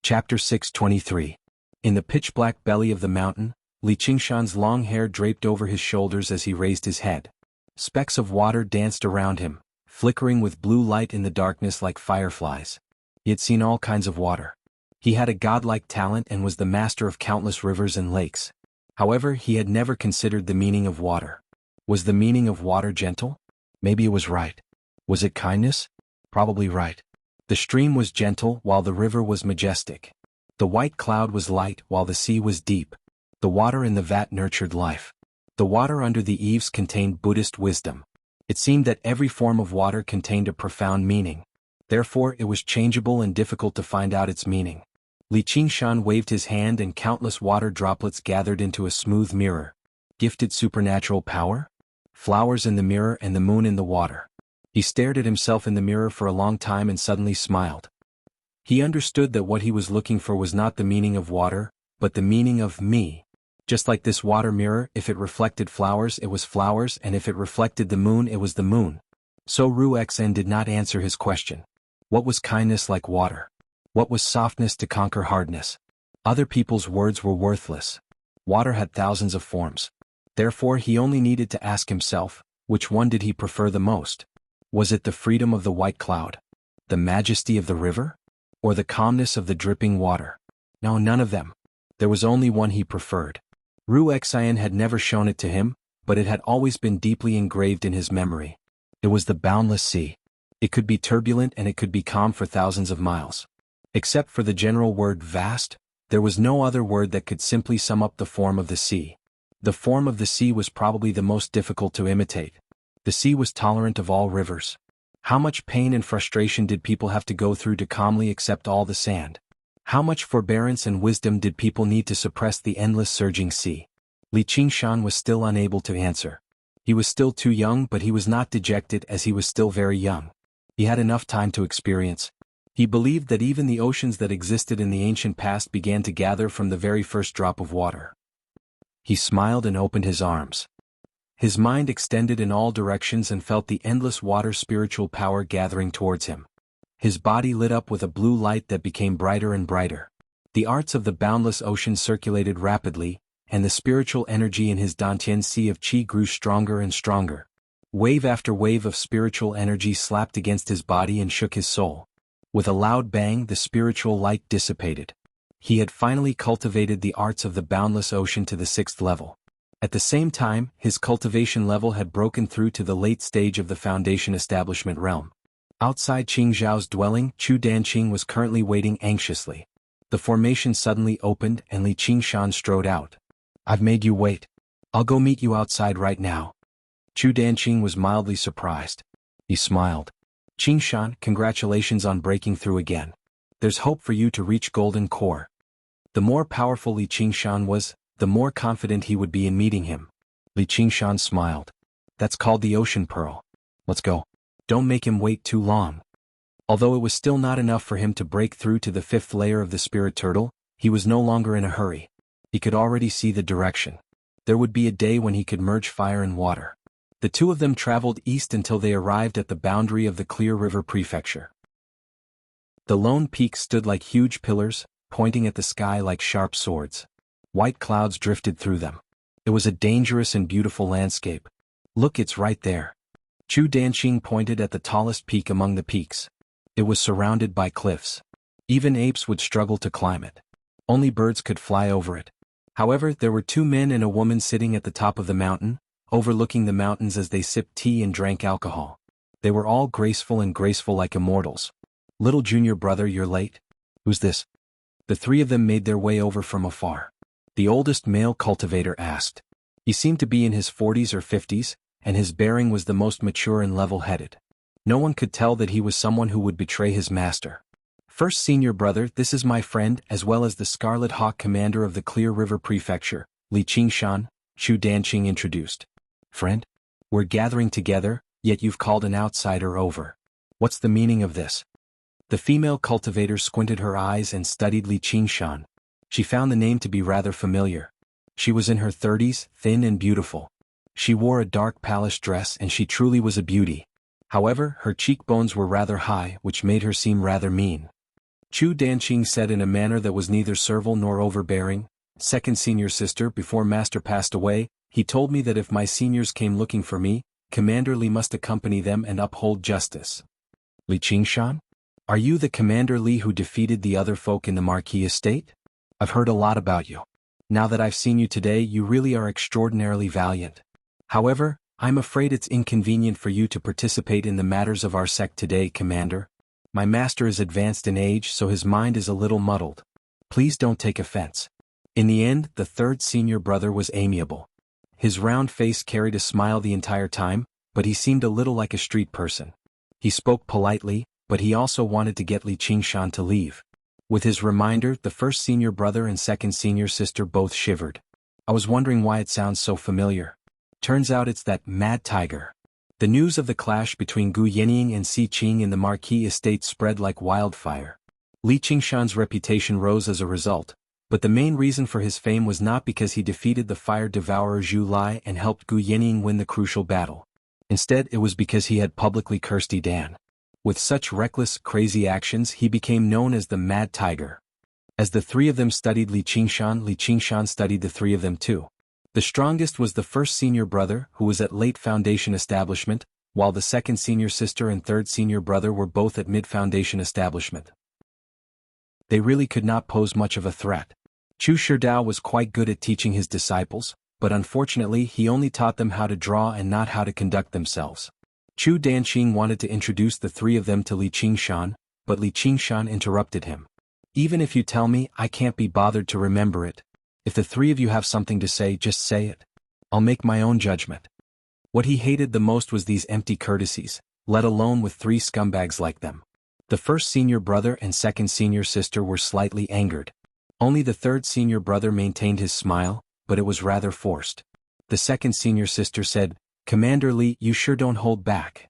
Chapter 623. In the pitch-black belly of the mountain, Li Qingshan's long hair draped over his shoulders as he raised his head. Specks of water danced around him, flickering with blue light in the darkness like fireflies. He had seen all kinds of water. He had a godlike talent and was the master of countless rivers and lakes. However, he had never considered the meaning of water. Was the meaning of water gentle? Maybe it was right. Was it kindness? Probably right. The stream was gentle while the river was majestic. The white cloud was light while the sea was deep. The water in the vat nurtured life. The water under the eaves contained Buddhist wisdom. It seemed that every form of water contained a profound meaning. Therefore, it was changeable and difficult to find out its meaning. Li Qingshan waved his hand and countless water droplets gathered into a smooth mirror. Gifted supernatural power? Flowers in the mirror and the moon in the water. He stared at himself in the mirror for a long time and suddenly smiled. He understood that what he was looking for was not the meaning of water, but the meaning of me. Just like this water mirror, if it reflected flowers, it was flowers, and if it reflected the moon, it was the moon. So Ruxia did not answer his question. What was kindness like water? What was softness to conquer hardness? Other people's words were worthless. Water had thousands of forms. Therefore, he only needed to ask himself, which one did he prefer the most? Was it the freedom of the white cloud? The majesty of the river? Or the calmness of the dripping water? No, none of them. There was only one he preferred. Ruxia had never shown it to him, but it had always been deeply engraved in his memory. It was the boundless sea. It could be turbulent and it could be calm for thousands of miles. Except for the general word vast, there was no other word that could simply sum up the form of the sea. The form of the sea was probably the most difficult to imitate. The sea was tolerant of all rivers. How much pain and frustration did people have to go through to calmly accept all the sand? How much forbearance and wisdom did people need to suppress the endless surging sea? Li Qingshan was still unable to answer. He was still too young, but he was not dejected as he was still very young. He had enough time to experience. He believed that even the oceans that existed in the ancient past began to gather from the very first drop of water. He smiled and opened his arms. His mind extended in all directions and felt the endless water spiritual power gathering towards him. His body lit up with a blue light that became brighter and brighter. The arts of the boundless ocean circulated rapidly, and the spiritual energy in his Dantian sea of qi grew stronger and stronger. Wave after wave of spiritual energy slapped against his body and shook his soul. With a loud bang, the spiritual light dissipated. He had finally cultivated the arts of the boundless ocean to the 6th level. At the same time, his cultivation level had broken through to the late stage of the foundation establishment realm. Outside Qing Zhao's dwelling, Chu Danqing was currently waiting anxiously. The formation suddenly opened and Li Qingshan strode out. "I've made you wait. I'll go meet you outside right now." Chu Danqing was mildly surprised. He smiled. "Qingshan, congratulations on breaking through again. There's hope for you to reach Golden Core." The more powerful Li Qingshan was, the more confident he would be in meeting him. Li Qingshan smiled. "That's called the Ocean Pearl. Let's go. Don't make him wait too long." Although it was still not enough for him to break through to the 5th layer of the spirit turtle, he was no longer in a hurry. He could already see the direction. There would be a day when he could merge fire and water. The two of them traveled east until they arrived at the boundary of the Clear River Prefecture. The lone peaks stood like huge pillars, pointing at the sky like sharp swords. White clouds drifted through them. It was a dangerous and beautiful landscape. "Look, it's right there." Chu Danqing pointed at the tallest peak among the peaks. It was surrounded by cliffs. Even apes would struggle to climb it. Only birds could fly over it. However, there were 2 men and a woman sitting at the top of the mountain, overlooking the mountains as they sipped tea and drank alcohol. They were all graceful like immortals. "Little junior brother, you're late." "Who's this?" The 3 of them made their way over from afar. The oldest male cultivator asked. He seemed to be in his 40s or 50s, and his bearing was the most mature and level-headed. No one could tell that he was someone who would betray his master. "First senior brother, this is my friend as well as the Scarlet Hawk commander of the Clear River Prefecture, Li Qingshan," Chu Danqing introduced. "Friend? We're gathering together, yet you've called an outsider over. What's the meaning of this?" The female cultivator squinted her eyes and studied Li Qingshan. She found the name to be rather familiar. She was in her 30s, thin and beautiful. She wore a dark palace dress and she truly was a beauty. However, her cheekbones were rather high, which made her seem rather mean. Chu Danqing said in a manner that was neither servile nor overbearing. Second senior sister, before master passed away, he told me that if my seniors came looking for me, Commander Li must accompany them and uphold justice. Li Qingshan? Are you the Commander Li who defeated the other folk in the Marquis estate? I've heard a lot about you. Now that I've seen you today, you really are extraordinarily valiant. However, I'm afraid it's inconvenient for you to participate in the matters of our sect today, Commander. My master is advanced in age, so his mind is a little muddled. Please don't take offense. In the end, the third senior brother was amiable. His round face carried a smile the entire time, but he seemed a little like a street person. He spoke politely, but he also wanted to get Li Qingshan to leave. With his reminder, the first senior brother and second senior sister both shivered. I was wondering why it sounds so familiar. Turns out it's that mad tiger. The news of the clash between Gu Yenying and Si Qing in the Marquis estate spread like wildfire. Li Qingshan's reputation rose as a result, but the main reason for his fame was not because he defeated the fire devourer Zhu Lai and helped Gu Yenying win the crucial battle. Instead, it was because he had publicly cursed Yi Dan. With such reckless, crazy actions, he became known as the Mad Tiger. As the three of them studied Li Qingshan studied the three of them too. The strongest was the first senior brother, who was at late foundation establishment, while the second senior sister and third senior brother were both at mid-foundation establishment. They really could not pose much of a threat. Chu Shidao was quite good at teaching his disciples, but unfortunately he only taught them how to draw and not how to conduct themselves. Chu Danqing wanted to introduce the three of them to Li Qingshan, but Li Qingshan interrupted him. Even if you tell me, I can't be bothered to remember it. If the three of you have something to say, just say it. I'll make my own judgment. What he hated the most was these empty courtesies, let alone with three scumbags like them. The first senior brother and second senior sister were slightly angered. Only the third senior brother maintained his smile, but it was rather forced. The second senior sister said, Commander Li, you sure don't hold back.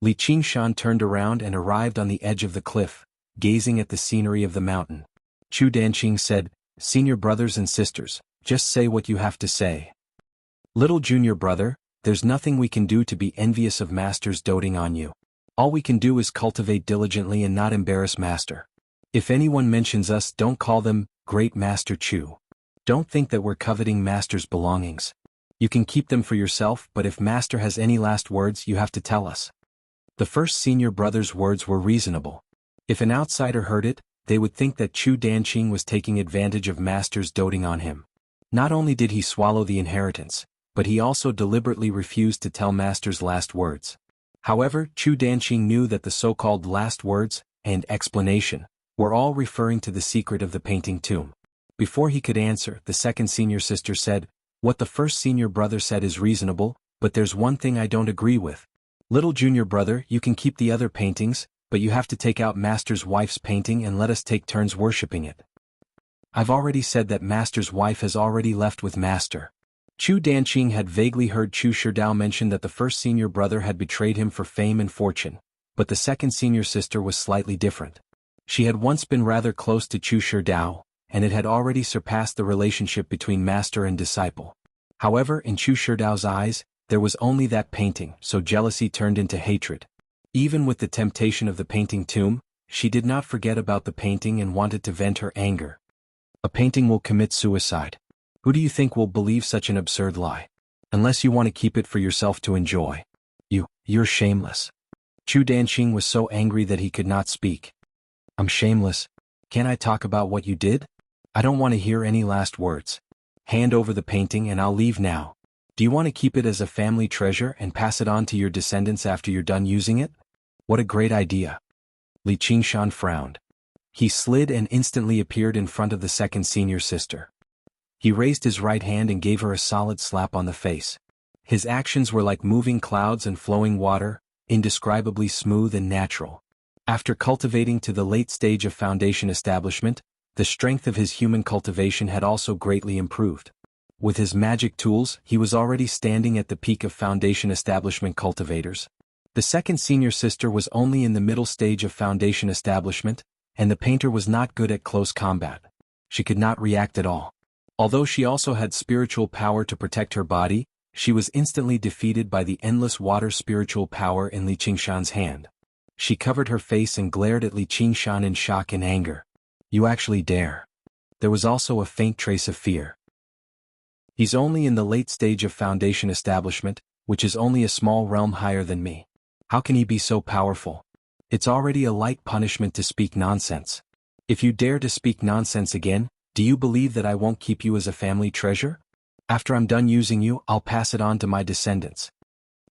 Li Qingshan turned around and arrived on the edge of the cliff, gazing at the scenery of the mountain. Chu Danqing said, Senior brothers and sisters, just say what you have to say. Little junior brother, there's nothing we can do to be envious of masters doting on you. All we can do is cultivate diligently and not embarrass master. If anyone mentions us, don't call them, Great Master Chu. Don't think that we're coveting master's belongings. You can keep them for yourself, but if master has any last words, you have to tell us. The first senior brother's words were reasonable. If an outsider heard it, they would think that Chu Danqing was taking advantage of master's doting on him. Not only did he swallow the inheritance, but he also deliberately refused to tell master's last words. However, Chu Danqing knew that the so-called last words, and explanation, were all referring to the secret of the painting tomb. Before he could answer, the second senior sister said, What the first senior brother said is reasonable, but there's one thing I don't agree with. Little junior brother, you can keep the other paintings, but you have to take out master's wife's painting and let us take turns worshipping it. I've already said that master's wife has already left with master. Chu Danqing had vaguely heard Chu Shidao mention that the first senior brother had betrayed him for fame and fortune, but the second senior sister was slightly different. She had once been rather close to Chu Shidao, and it had already surpassed the relationship between master and disciple. However, in Chu Shidao's eyes, there was only that painting, so jealousy turned into hatred. Even with the temptation of the painting tomb, she did not forget about the painting and wanted to vent her anger. A painting will commit suicide. Who do you think will believe such an absurd lie? Unless you want to keep it for yourself to enjoy. You're shameless. Chu Danqing was so angry that he could not speak. I'm shameless. Can't I talk about what you did? I don't want to hear any last words. Hand over the painting and I'll leave now. Do you want to keep it as a family treasure and pass it on to your descendants after you're done using it? What a great idea. Li Qingshan frowned. He slid and instantly appeared in front of the second senior sister. He raised his right hand and gave her a solid slap on the face. His actions were like moving clouds and flowing water, indescribably smooth and natural. After cultivating to the late stage of foundation establishment, the strength of his human cultivation had also greatly improved. With his magic tools, he was already standing at the peak of foundation establishment cultivators. The second senior sister was only in the middle stage of foundation establishment, and the painter was not good at close combat. She could not react at all. Although she also had spiritual power to protect her body, she was instantly defeated by the endless water spiritual power in Li Qingshan's hand. She covered her face and glared at Li Qingshan in shock and anger. You actually dare. There was also a faint trace of fear. He's only in the late stage of Foundation establishment, which is only a small realm higher than me. How can he be so powerful? It's already a light punishment to speak nonsense. If you dare to speak nonsense again, do you believe that I won't keep you as a family treasure? After I'm done using you, I'll pass it on to my descendants.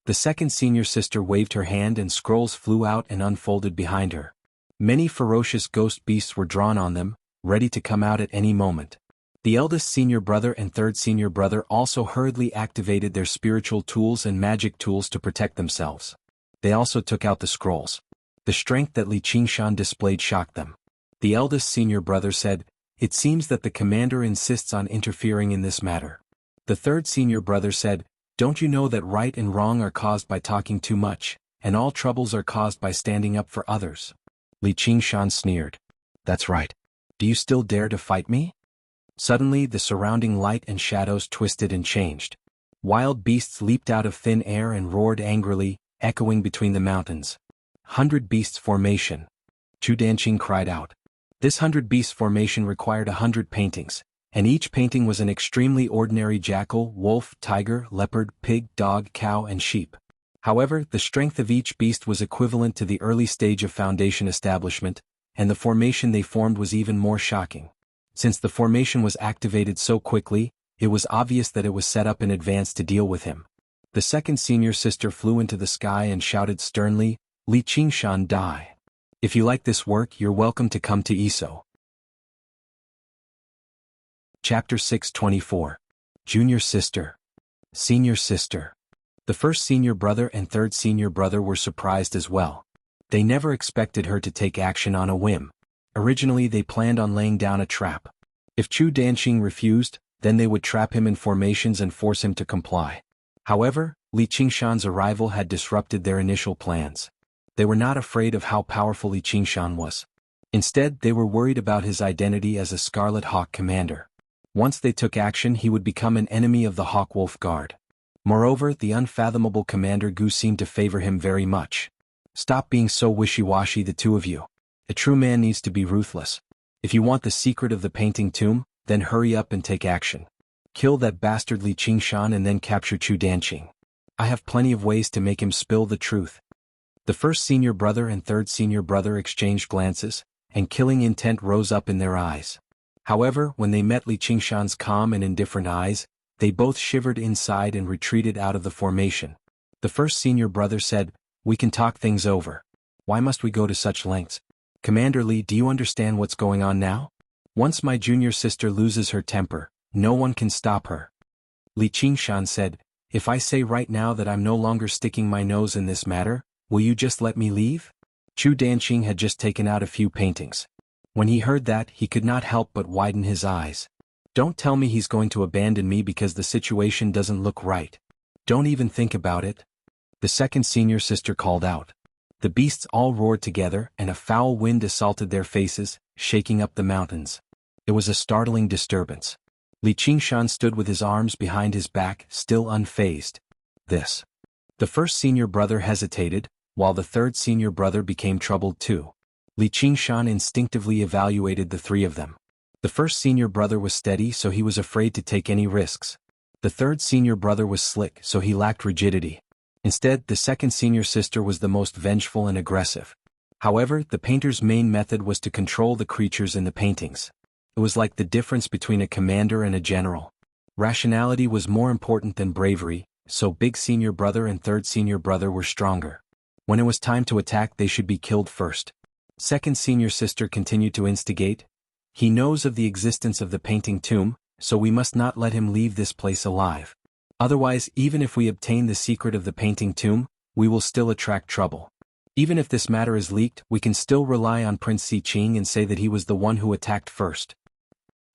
The second senior sister waved her hand and scrolls flew out and unfolded behind her. Many ferocious ghost beasts were drawn on them, ready to come out at any moment. The eldest senior brother and third senior brother also hurriedly activated their spiritual tools and magic tools to protect themselves. They also took out the scrolls. The strength that Li Qingshan displayed shocked them. The eldest senior brother said, "It seems that the commander insists on interfering in this matter." The third senior brother said, "Don't you know that right and wrong are caused by talking too much, and all troubles are caused by standing up for others?" Li Qingshan sneered. "That's right. Do you still dare to fight me?" Suddenly the surrounding light and shadows twisted and changed. Wild beasts leaped out of thin air and roared angrily, echoing between the mountains. 100 Beasts Formation. Chu Danqing cried out. This 100 Beasts Formation required 100 paintings, and each painting was an extremely ordinary jackal, wolf, tiger, leopard, pig, dog, cow and sheep. However, the strength of each beast was equivalent to the early stage of Foundation establishment, and the formation they formed was even more shocking. Since the formation was activated so quickly, it was obvious that it was set up in advance to deal with him. The second senior sister flew into the sky and shouted sternly, "Li Qingshan, die. If you like this work, you're welcome to come to Iso." Chapter 624. Junior Sister. Senior Sister. The first senior brother and third senior brother were surprised as well. They never expected her to take action on a whim. Originally they planned on laying down a trap. If Chu Danqing refused, then they would trap him in formations and force him to comply. However, Li Qingshan's arrival had disrupted their initial plans. They were not afraid of how powerful Li Qingshan was. Instead, they were worried about his identity as a Scarlet Hawk commander. Once they took action, he would become an enemy of the Hawk Wolf Guard. Moreover, the unfathomable Commander Gu seemed to favor him very much. "Stop being so wishy-washy, the two of you. A true man needs to be ruthless. If you want the secret of the painting tomb, then hurry up and take action. Kill that bastard Li Qingshan and then capture Chu Danqing. I have plenty of ways to make him spill the truth." The first senior brother and third senior brother exchanged glances, and killing intent rose up in their eyes. However, when they met Li Qingshan's calm and indifferent eyes, they both shivered inside and retreated out of the formation. The first senior brother said, "We can talk things over. Why must we go to such lengths? Commander Li, do you understand what's going on now? Once my junior sister loses her temper, no one can stop her." Li Qingshan said, "If I say right now that I'm no longer sticking my nose in this matter, will you just let me leave?" Chu Danqing had just taken out a few paintings. When he heard that, he could not help but widen his eyes. "Don't tell me he's going to abandon me because the situation doesn't look right. Don't even think about it." The second senior sister called out. The beasts all roared together, and a foul wind assaulted their faces, shaking up the mountains. It was a startling disturbance. Li Qingshan stood with his arms behind his back, still unfazed. "This." The first senior brother hesitated, while the third senior brother became troubled too. Li Qingshan instinctively evaluated the three of them. The first senior brother was steady, so he was afraid to take any risks. The third senior brother was slick, so he lacked rigidity. Instead, the second senior sister was the most vengeful and aggressive. However, the painter's main method was to control the creatures in the paintings. It was like the difference between a commander and a general. Rationality was more important than bravery, so big senior brother and third senior brother were stronger. When it was time to attack, they should be killed first. Second senior sister continued to instigate. "He knows of the existence of the painting tomb, so we must not let him leave this place alive. Otherwise, even if we obtain the secret of the painting tomb, we will still attract trouble. Even if this matter is leaked, we can still rely on Prince Siqing and say that he was the one who attacked first."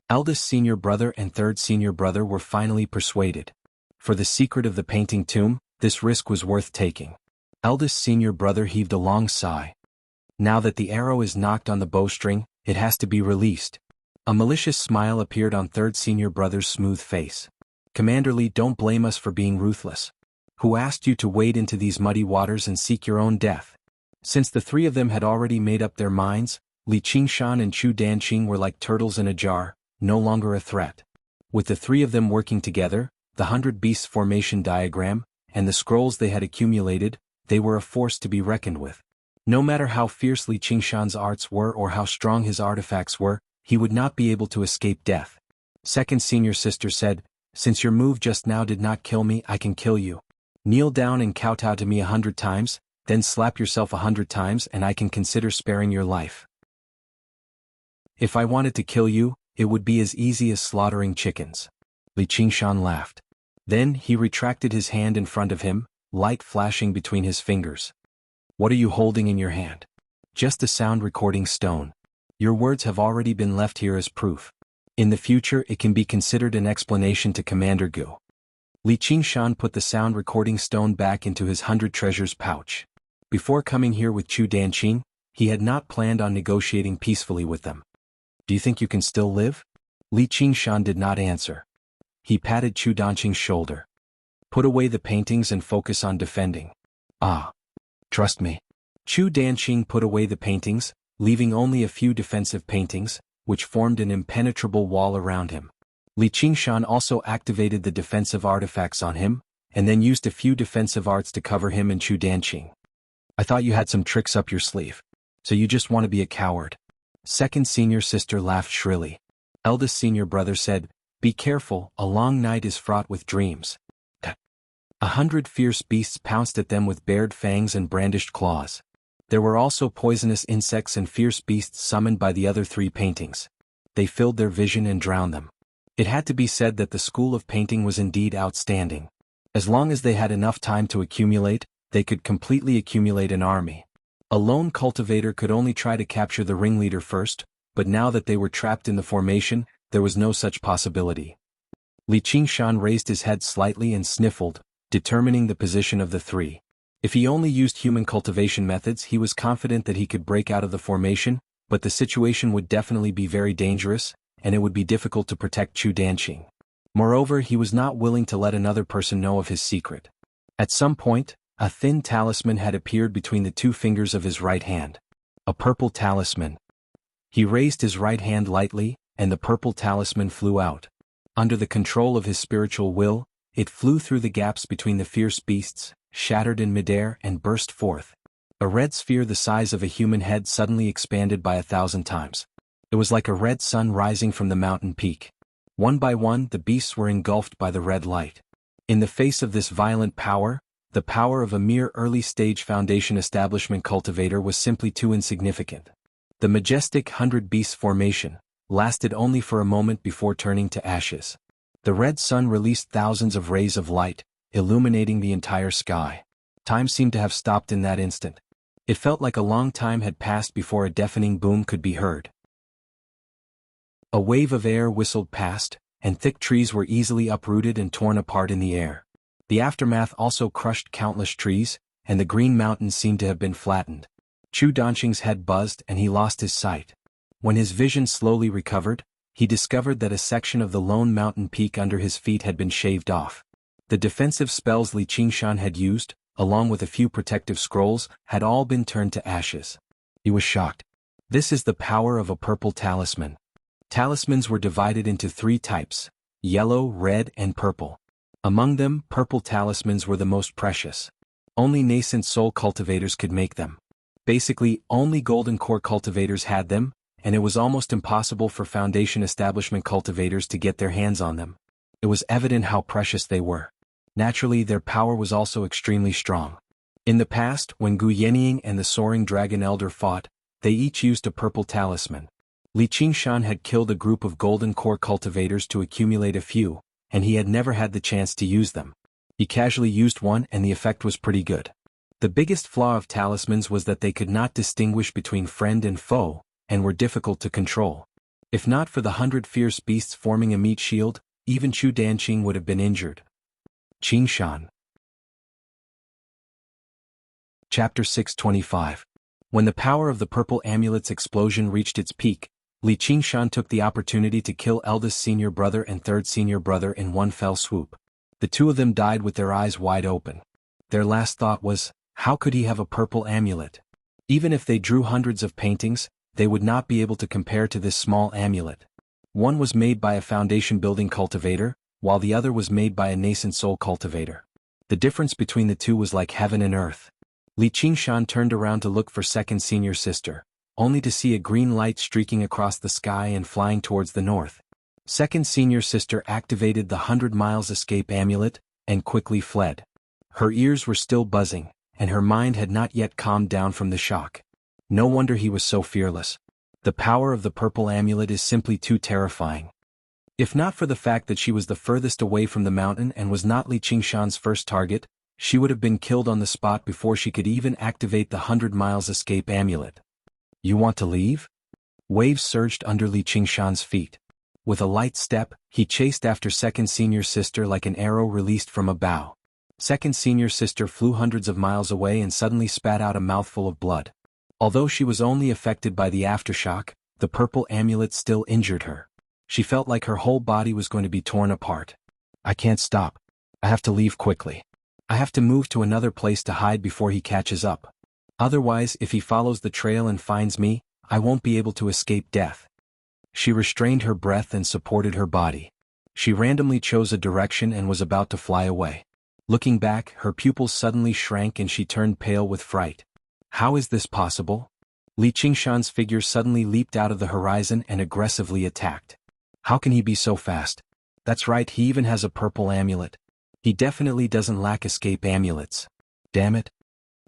Eldest senior brother and third senior brother were finally persuaded. For the secret of the painting tomb, this risk was worth taking. Eldest senior brother heaved a long sigh. Now that the arrow is knocked on the bowstring, it has to be released. A malicious smile appeared on third senior brother's smooth face. "Commander Li, don't blame us for being ruthless. Who asked you to wade into these muddy waters and seek your own death?" Since the three of them had already made up their minds, Li Qingshan and Chu Danqing were like turtles in a jar, no longer a threat. With the three of them working together, the 100 Beasts formation diagram, and the scrolls they had accumulated, they were a force to be reckoned with. No matter how fierce Li Qingshan's arts were or how strong his artifacts were, he would not be able to escape death. Second senior sister said, "Since your move just now did not kill me, I can kill you. Kneel down and kowtow to me 100 times, then slap yourself 100 times and I can consider sparing your life. If I wanted to kill you, it would be as easy as slaughtering chickens." Li Qingshan laughed. Then he retracted his hand in front of him, light flashing between his fingers. "What are you holding in your hand?" "Just a sound recording stone. Your words have already been left here as proof. In the future it can be considered an explanation to Commander Gu." Li Qingshan put the sound recording stone back into his 100 treasures pouch. Before coming here with Chu Danqing, he had not planned on negotiating peacefully with them. "Do you think you can still live?" Li Qingshan did not answer. He patted Chu Danqing's shoulder. "Put away the paintings and focus on defending." "Ah. Trust me." Chu Danqing put away the paintings, leaving only a few defensive paintings, which formed an impenetrable wall around him. Li Qingshan also activated the defensive artifacts on him, and then used a few defensive arts to cover him and Chu Danqing. "I thought you had some tricks up your sleeve. So you just want to be a coward." Second senior sister laughed shrilly. Eldest senior brother said, "Be careful, a long night is fraught with dreams." 100 fierce beasts pounced at them with bared fangs and brandished claws. There were also poisonous insects and fierce beasts summoned by the other three paintings. They filled their vision and drowned them. It had to be said that the school of painting was indeed outstanding. As long as they had enough time to accumulate, they could completely accumulate an army. A lone cultivator could only try to capture the ringleader first, but now that they were trapped in the formation, there was no such possibility. Li Qingshan raised his head slightly and sniffled, determining the position of the three. If he only used human cultivation methods, he was confident that he could break out of the formation, but the situation would definitely be very dangerous, and it would be difficult to protect Chu Danqing. Moreover, he was not willing to let another person know of his secret. At some point, a thin talisman had appeared between the two fingers of his right hand. A purple talisman. He raised his right hand lightly, and the purple talisman flew out. Under the control of his spiritual will, it flew through the gaps between the fierce beasts, shattered in midair and burst forth. A red sphere the size of a human head suddenly expanded by 1,000 times. It was like a red sun rising from the mountain peak. One by one, the beasts were engulfed by the red light. In the face of this violent power, the power of a mere early-stage foundation establishment cultivator was simply too insignificant. The majestic 100 beasts formation lasted only for a moment before turning to ashes. The red sun released thousands of rays of light, illuminating the entire sky. Time seemed to have stopped in that instant. It felt like a long time had passed before a deafening boom could be heard. A wave of air whistled past, and thick trees were easily uprooted and torn apart in the air. The aftermath also crushed countless trees, and the green mountains seemed to have been flattened. Chu Danqing's head buzzed and he lost his sight. When his vision slowly recovered, he discovered that a section of the lone mountain peak under his feet had been shaved off. The defensive spells Li Qingshan had used, along with a few protective scrolls, had all been turned to ashes. He was shocked. This is the power of a purple talisman. Talismans were divided into 3 types: yellow, red, and purple. Among them, purple talismans were the most precious. Only nascent soul cultivators could make them. Basically, only golden core cultivators had them, and it was almost impossible for foundation establishment cultivators to get their hands on them. It was evident how precious they were. Naturally, their power was also extremely strong. In the past, when Gu Yenying and the Soaring Dragon Elder fought, they each used a purple talisman. Li Qingshan had killed a group of golden core cultivators to accumulate a few, and he had never had the chance to use them. He casually used one and the effect was pretty good. The biggest flaw of talismans was that they could not distinguish between friend and foe, and were difficult to control. If not for the 100 fierce beasts forming a meat shield, even Chu Danqing would have been injured. Qingshan. Chapter 625. When the power of the purple amulet's explosion reached its peak, Li Qingshan took the opportunity to kill eldest senior brother and third senior brother in one fell swoop. The two of them died with their eyes wide open. Their last thought was, how could he have a purple amulet? Even if they drew hundreds of paintings, they would not be able to compare to this small amulet. One was made by a foundation-building cultivator, while the other was made by a nascent soul cultivator. The difference between the two was like heaven and earth. Li Qingshan turned around to look for second senior sister, only to see a green light streaking across the sky and flying towards the north. Second senior sister activated the 100 miles escape amulet, and quickly fled. Her ears were still buzzing, and her mind had not yet calmed down from the shock. No wonder he was so fearless. The power of the purple amulet is simply too terrifying. If not for the fact that she was the furthest away from the mountain and was not Li Qingshan's first target, she would have been killed on the spot before she could even activate the 100 miles escape amulet. You want to leave? Waves surged under Li Qingshan's feet. With a light step, he chased after second senior sister like an arrow released from a bow. Second senior sister flew hundreds of miles away and suddenly spat out a mouthful of blood. Although she was only affected by the aftershock, the purple amulet still injured her. She felt like her whole body was going to be torn apart. I can't stop. I have to leave quickly. I have to move to another place to hide before he catches up. Otherwise, if he follows the trail and finds me, I won't be able to escape death. She restrained her breath and supported her body. She randomly chose a direction and was about to fly away. Looking back, her pupils suddenly shrank and she turned pale with fright. How is this possible? Li Qingshan's figure suddenly leaped out of the horizon and aggressively attacked. How can he be so fast? That's right, he even has a purple amulet. He definitely doesn't lack escape amulets. Damn it.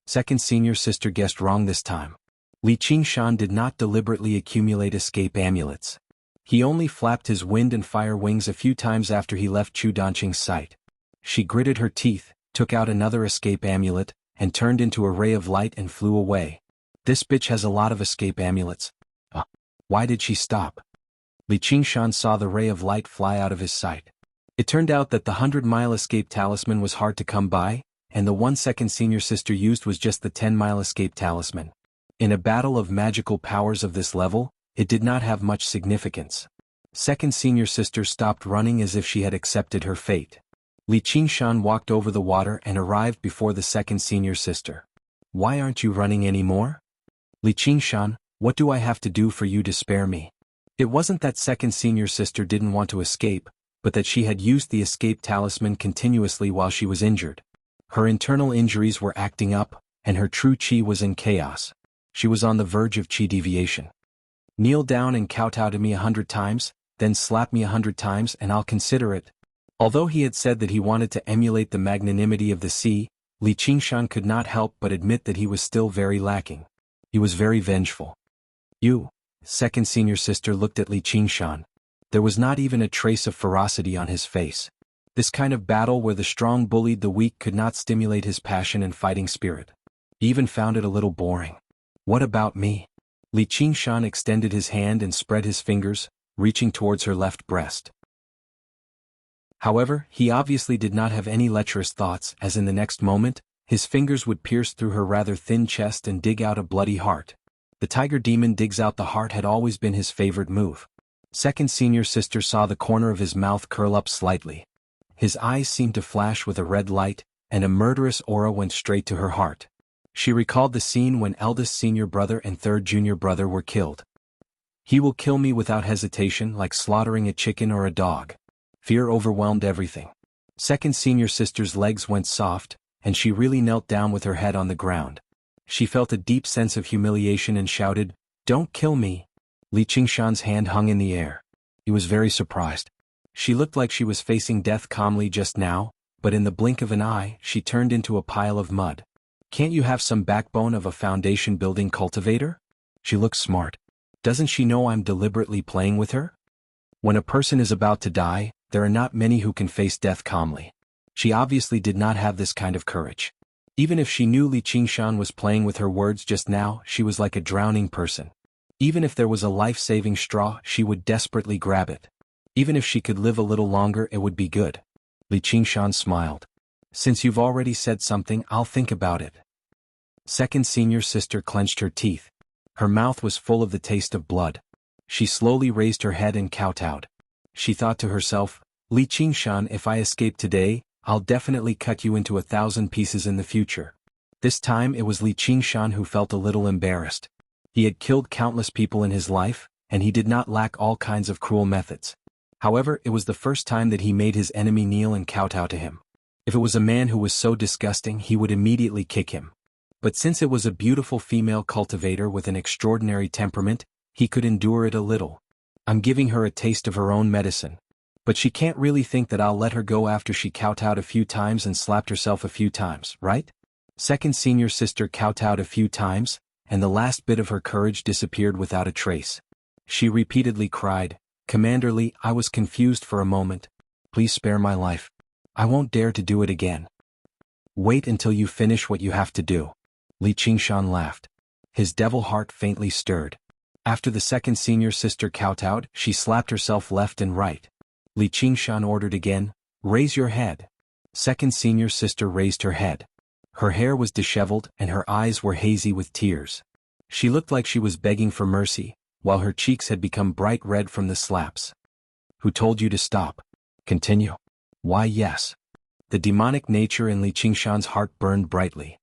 Second senior sister guessed wrong this time. Li Qingshan did not deliberately accumulate escape amulets. He only flapped his wind and fire wings a few times after he left Chu Danqing's sight. She gritted her teeth, took out another escape amulet, and turned into a ray of light and flew away. This bitch has a lot of escape amulets. Why did she stop? Li Qingshan saw the ray of light fly out of his sight. It turned out that the 100-mile escape talisman was hard to come by, and the 1 second senior sister used was just the 10-mile escape talisman. In a battle of magical powers of this level, it did not have much significance. Second senior sister stopped running as if she had accepted her fate. Li Qingshan walked over the water and arrived before the second senior sister. Why aren't you running anymore? Li Qingshan, what do I have to do for you to spare me? It wasn't that second senior sister didn't want to escape, but that she had used the escape talisman continuously while she was injured. Her internal injuries were acting up, and her true qi was in chaos. She was on the verge of qi deviation. Kneel down and kowtow to me 100 times, then slap me 100 times and I'll consider it. Although he had said that he wanted to emulate the magnanimity of the sea, Li Qingshan could not help but admit that he was still very lacking. He was very vengeful. You. Second senior sister looked at Li Qingshan. There was not even a trace of ferocity on his face. This kind of battle where the strong bullied the weak could not stimulate his passion and fighting spirit. He even found it a little boring. What about me? Li Qingshan extended his hand and spread his fingers, reaching towards her left breast. However, he obviously did not have any lecherous thoughts, as in the next moment, his fingers would pierce through her rather thin chest and dig out a bloody heart. The tiger demon digs out the heart had always been his favorite move. Second senior sister saw the corner of his mouth curl up slightly. His eyes seemed to flash with a red light, and a murderous aura went straight to her heart. She recalled the scene when eldest senior brother and third junior brother were killed. He will kill me without hesitation, like slaughtering a chicken or a dog. Fear overwhelmed everything. Second senior sister's legs went soft, and she really knelt down with her head on the ground. She felt a deep sense of humiliation and shouted, "Don't kill me." Li Qingshan's hand hung in the air. He was very surprised. She looked like she was facing death calmly just now, but in the blink of an eye, she turned into a pile of mud. Can't you have some backbone of a foundation-building cultivator? She looks smart. Doesn't she know I'm deliberately playing with her? When a person is about to die, there are not many who can face death calmly. She obviously did not have this kind of courage. Even if she knew Li Qingshan was playing with her words just now, she was like a drowning person. Even if there was a life-saving straw, she would desperately grab it. Even if she could live a little longer, it would be good. Li Qingshan smiled. Since you've already said something, I'll think about it. Second senior sister clenched her teeth. Her mouth was full of the taste of blood. She slowly raised her head and kowtowed. She thought to herself, Li Qingshan, if I escape today, I'll definitely cut you into 1,000 pieces in the future. This time it was Li Qingshan who felt a little embarrassed. He had killed countless people in his life, and he did not lack all kinds of cruel methods. However, it was the first time that he made his enemy kneel and kowtow to him. If it was a man who was so disgusting, he would immediately kick him. But since it was a beautiful female cultivator with an extraordinary temperament, he could endure it a little. I'm giving her a taste of her own medicine. But she can't really think that I'll let her go after she kowtowed a few times and slapped herself a few times, right? Second senior sister kowtowed a few times, and the last bit of her courage disappeared without a trace. She repeatedly cried, "Commander Li, I was confused for a moment. Please spare my life. I won't dare to do it again." "Wait until you finish what you have to do." Li Qingshan laughed. His devil heart faintly stirred. After the second senior sister kowtowed, she slapped herself left and right. Li Qingshan ordered again, "Raise your head." Second senior sister raised her head. Her hair was disheveled and her eyes were hazy with tears. She looked like she was begging for mercy, while her cheeks had become bright red from the slaps. "Who told you to stop? Continue." "Why, yes." The demonic nature in Li Qingshan's heart burned brightly.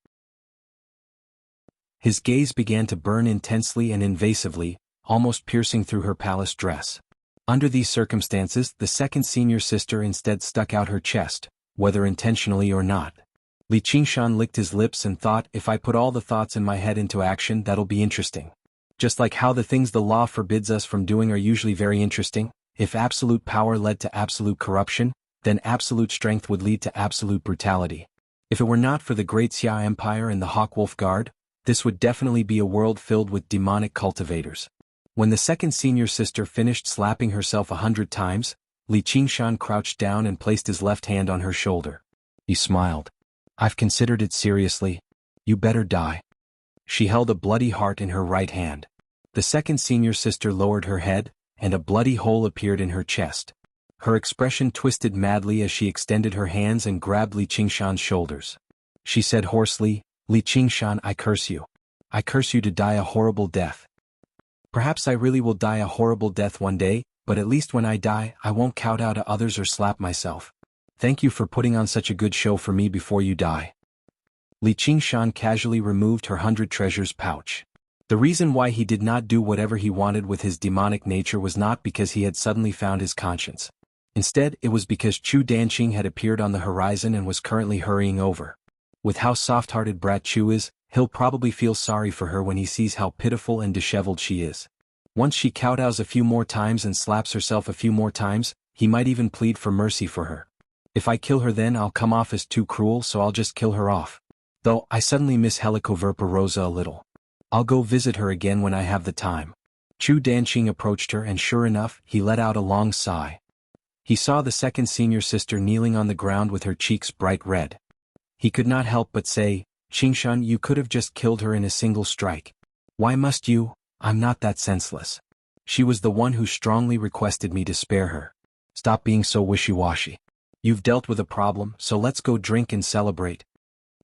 His gaze began to burn intensely and invasively, almost piercing through her palace dress. Under these circumstances, the second senior sister instead stuck out her chest, whether intentionally or not. Li Qingshan licked his lips and thought, if I put all the thoughts in my head into action, that'll be interesting. Just like how the things the law forbids us from doing are usually very interesting. If absolute power led to absolute corruption, then absolute strength would lead to absolute brutality. If it were not for the Great Xia Empire and the Hawkwolf Guard, this would definitely be a world filled with demonic cultivators. When the second senior sister finished slapping herself 100 times, Li Qingshan crouched down and placed his left hand on her shoulder. He smiled. "I've considered it seriously. You better die." She held a bloody heart in her right hand. The second senior sister lowered her head, and a bloody hole appeared in her chest. Her expression twisted madly as she extended her hands and grabbed Li Qingshan's shoulders. She said hoarsely, "Li Qingshan, I curse you. I curse you to die a horrible death. Perhaps I really will die a horrible death one day, but at least when I die, I won't kowtow to others or slap myself. Thank you for putting on such a good show for me before you die." Li Qingshan casually removed her 100 treasures pouch. The reason why he did not do whatever he wanted with his demonic nature was not because he had suddenly found his conscience. Instead, it was because Chu Danqing had appeared on the horizon and was currently hurrying over. With how soft-hearted brat Chu is, he'll probably feel sorry for her when he sees how pitiful and disheveled she is. Once she kowtows a few more times and slaps herself a few more times, he might even plead for mercy for her. If I kill her, then I'll come off as too cruel, so I'll just kill her off. Though, I suddenly miss Helicoverpa Rosa a little. I'll go visit her again when I have the time. Chu Danqing approached her and sure enough, he let out a long sigh. He saw the second senior sister kneeling on the ground with her cheeks bright red. He could not help but say, "Qingshan, you could have just killed her in a single strike. Why must you? I'm not that senseless. She was the one who strongly requested me to spare her. Stop being so wishy-washy. You've dealt with a problem, so let's go drink and celebrate."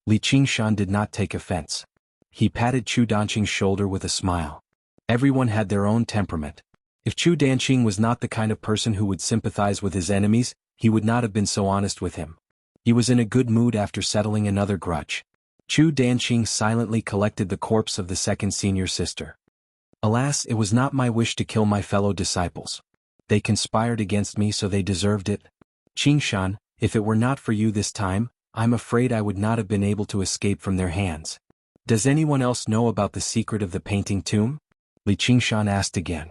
Li Qingshan did not take offense. He patted Chu Danqing's shoulder with a smile. Everyone had their own temperament. If Chu Danqing was not the kind of person who would sympathize with his enemies, he would not have been so honest with him. He was in a good mood after settling another grudge. Chu Danqing silently collected the corpse of the second senior sister. "Alas, it was not my wish to kill my fellow disciples. They conspired against me, so they deserved it. Qingshan, if it were not for you this time, I'm afraid I would not have been able to escape from their hands." "Does anyone else know about the secret of the painting tomb?" Li Qingshan asked again.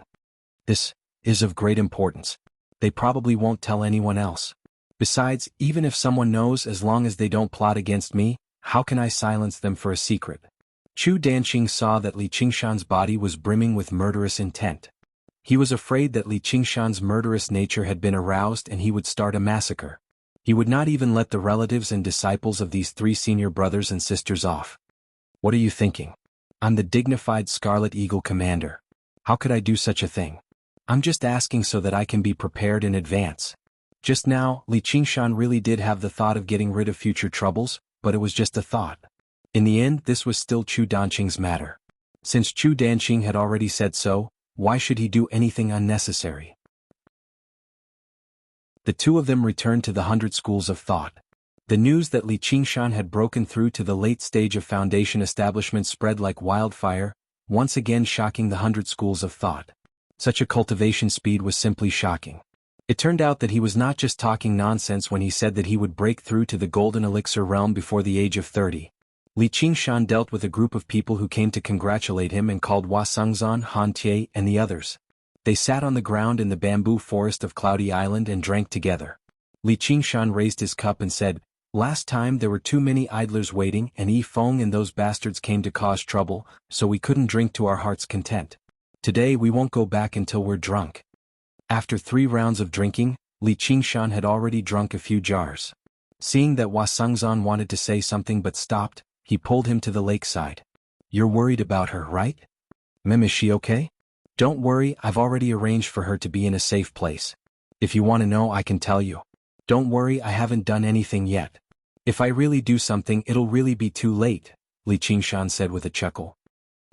"This is of great importance. They probably won't tell anyone else. Besides, even if someone knows, as long as they don't plot against me, how can I silence them for a secret?" Chu Danqing saw that Li Qingshan's body was brimming with murderous intent. He was afraid that Li Qingshan's murderous nature had been aroused and he would start a massacre. He would not even let the relatives and disciples of these 3 senior brothers and sisters off. "What are you thinking? I'm the dignified Scarlet Eagle commander. How could I do such a thing? I'm just asking so that I can be prepared in advance." Just now, Li Qingshan really did have the thought of getting rid of future troubles, but it was just a thought. In the end, this was still Chu Danqing's matter. Since Chu Danqing had already said so, why should he do anything unnecessary? The two of them returned to the 100 schools of thought. The news that Li Qingshan had broken through to the late stage of foundation establishment spread like wildfire, once again shocking the 100 schools of thought. Such a cultivation speed was simply shocking. It turned out that he was not just talking nonsense when he said that he would break through to the golden elixir realm before the age of 30. Li Qingshan dealt with a group of people who came to congratulate him and called Hua Sengzan, Han Tie, and the others. They sat on the ground in the bamboo forest of Cloudy Island and drank together. Li Qingshan raised his cup and said, "Last time there were too many idlers waiting and Yi Feng and those bastards came to cause trouble, so we couldn't drink to our heart's content. Today we won't go back until we're drunk." After 3 rounds of drinking, Li Qingshan had already drunk a few jars. Seeing that Hua Sengzan wanted to say something but stopped, he pulled him to the lakeside. "You're worried about her, right? Is she okay?" "Don't worry, I've already arranged for her to be in a safe place. If you want to know, I can tell you. Don't worry, I haven't done anything yet. If I really do something, it'll really be too late," Li Qingshan said with a chuckle.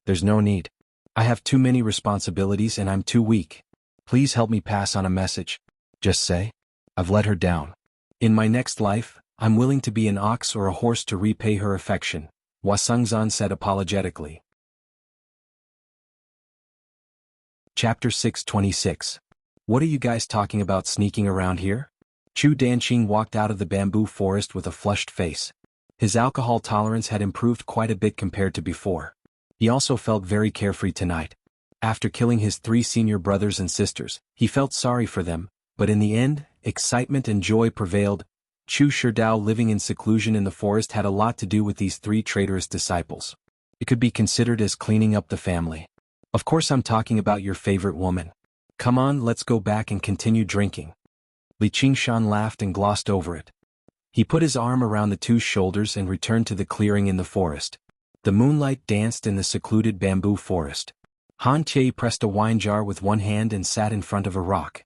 "There's no need. I have too many responsibilities and I'm too weak. Please help me pass on a message. Just say, I've let her down. In my next life, I'm willing to be an ox or a horse to repay her affection," Hua Sengzan said apologetically. Chapter 626. What are you guys talking about sneaking around here? Chu Danqing walked out of the bamboo forest with a flushed face. His alcohol tolerance had improved quite a bit compared to before. He also felt very carefree tonight. After killing his 3 senior brothers and sisters, he felt sorry for them, but in the end, excitement and joy prevailed. Chu Sherdao living in seclusion in the forest had a lot to do with these 3 traitorous disciples. It could be considered as cleaning up the family. Of course I'm talking about your favorite woman. Come on, let's go back and continue drinking. Li Qingshan laughed and glossed over it. He put his arm around the 2's shoulders and returned to the clearing in the forest. The moonlight danced in the secluded bamboo forest. Han Tie pressed a wine jar with one hand and sat in front of a rock.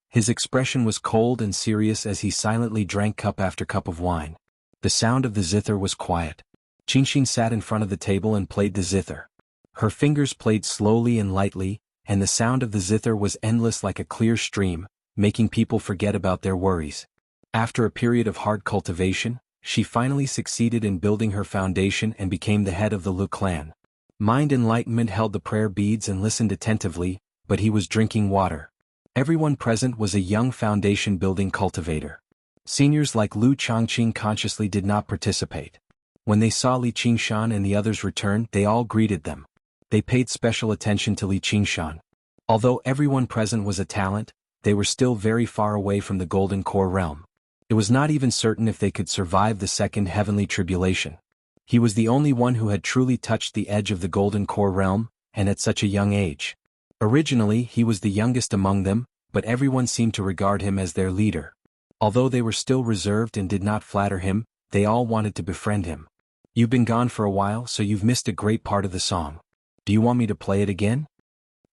His expression was cold and serious as he silently drank cup after cup of wine. The sound of the zither was quiet. Qingxin sat in front of the table and played the zither. Her fingers played slowly and lightly, and the sound of the zither was endless like a clear stream, making people forget about their worries. After a period of hard cultivation, she finally succeeded in building her foundation and became the head of the Lu clan. Mind Enlightenment held the prayer beads and listened attentively, but he was drinking water. Everyone present was a young foundation-building cultivator. Seniors like Lu Chongqing consciously did not participate. When they saw Li Qingshan and the others return, they all greeted them. They paid special attention to Li Qingshan. Although everyone present was a talent, they were still very far away from the Golden Core realm. It was not even certain if they could survive the second heavenly tribulation. He was the only one who had truly touched the edge of the Golden Core realm, and at such a young age. Originally he was the youngest among them, but everyone seemed to regard him as their leader. Although they were still reserved and did not flatter him, they all wanted to befriend him. "You've been gone for a while, so you've missed a great part of the song. Do you want me to play it again?"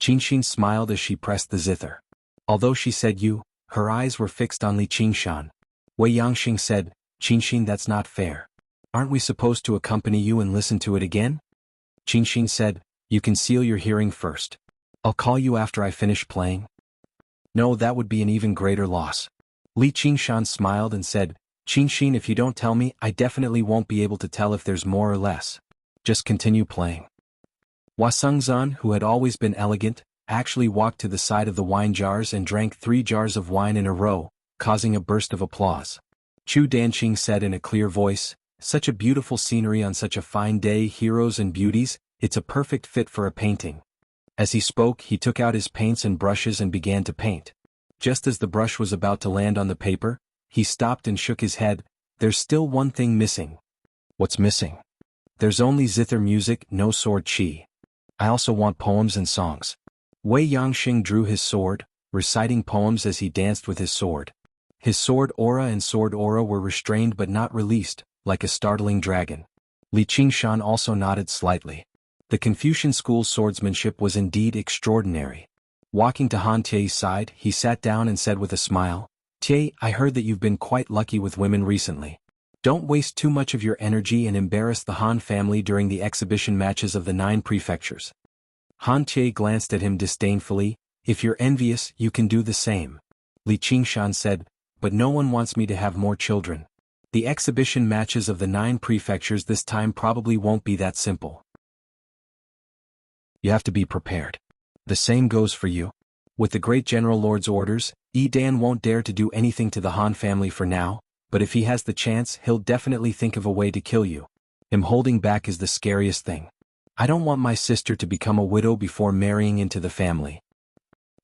Qingxin smiled as she pressed the zither. Although she said you, her eyes were fixed on Li Qingshan. Wei Yangxing said, "Qingxin, that's not fair. Aren't we supposed to accompany you and listen to it again?" Qingxin said, "You can seal your hearing first. I'll call you after I finish playing." "No, that would be an even greater loss." Li Qingshan smiled and said, "Qingxin, if you don't tell me, I definitely won't be able to tell if there's more or less. Just continue playing." Hua Sengzan, who had always been elegant, actually walked to the side of the wine jars and drank 3 jars of wine in a row, causing a burst of applause. Chu Danqing said in a clear voice, "Such a beautiful scenery on such a fine day, heroes and beauties, it's a perfect fit for a painting." As he spoke, he took out his paints and brushes and began to paint. Just as the brush was about to land on the paper, he stopped and shook his head. "There's still one thing missing." "What's missing?" "There's only zither music, no sword chi. I also want poems and songs." Wei Yangxing drew his sword, reciting poems as he danced with his sword. His sword aura and sword aura were restrained but not released, like a startling dragon. Li Qingshan also nodded slightly. The Confucian school's swordsmanship was indeed extraordinary. Walking to Han Tie's side, he sat down and said with a smile, "Tie, I heard that you've been quite lucky with women recently. Don't waste too much of your energy and embarrass the Han family during the exhibition matches of the 9 prefectures." Han Tie glanced at him disdainfully. "If you're envious, you can do the same." Li Qingshan said, "But no one wants me to have more children. The exhibition matches of the 9 prefectures this time probably won't be that simple." You have to be prepared. The same goes for you. With the great General Lord's orders, Dan won't dare to do anything to the Han family for now, but if he has the chance he'll definitely think of a way to kill you. Him holding back is the scariest thing. I don't want my sister to become a widow before marrying into the family.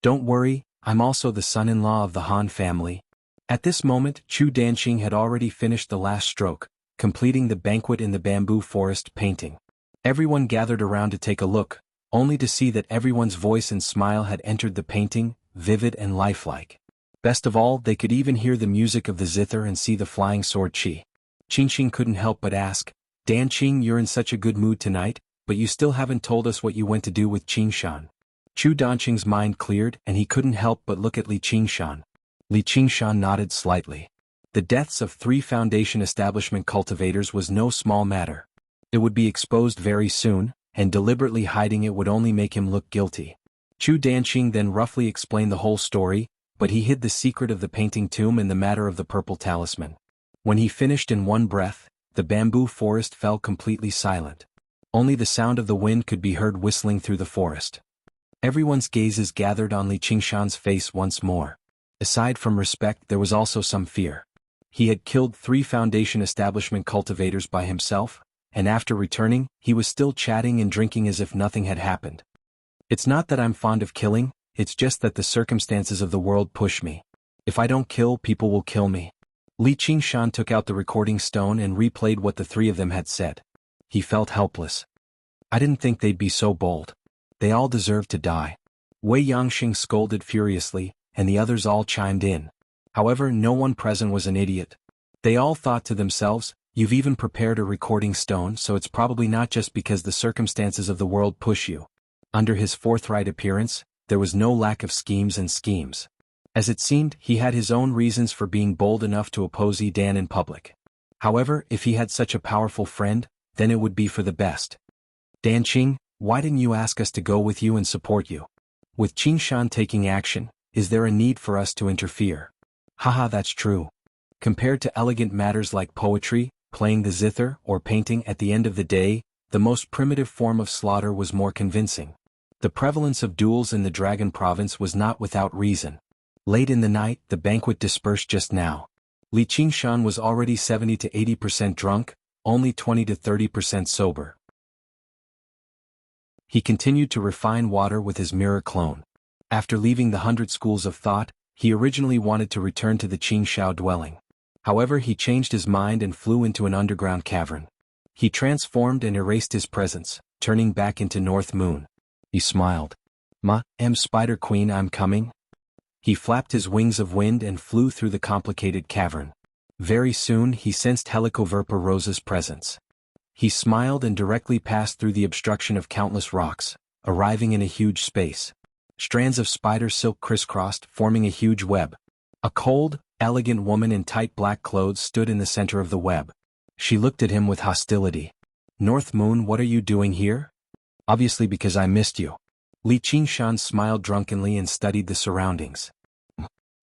Don't worry, I'm also the son-in-law of the Han family. At this moment, Chu Danqing had already finished the last stroke, completing the banquet in the bamboo forest painting. Everyone gathered around to take a look, only to see that everyone's voice and smile had entered the painting, vivid and lifelike. Best of all, they could even hear the music of the zither and see the flying sword Qi. Qingqing couldn't help but ask, Danqing, you're in such a good mood tonight, but you still haven't told us what you went to do with Qingshan. Chu Danqing's mind cleared and he couldn't help but look at Li Qingshan. Li Qingshan nodded slightly. The deaths of 3 Foundation establishment cultivators was no small matter. It would be exposed very soon, and deliberately hiding it would only make him look guilty. Chu Danqing then roughly explained the whole story, but he hid the secret of the painting tomb in the matter of the purple talisman. When he finished in one breath, the bamboo forest fell completely silent. Only the sound of the wind could be heard whistling through the forest. Everyone's gazes gathered on Li Qingshan's face once more. Aside from respect, there was also some fear. He had killed 3 Foundation establishment cultivators by himself, and after returning, he was still chatting and drinking as if nothing had happened. It's not that I'm fond of killing, it's just that the circumstances of the world push me. If I don't kill, people will kill me. Li Qingshan took out the recording stone and replayed what the 3 of them had said. He felt helpless. I didn't think they'd be so bold. They all deserve to die. Wei Yangxing scolded furiously, and the others all chimed in. However, no one present was an idiot. They all thought to themselves, you've even prepared a recording stone, so it's probably not just because the circumstances of the world push you. Under his forthright appearance, there was no lack of schemes. As it seemed, he had his own reasons for being bold enough to oppose Dan in public. However, if he had such a powerful friend, then it would be for the best. Danqing, why didn't you ask us to go with you and support you? With Qingshan taking action, is there a need for us to interfere? Haha, that's true. Compared to elegant matters like poetry, playing the zither, or painting, at the end of the day, the most primitive form of slaughter was more convincing. The prevalence of duels in the Dragon Province was not without reason. Late in the night, the banquet dispersed just now. Li Qingshan was already 70 to 80% drunk, only 20 to 30% sober. He continued to refine water with his mirror clone. After leaving the 100 schools of thought, he originally wanted to return to the Qingshao dwelling. However, he changed his mind and flew into an underground cavern. He transformed and erased his presence, turning back into North Moon. He smiled. Spider Queen, I'm coming. He flapped his wings of wind and flew through the complicated cavern. Very soon he sensed Helicoverpa Rosa's presence. He smiled and directly passed through the obstruction of countless rocks, arriving in a huge space. Strands of spider silk crisscrossed, forming a huge web. A cold, elegant woman in tight black clothes stood in the center of the web. She looked at him with hostility. North Moon, what are you doing here? Obviously because I missed you. Li Qingshan smiled drunkenly and studied the surroundings.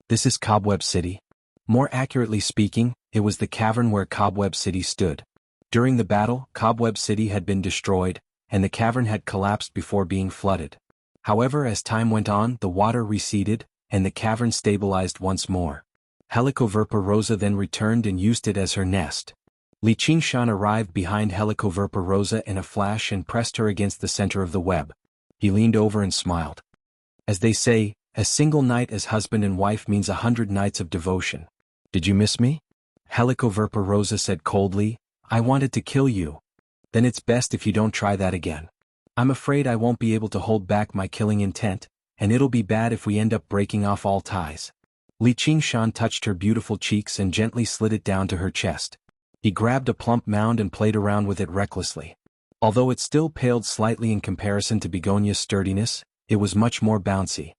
This is Cobweb City. More accurately speaking, it was the cavern where Cobweb City stood. During the battle, Cobweb City had been destroyed, and the cavern had collapsed before being flooded. However, as time went on, the water receded, and the cavern stabilized once more. Helicoverpa Rosa then returned and used it as her nest. Li Qingshan arrived behind Helicoverpa Rosa in a flash and pressed her against the center of the web. He leaned over and smiled. As they say, a single night as husband and wife means 100 nights of devotion. Did you miss me? Helicoverpa Rosa said coldly, I wanted to kill you. Then it's best if you don't try that again. I'm afraid I won't be able to hold back my killing intent, and it'll be bad if we end up breaking off all ties. Li Qingshan touched her beautiful cheeks and gently slid it down to her chest. He grabbed a plump mound and played around with it recklessly. Although it still paled slightly in comparison to Begonia's sturdiness, it was much more bouncy.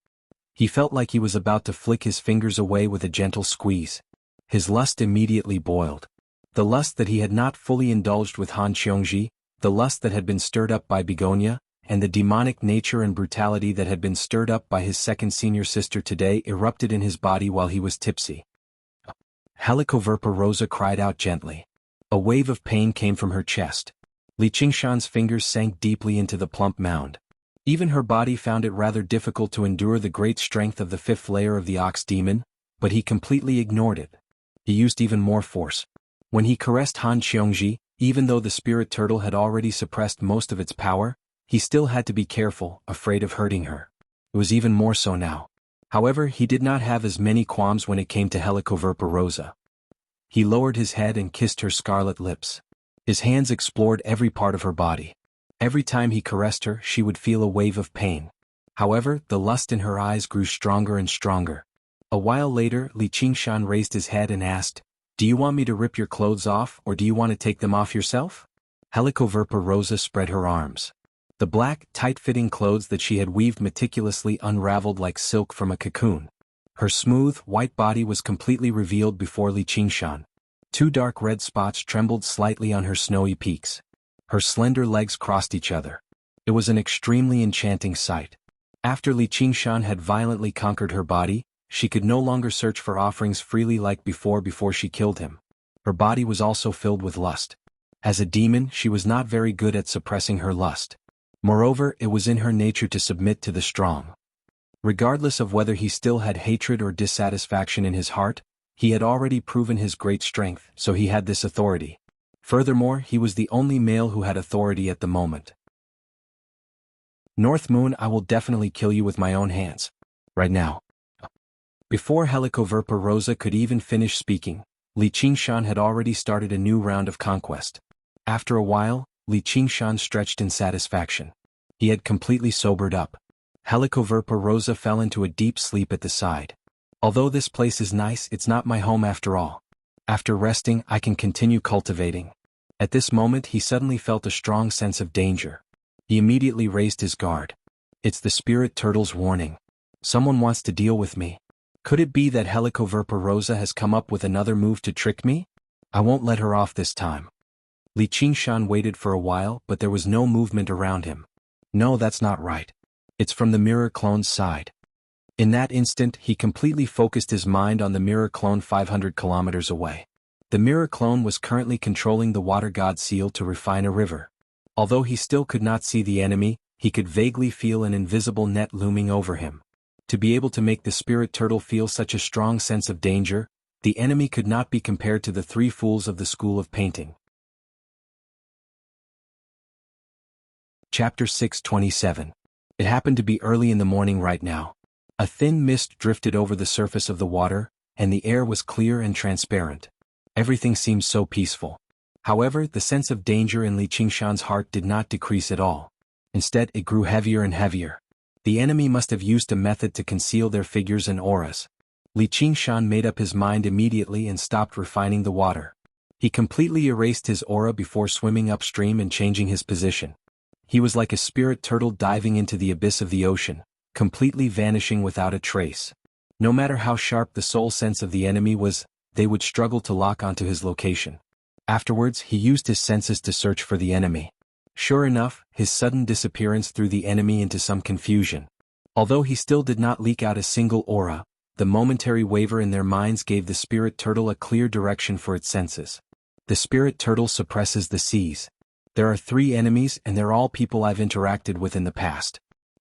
He felt like he was about to flick his fingers away with a gentle squeeze. His lust immediately boiled. The lust that he had not fully indulged with Han Qiongji, the lust that had been stirred up by Begonia, and the demonic nature and brutality that had been stirred up by his second senior sister today erupted in his body while he was tipsy. Helicoverpa Rosa cried out gently. A wave of pain came from her chest. Li Qingshan's fingers sank deeply into the plump mound. Even her body found it rather difficult to endure the great strength of the fifth layer of the ox demon, but he completely ignored it. He used even more force. When he caressed Han Xiongji, even though the spirit turtle had already suppressed most of its power, he still had to be careful, afraid of hurting her. It was even more so now. However, he did not have as many qualms when it came to Helicoverpa Rosa. He lowered his head and kissed her scarlet lips. His hands explored every part of her body. Every time he caressed her, she would feel a wave of pain. However, the lust in her eyes grew stronger and stronger. A while later, Li Qingshan raised his head and asked, "Do you want me to rip your clothes off, or do you want to take them off yourself?" Helicoverpa Rosa spread her arms. The black, tight-fitting clothes that she had weaved meticulously unraveled like silk from a cocoon. Her smooth, white body was completely revealed before Li Qingshan. 2 dark red spots trembled slightly on her snowy peaks. Her slender legs crossed each other. It was an extremely enchanting sight. After Li Qingshan had violently conquered her body, she could no longer search for offerings freely like before she killed him. Her body was also filled with lust. As a demon, she was not very good at suppressing her lust. Moreover, it was in her nature to submit to the strong. Regardless of whether he still had hatred or dissatisfaction in his heart, he had already proven his great strength, so he had this authority. Furthermore, he was the only male who had authority at the moment. North Moon, I will definitely kill you with my own hands. Right now. Before Helicoverpa Rosa could even finish speaking, Li Qingshan had already started a new round of conquest. After a while, Li Qingshan stretched in satisfaction. He had completely sobered up. Helicoverpa Rosa fell into a deep sleep at the side. Although this place is nice, it's not my home after all. After resting, I can continue cultivating. At this moment he suddenly felt a strong sense of danger. He immediately raised his guard. It's the spirit turtle's warning. Someone wants to deal with me. Could it be that Helicoverpa Rosa has come up with another move to trick me? I won't let her off this time. Li Qingshan waited for a while, but there was no movement around him. No, that's not right. It's from the mirror clone's side. In that instant, he completely focused his mind on the mirror clone 500 kilometers away. The mirror clone was currently controlling the water god seal to refine a river. Although he still could not see the enemy, he could vaguely feel an invisible net looming over him. To be able to make the spirit turtle feel such a strong sense of danger, the enemy could not be compared to the 3 fools of the school of painting. Chapter 627. It happened to be early in the morning right now. A thin mist drifted over the surface of the water, and the air was clear and transparent. Everything seemed so peaceful. However, the sense of danger in Li Qingshan's heart did not decrease at all. Instead, it grew heavier and heavier. The enemy must have used a method to conceal their figures and auras. Li Qingshan made up his mind immediately and stopped refining the water. He completely erased his aura before swimming upstream and changing his position. He was like a spirit turtle diving into the abyss of the ocean, completely vanishing without a trace. No matter how sharp the soul sense of the enemy was, they would struggle to lock onto his location. Afterwards, he used his senses to search for the enemy. Sure enough, his sudden disappearance threw the enemy into some confusion. Although he still did not leak out a single aura, the momentary waver in their minds gave the spirit turtle a clear direction for its senses. The spirit turtle suppresses the seas. There are 3 enemies and they're all people I've interacted with in the past.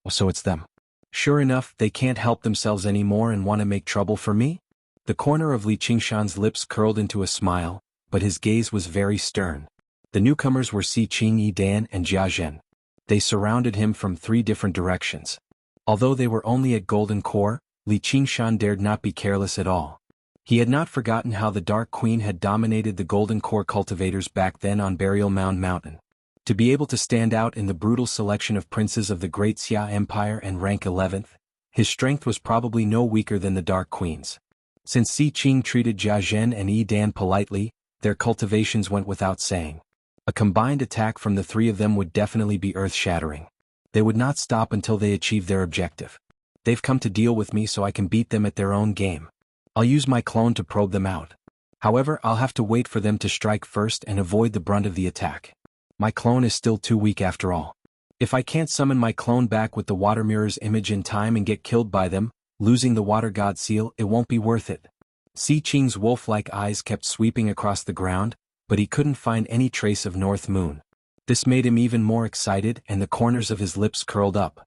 So it's them. Sure enough, they can't help themselves anymore and want to make trouble for me? The corner of Li Qingshan's lips curled into a smile, but his gaze was very stern. The newcomers were Si Qing Yi Dan and Jia Zhen. They surrounded him from 3 different directions. Although they were only at Golden Core, Li Qingshan dared not be careless at all. He had not forgotten how the Dark Queen had dominated the Golden Core cultivators back then on Burial Mound Mountain. To be able to stand out in the brutal selection of princes of the Great Xia Empire and rank 11th, his strength was probably no weaker than the Dark Queen's. Since Si Qing treated Jia Zhen and Yi Dan politely, their cultivations went without saying. A combined attack from the 3 of them would definitely be earth-shattering. They would not stop until they achieved their objective. They've come to deal with me so I can beat them at their own game. I'll use my clone to probe them out. However, I'll have to wait for them to strike first and avoid the brunt of the attack. My clone is still too weak after all. If I can't summon my clone back with the water mirror's image in time and get killed by them, losing the water god seal, it won't be worth it. Si Qing's wolf-like eyes kept sweeping across the ground, but he couldn't find any trace of North Moon. This made him even more excited and the corners of his lips curled up.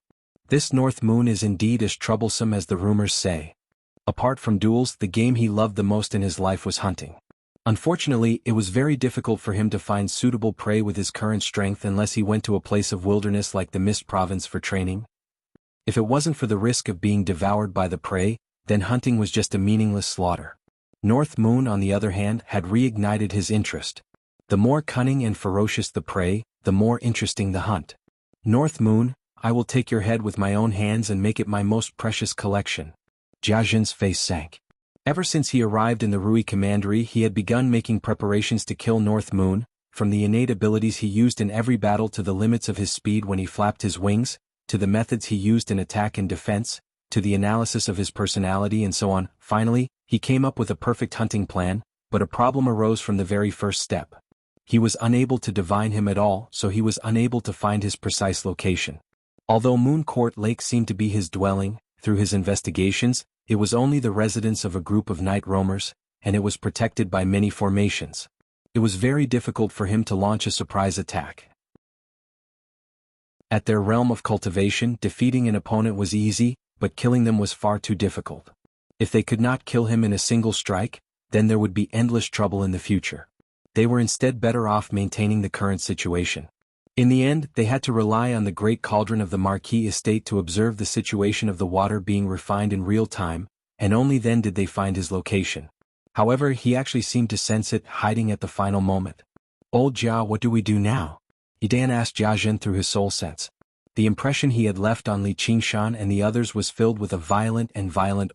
This North Moon is indeed as troublesome as the rumors say. Apart from duels, the game he loved the most in his life was hunting. Unfortunately, it was very difficult for him to find suitable prey with his current strength unless he went to a place of wilderness like the Mist Province for training. If it wasn't for the risk of being devoured by the prey, then hunting was just a meaningless slaughter. North Moon, on the other hand, had reignited his interest. The more cunning and ferocious the prey, the more interesting the hunt. North Moon, I will take your head with my own hands and make it my most precious collection. Jia Zhen's face sank. Ever since he arrived in the Rui Commandery, he had begun making preparations to kill North Moon, from the innate abilities he used in every battle to the limits of his speed when he flapped his wings, to the methods he used in attack and defense, to the analysis of his personality and so on. Finally, he came up with a perfect hunting plan, but a problem arose from the very first step. He was unable to divine him at all, so he was unable to find his precise location. Although Moon Court Lake seemed to be his dwelling, through his investigations, it was only the residence of a group of night roamers, and it was protected by many formations. It was very difficult for him to launch a surprise attack. At their realm of cultivation, defeating an opponent was easy, but killing them was far too difficult. If they could not kill him in a single strike, then there would be endless trouble in the future. They were instead better off maintaining the current situation. In the end, they had to rely on the great cauldron of the Marquis estate to observe the situation of the water being refined in real time, and only then did they find his location. However, he actually seemed to sense it, hiding at the final moment. "Old Jia, what do we do now?" Yidan asked Jia Zhen through his soul sense. The impression he had left on Li Qingshan and the others was filled with a violent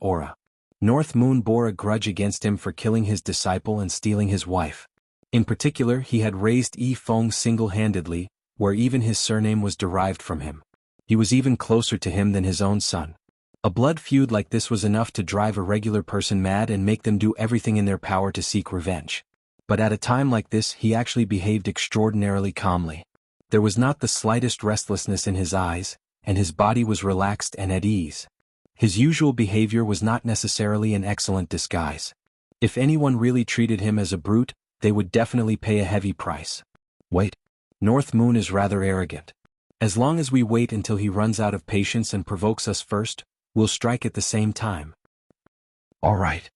aura. North Moon bore a grudge against him for killing his disciple and stealing his wife. In particular, he had raised Yi Feng single-handedly, where even his surname was derived from him. He was even closer to him than his own son. A blood feud like this was enough to drive a regular person mad and make them do everything in their power to seek revenge. But at a time like this, he actually behaved extraordinarily calmly. There was not the slightest restlessness in his eyes, and his body was relaxed and at ease. His usual behavior was not necessarily an excellent disguise. If anyone really treated him as a brute, they would definitely pay a heavy price. Wait. North Moon is rather arrogant. As long as we wait until he runs out of patience and provokes us first, we'll strike at the same time. All right.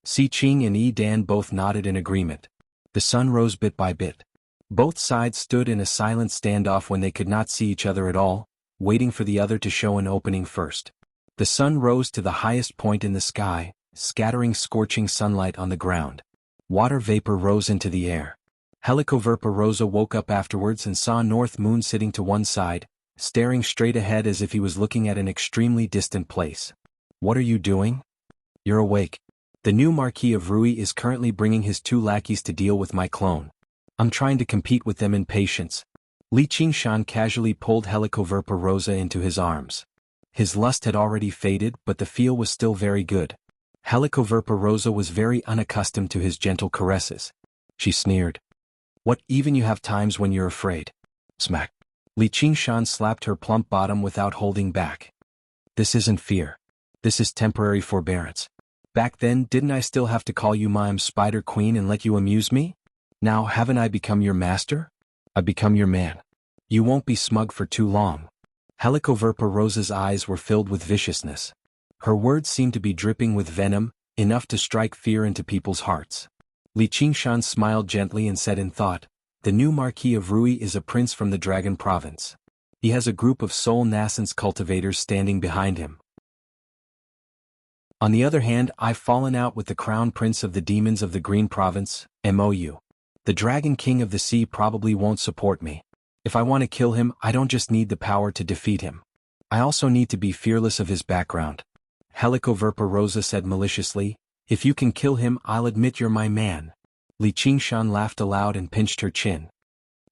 Si Qing and Yi Dan both nodded in agreement. The sun rose bit by bit. Both sides stood in a silent standoff when they could not see each other at all, waiting for the other to show an opening first. The sun rose to the highest point in the sky, scattering scorching sunlight on the ground. Water vapor rose into the air. Helicoverpa Rosa woke up afterwards and saw North Moon sitting to one side, staring straight ahead as if he was looking at an extremely distant place. "What are you doing?" "You're awake. The new Marquis of Rui is currently bringing his 2 lackeys to deal with my clone. I'm trying to compete with them in patience." Li Qingshan casually pulled Helicoverpa Rosa into his arms. His lust had already faded, but the feel was still very good. Helicoverpa Rosa was very unaccustomed to his gentle caresses. She sneered. "What, even you have times when you're afraid?" Smack. Li Qingshan slapped her plump bottom without holding back. "This isn't fear. This is temporary forbearance. Back then, didn't I still have to call you Mime Spider Queen and let you amuse me? Now haven't I become your master? I've become your man. You won't be smug for too long." Helicoverpa Rosa's eyes were filled with viciousness. Her words seemed to be dripping with venom, enough to strike fear into people's hearts. Li Qingshan smiled gently and said in thought, "The new Marquis of Rui is a prince from the Dragon Province. He has a group of soul nascence cultivators standing behind him. On the other hand, I've fallen out with the Crown Prince of the Demons of the Green Province, MOU. The Dragon King of the Sea probably won't support me. If I want to kill him, I don't just need the power to defeat him. I also need to be fearless of his background." Helicoverpa Rosa said maliciously, "If you can kill him, I'll admit you're my man." Li Qingshan laughed aloud and pinched her chin.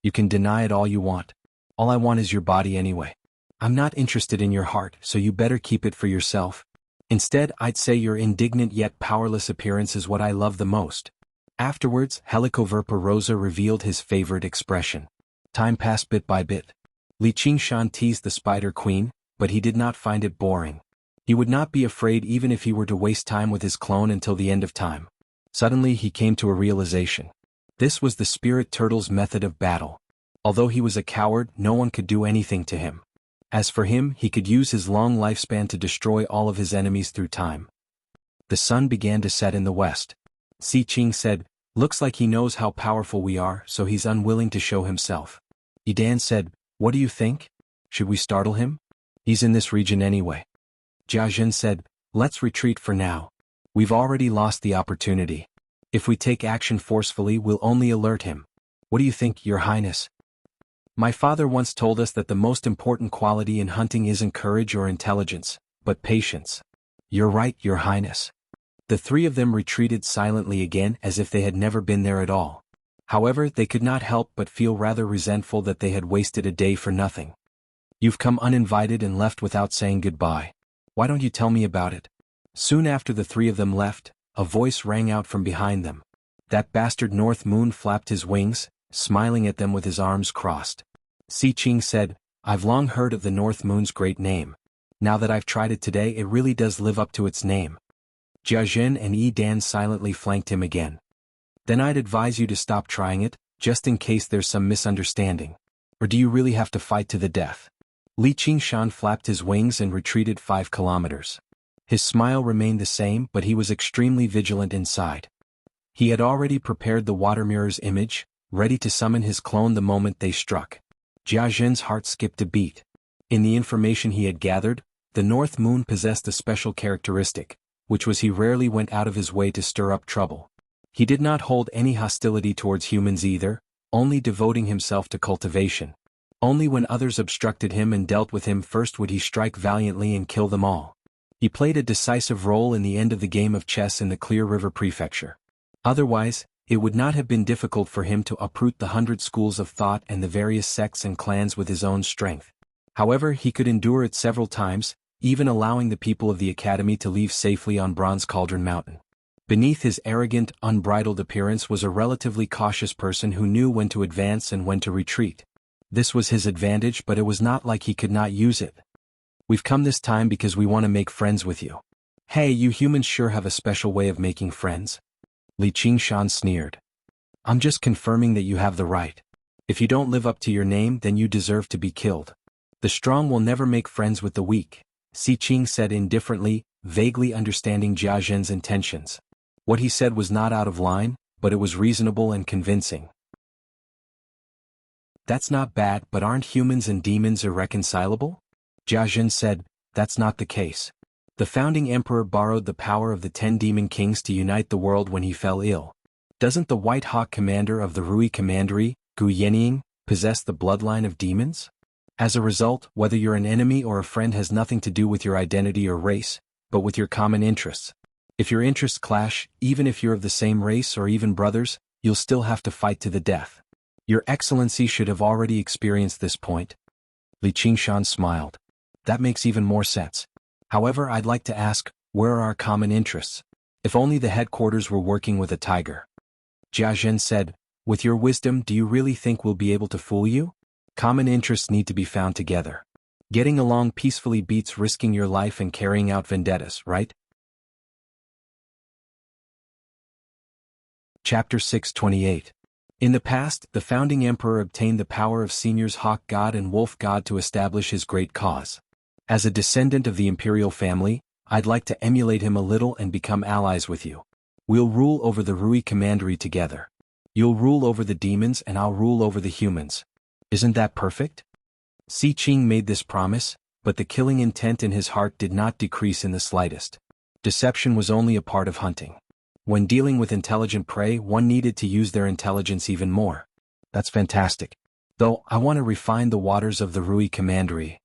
"You can deny it all you want. All I want is your body anyway. I'm not interested in your heart, so you better keep it for yourself. Instead, I'd say your indignant yet powerless appearance is what I love the most." Afterwards, Helicoverpa Rosa revealed his favorite expression. Time passed bit by bit. Li Qingshan teased the Spider Queen, but he did not find it boring. He would not be afraid even if he were to waste time with his clone until the end of time. Suddenly he came to a realization. This was the spirit turtle's method of battle. Although he was a coward, no one could do anything to him. As for him, he could use his long lifespan to destroy all of his enemies through time. The sun began to set in the west. Si Qing said, "Looks like he knows how powerful we are, so he's unwilling to show himself." Yidan said, "What do you think? Should we startle him? He's in this region anyway." Jiazhen said, "Let's retreat for now. We've already lost the opportunity. If we take action forcefully, we'll only alert him. What do you think, Your Highness?" "My father once told us that the most important quality in hunting isn't courage or intelligence, but patience." "You're right, Your Highness." The three of them retreated silently again as if they had never been there at all. However, they could not help but feel rather resentful that they had wasted a day for nothing. "You've come uninvited and left without saying goodbye. Why don't you tell me about it?" Soon after the three of them left, a voice rang out from behind them. That bastard North Moon flapped his wings, smiling at them with his arms crossed. Si Qing said, "I've long heard of the North Moon's great name. Now that I've tried it today, it really does live up to its name." Jiazhen and Yi Dan silently flanked him again. "Then I'd advise you to stop trying it, just in case there's some misunderstanding. Or do you really have to fight to the death?" Li Qingshan flapped his wings and retreated 5 kilometers. His smile remained the same, but he was extremely vigilant inside. He had already prepared the water mirror's image, ready to summon his clone the moment they struck. Jiazhen's heart skipped a beat. In the information he had gathered, the North Moon possessed a special characteristic, which was he rarely went out of his way to stir up trouble. He did not hold any hostility towards humans either, only devoting himself to cultivation. Only when others obstructed him and dealt with him first would he strike valiantly and kill them all. He played a decisive role in the end of the game of chess in the Clear River Prefecture. Otherwise, it would not have been difficult for him to uproot the 100 schools of thought and the various sects and clans with his own strength. However, he could endure it several times, even allowing the people of the academy to leave safely on Bronze Cauldron Mountain. Beneath his arrogant, unbridled appearance was a relatively cautious person who knew when to advance and when to retreat. This was his advantage, but it was not like he could not use it. "We've come this time because we want to make friends with you." "Hey, you humans sure have a special way of making friends." Li Qingshan sneered. "I'm just confirming that you have the right. If you don't live up to your name, then you deserve to be killed. The strong will never make friends with the weak," Si Qing said indifferently, vaguely understanding Jiazhen's intentions. What he said was not out of line, but it was reasonable and convincing. "That's not bad, but aren't humans and demons irreconcilable?" Jiazhen said, "That's not the case. The founding emperor borrowed the power of the 10 demon kings to unite the world when he fell ill. Doesn't the White Hawk commander of the Rui Commandery, Gu Yenying, possess the bloodline of demons? As a result, whether you're an enemy or a friend has nothing to do with your identity or race, but with your common interests. If your interests clash, even if you're of the same race or even brothers, you'll still have to fight to the death. Your Excellency should have already experienced this point." Li Qingshan smiled. "That makes even more sense. However, I'd like to ask, where are our common interests? If only the headquarters were working with a tiger." Jiazhen said, "With your wisdom, do you really think we'll be able to fool you? Common interests need to be found together. Getting along peacefully beats risking your life and carrying out vendettas, right?" Chapter 628. In the past, the founding emperor obtained the power of seniors Hawk God and Wolf God to establish his great cause. As a descendant of the imperial family, I'd like to emulate him a little and become allies with you. We'll rule over the Rui Commandery together. You'll rule over the demons and I'll rule over the humans. Isn't that perfect?" Si Qing made this promise, but the killing intent in his heart did not decrease in the slightest. Deception was only a part of hunting. When dealing with intelligent prey, one needed to use their intelligence even more. "That's fantastic. Though, I want to refine the waters of the Rui Commandery."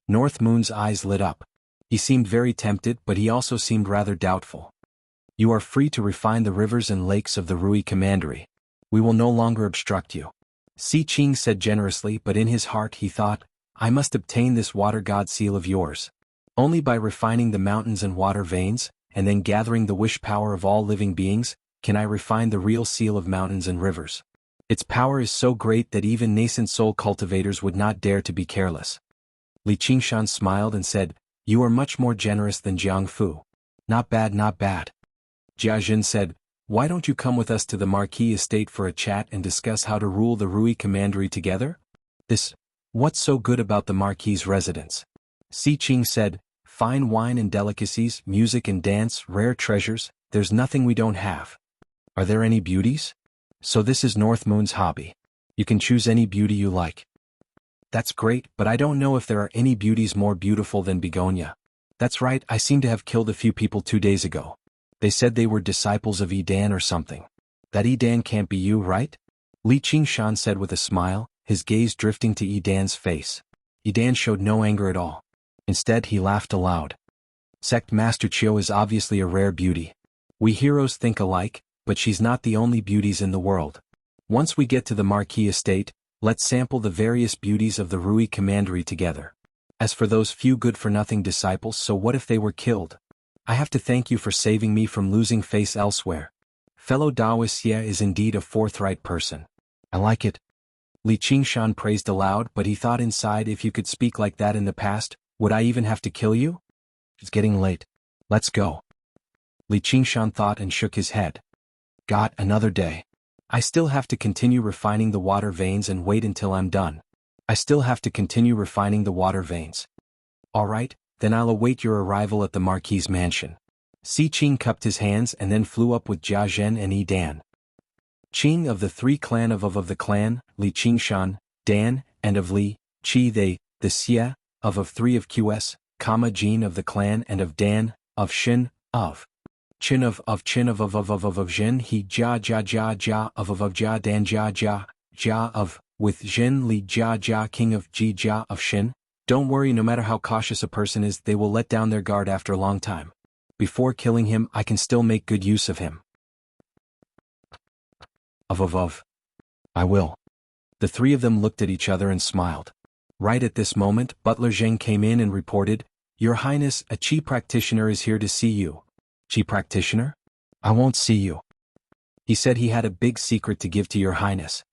North Moon's eyes lit up. He seemed very tempted, but he also seemed rather doubtful. "You are free to refine the rivers and lakes of the Rui Commandery. We will no longer obstruct you." Si Qing said generously, but in his heart he thought, "I must obtain this water god seal of yours. Only by refining the mountains and water veins, and then gathering the wish power of all living beings, can I refine the real seal of mountains and rivers. Its power is so great that even nascent soul cultivators would not dare to be careless." Li Qingshan smiled and said, "You are much more generous than Jianghu. Not bad, not bad." Jiazhen said, "Why don't you come with us to the Marquis estate for a chat and discuss how to rule the Rui Commandery together?" What's so good about the Marquis's residence? Si Ching said, fine wine and delicacies, music and dance, rare treasures, there's nothing we don't have. Are there any beauties? So this is North Moon's hobby. You can choose any beauty you like. That's great, but I don't know if there are any beauties more beautiful than Begonia. That's right, I seem to have killed a few people 2 days ago. They said they were disciples of Edan or something. That Edan can't be you, right? Li Qingshan said with a smile, his gaze drifting to Edan's face. Edan showed no anger at all. Instead, he laughed aloud. Sect Master Chiu is obviously a rare beauty. We heroes think alike, but she's not the only beauties in the world. Once we get to the Marquis estate, let's sample the various beauties of the Rui Commandery together. As for those few good-for-nothing disciples, so what if they were killed? I have to thank you for saving me from losing face elsewhere. Fellow Daoist Xie is indeed a forthright person. I like it. Li Qingshan praised aloud, but he thought inside, if you could speak like that in the past, would I even have to kill you? It's getting late. Let's go. Li Qingshan thought and shook his head. Got another day. I still have to continue refining the water veins and wait until I'm done. I still have to continue refining the water veins. All right, then I'll await your arrival at the Marquis's mansion. Si Qing cupped his hands and then flew up with Jia Zhen and Yi Dan. Qing of the 3 clan of the clan, Li Qingshan, Dan, and of Li, Qi they, the Xie, of 3 of QS, Jin of the clan and of Dan, of Shin, of Qin of Qin of Jin he Jia of Jia Dan Jia of, with Jin Li Jia king of Jia of Shin. Don't worry, no matter how cautious a person is, they will let down their guard after a long time. Before killing him, I can still make good use of him. I will. The 3 of them looked at each other and smiled. Right at this moment, Butler Zheng came in and reported, Your Highness, a Qi practitioner is here to see you. Qi practitioner? I won't see you. He said he had a big secret to give to Your Highness.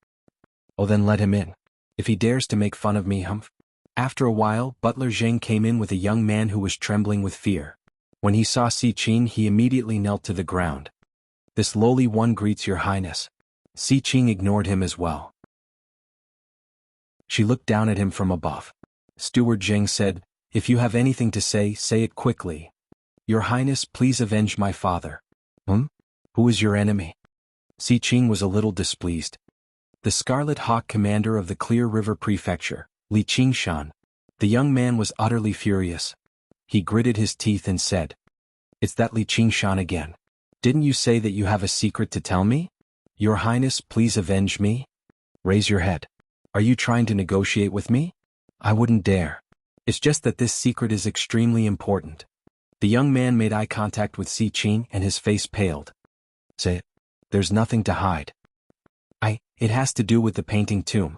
Oh, then let him in. If he dares to make fun of me, humph. After a while, Butler Zheng came in with a young man who was trembling with fear. When he saw Si Qing, he immediately knelt to the ground. This lowly one greets Your Highness. Si Qing ignored him as well. She looked down at him from above. Steward Zheng said, If you have anything to say it quickly. Your Highness, please avenge my father. Who is your enemy? Si Qing was a little displeased. The Scarlet Hawk commander of the Clear River Prefecture, Li Qingshan. The young man was utterly furious. He gritted his teeth and said, It's that Li Qingshan again. Didn't you say that you have a secret to tell me? Your Highness, please avenge me. Raise your head. Are you trying to negotiate with me? I wouldn't dare. It's just that this secret is extremely important. The young man made eye contact with Si Qing and his face paled. Say it. There's nothing to hide. It has to do with the painting tomb.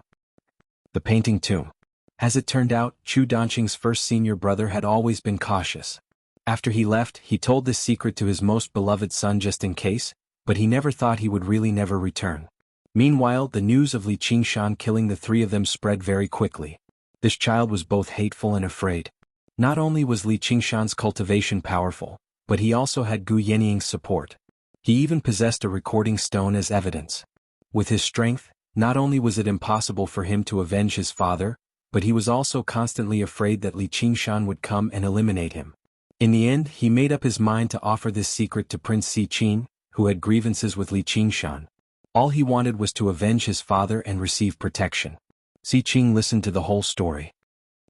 The painting tomb. As it turned out, Chu Danqing's first senior brother had always been cautious. After he left, he told this secret to his most beloved son just in case, but he never thought he would really never return. Meanwhile, the news of Li Qingshan killing the 3 of them spread very quickly. This child was both hateful and afraid. Not only was Li Qingshan's cultivation powerful, but he also had Gu Yenying's support. He even possessed a recording stone as evidence. With his strength, not only was it impossible for him to avenge his father, but he was also constantly afraid that Li Qingshan would come and eliminate him. In the end, he made up his mind to offer this secret to Prince Si Qing, who had grievances with Li Qingshan. All he wanted was to avenge his father and receive protection. Si Qing listened to the whole story.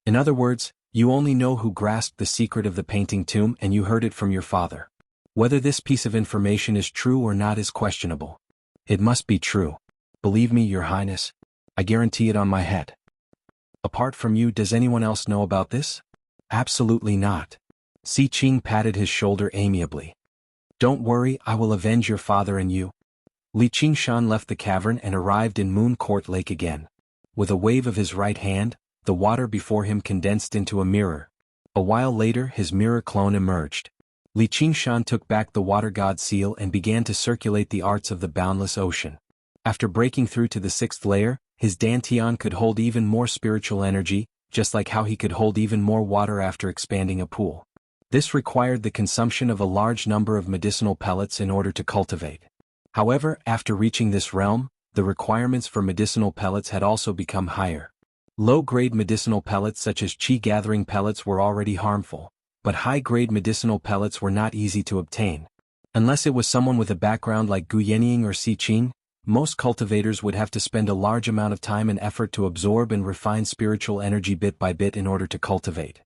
In other words, you only know who grasped the secret of the painting tomb and you heard it from your father. Whether this piece of information is true or not is questionable. It must be true. Believe me, Your Highness. I guarantee it on my head. Apart from you, does anyone else know about this? Absolutely not. Si Qing patted his shoulder amiably. Don't worry, I will avenge your father and you. Li Qingshan left the cavern and arrived in Moon Court Lake again. With a wave of his right hand, the water before him condensed into a mirror. A while later, his mirror clone emerged. Li Qingshan took back the water god seal and began to circulate the arts of the boundless ocean. After breaking through to the 6th layer, his dantian could hold even more spiritual energy, just like how he could hold even more water after expanding a pool. This required the consumption of a large number of medicinal pellets in order to cultivate. However, after reaching this realm, the requirements for medicinal pellets had also become higher. Low-grade medicinal pellets such as qi-gathering pellets were already harmful, but high-grade medicinal pellets were not easy to obtain. Unless it was someone with a background like Gu Yenying or Si Qing, most cultivators would have to spend a large amount of time and effort to absorb and refine spiritual energy bit by bit in order to cultivate.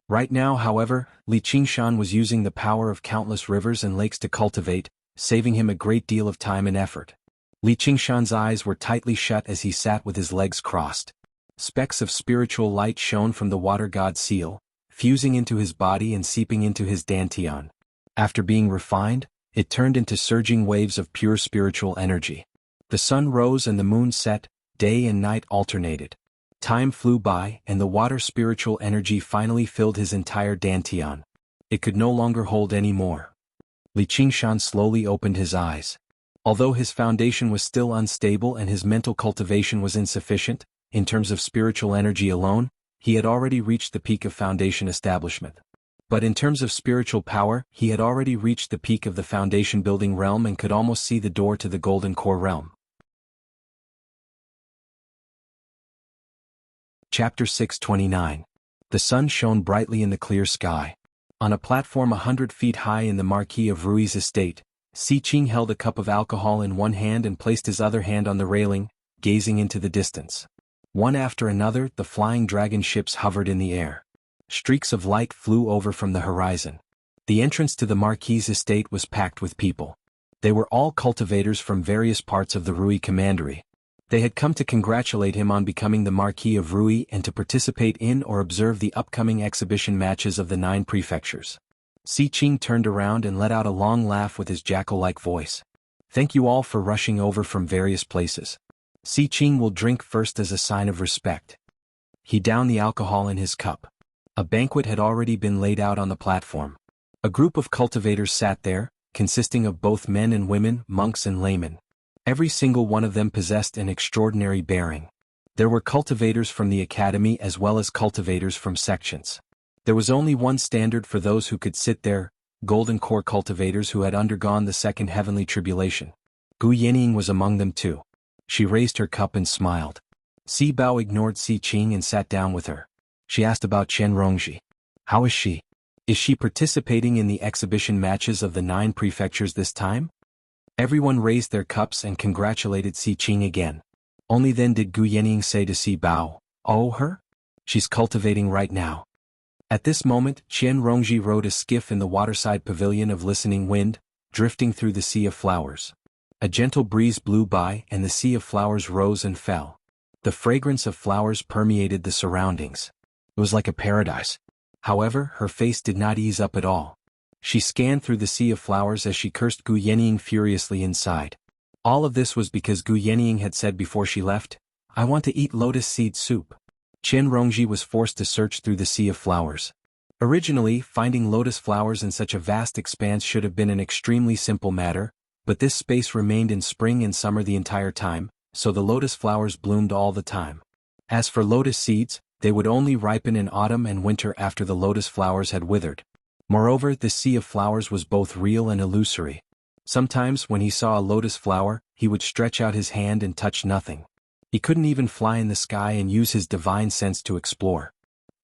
Right now, however, Li Qingshan was using the power of countless rivers and lakes to cultivate, saving him a great deal of time and effort. Li Qingshan's eyes were tightly shut as he sat with his legs crossed. Specks of spiritual light shone from the water god seal, fusing into his body and seeping into his dantian. After being refined, it turned into surging waves of pure spiritual energy. The sun rose and the moon set, day and night alternated. Time flew by, and the water spiritual energy finally filled his entire dantian. It could no longer hold any more. Li Qingshan slowly opened his eyes. Although his foundation was still unstable and his mental cultivation was insufficient, in terms of spiritual energy alone, he had already reached the peak of foundation establishment. But in terms of spiritual power, he had already reached the peak of the foundation building realm and could almost see the door to the golden core realm. Chapter 629. The sun shone brightly in the clear sky. On a platform 100 feet high in the Marquis of Rui's estate, Si Qing held a cup of alcohol in one hand and placed his other hand on the railing, gazing into the distance. One after another, the flying dragon ships hovered in the air. Streaks of light flew over from the horizon. The entrance to the Marquis's estate was packed with people. They were all cultivators from various parts of the Rui Commandery. They had come to congratulate him on becoming the Marquis of Rui and to participate in or observe the upcoming exhibition matches of the 9 prefectures. Si Qing turned around and let out a long laugh with his jackal-like voice. Thank you all for rushing over from various places. Si Qing will drink first as a sign of respect. He downed the alcohol in his cup. A banquet had already been laid out on the platform. A group of cultivators sat there, consisting of both men and women, monks and laymen. Every single one of them possessed an extraordinary bearing. There were cultivators from the academy as well as cultivators from sections. There was only one standard for those who could sit there, golden core cultivators who had undergone the second heavenly tribulation. Gu Yenying was among them too. She raised her cup and smiled. Si Bao ignored Si Qing and sat down with her. She asked about Chen Rongji. How is she? Is she participating in the exhibition matches of the 9 prefectures this time? Everyone raised their cups and congratulated Si Qing again. Only then did Gu Yenying say to Si Bao, "Oh, her? She's cultivating right now." At this moment, Chen Rongji rowed a skiff in the waterside pavilion of listening wind, drifting through the sea of flowers. A gentle breeze blew by and the sea of flowers rose and fell. The fragrance of flowers permeated the surroundings. It was like a paradise. However, her face did not ease up at all. She scanned through the sea of flowers as she cursed Gu Yenying furiously inside. All of this was because Gu Yenying had said before she left, "I want to eat lotus seed soup." Chen Rongji was forced to search through the sea of flowers. Originally, finding lotus flowers in such a vast expanse should have been an extremely simple matter, but this space remained in spring and summer the entire time, so the lotus flowers bloomed all the time. As for lotus seeds, they would only ripen in autumn and winter after the lotus flowers had withered. Moreover, the sea of flowers was both real and illusory. Sometimes, when he saw a lotus flower, he would stretch out his hand and touch nothing. He couldn't even fly in the sky and use his divine sense to explore.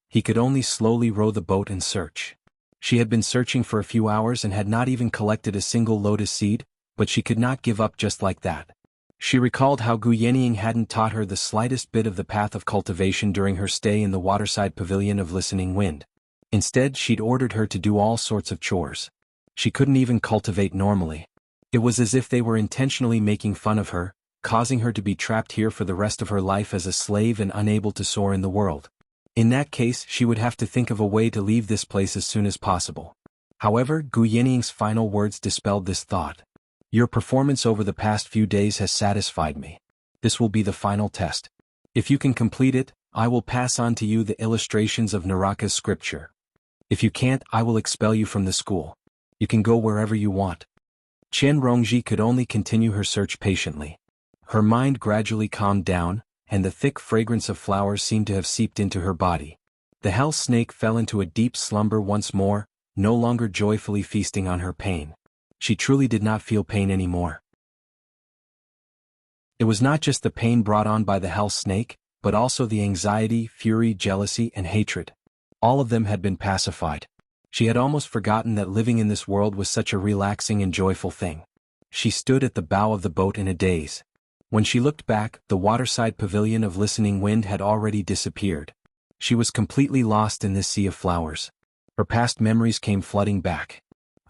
He could only slowly row the boat and search. She had been searching for a few hours and had not even collected a single lotus seed, but she could not give up just like that. She recalled how Gu Yenying hadn't taught her the slightest bit of the path of cultivation during her stay in the waterside pavilion of listening wind. Instead, she'd ordered her to do all sorts of chores. She couldn't even cultivate normally. It was as if they were intentionally making fun of her, causing her to be trapped here for the rest of her life as a slave and unable to soar in the world. In that case, she would have to think of a way to leave this place as soon as possible. However, Gu Yenying's final words dispelled this thought. Your performance over the past few days has satisfied me. This will be the final test. If you can complete it, I will pass on to you the illustrations of Naraka's scripture. If you can't, I will expel you from the school. You can go wherever you want. Chen Rongji could only continue her search patiently. Her mind gradually calmed down, and the thick fragrance of flowers seemed to have seeped into her body. The hell snake fell into a deep slumber once more, no longer joyfully feasting on her pain. She truly did not feel pain anymore. It was not just the pain brought on by the hell snake, but also the anxiety, fury, jealousy, and hatred. All of them had been pacified. She had almost forgotten that living in this world was such a relaxing and joyful thing. She stood at the bow of the boat in a daze. When she looked back, the waterside pavilion of listening wind had already disappeared. She was completely lost in this sea of flowers. Her past memories came flooding back.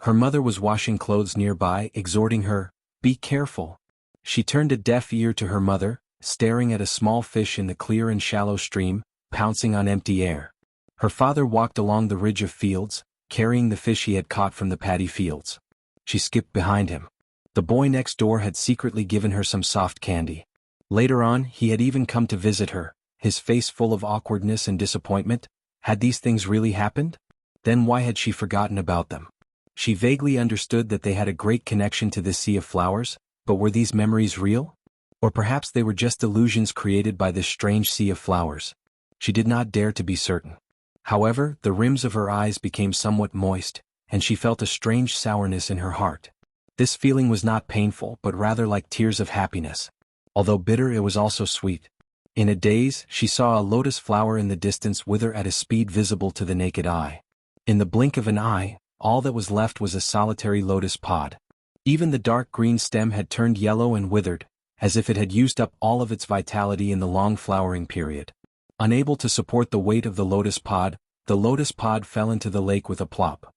Her mother was washing clothes nearby, exhorting her, "Be careful." She turned a deaf ear to her mother, staring at a small fish in the clear and shallow stream, pouncing on empty air. Her father walked along the ridge of fields, carrying the fish he had caught from the paddy fields. She skipped behind him. The boy next door had secretly given her some soft candy. Later on, he had even come to visit her, his face full of awkwardness and disappointment. Had these things really happened? Then why had she forgotten about them? She vaguely understood that they had a great connection to this sea of flowers, but were these memories real? Or perhaps they were just illusions created by this strange sea of flowers. She did not dare to be certain. However, the rims of her eyes became somewhat moist, and she felt a strange sourness in her heart. This feeling was not painful but rather like tears of happiness. Although bitter, it was also sweet. In a daze, she saw a lotus flower in the distance wither at a speed visible to the naked eye. In the blink of an eye, all that was left was a solitary lotus pod. Even the dark green stem had turned yellow and withered, as if it had used up all of its vitality in the long flowering period. Unable to support the weight of the lotus pod fell into the lake with a plop.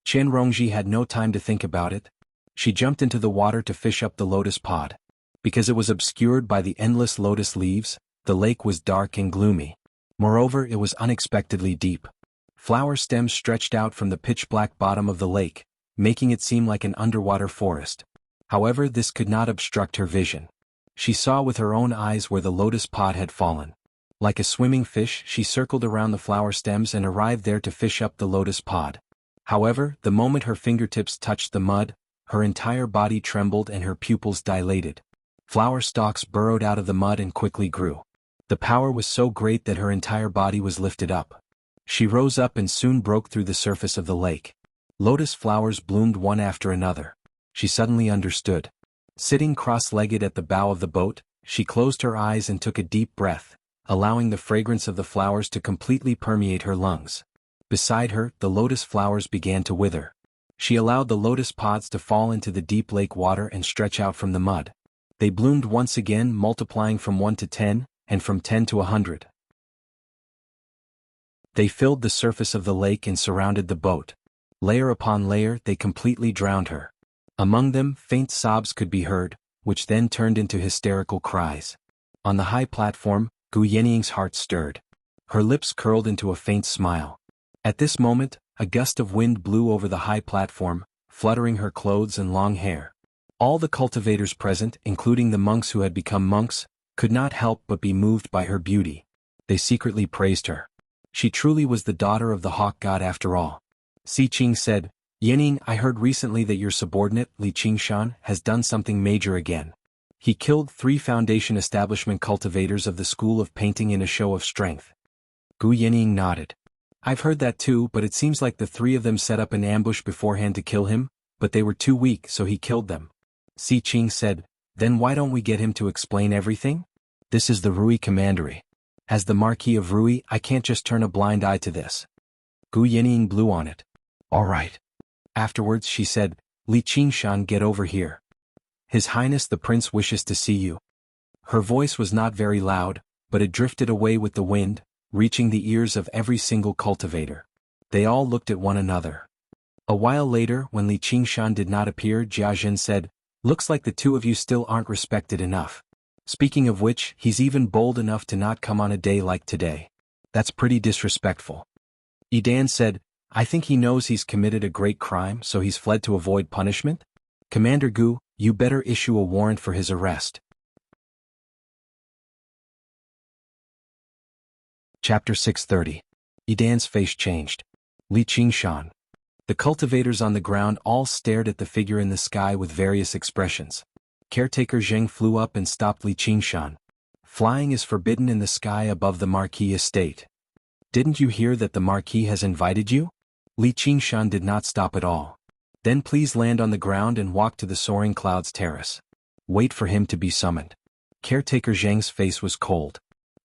Chen Rongji had no time to think about it. She jumped into the water to fish up the lotus pod. Because it was obscured by the endless lotus leaves, the lake was dark and gloomy. Moreover, it was unexpectedly deep. Flower stems stretched out from the pitch-black bottom of the lake, making it seem like an underwater forest. However, this could not obstruct her vision. She saw with her own eyes where the lotus pod had fallen. Like a swimming fish, she circled around the flower stems and arrived there to fish up the lotus pod. However, the moment her fingertips touched the mud, her entire body trembled and her pupils dilated. Flower stalks burrowed out of the mud and quickly grew. The power was so great that her entire body was lifted up. She rose up and soon broke through the surface of the lake. Lotus flowers bloomed one after another. She suddenly understood. Sitting cross-legged at the bow of the boat, she closed her eyes and took a deep breath, allowing the fragrance of the flowers to completely permeate her lungs. Beside her, the lotus flowers began to wither. She allowed the lotus pods to fall into the deep lake water and stretch out from the mud. They bloomed once again, multiplying from 1 to 10, and from 10 to 100. They filled the surface of the lake and surrounded the boat. Layer upon layer, they completely drowned her. Among them, faint sobs could be heard, which then turned into hysterical cries. On the high platform, Gu Yenying's heart stirred. Her lips curled into a faint smile. At this moment, a gust of wind blew over the high platform, fluttering her clothes and long hair. All the cultivators present, including the monks who had become monks, could not help but be moved by her beauty. They secretly praised her. She truly was the daughter of the hawk god after all. Si Qing said, "Yening, I heard recently that your subordinate, Li Qingshan, has done something major again. He killed 3 Foundation establishment cultivators of the School of Painting in a show of strength." Gu Yening nodded. "I've heard that too, but it seems like the 3 of them set up an ambush beforehand to kill him, but they were too weak, so he killed them." Si Qing said, "Then why don't we get him to explain everything? This is the Rui Commandery. As the Marquis of Rui, I can't just turn a blind eye to this." Gu Yening blew on it. "All right." Afterwards she said, "Li Qingshan, get over here. His Highness the Prince wishes to see you." Her voice was not very loud, but it drifted away with the wind, reaching the ears of every single cultivator. They all looked at one another. A while later, when Li Qingshan did not appear, Jiazhen said, "Looks like the 2 of you still aren't respected enough. Speaking of which, he's even bold enough to not come on a day like today. That's pretty disrespectful." Idan said, "I think he knows he's committed a great crime, so he's fled to avoid punishment? Commander Gu, you better issue a warrant for his arrest." Chapter 630. Idan's face changed. Li Qingshan. The cultivators on the ground all stared at the figure in the sky with various expressions. Caretaker Zheng flew up and stopped Li Qingshan. "Flying is forbidden in the sky above the Marquis estate. Didn't you hear that the Marquis has invited you?" Li Qingshan did not stop at all. "Then please land on the ground and walk to the soaring clouds terrace. Wait for him to be summoned." Caretaker Zheng's face was cold.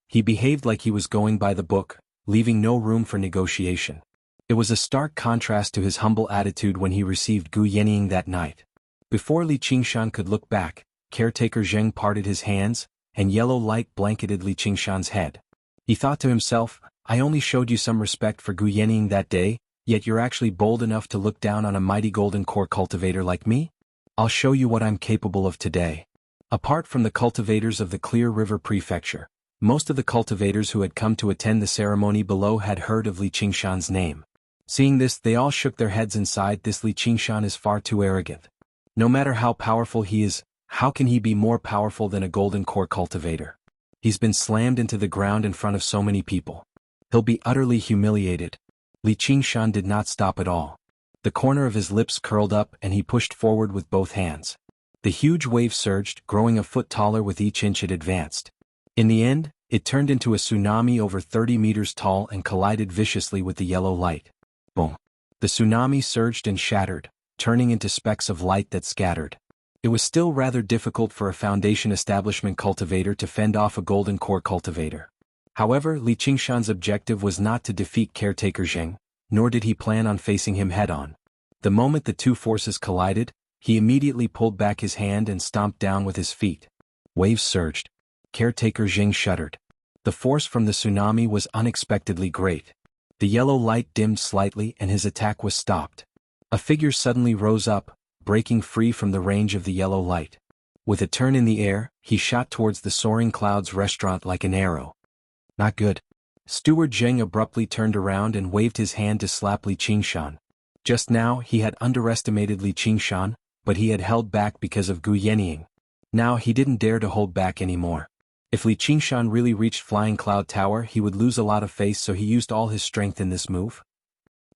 He behaved like he was going by the book, leaving no room for negotiation. It was a stark contrast to his humble attitude when he received Gu Yenying that night. Before Li Qingshan could look back, Caretaker Zheng parted his hands, and yellow light blanketed Li Qingshan's head. He thought to himself, I only showed you some respect for Gu Yenying that day, yet you're actually bold enough to look down on a mighty golden core cultivator like me? I'll show you what I'm capable of today. Apart from the cultivators of the Clear River Prefecture, most of the cultivators who had come to attend the ceremony below had heard of Li Qingshan's name. Seeing this, they all shook their heads and sighed. This Li Qingshan is far too arrogant. No matter how powerful he is, how can he be more powerful than a golden core cultivator? He's been slammed into the ground in front of so many people. He'll be utterly humiliated. Li Qingshan did not stop at all. The corner of his lips curled up and he pushed forward with both hands. The huge wave surged, growing a foot taller with each inch it advanced. In the end, it turned into a tsunami over 30 meters tall and collided viciously with the yellow light. Boom! The tsunami surged and shattered, turning into specks of light that scattered. It was still rather difficult for a Foundation Establishment cultivator to fend off a golden core cultivator. However, Li Qingshan's objective was not to defeat Caretaker Zheng, nor did he plan on facing him head-on. The moment the two forces collided, he immediately pulled back his hand and stomped down with his feet. Waves surged. Caretaker Zheng shuddered. The force from the tsunami was unexpectedly great. The yellow light dimmed slightly and his attack was stopped. A figure suddenly rose up, breaking free from the range of the yellow light. With a turn in the air, he shot towards the Soaring Clouds restaurant like an arrow. Not good. Steward Zheng abruptly turned around and waved his hand to slap Li Qingshan. Just now he had underestimated Li Qingshan, but he had held back because of Gu Yenying. Now he didn't dare to hold back anymore. If Li Qingshan really reached Flying Cloud Tower, he would lose a lot of face, so he used all his strength in this move.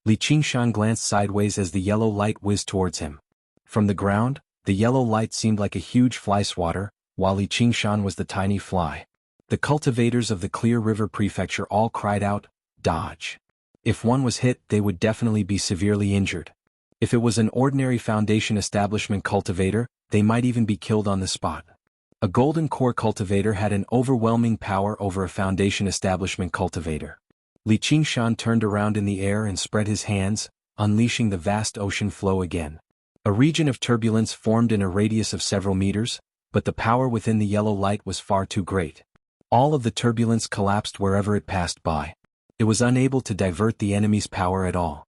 Li Qingshan glanced sideways as the yellow light whizzed towards him. From the ground, the yellow light seemed like a huge fly swatter, while Li Qingshan was the tiny fly. The cultivators of the Clear River Prefecture all cried out, "Dodge!" If one was hit, they would definitely be severely injured. If it was an ordinary Foundation Establishment cultivator, they might even be killed on the spot. A golden core cultivator had an overwhelming power over a Foundation Establishment cultivator. Li Qingshan turned around in the air and spread his hands, unleashing the vast ocean flow again. A region of turbulence formed in a radius of several meters, but the power within the yellow light was far too great. All of the turbulence collapsed wherever it passed by. It was unable to divert the enemy's power at all.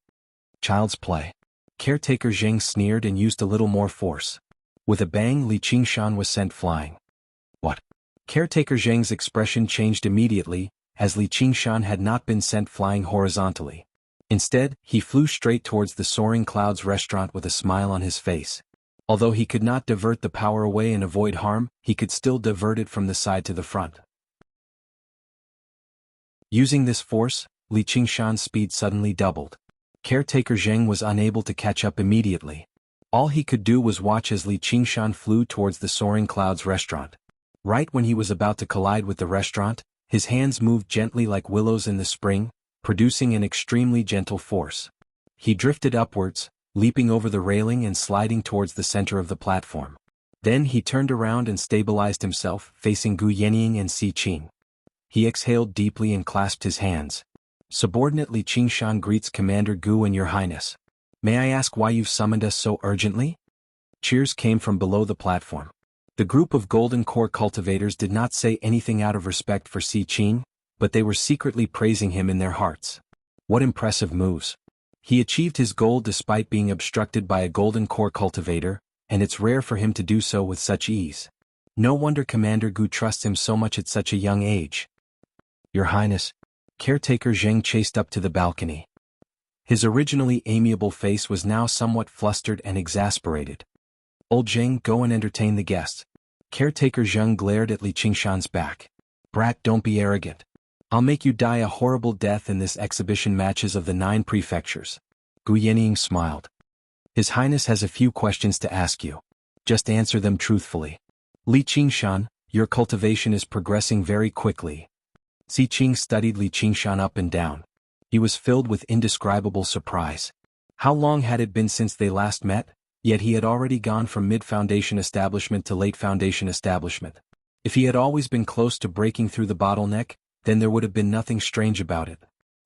Child's play. Caretaker Zheng sneered and used a little more force. With a bang, Li Qingshan was sent flying. What? Caretaker Zheng's expression changed immediately, as Li Qingshan had not been sent flying horizontally. Instead, he flew straight towards the Soaring Clouds restaurant with a smile on his face. Although he could not divert the power away and avoid harm, he could still divert it from the side to the front. Using this force, Li Qingshan's speed suddenly doubled. Caretaker Zheng was unable to catch up immediately. All he could do was watch as Li Qingshan flew towards the Soaring Clouds restaurant. Right when he was about to collide with the restaurant, his hands moved gently like willows in the spring, producing an extremely gentle force. He drifted upwards, leaping over the railing and sliding towards the center of the platform. Then he turned around and stabilized himself, facing Gu Yenying and Si Qing. He exhaled deeply and clasped his hands. Subordinate Li Qingshan greets Commander Gu and Your Highness. May I ask why you've summoned us so urgently? Cheers came from below the platform. The group of golden core cultivators did not say anything out of respect for Si Qing, but they were secretly praising him in their hearts. What impressive moves. He achieved his goal despite being obstructed by a golden core cultivator, and it's rare for him to do so with such ease. No wonder Commander Gu trusts him so much at such a young age. Your Highness. Caretaker Zheng chased up to the balcony. His originally amiable face was now somewhat flustered and exasperated. Old Zheng, go and entertain the guests. Caretaker Zheng glared at Li Qingshan's back. Brat, don't be arrogant. I'll make you die a horrible death in this exhibition matches of the 9 prefectures. Gu Yenying smiled. His Highness has a few questions to ask you. Just answer them truthfully. Li Qingshan, your cultivation is progressing very quickly. Si Qing studied Li Qingshan up and down. He was filled with indescribable surprise. How long had it been since they last met? Yet he had already gone from mid-foundation establishment to late foundation establishment. If he had always been close to breaking through the bottleneck, then there would have been nothing strange about it.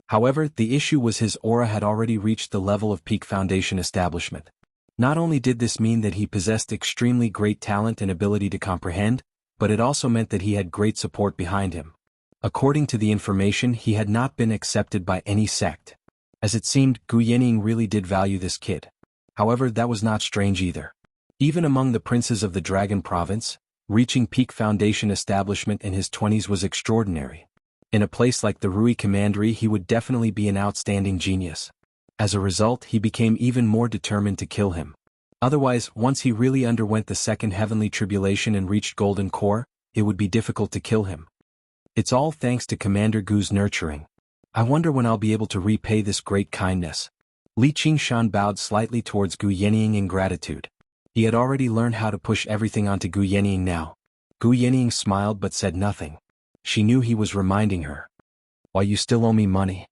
However, the issue was his aura had already reached the level of peak Foundation establishment. Not only did this mean that he possessed extremely great talent and ability to comprehend, but it also meant that he had great support behind him. According to the information, he had not been accepted by any sect. As it seemed, Gu Yening really did value this kid. However, that was not strange either. Even among the princes of the Dragon Province, reaching peak Foundation establishment in his 20s was extraordinary. In a place like the Rui Commandery, he would definitely be an outstanding genius. As a result, he became even more determined to kill him. Otherwise, once he really underwent the second heavenly tribulation and reached Golden Core, it would be difficult to kill him. It's all thanks to Commander Gu's nurturing. I wonder when I'll be able to repay this great kindness. Li Qingshan bowed slightly towards Gu Yening in gratitude. He had already learned how to push everything onto Gu Yening now. Gu Yening smiled but said nothing. She knew he was reminding her. Why, you still owe me money?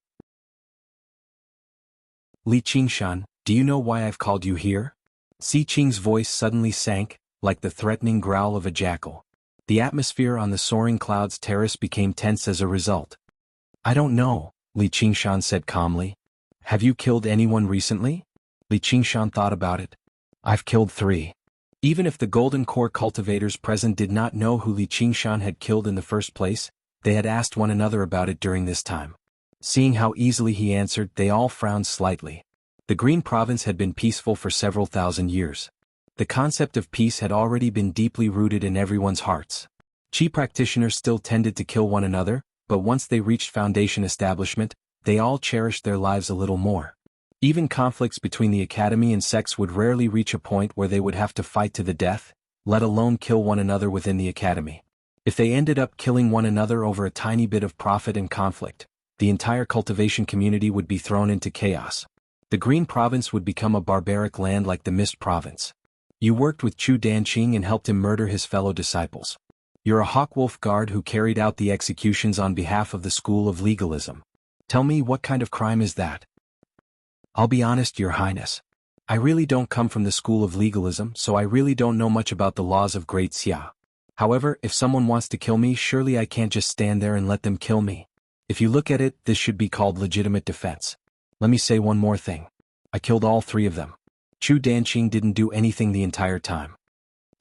Li Qingshan, do you know why I've called you here? Si Qing's voice suddenly sank, like the threatening growl of a jackal. The atmosphere on the soaring clouds terrace became tense as a result. I don't know, Li Qingshan said calmly. Have you killed anyone recently? Li Qingshan thought about it. I've killed 3. Even if the Golden Core cultivators present did not know who Li Qingshan had killed in the first place, they had asked one another about it during this time. Seeing how easily he answered, they all frowned slightly. The Green Province had been peaceful for several thousand years. The concept of peace had already been deeply rooted in everyone's hearts. Qi practitioners still tended to kill one another, but once they reached Foundation establishment, they all cherished their lives a little more. Even conflicts between the academy and sects would rarely reach a point where they would have to fight to the death, let alone kill one another within the academy. If they ended up killing one another over a tiny bit of profit and conflict, the entire cultivation community would be thrown into chaos. The Green Province would become a barbaric land like the Mist Province. You worked with Chu Danqing and helped him murder his fellow disciples. You're a Hawkwolf guard who carried out the executions on behalf of the School of Legalism. Tell me, what kind of crime is that? I'll be honest, Your Highness. I really don't come from the School of Legalism, so I really don't know much about the laws of Great Xia. However, if someone wants to kill me, surely I can't just stand there and let them kill me. If you look at it, this should be called legitimate defense. Let me say one more thing. I killed all 3 of them. Chu Danqing didn't do anything the entire time.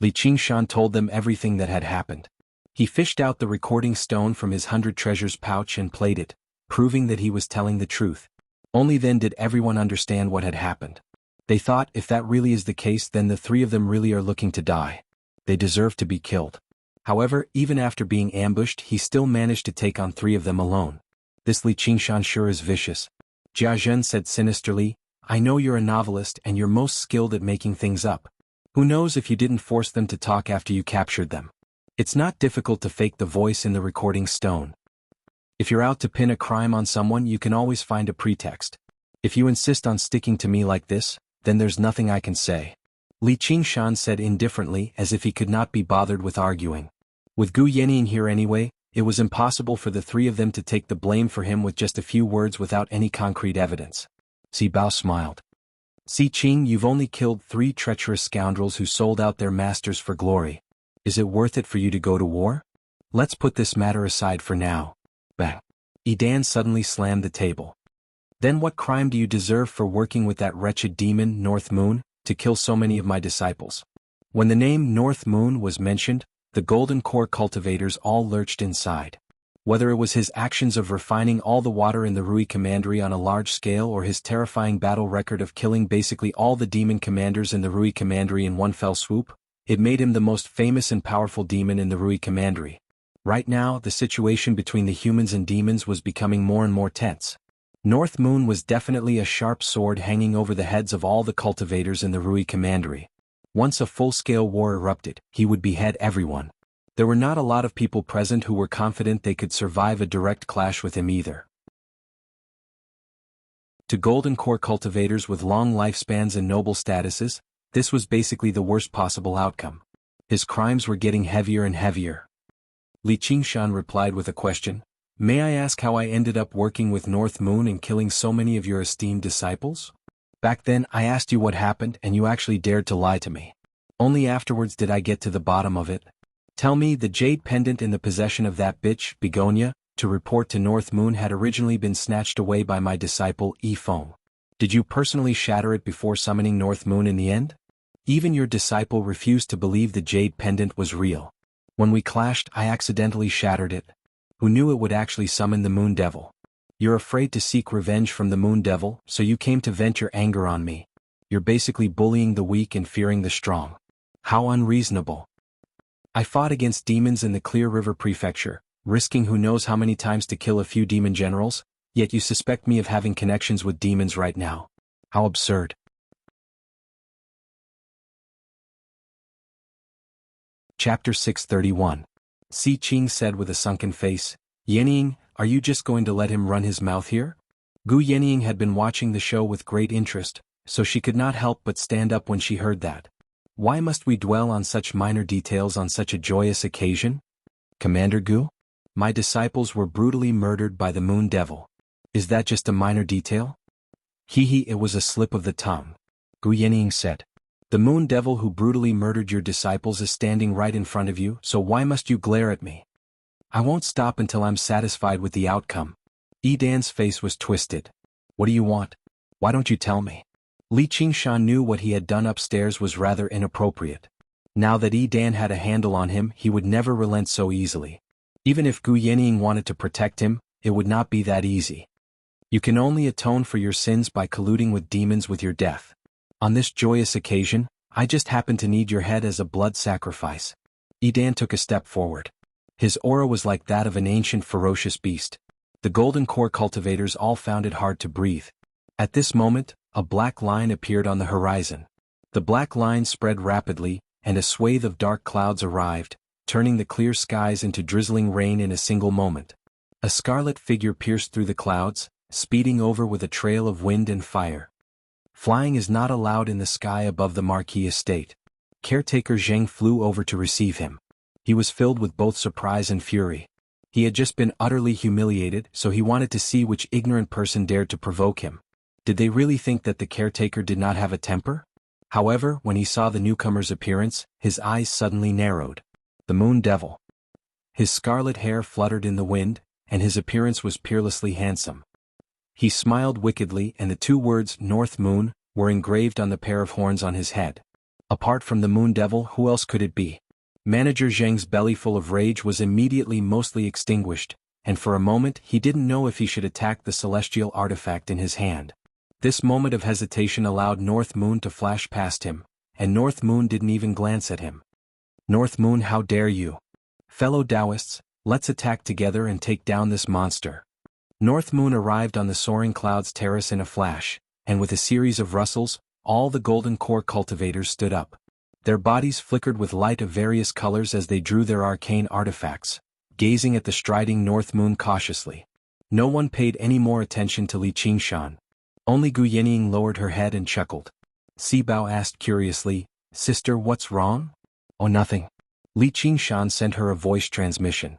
Li Qingshan told them everything that had happened. He fished out the recording stone from his 100 treasures pouch and played it, proving that he was telling the truth. Only then did everyone understand what had happened. They thought, if that really is the case, then the 3 of them really are looking to die. They deserve to be killed. However, even after being ambushed, he still managed to take on 3 of them alone. This Li Qingshan sure is vicious. Jia Zhen said sinisterly, I know you're a novelist and you're most skilled at making things up. Who knows if you didn't force them to talk after you captured them. It's not difficult to fake the voice in the recording stone. If you're out to pin a crime on someone, you can always find a pretext. If you insist on sticking to me like this, then there's nothing I can say. Li Qingshan said indifferently, as if he could not be bothered with arguing. With Gu Yening here anyway, it was impossible for the 3 of them to take the blame for him with just a few words without any concrete evidence. Si Bao smiled. Si Qing, you've only killed 3 treacherous scoundrels who sold out their masters for glory. Is it worth it for you to go to war? Let's put this matter aside for now. Bang. Edan suddenly slammed the table. Then what crime do you deserve for working with that wretched demon, North Moon, to kill so many of my disciples? When the name North Moon was mentioned, the Golden Core cultivators all lurched inside. Whether it was his actions of refining all the water in the Rui Commandery on a large scale or his terrifying battle record of killing basically all the demon commanders in the Rui Commandery in one fell swoop, it made him the most famous and powerful demon in the Rui Commandery. Right now, the situation between the humans and demons was becoming more and more tense. North Moon was definitely a sharp sword hanging over the heads of all the cultivators in the Rui Commandery. Once a full-scale war erupted, he would behead everyone. There were not a lot of people present who were confident they could survive a direct clash with him either. To Golden Core cultivators with long lifespans and noble statuses, this was basically the worst possible outcome. His crimes were getting heavier and heavier. Li Qingshan replied with a question. May I ask how I ended up working with North Moon and killing so many of your esteemed disciples? Back then, I asked you what happened and you actually dared to lie to me. Only afterwards did I get to the bottom of it. Tell me, the jade pendant in the possession of that bitch, Begonia, to report to North Moon, had originally been snatched away by my disciple, Yifeng. Did you personally shatter it before summoning North Moon in the end? Even your disciple refused to believe the jade pendant was real. When we clashed, I accidentally shattered it. Who knew it would actually summon the Moon Devil? You're afraid to seek revenge from the Moon Devil, so you came to vent your anger on me. You're basically bullying the weak and fearing the strong. How unreasonable. I fought against demons in the Clear River Prefecture, risking who knows how many times to kill a few demon generals, yet you suspect me of having connections with demons right now. How absurd. Chapter 631. Si Qing said with a sunken face, Yenying, are you just going to let him run his mouth here? Gu Yenying had been watching the show with great interest, so she could not help but stand up when she heard that. Why must we dwell on such minor details on such a joyous occasion? Commander Gu? My disciples were brutally murdered by the Moon Devil. Is that just a minor detail? It was a slip of the tongue. Gu Yenying said. The Moon Devil who brutally murdered your disciples is standing right in front of you, so why must you glare at me? I won't stop until I'm satisfied with the outcome. Dan's face was twisted. What do you want? Why don't you tell me? Li Qingshan knew what he had done upstairs was rather inappropriate. Now that Dan had a handle on him, he would never relent so easily. Even if Gu Yenying wanted to protect him, it would not be that easy. You can only atone for your sins by colluding with demons with your death. On this joyous occasion, I just happen to need your head as a blood sacrifice. Dan took a step forward. His aura was like that of an ancient ferocious beast. The Golden Core cultivators all found it hard to breathe. At this moment, a black line appeared on the horizon. The black line spread rapidly, and a swathe of dark clouds arrived, turning the clear skies into drizzling rain in a single moment. A scarlet figure pierced through the clouds, speeding over with a trail of wind and fire. Flying is not allowed in the sky above the Marquis estate. Caretaker Zheng flew over to receive him. He was filled with both surprise and fury. He had just been utterly humiliated, so he wanted to see which ignorant person dared to provoke him. Did they really think that the caretaker did not have a temper? However, when he saw the newcomer's appearance, his eyes suddenly narrowed. The Moon Devil. His scarlet hair fluttered in the wind, and his appearance was peerlessly handsome. He smiled wickedly, and the two words, North Moon, were engraved on the pair of horns on his head. Apart from the Moon Devil, who else could it be? Manager Zheng's belly full of rage was immediately mostly extinguished, and for a moment he didn't know if he should attack the celestial artifact in his hand. This moment of hesitation allowed North Moon to flash past him, and North Moon didn't even glance at him. North Moon, how dare you? Fellow Taoists, let's attack together and take down this monster. North Moon arrived on the soaring clouds terrace in a flash, and with a series of rustles, all the Golden Core cultivators stood up. Their bodies flickered with light of various colors as they drew their arcane artifacts, gazing at the striding North Moon cautiously. No one paid any more attention to Li Qingshan. Only Gu Yenying lowered her head and chuckled. Si Bao asked curiously, Sister, what's wrong? Oh, nothing. Li Qingshan sent her a voice transmission.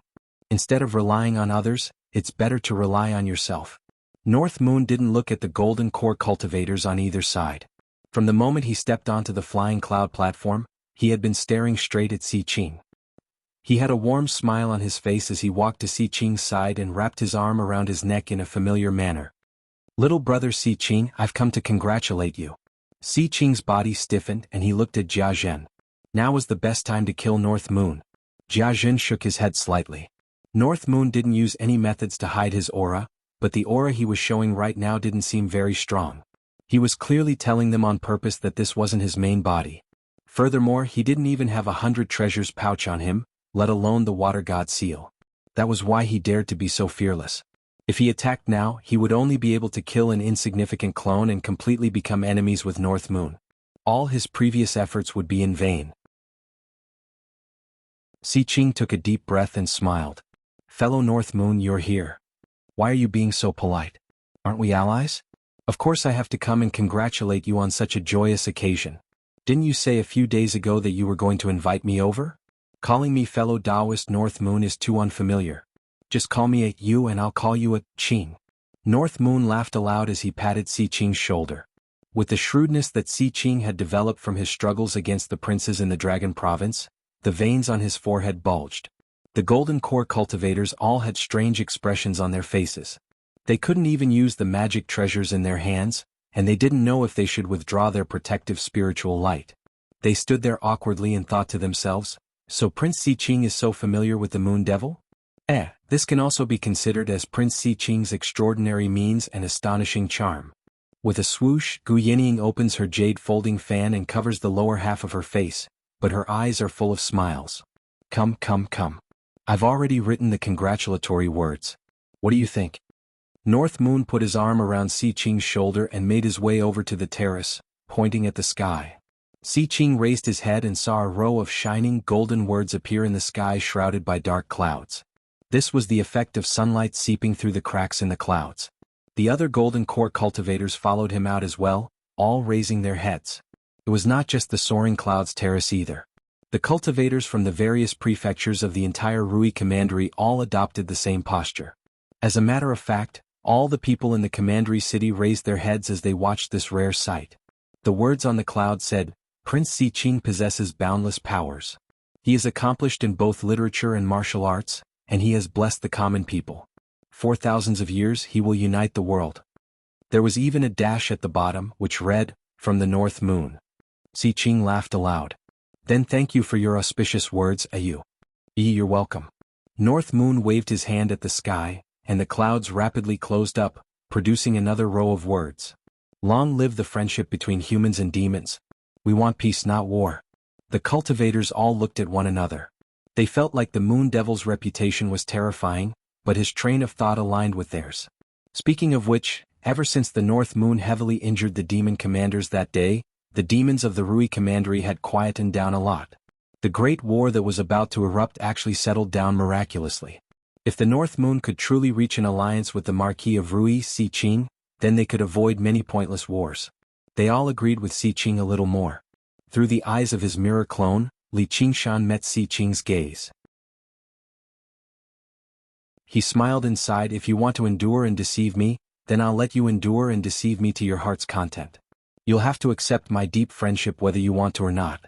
Instead of relying on others, it's better to rely on yourself. North Moon didn't look at the Golden Core cultivators on either side. From the moment he stepped onto the flying cloud platform, he had been staring straight at Si Qing. He had a warm smile on his face as he walked to Si Qing's side and wrapped his arm around his neck in a familiar manner. Little brother Si Qing, I've come to congratulate you. Si Qing's body stiffened and he looked at Jia Zhen. Now was the best time to kill North Moon. Jia Zhen shook his head slightly. North Moon didn't use any methods to hide his aura, but the aura he was showing right now didn't seem very strong. He was clearly telling them on purpose that this wasn't his main body. Furthermore, he didn't even have 100 treasures pouch on him, let alone the Water God seal. That was why he dared to be so fearless. If he attacked now, he would only be able to kill an insignificant clone and completely become enemies with North Moon. All his previous efforts would be in vain. Si Qing took a deep breath and smiled. Fellow North Moon, you're here. Why are you being so polite? Aren't we allies? Of course I have to come and congratulate you on such a joyous occasion. Didn't you say a few days ago that you were going to invite me over? Calling me fellow Taoist North Moon is too unfamiliar. Just call me a you and I'll call you a Qing. North Moon laughed aloud as he patted Si Qing's shoulder. With the shrewdness that Si Qing had developed from his struggles against the princes in the Dragon Province, The veins on his forehead bulged. The golden core cultivators all had strange expressions on their faces. They couldn't even use the magic treasures in their hands, and they didn't know if they should withdraw their protective spiritual light. They stood there awkwardly and thought to themselves, so Prince Siqing is so familiar with the Moon Devil? This can also be considered as Prince Siqing's extraordinary means and astonishing charm. With a swoosh, Gu Yinying opens her jade folding fan and covers the lower half of her face, but her eyes are full of smiles. Come, come, come. I've already written the congratulatory words. What do you think? North Moon put his arm around Siqing's shoulder and made his way over to the terrace, pointing at the sky. Siqing raised his head and saw a row of shining golden words appear in the sky shrouded by dark clouds. This was the effect of sunlight seeping through the cracks in the clouds. The other golden core cultivators followed him out as well, all raising their heads. It was not just the soaring clouds terrace either. The cultivators from the various prefectures of the entire Rui Commandery all adopted the same posture. As a matter of fact, all the people in the Commandery city raised their heads as they watched this rare sight. The words on the cloud said, Prince Siqing possesses boundless powers. He is accomplished in both literature and martial arts, and he has blessed the common people. For thousands of years he will unite the world. There was even a dash at the bottom, which read, From the North Moon. Siqing laughed aloud. Then thank you for your auspicious words, Ayu. You're welcome. North Moon waved his hand at the sky, and the clouds rapidly closed up, producing another row of words. Long live the friendship between humans and demons. We want peace, not war. The cultivators all looked at one another. They felt like the Moon Devil's reputation was terrifying, but his train of thought aligned with theirs. Speaking of which, ever since the North Moon heavily injured the demon commanders that day, the demons of the Rui Commandery had quietened down a lot. The great war that was about to erupt actually settled down miraculously. If the North Moon could truly reach an alliance with the Marquis of Rui Siqing, then they could avoid many pointless wars. They all agreed with Siqing a little more. Through the eyes of his mirror clone, Li Qingshan met Siqing's gaze. He smiled inside. If you want to endure and deceive me, then I'll let you endure and deceive me to your heart's content. You'll have to accept my deep friendship whether you want to or not.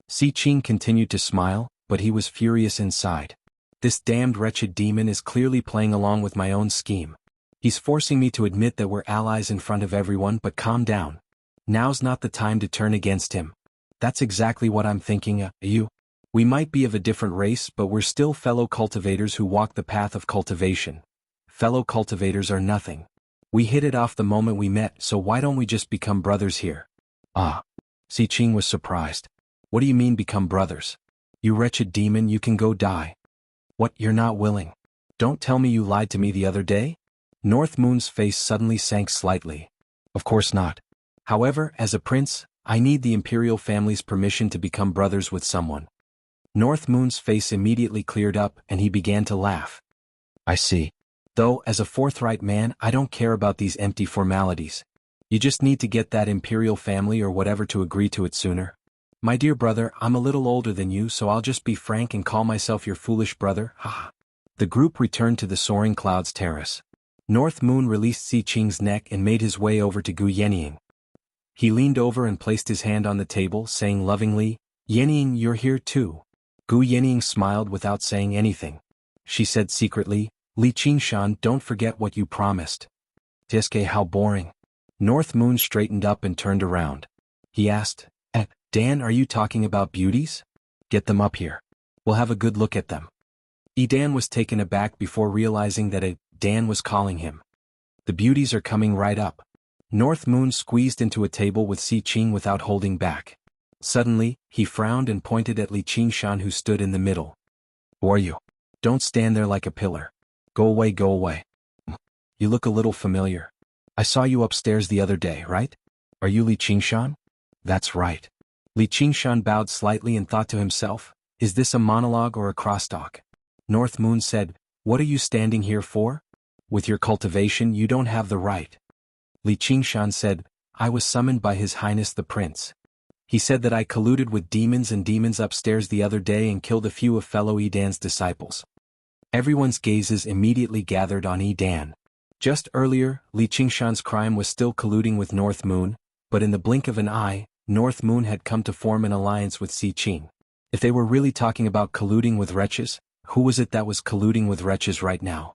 Siqing continued to smile, but he was furious inside. This damned wretched demon is clearly playing along with my own scheme. He's forcing me to admit that we're allies in front of everyone, but calm down. Now's not the time to turn against him. That's exactly what I'm thinking, you. We might be of a different race, but we're still fellow cultivators who walk the path of cultivation. Fellow cultivators are nothing. We hit it off the moment we met, so why don't we just become brothers here? Siqing was surprised. What do you mean become brothers? You wretched demon, you can go die. What, you're not willing? Don't tell me you lied to me the other day? North Moon's face suddenly sank slightly. Of course not. However, as a prince, I need the imperial family's permission to become brothers with someone. North Moon's face immediately cleared up and he began to laugh. I see. Though, as a forthright man, I don't care about these empty formalities. You just need to get that imperial family or whatever to agree to it sooner. My dear brother, I'm a little older than you, so I'll just be frank and call myself your foolish brother, haha. The group returned to the soaring clouds terrace. North Moon released Siqing's neck and made his way over to Gu Yenying. He leaned over and placed his hand on the table, saying lovingly, Yenying, you're here too. Gu Yenying smiled without saying anything. She said secretly, Li Qingshan, don't forget what you promised. Tiske, how boring. North Moon straightened up and turned around. He asked, Dan, are you talking about beauties? Get them up here. We'll have a good look at them. Dan was taken aback before realizing that Dan was calling him. The beauties are coming right up. North Moon squeezed into a table with Siqing without holding back. Suddenly, he frowned and pointed at Li Qingshan, who stood in the middle. Who are you? Don't stand there like a pillar. Go away, go away. You look a little familiar. I saw you upstairs the other day, right? Are you Li Qingshan? That's right. Li Qingshan bowed slightly and thought to himself, is this a monologue or a crosstalk? North Moon said, what are you standing here for? With your cultivation you don't have the right. Li Qingshan said, I was summoned by His Highness the Prince. He said that I colluded with demons upstairs the other day and killed a few of fellow Edan's disciples. Everyone's gazes immediately gathered on Edan. Just earlier, Li Qingshan's crime was still colluding with North Moon, but in the blink of an eye, North Moon had come to form an alliance with Siqing. If they were really talking about colluding with wretches, who was it that was colluding with wretches right now?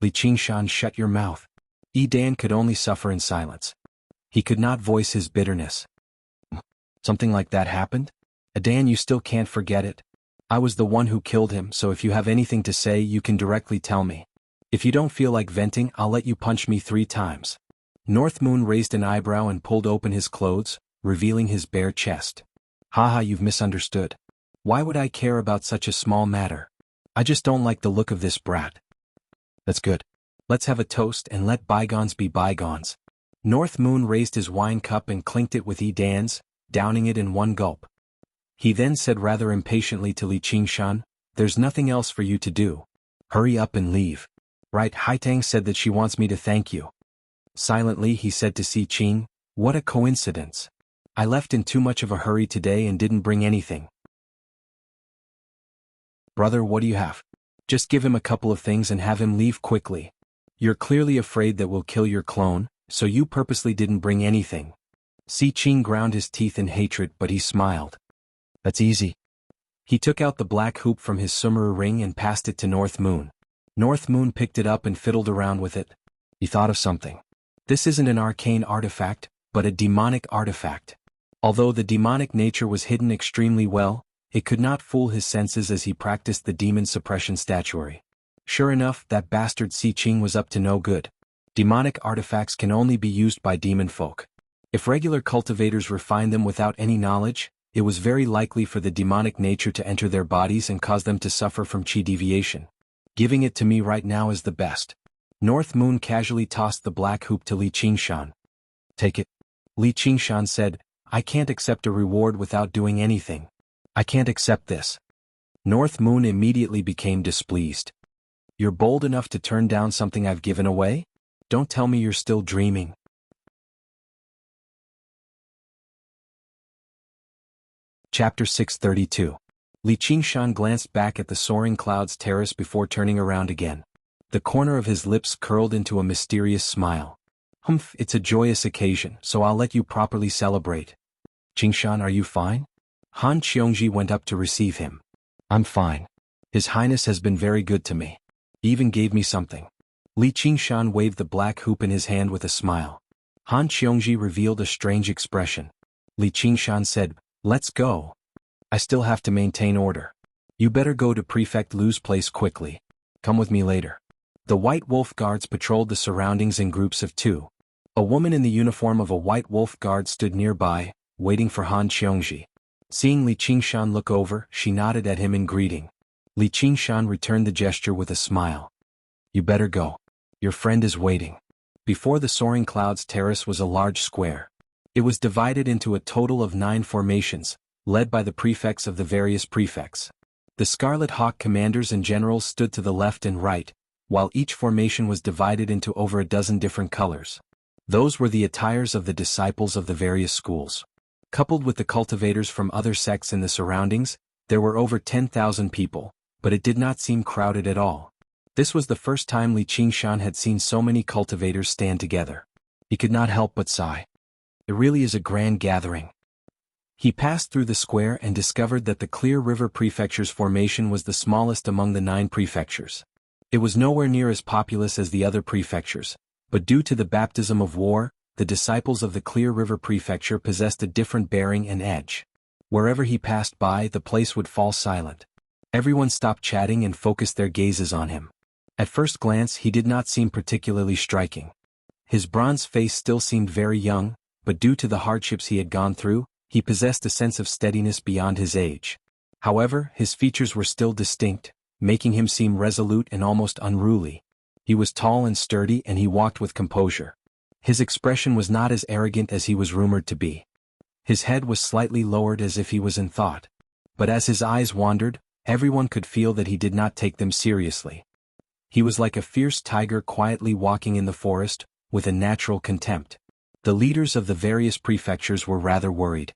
Li Qingshan, shut your mouth. Yi Dan could only suffer in silence. He could not voice his bitterness. Something like that happened? Dan, you still can't forget it. I was the one who killed him, so if you have anything to say you can directly tell me. If you don't feel like venting, I'll let you punch me 3 times. North Moon raised an eyebrow and pulled open his clothes, revealing his bare chest. Haha, you've misunderstood. Why would I care about such a small matter? I just don't like the look of this brat. That's good. Let's have a toast and let bygones be bygones. North Moon raised his wine cup and clinked it with Yi Dan's, downing it in one gulp. He then said rather impatiently to Li Qingshan, there's nothing else for you to do. Hurry up and leave. Right, Haitang said that she wants me to thank you. Silently he said to Si Qing, what a coincidence. I left in too much of a hurry today and didn't bring anything. Brother, what do you have? Just give him a couple of things and have him leave quickly. You're clearly afraid that we'll kill your clone, so you purposely didn't bring anything. Si Qing ground his teeth in hatred, but he smiled. That's easy. He took out the black hoop from his Sumuru ring and passed it to North Moon. North Moon picked it up and fiddled around with it. He thought of something. This isn't an arcane artifact, but a demonic artifact. Although the demonic nature was hidden extremely well, it could not fool his senses as he practiced the demon suppression statuary. Sure enough, that bastard Si Qing was up to no good. Demonic artifacts can only be used by demon folk. If regular cultivators refine them without any knowledge, it was very likely for the demonic nature to enter their bodies and cause them to suffer from chi deviation. Giving it to me right now is the best. North Moon casually tossed the black hoop to Li Qingshan. Take it. Li Qingshan said, I can't accept a reward without doing anything. I can't accept this. North Moon immediately became displeased. You're bold enough to turn down something I've given away? Don't tell me you're still dreaming. Chapter 632. Li Qingshan glanced back at the soaring clouds terrace before turning around again. The corner of his lips curled into a mysterious smile. Humph, it's a joyous occasion, so I'll let you properly celebrate. Qingshan, are you fine? Han Qiongji went up to receive him. I'm fine. His Highness has been very good to me. He even gave me something. Li Qingshan waved the black hoop in his hand with a smile. Han Qiongji revealed a strange expression. Li Qingshan said, let's go. I still have to maintain order. You better go to Prefect Lu's place quickly. Come with me later. The White Wolf Guards patrolled the surroundings in groups of 2. A woman in the uniform of a White Wolf Guard stood nearby, waiting for Han Qiongji. Seeing Li Qingshan look over, she nodded at him in greeting. Li Qingshan returned the gesture with a smile. You better go. Your friend is waiting. Before the soaring clouds terrace was a large square. It was divided into a total of 9 formations, led by the prefects of the various prefects. The Scarlet Hawk commanders and generals stood to the left and right, while each formation was divided into over a dozen different colors. Those were the attires of the disciples of the various schools. Coupled with the cultivators from other sects in the surroundings, there were over 10,000 people, but it did not seem crowded at all. This was the first time Li Qingshan had seen so many cultivators stand together. He could not help but sigh. It really is a grand gathering. He passed through the square and discovered that the Clear River Prefecture's formation was the smallest among the 9 prefectures. It was nowhere near as populous as the other prefectures, but due to the baptism of war, the disciples of the Clear River Prefecture possessed a different bearing and edge. Wherever he passed by, the place would fall silent. Everyone stopped chatting and focused their gazes on him. At first glance, he did not seem particularly striking. His bronze face still seemed very young, but due to the hardships he had gone through, he possessed a sense of steadiness beyond his age. However, his features were still distinct, making him seem resolute and almost unruly. He was tall and sturdy and he walked with composure. His expression was not as arrogant as he was rumored to be. His head was slightly lowered as if he was in thought. But as his eyes wandered, everyone could feel that he did not take them seriously. He was like a fierce tiger quietly walking in the forest, with a natural contempt. The leaders of the various prefectures were rather worried.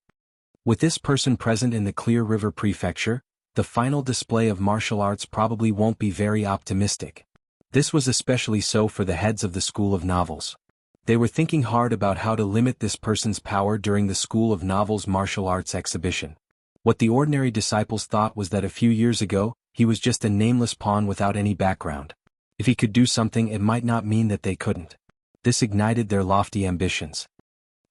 With this person present in the Clear River Prefecture, the final display of martial arts probably won't be very optimistic. This was especially so for the heads of the School of Novels. They were thinking hard about how to limit this person's power during the School of Novels martial arts exhibition. What the ordinary disciples thought was that a few years ago, he was just a nameless pawn without any background. If he could do something, it might not mean that they couldn't. This ignited their lofty ambitions.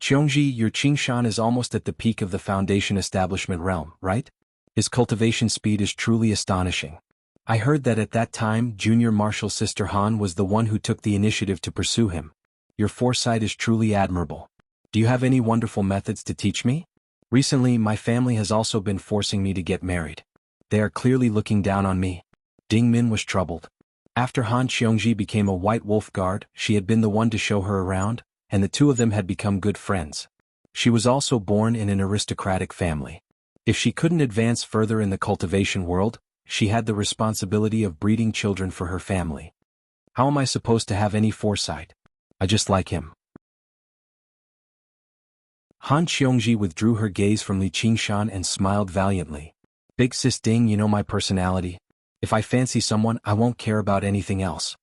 Qiongji, your Qingshan is almost at the peak of the Foundation establishment realm, right? His cultivation speed is truly astonishing. I heard that at that time Junior Marshal Sister Han was the one who took the initiative to pursue him. Your foresight is truly admirable. Do you have any wonderful methods to teach me? Recently my family has also been forcing me to get married. They are clearly looking down on me. Ding Min was troubled. After Han Qiongji became a White Wolf Guard, she had been the one to show her around, and the two of them had become good friends. She was also born in an aristocratic family. If she couldn't advance further in the cultivation world, she had the responsibility of breeding children for her family. How am I supposed to have any foresight? I just like him. Han Qiongji withdrew her gaze from Li Qingshan and smiled valiantly. Big sis Ding, you know my personality. If I fancy someone, I won't care about anything else.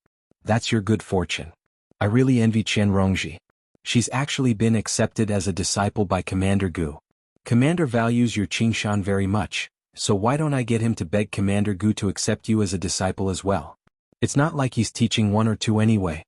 That's your good fortune. I really envy Chen Rongji. She's actually been accepted as a disciple by Commander Gu. Commander values your Qingshan very much, so why don't I get him to beg Commander Gu to accept you as a disciple as well? It's not like he's teaching one or two anyway.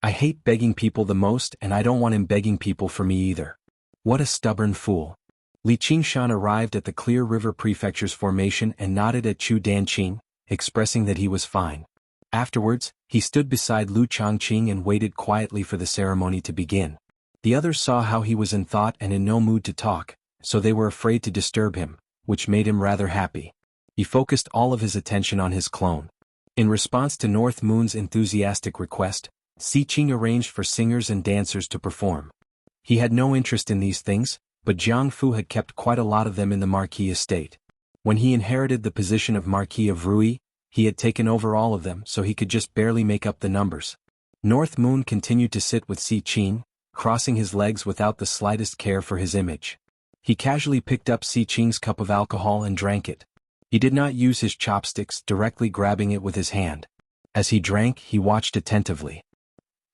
I hate begging people the most, and I don't want him begging people for me either. What a stubborn fool. Li Qingshan arrived at the Clear River Prefecture's formation and nodded at Chu Danqing, expressing that he was fine. Afterwards, he stood beside Lu Changqing and waited quietly for the ceremony to begin. The others saw how he was in thought and in no mood to talk, so they were afraid to disturb him, which made him rather happy. He focused all of his attention on his clone. In response to North Moon's enthusiastic request, Si Qing arranged for singers and dancers to perform. He had no interest in these things, but Jianghu had kept quite a lot of them in the Marquis estate. When he inherited the position of Marquis of Rui, he had taken over all of them, so he could just barely make up the numbers. North Moon continued to sit with Si Qing, crossing his legs without the slightest care for his image. He casually picked up Si Qing's cup of alcohol and drank it. He did not use his chopsticks, directly grabbing it with his hand. As he drank, he watched attentively.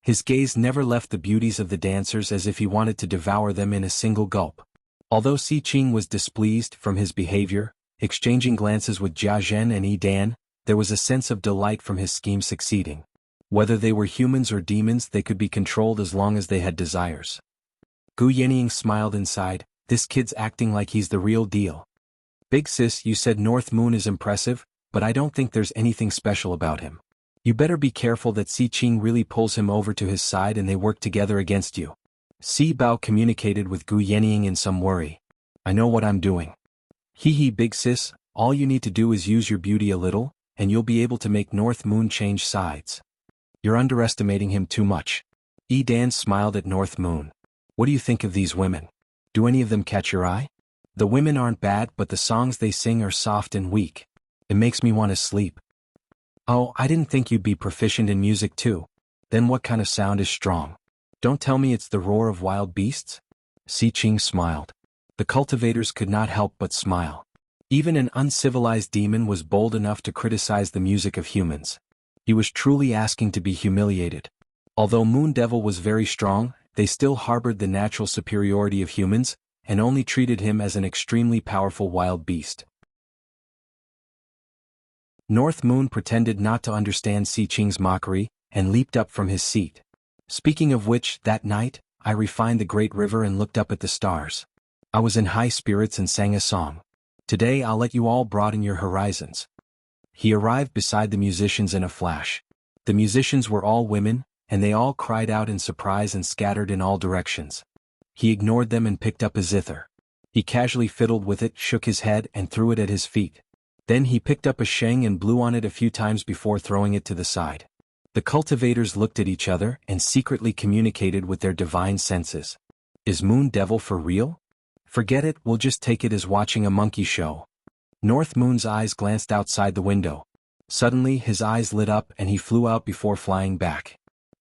His gaze never left the beauties of the dancers, as if he wanted to devour them in a single gulp. Although Si Qing was displeased from his behavior, exchanging glances with Jia Zhen and Yi Dan, there was a sense of delight from his scheme succeeding. Whether they were humans or demons, they could be controlled as long as they had desires. Gu Yenying smiled inside. This kid's acting like he's the real deal. Big sis, you said North Moon is impressive, but I don't think there's anything special about him. You better be careful that Si Qing really pulls him over to his side and they work together against you. Si Bao communicated with Gu Yenying in some worry. I know what I'm doing. Hee big sis, all you need to do is use your beauty a little, and you'll be able to make North Moon change sides. You're underestimating him too much. Yi Dan smiled at North Moon. What do you think of these women? Do any of them catch your eye? The women aren't bad, but the songs they sing are soft and weak. It makes me want to sleep. Oh, I didn't think you'd be proficient in music too. Then what kind of sound is strong? Don't tell me it's the roar of wild beasts? Si Qing smiled. The cultivators could not help but smile. Even an uncivilized demon was bold enough to criticize the music of humans. He was truly asking to be humiliated. Although Moon Devil was very strong, they still harbored the natural superiority of humans, and only treated him as an extremely powerful wild beast. North Moon pretended not to understand Si Qing's mockery, and leaped up from his seat. Speaking of which, that night, I refined the great river and looked up at the stars. I was in high spirits and sang a song. Today I'll let you all broaden your horizons. He arrived beside the musicians in a flash. The musicians were all women, and they all cried out in surprise and scattered in all directions. He ignored them and picked up a zither. He casually fiddled with it, shook his head, and threw it at his feet. Then he picked up a sheng and blew on it a few times before throwing it to the side. The cultivators looked at each other and secretly communicated with their divine senses. Is Moon Devil for real? Forget it, we'll just take it as watching a monkey show. North Moon's eyes glanced outside the window. Suddenly his eyes lit up and he flew out before flying back.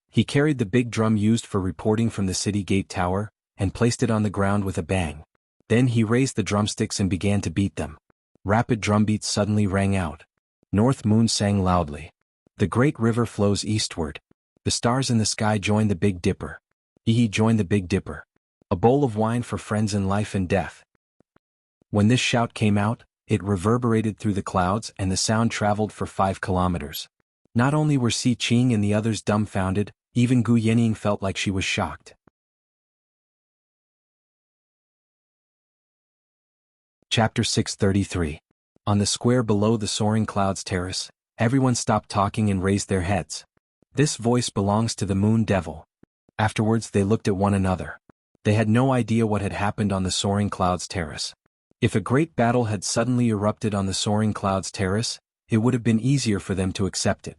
He carried the big drum used for reporting from the city gate tower, and placed it on the ground with a bang. Then he raised the drumsticks and began to beat them. Rapid drumbeats suddenly rang out. North Moon sang loudly. The great river flows eastward. The stars in the sky join the Big Dipper. He joined the Big Dipper. A bowl of wine for friends in life and death. When this shout came out, it reverberated through the clouds and the sound traveled for 5 kilometers. Not only were Si Qing and the others dumbfounded, even Gu Yenying felt like she was shocked. Chapter 633. On the square below the soaring clouds terrace, everyone stopped talking and raised their heads. This voice belongs to the Moon Devil. Afterwards they looked at one another. They had no idea what had happened on the soaring clouds terrace. If a great battle had suddenly erupted on the soaring clouds terrace, it would have been easier for them to accept it.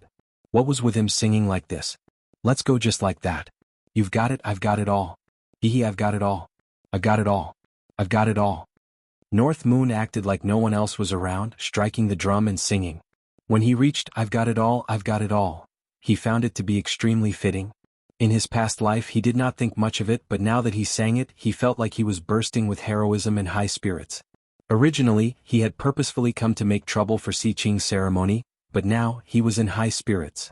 What was with him singing like this? Let's go just like that. You've got it, I've got it all. Hee I've got it all. I've got it all. I've got it all. North Moon acted like no one else was around, striking the drum and singing. When he reached I've got it all, I've got it all, he found it to be extremely fitting. In his past life he did not think much of it, but now that he sang it, he felt like he was bursting with heroism and high spirits. Originally, he had purposefully come to make trouble for Si Qing's ceremony, but now, he was in high spirits.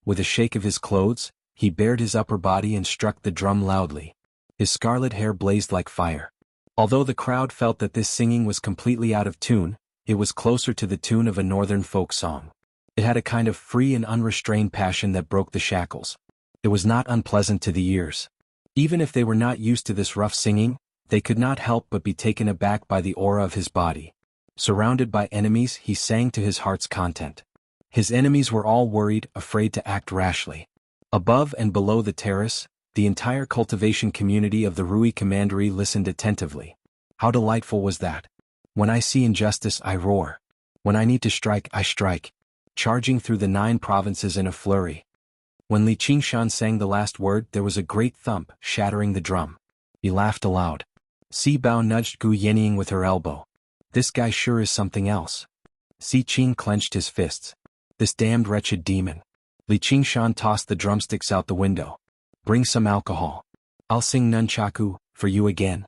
With a shake of his clothes, he bared his upper body and struck the drum loudly. His scarlet hair blazed like fire. Although the crowd felt that this singing was completely out of tune, it was closer to the tune of a northern folk song. It had a kind of free and unrestrained passion that broke the shackles. It was not unpleasant to the ears. Even if they were not used to this rough singing, they could not help but be taken aback by the aura of his body. Surrounded by enemies, he sang to his heart's content. His enemies were all worried, afraid to act rashly. Above and below the terrace, the entire cultivation community of the Rui Commandery listened attentively. How delightful was that? When I see injustice, I roar. When I need to strike, I strike. Charging through the 9 provinces in a flurry. When Li Qingshan sang the last word, there was a great thump, shattering the drum. He laughed aloud. Si Bao nudged Gu Yenying with her elbow. This guy sure is something else. Si Qing clenched his fists. This damned wretched demon. Li Qingshan tossed the drumsticks out the window. Bring some alcohol. I'll sing nunchaku for you again.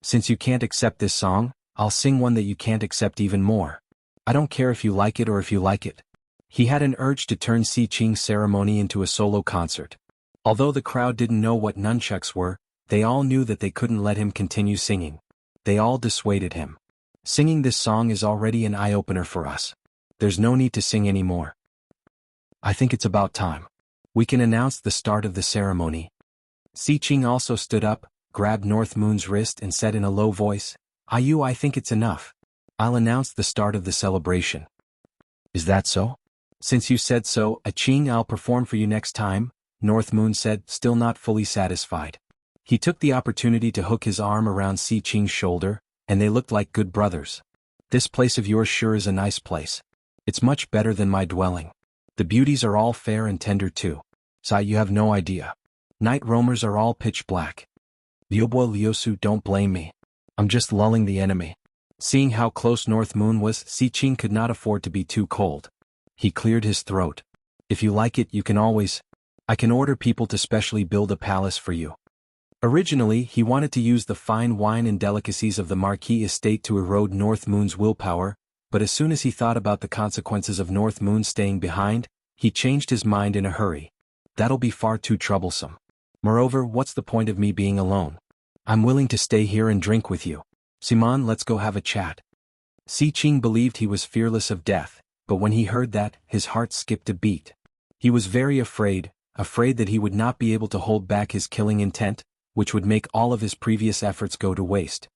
Since you can't accept this song, I'll sing one that you can't accept even more. I don't care if you like it or if you like it. He had an urge to turn Si Qing's ceremony into a solo concert. Although the crowd didn't know what nunchucks were, they all knew that they couldn't let him continue singing. They all dissuaded him. Singing this song is already an eye-opener for us. There's no need to sing anymore. I think it's about time. We can announce the start of the ceremony. Si Qing also stood up, grabbed North Moon's wrist and said in a low voice, I think it's enough. I'll announce the start of the celebration. Is that so? Since you said so, Qing, I'll perform for you next time, North Moon said, still not fully satisfied. He took the opportunity to hook his arm around Si Qing's shoulder, and they looked like good brothers. This place of yours sure is a nice place. It's much better than my dwelling. The beauties are all fair and tender too. Sai, you have no idea. Night roamers are all pitch black. Liubo Liusu, don't blame me. I'm just lulling the enemy. Seeing how close North Moon was, Si Qing could not afford to be too cold. He cleared his throat. If you like it, you can always. I can order people to specially build a palace for you. Originally, he wanted to use the fine wine and delicacies of the Marquis estate to erode North Moon's willpower, but as soon as he thought about the consequences of North Moon staying behind, he changed his mind in a hurry. That'll be far too troublesome. Moreover, what's the point of me being alone? I'm willing to stay here and drink with you. Simon, let's go have a chat. Si Qing believed he was fearless of death, but when he heard that, his heart skipped a beat. He was very afraid that he would not be able to hold back his killing intent, which would make all of his previous efforts go to waste.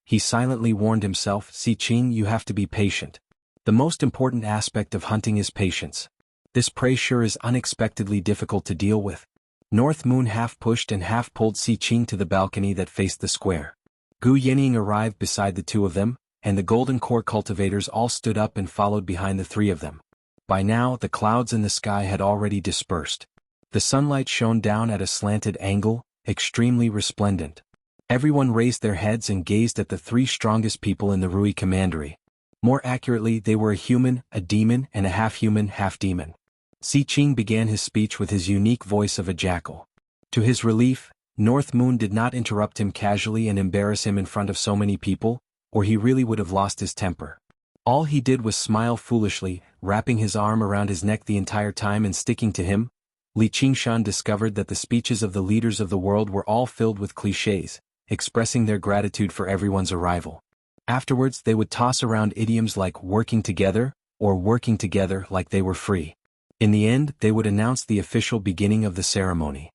He silently warned himself, Si Qing, you have to be patient. The most important aspect of hunting is patience. This prey sure is unexpectedly difficult to deal with. North Moon half pushed and half pulled Si Qing to the balcony that faced the square. Gu Yenying arrived beside the two of them, and the Golden Core cultivators all stood up and followed behind the 3 of them. By now, the clouds in the sky had already dispersed. The sunlight shone down at a slanted angle, extremely resplendent. Everyone raised their heads and gazed at the 3 strongest people in the Rui Commandery. More accurately, they were a human, a demon, and a half-human, half-demon. Si Qing began his speech with his unique voice of a jackal. To his relief, North Moon did not interrupt him casually and embarrass him in front of so many people, or he really would have lost his temper. All he did was smile foolishly, wrapping his arm around his neck the entire time and sticking to him. Li Qingshan discovered that the speeches of the leaders of the world were all filled with clichés, expressing their gratitude for everyone's arrival. Afterwards, they would toss around idioms like working together, or working together like they were free. In the end, they would announce the official beginning of the ceremony.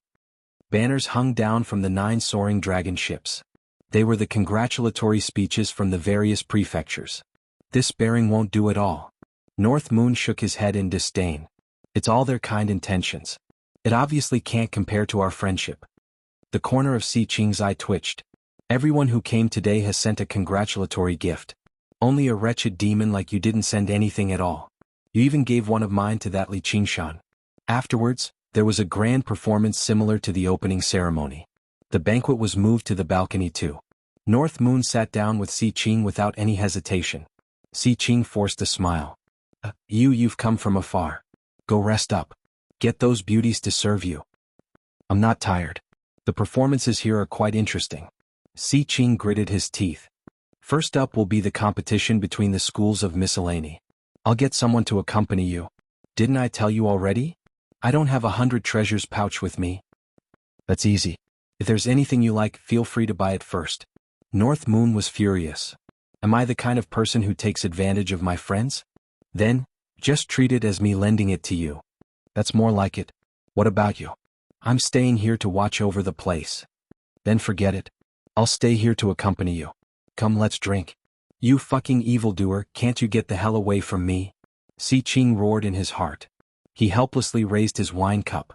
Banners hung down from the 9 soaring dragon ships. They were the congratulatory speeches from the various prefectures. This bearing won't do at all. North Moon shook his head in disdain. It's all their kind intentions. It obviously can't compare to our friendship. The corner of Si Qing's eye twitched. Everyone who came today has sent a congratulatory gift. Only a wretched demon like you didn't send anything at all. You even gave one of mine to that Li Qingshan. Afterwards, there was a grand performance similar to the opening ceremony. The banquet was moved to the balcony too. North Moon sat down with Si Qing without any hesitation. Si Qing forced a smile. You've come from afar. Go rest up. Get those beauties to serve you. I'm not tired. The performances here are quite interesting. Si Qing gritted his teeth. First up will be the competition between the schools of miscellany. I'll get someone to accompany you. Didn't I tell you already? I don't have 100 treasures pouch with me. That's easy. If there's anything you like, feel free to buy it first. North Moon was furious. Am I the kind of person who takes advantage of my friends? Then, just treat it as me lending it to you. That's more like it. What about you? I'm staying here to watch over the place. Then forget it. I'll stay here to accompany you. Come, let's drink. You fucking evildoer, can't you get the hell away from me? Si Qing roared in his heart. He helplessly raised his wine cup.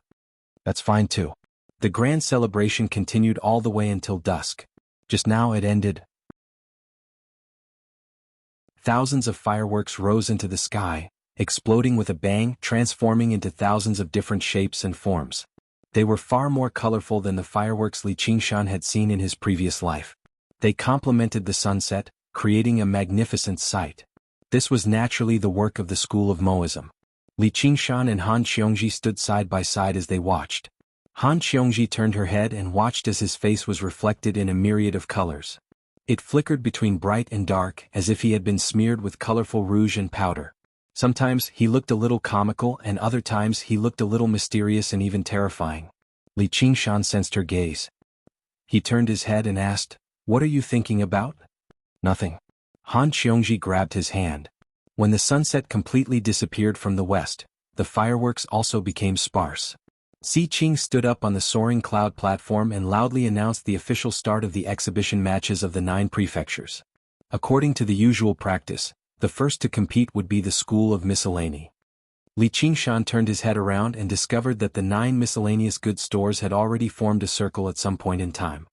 That's fine too. The grand celebration continued all the way until dusk. Just now it ended. Thousands of fireworks rose into the sky, exploding with a bang, transforming into thousands of different shapes and forms. They were far more colorful than the fireworks Li Qingshan had seen in his previous life. They complemented the sunset, creating a magnificent sight. This was naturally the work of the school of Moism. Li Qingshan and Han Qiongji stood side by side as they watched. Han Qiongji turned her head and watched as his face was reflected in a myriad of colors. It flickered between bright and dark as if he had been smeared with colorful rouge and powder. Sometimes he looked a little comical and other times he looked a little mysterious and even terrifying. Li Qingshan sensed her gaze. He turned his head and asked, "What are you thinking about?" "Nothing." Han Qiongji grabbed his hand. When the sunset completely disappeared from the west, the fireworks also became sparse. Si Qing stood up on the soaring cloud platform and loudly announced the official start of the exhibition matches of the 9 prefectures. According to the usual practice, the first to compete would be the School of Miscellany. Li Qingshan turned his head around and discovered that the 9 miscellaneous goods stores had already formed a circle at some point in time.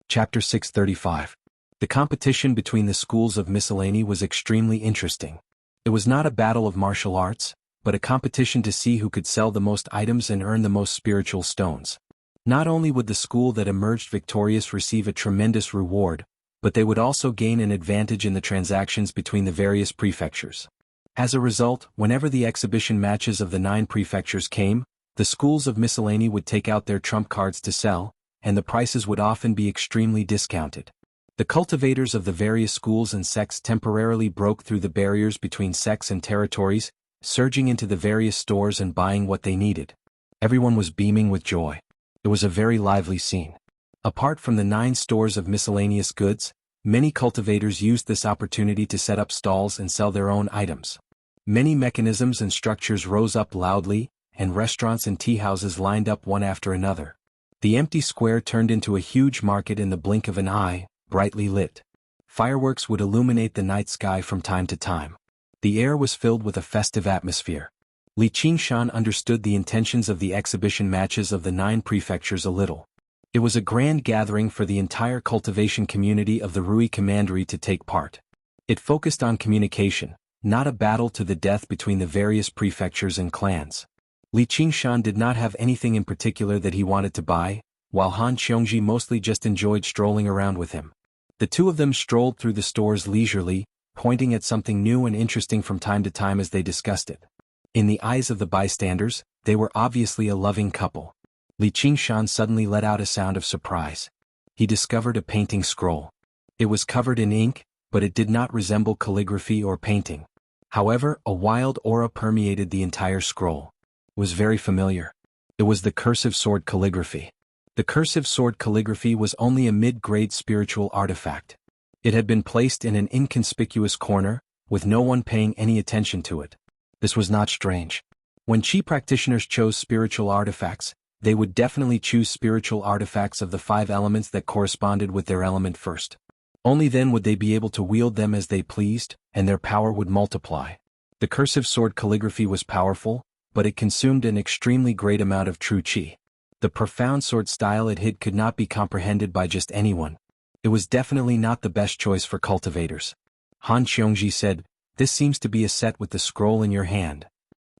Chapter 635. The competition between the schools of miscellany was extremely interesting. It was not a battle of martial arts, but a competition to see who could sell the most items and earn the most spiritual stones. Not only would the school that emerged victorious receive a tremendous reward, but they would also gain an advantage in the transactions between the various prefectures. As a result, whenever the exhibition matches of the 9 prefectures came, the schools of miscellany would take out their trump cards to sell, and the prices would often be extremely discounted. The cultivators of the various schools and sects temporarily broke through the barriers between sects and territories, surging into the various stores and buying what they needed. Everyone was beaming with joy. It was a very lively scene. Apart from the 9 stores of miscellaneous goods, many cultivators used this opportunity to set up stalls and sell their own items. Many mechanisms and structures rose up loudly, and restaurants and tea houses lined up one after another. The empty square turned into a huge market in the blink of an eye, brightly lit. Fireworks would illuminate the night sky from time to time. The air was filled with a festive atmosphere. Li Qingshan understood the intentions of the exhibition matches of the 9 prefectures a little. It was a grand gathering for the entire cultivation community of the Rui Commandery to take part. It focused on communication, not a battle to the death between the various prefectures and clans. Li Qingshan did not have anything in particular that he wanted to buy, while Han Qiongji mostly just enjoyed strolling around with him. The two of them strolled through the stores leisurely, pointing at something new and interesting from time to time as they discussed it. In the eyes of the bystanders, they were obviously a loving couple. Li Qingshan suddenly let out a sound of surprise. He discovered a painting scroll. It was covered in ink, but it did not resemble calligraphy or painting. However, a wild aura permeated the entire scroll. It was very familiar. It was the cursive sword calligraphy. The cursive sword calligraphy was only a mid-grade spiritual artifact. It had been placed in an inconspicuous corner, with no one paying any attention to it. This was not strange. When Qi practitioners chose spiritual artifacts, they would definitely choose spiritual artifacts of the 5 elements that corresponded with their element first. Only then would they be able to wield them as they pleased, and their power would multiply. The cursive sword calligraphy was powerful, but it consumed an extremely great amount of true Qi. The profound sword style it hid could not be comprehended by just anyone. It was definitely not the best choice for cultivators. Han Qiongji said, "This seems to be a set with the scroll in your hand.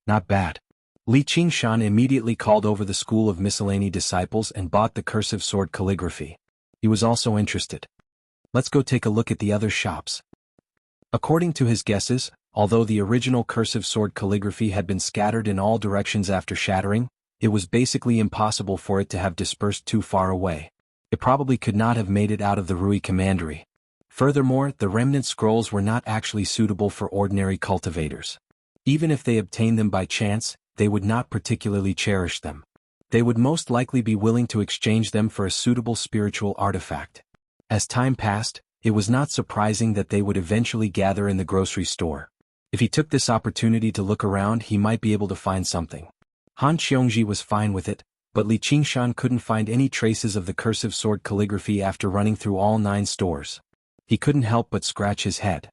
Not bad." Li Qingshan immediately called over the school of miscellany disciples and bought the cursive sword calligraphy. He was also interested. Let's go take a look at the other shops. According to his guesses, although the original cursive sword calligraphy had been scattered in all directions after shattering, it was basically impossible for it to have dispersed too far away. It probably could not have made it out of the Rui commandery. Furthermore, the remnant scrolls were not actually suitable for ordinary cultivators. Even if they obtained them by chance, they would not particularly cherish them. They would most likely be willing to exchange them for a suitable spiritual artifact. As time passed, it was not surprising that they would eventually gather in the grocery store. If he took this opportunity to look around, he might be able to find something. Han Qiongji was fine with it, but Li Qingshan couldn't find any traces of the cursive sword calligraphy after running through all 9 stores. He couldn't help but scratch his head.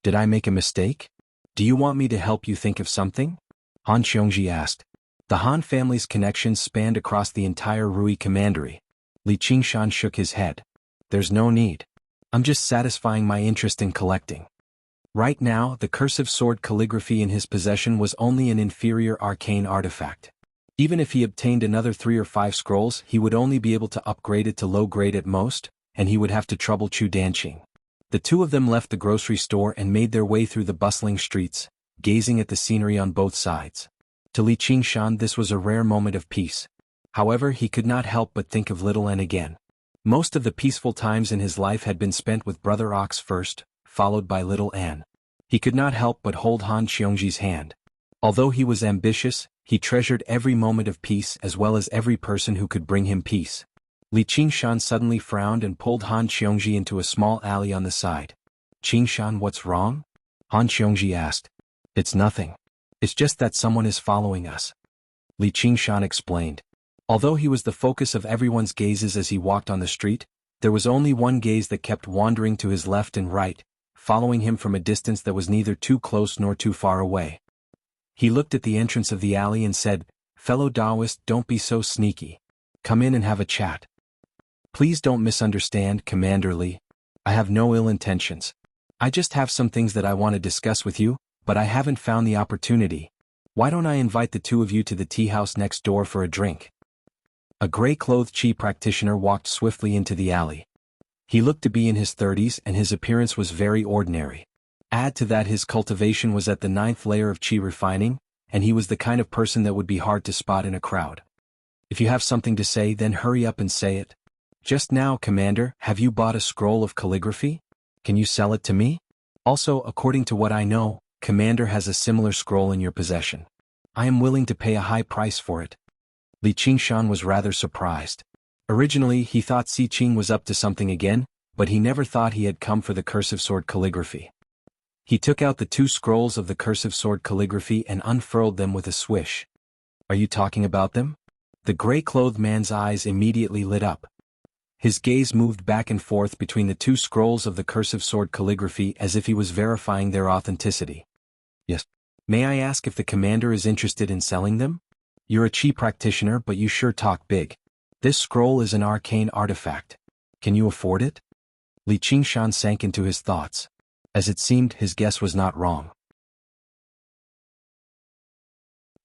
Did I make a mistake? Do you want me to help you think of something? Han Qiongji asked. The Han family's connections spanned across the entire Rui commandery. Li Qingshan shook his head. There's no need. I'm just satisfying my interest in collecting. Right now, the cursive sword calligraphy in his possession was only an inferior arcane artifact. Even if he obtained another 3 or 5 scrolls, he would only be able to upgrade it to low grade at most, and he would have to trouble Chu Danqing. The two of them left the grocery store and made their way through the bustling streets, gazing at the scenery on both sides. To Li Qingshan this was a rare moment of peace. However, he could not help but think of Little N again. Most of the peaceful times in his life had been spent with Brother Ox first, followed by Little N. He could not help but hold Han Qiongji's hand. Although he was ambitious, he treasured every moment of peace as well as every person who could bring him peace. Li Qingshan suddenly frowned and pulled Han Qiongji into a small alley on the side. "Qingshan, what's wrong?" Han Qiongji asked. "It's nothing. It's just that someone is following us." Li Qingshan explained. Although he was the focus of everyone's gazes as he walked on the street, there was only one gaze that kept wandering to his left and right, following him from a distance that was neither too close nor too far away. He looked at the entrance of the alley and said, "Fellow Taoist, don't be so sneaky. Come in and have a chat. Please don't misunderstand, Commander Li. I have no ill intentions. I just have some things that I want to discuss with you, but I haven't found the opportunity. Why don't I invite the two of you to the tea house next door for a drink?" A gray-clothed Qi practitioner walked swiftly into the alley. He looked to be in his 30s and his appearance was very ordinary. Add to that his cultivation was at the 9th layer of Qi refining, and he was the kind of person that would be hard to spot in a crowd. "If you have something to say, then hurry up and say it." "Just now, Commander, have you bought a scroll of calligraphy? Can you sell it to me? Also, according to what I know, Commander has a similar scroll in your possession. I am willing to pay a high price for it." Li Qingshan was rather surprised. Originally, he thought Si Qing was up to something again, but he never thought he had come for the cursive sword calligraphy. He took out the 2 scrolls of the cursive sword calligraphy and unfurled them with a swish. "Are you talking about them?" The gray-clothed man's eyes immediately lit up. His gaze moved back and forth between the 2 scrolls of the cursive sword calligraphy as if he was verifying their authenticity. "Yes. May I ask if the commander is interested in selling them? You're a Qi practitioner, but you sure talk big. This scroll is an arcane artifact. Can you afford it?" Li Qingshan sank into his thoughts. As it seemed, his guess was not wrong.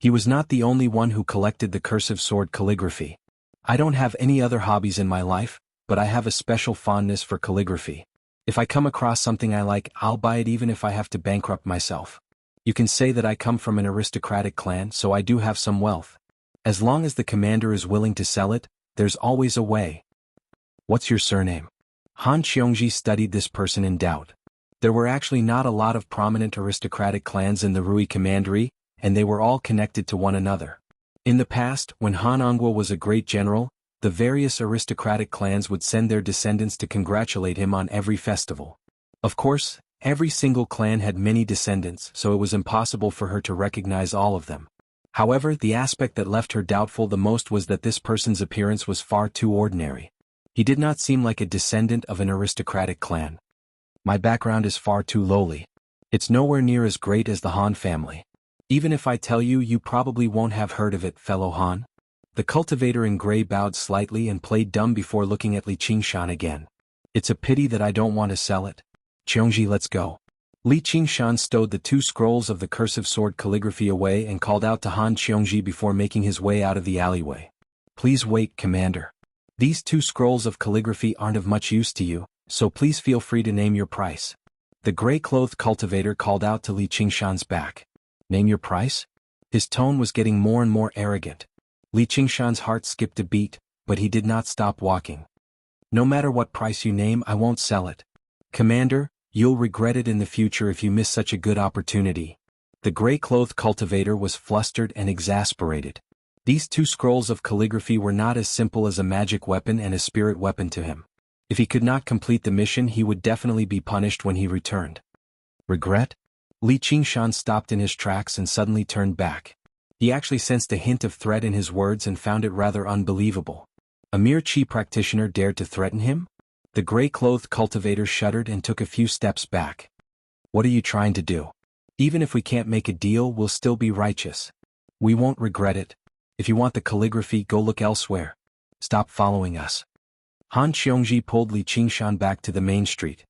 He was not the only one who collected the cursive sword calligraphy. "I don't have any other hobbies in my life, but I have a special fondness for calligraphy. If I come across something I like, I'll buy it even if I have to bankrupt myself. You can say that I come from an aristocratic clan, so I do have some wealth. As long as the commander is willing to sell it, there's always a way." "What's your surname?" Han Qiongji studied this person in doubt. There were actually not a lot of prominent aristocratic clans in the Rui commandery, and they were all connected to one another. In the past, when Han Ongwa was a great general, the various aristocratic clans would send their descendants to congratulate him on every festival. Of course, every single clan had many descendants, so it was impossible for her to recognize all of them. However, the aspect that left her doubtful the most was that this person's appearance was far too ordinary. He did not seem like a descendant of an aristocratic clan. My background is far too lowly. It's nowhere near as great as the Han family. Even if I tell you, you probably won't have heard of it, fellow Han. The cultivator in gray bowed slightly and played dumb before looking at Li Qingshan again. It's a pity that I don't want to sell it. Qiongji, let's go. Li Qingshan stowed the 2 scrolls of the cursive sword calligraphy away and called out to Han Qiongji before making his way out of the alleyway. Please wait, Commander. These 2 scrolls of calligraphy aren't of much use to you, so please feel free to name your price. The gray-clothed cultivator called out to Li Qingshan's back. Name your price? His tone was getting more and more arrogant. Li Qingshan's heart skipped a beat, but he did not stop walking. No matter what price you name, I won't sell it. Commander, you'll regret it in the future if you miss such a good opportunity. The gray-clothed cultivator was flustered and exasperated. These 2 scrolls of calligraphy were not as simple as a magic weapon and a spirit weapon to him. If he could not complete the mission, he would definitely be punished when he returned. Regret? Li Qingshan stopped in his tracks and suddenly turned back. He actually sensed a hint of threat in his words and found it rather unbelievable. A mere Qi practitioner dared to threaten him? The gray-clothed cultivator shuddered and took a few steps back. What are you trying to do? Even if we can't make a deal, we'll still be righteous. We won't regret it. If you want the calligraphy, go look elsewhere. Stop following us. Han Qiongji pulled Li Qingshan back to the main street.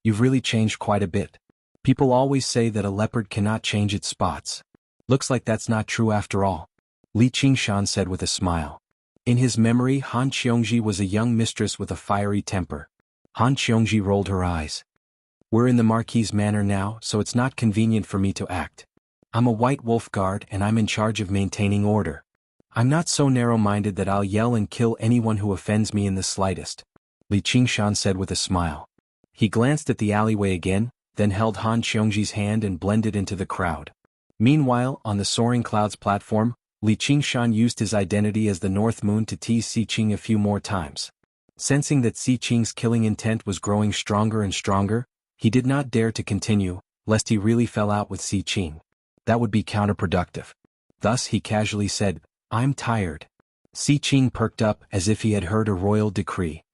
You've really changed quite a bit. People always say that a leopard cannot change its spots. Looks like that's not true after all. Li Qingshan said with a smile. In his memory, Han Qiongji was a young mistress with a fiery temper. Han Qiongji rolled her eyes. We're in the Marquis Manor now, so it's not convenient for me to act. I'm a White Wolf Guard and I'm in charge of maintaining order. I'm not so narrow-minded that I'll yell and kill anyone who offends me in the slightest. Li Qingshan said with a smile. He glanced at the alleyway again, then held Han Qiongji's hand and blended into the crowd. Meanwhile, on the Soaring Clouds platform, Li Qingshan used his identity as the North Moon to tease Si Qing a few more times. Sensing that Si Qing's killing intent was growing stronger and stronger, he did not dare to continue, lest he really fell out with Si Qing. That would be counterproductive. Thus he casually said, I'm tired. Si Qing perked up as if he had heard a royal decree.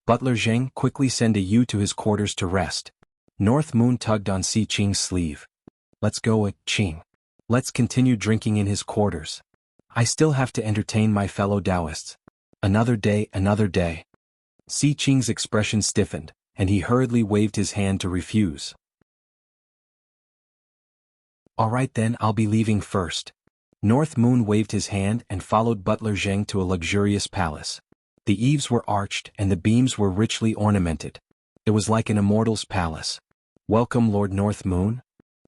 Butler Zheng, quickly send a Yu to his quarters to rest. North Moon tugged on Si Qing's sleeve. Let's go, Qing. Let's continue drinking in his quarters. I still have to entertain my fellow Taoists. Another day, another day. Si Qing's expression stiffened, and he hurriedly waved his hand to refuse. All right then, I'll be leaving first. North Moon waved his hand and followed Butler Zheng to a luxurious palace. The eaves were arched and the beams were richly ornamented. It was like an immortal's palace. Welcome, Lord North Moon.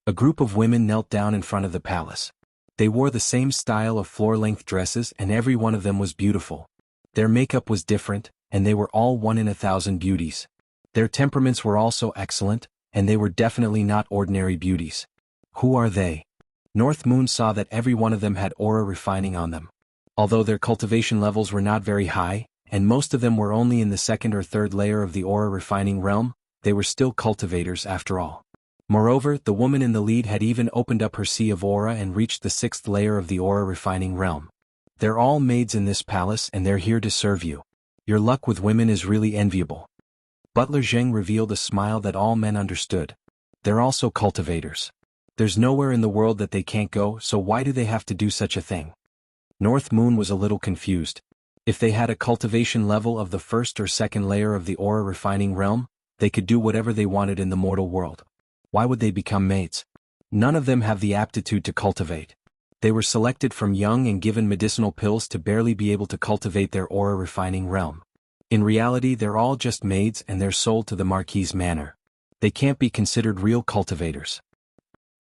A group of women knelt down in front of the palace. They wore the same style of floor-length dresses and every one of them was beautiful. Their makeup was different, and they were all 1 in 1,000 beauties. Their temperaments were also excellent, and they were definitely not ordinary beauties. Who are they? North Moon saw that every one of them had aura refining on them. Although their cultivation levels were not very high, and most of them were only in the 2nd or 3rd layer of the aura refining realm, they were still cultivators after all. Moreover, the woman in the lead had even opened up her sea of aura and reached the 6th layer of the aura refining realm. They're all maids in this palace and they're here to serve you. Your luck with women is really enviable. Butler Zheng revealed a smile that all men understood. They're also cultivators. There's nowhere in the world that they can't go, so why do they have to do such a thing? North Moon was a little confused. If they had a cultivation level of the 1st or 2nd layer of the aura refining realm, they could do whatever they wanted in the mortal world. Why would they become maids? None of them have the aptitude to cultivate. They were selected from young and given medicinal pills to barely be able to cultivate their aura refining realm. In reality, they're all just maids and they're sold to the Marquis Manor. They can't be considered real cultivators.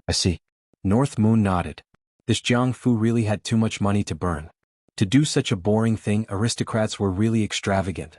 I see. North Moon nodded. This Jianghu really had too much money to burn. To do such a boring thing, aristocrats were really extravagant.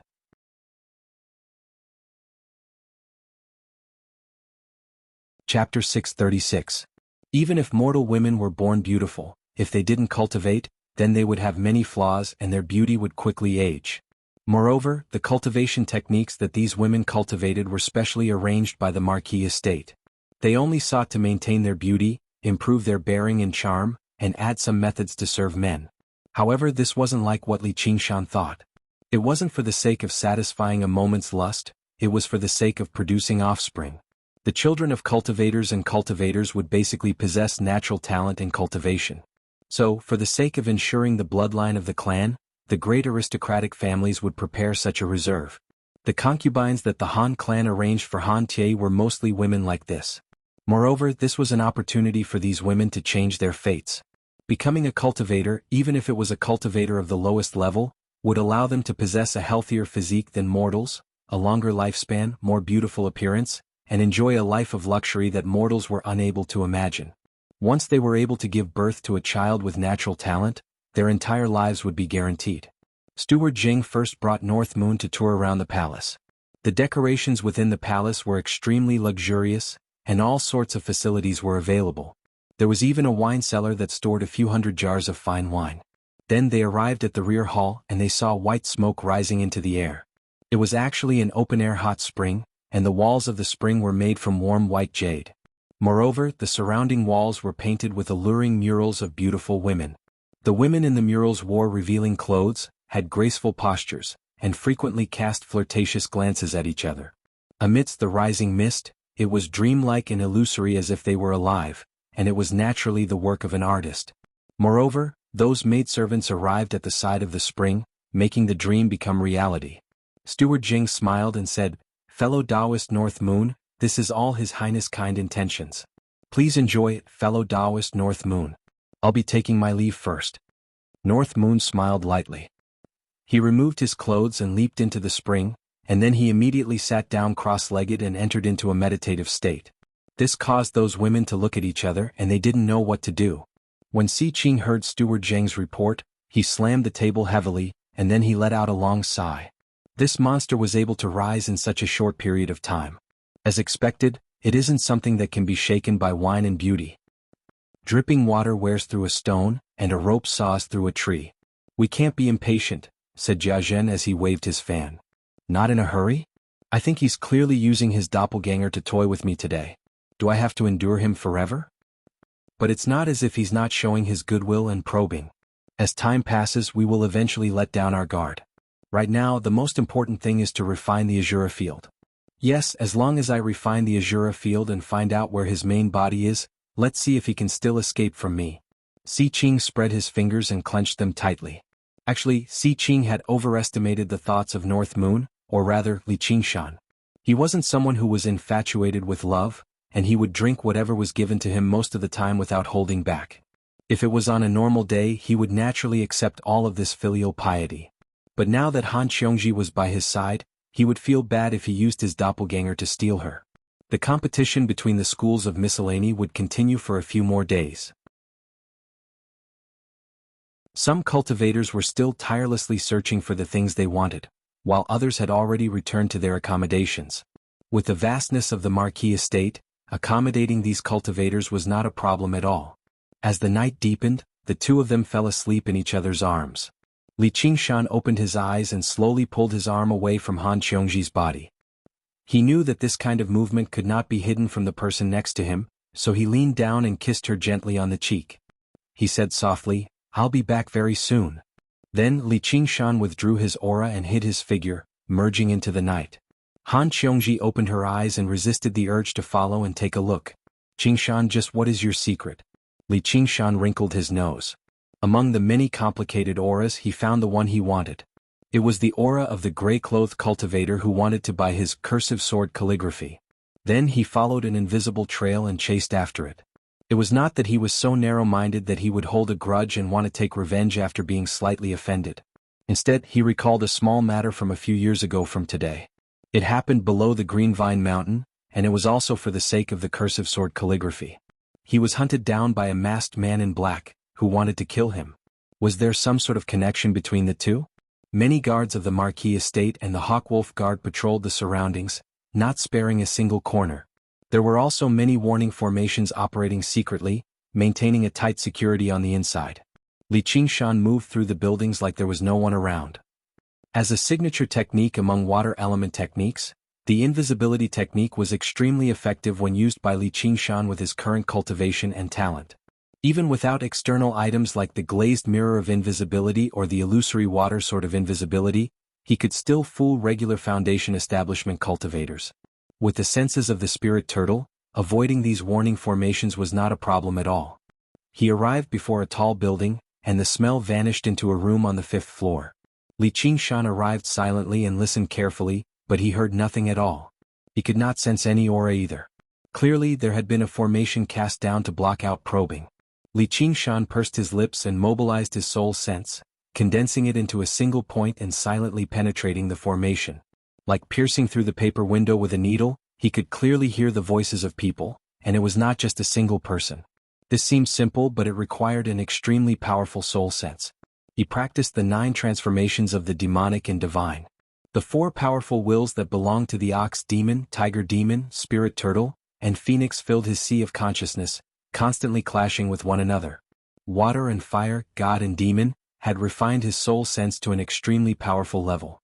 Chapter 636. Even if mortal women were born beautiful, if they didn't cultivate, then they would have many flaws and their beauty would quickly age. Moreover, the cultivation techniques that these women cultivated were specially arranged by the Marquis estate. They only sought to maintain their beauty, improve their bearing and charm, and add some methods to serve men. However, this wasn't like what Li Qingshan thought. It wasn't for the sake of satisfying a moment's lust, it was for the sake of producing offspring. The children of cultivators and cultivators would basically possess natural talent in cultivation. So, for the sake of ensuring the bloodline of the clan, the great aristocratic families would prepare such a reserve. The concubines that the Han clan arranged for Han Tie were mostly women like this. Moreover, this was an opportunity for these women to change their fates. Becoming a cultivator, even if it was a cultivator of the lowest level, would allow them to possess a healthier physique than mortals, a longer lifespan, more beautiful appearance, and enjoy a life of luxury that mortals were unable to imagine. Once they were able to give birth to a child with natural talent, their entire lives would be guaranteed. Steward Jing first brought North Moon to tour around the palace. The decorations within the palace were extremely luxurious, and all sorts of facilities were available. There was even a wine cellar that stored a few hundred jars of fine wine. Then they arrived at the rear hall and they saw white smoke rising into the air. It was actually an open-air hot spring, and the walls of the spring were made from warm white jade. Moreover, the surrounding walls were painted with alluring murals of beautiful women. The women in the murals wore revealing clothes, had graceful postures, and frequently cast flirtatious glances at each other. Amidst the rising mist, it was dreamlike and illusory as if they were alive, and it was naturally the work of an artist. Moreover, those maidservants arrived at the side of the spring, making the dream become reality. Steward Jing smiled and said, "Fellow Taoist North Moon, this is all His Highness' kind intentions. Please enjoy it, fellow Taoist North Moon. I'll be taking my leave first." North Moon smiled lightly. He removed his clothes and leaped into the spring, and then he immediately sat down cross-legged and entered into a meditative state. This caused those women to look at each other and they didn't know what to do. When Si Qing heard Steward Zheng's report, he slammed the table heavily, and then he let out a long sigh. This monster was able to rise in such a short period of time. As expected, it isn't something that can be shaken by wine and beauty. Dripping water wears through a stone, and a rope saws through a tree. "We can't be impatient," said Jia Zhen as he waved his fan. "Not in a hurry? I think he's clearly using his doppelganger to toy with me today. Do I have to endure him forever? But it's not as if he's not showing his goodwill and probing. As time passes, we will eventually let down our guard. Right now, the most important thing is to refine the Azura field. Yes, as long as I refine the Azura field and find out where his main body is, let's see if he can still escape from me." Si Qing spread his fingers and clenched them tightly. Actually, Si Qing had overestimated the thoughts of North Moon, or rather, Li Qingshan. He wasn't someone who was infatuated with love, and he would drink whatever was given to him most of the time without holding back. If it was on a normal day, he would naturally accept all of this filial piety. But now that Han Qiongji was by his side, he would feel bad if he used his doppelganger to steal her. The competition between the schools of miscellany would continue for a few more days. Some cultivators were still tirelessly searching for the things they wanted, while others had already returned to their accommodations. With the vastness of the Marquis estate, accommodating these cultivators was not a problem at all. As the night deepened, the two of them fell asleep in each other's arms. Li Qingshan opened his eyes and slowly pulled his arm away from Han Qiongji's body. He knew that this kind of movement could not be hidden from the person next to him, so he leaned down and kissed her gently on the cheek. He said softly, "I'll be back very soon." Then Li Qingshan withdrew his aura and hid his figure, merging into the night. Han Qiongji opened her eyes and resisted the urge to follow and take a look. "Qingshan, just what is your secret?" Li Qingshan wrinkled his nose. Among the many complicated auras he found the one he wanted. It was the aura of the gray-clothed cultivator who wanted to buy his cursive sword calligraphy. Then he followed an invisible trail and chased after it. It was not that he was so narrow-minded that he would hold a grudge and want to take revenge after being slightly offended. Instead, he recalled a small matter from a few years ago from today. It happened below the Green Vine Mountain, and it was also for the sake of the cursive sword calligraphy. He was hunted down by a masked man in black, who wanted to kill him. Was there some sort of connection between the two? Many guards of the Marquis estate and the Hawkwolf Guard patrolled the surroundings, not sparing a single corner. There were also many warning formations operating secretly, maintaining a tight security on the inside. Li Qingshan moved through the buildings like there was no one around. As a signature technique among water element techniques, the invisibility technique was extremely effective when used by Li Qingshan with his current cultivation and talent. Even without external items like the glazed mirror of invisibility or the illusory water sword of invisibility, he could still fool regular foundation establishment cultivators. With the senses of the spirit turtle, avoiding these warning formations was not a problem at all. He arrived before a tall building, and the smell vanished into a room on the 5th floor. Li Qingshan arrived silently and listened carefully, but he heard nothing at all. He could not sense any aura either. Clearly there had been a formation cast down to block out probing. Li Qingshan pursed his lips and mobilized his soul sense, condensing it into a single point and silently penetrating the formation. Like piercing through the paper window with a needle, he could clearly hear the voices of people, and it was not just a single person. This seemed simple, but it required an extremely powerful soul sense. He practiced the 9 transformations of the demonic and divine. The 4 powerful wills that belonged to the ox demon, tiger demon, spirit turtle, and phoenix filled his sea of consciousness, constantly clashing with one another. Water and fire, God and demon, had refined his soul sense to an extremely powerful level.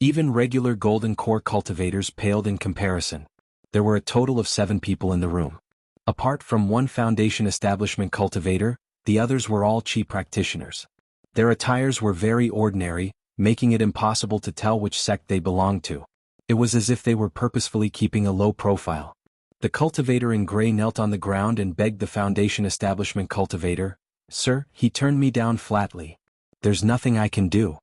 Even regular golden core cultivators paled in comparison. There were a total of 7 people in the room. Apart from one foundation establishment cultivator, the others were all chi practitioners. Their attires were very ordinary, making it impossible to tell which sect they belonged to. It was as if they were purposefully keeping a low profile. The cultivator in gray knelt on the ground and begged the foundation establishment cultivator, "Sir," he turned me down flatly. "There's nothing I can do."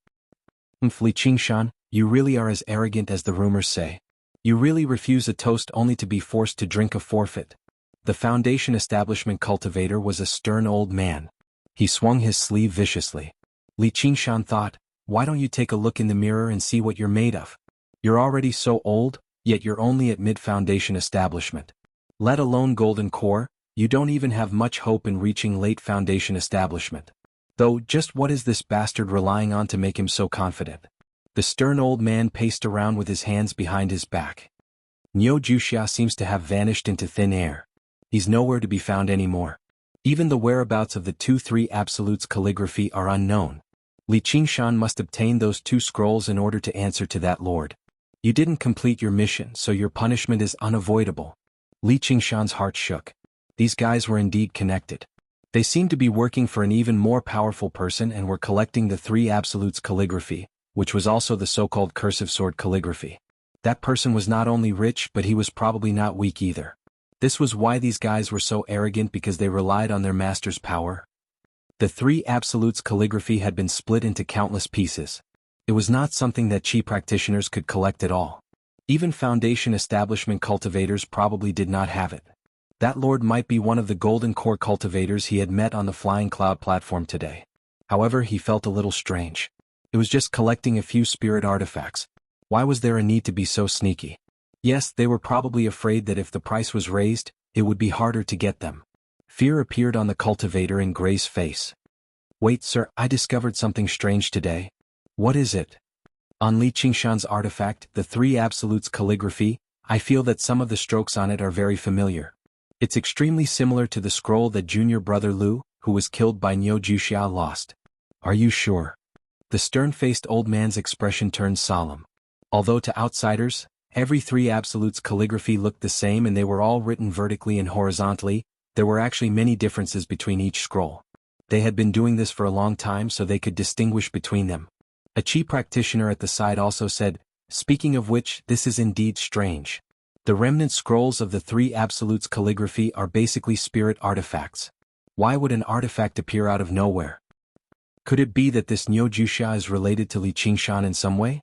"Li Qingshan, you really are as arrogant as the rumors say. You really refuse a toast only to be forced to drink a forfeit." The foundation establishment cultivator was a stern old man. He swung his sleeve viciously. Li Qingshan thought, why don't you take a look in the mirror and see what you're made of? You're already so old, yet you're only at mid-foundation establishment. Let alone golden core, you don't even have much hope in reaching late foundation establishment. Though, just what is this bastard relying on to make him so confident? The stern old man paced around with his hands behind his back. Wuxia seems to have vanished into thin air. He's nowhere to be found anymore. Even the whereabouts of the 2-3 Absolutes calligraphy are unknown. Li Qingshan must obtain those 2 scrolls in order to answer to that lord. You didn't complete your mission, so your punishment is unavoidable. Li Qingshan's heart shook. These guys were indeed connected. They seemed to be working for an even more powerful person and were collecting the 3 Absolutes calligraphy, which was also the so-called cursive sword calligraphy. That person was not only rich, but he was probably not weak either. This was why these guys were so arrogant, because they relied on their master's power. The 3 Absolutes calligraphy had been split into countless pieces. It was not something that chi practitioners could collect at all. Even foundation establishment cultivators probably did not have it. That lord might be one of the golden core cultivators he had met on the Flying Cloud platform today. However, he felt a little strange. It was just collecting a few spirit artifacts. Why was there a need to be so sneaky? Yes, they were probably afraid that if the price was raised, it would be harder to get them. Fear appeared on the cultivator in Gray's face. "Wait, sir, I discovered something strange today." "What is it?" "On Li Qingshan's artifact, the 3 Absolutes calligraphy, I feel that some of the strokes on it are very familiar. It's extremely similar to the scroll that junior brother Lu, who was killed by Wuxia, lost." "Are you sure?" The stern-faced old man's expression turned solemn. Although to outsiders, every 3 Absolutes calligraphy looked the same and they were all written vertically and horizontally, there were actually many differences between each scroll. They had been doing this for a long time, so they could distinguish between them. A chi practitioner at the side also said, "Speaking of which, this is indeed strange. The remnant scrolls of the 3 Absolutes calligraphy are basically spirit artifacts. Why would an artifact appear out of nowhere? Could it be that this Wuxia is related to Li Qingshan in some way?"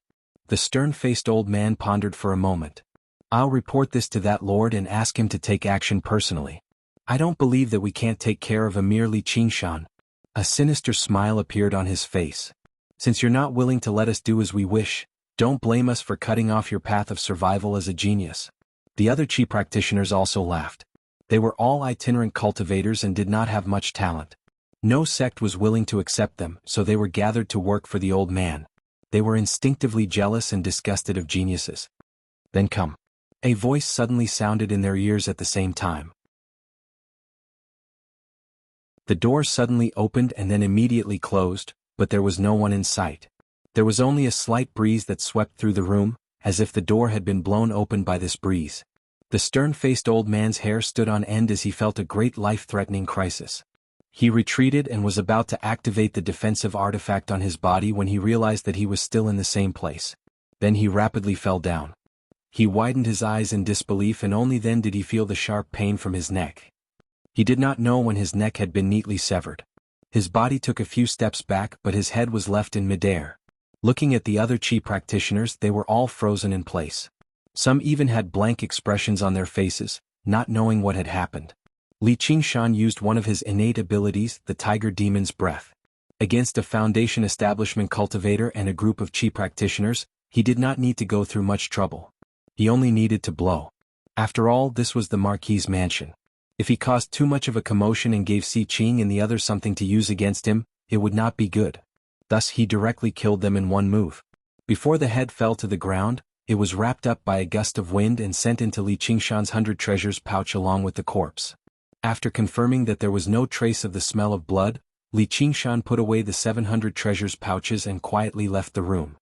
The stern-faced old man pondered for a moment. "I'll report this to that lord and ask him to take action personally. I don't believe that we can't take care of a mere Li Qingshan." A sinister smile appeared on his face. "Since you're not willing to let us do as we wish, don't blame us for cutting off your path of survival as a genius." The other chi practitioners also laughed. They were all itinerant cultivators and did not have much talent. No sect was willing to accept them, so they were gathered to work for the old man. They were instinctively jealous and disgusted of geniuses. Then come. A voice suddenly sounded in their ears at the same time. The door suddenly opened and then immediately closed, but there was no one in sight. There was only a slight breeze that swept through the room, as if the door had been blown open by this breeze. The stern-faced old man's hair stood on end as he felt a great life-threatening crisis. He retreated and was about to activate the defensive artifact on his body when he realized that he was still in the same place. Then he rapidly fell down. He widened his eyes in disbelief, and only then did he feel the sharp pain from his neck. He did not know when his neck had been neatly severed. His body took a few steps back, but his head was left in midair. Looking at the other Qi practitioners, they were all frozen in place. Some even had blank expressions on their faces, not knowing what had happened. Li Qingshan used one of his innate abilities, the Tiger Demon's Breath. Against a Foundation Establishment cultivator and a group of Qi practitioners, he did not need to go through much trouble. He only needed to blow. After all, this was the Marquis's mansion. If he caused too much of a commotion and gave Si Qing and the others something to use against him, it would not be good. Thus he directly killed them in one move. Before the head fell to the ground, it was wrapped up by a gust of wind and sent into Li Qingshan's 100 treasures pouch along with the corpse. After confirming that there was no trace of the smell of blood, Li Qingshan put away the 700 treasures pouches and quietly left the room.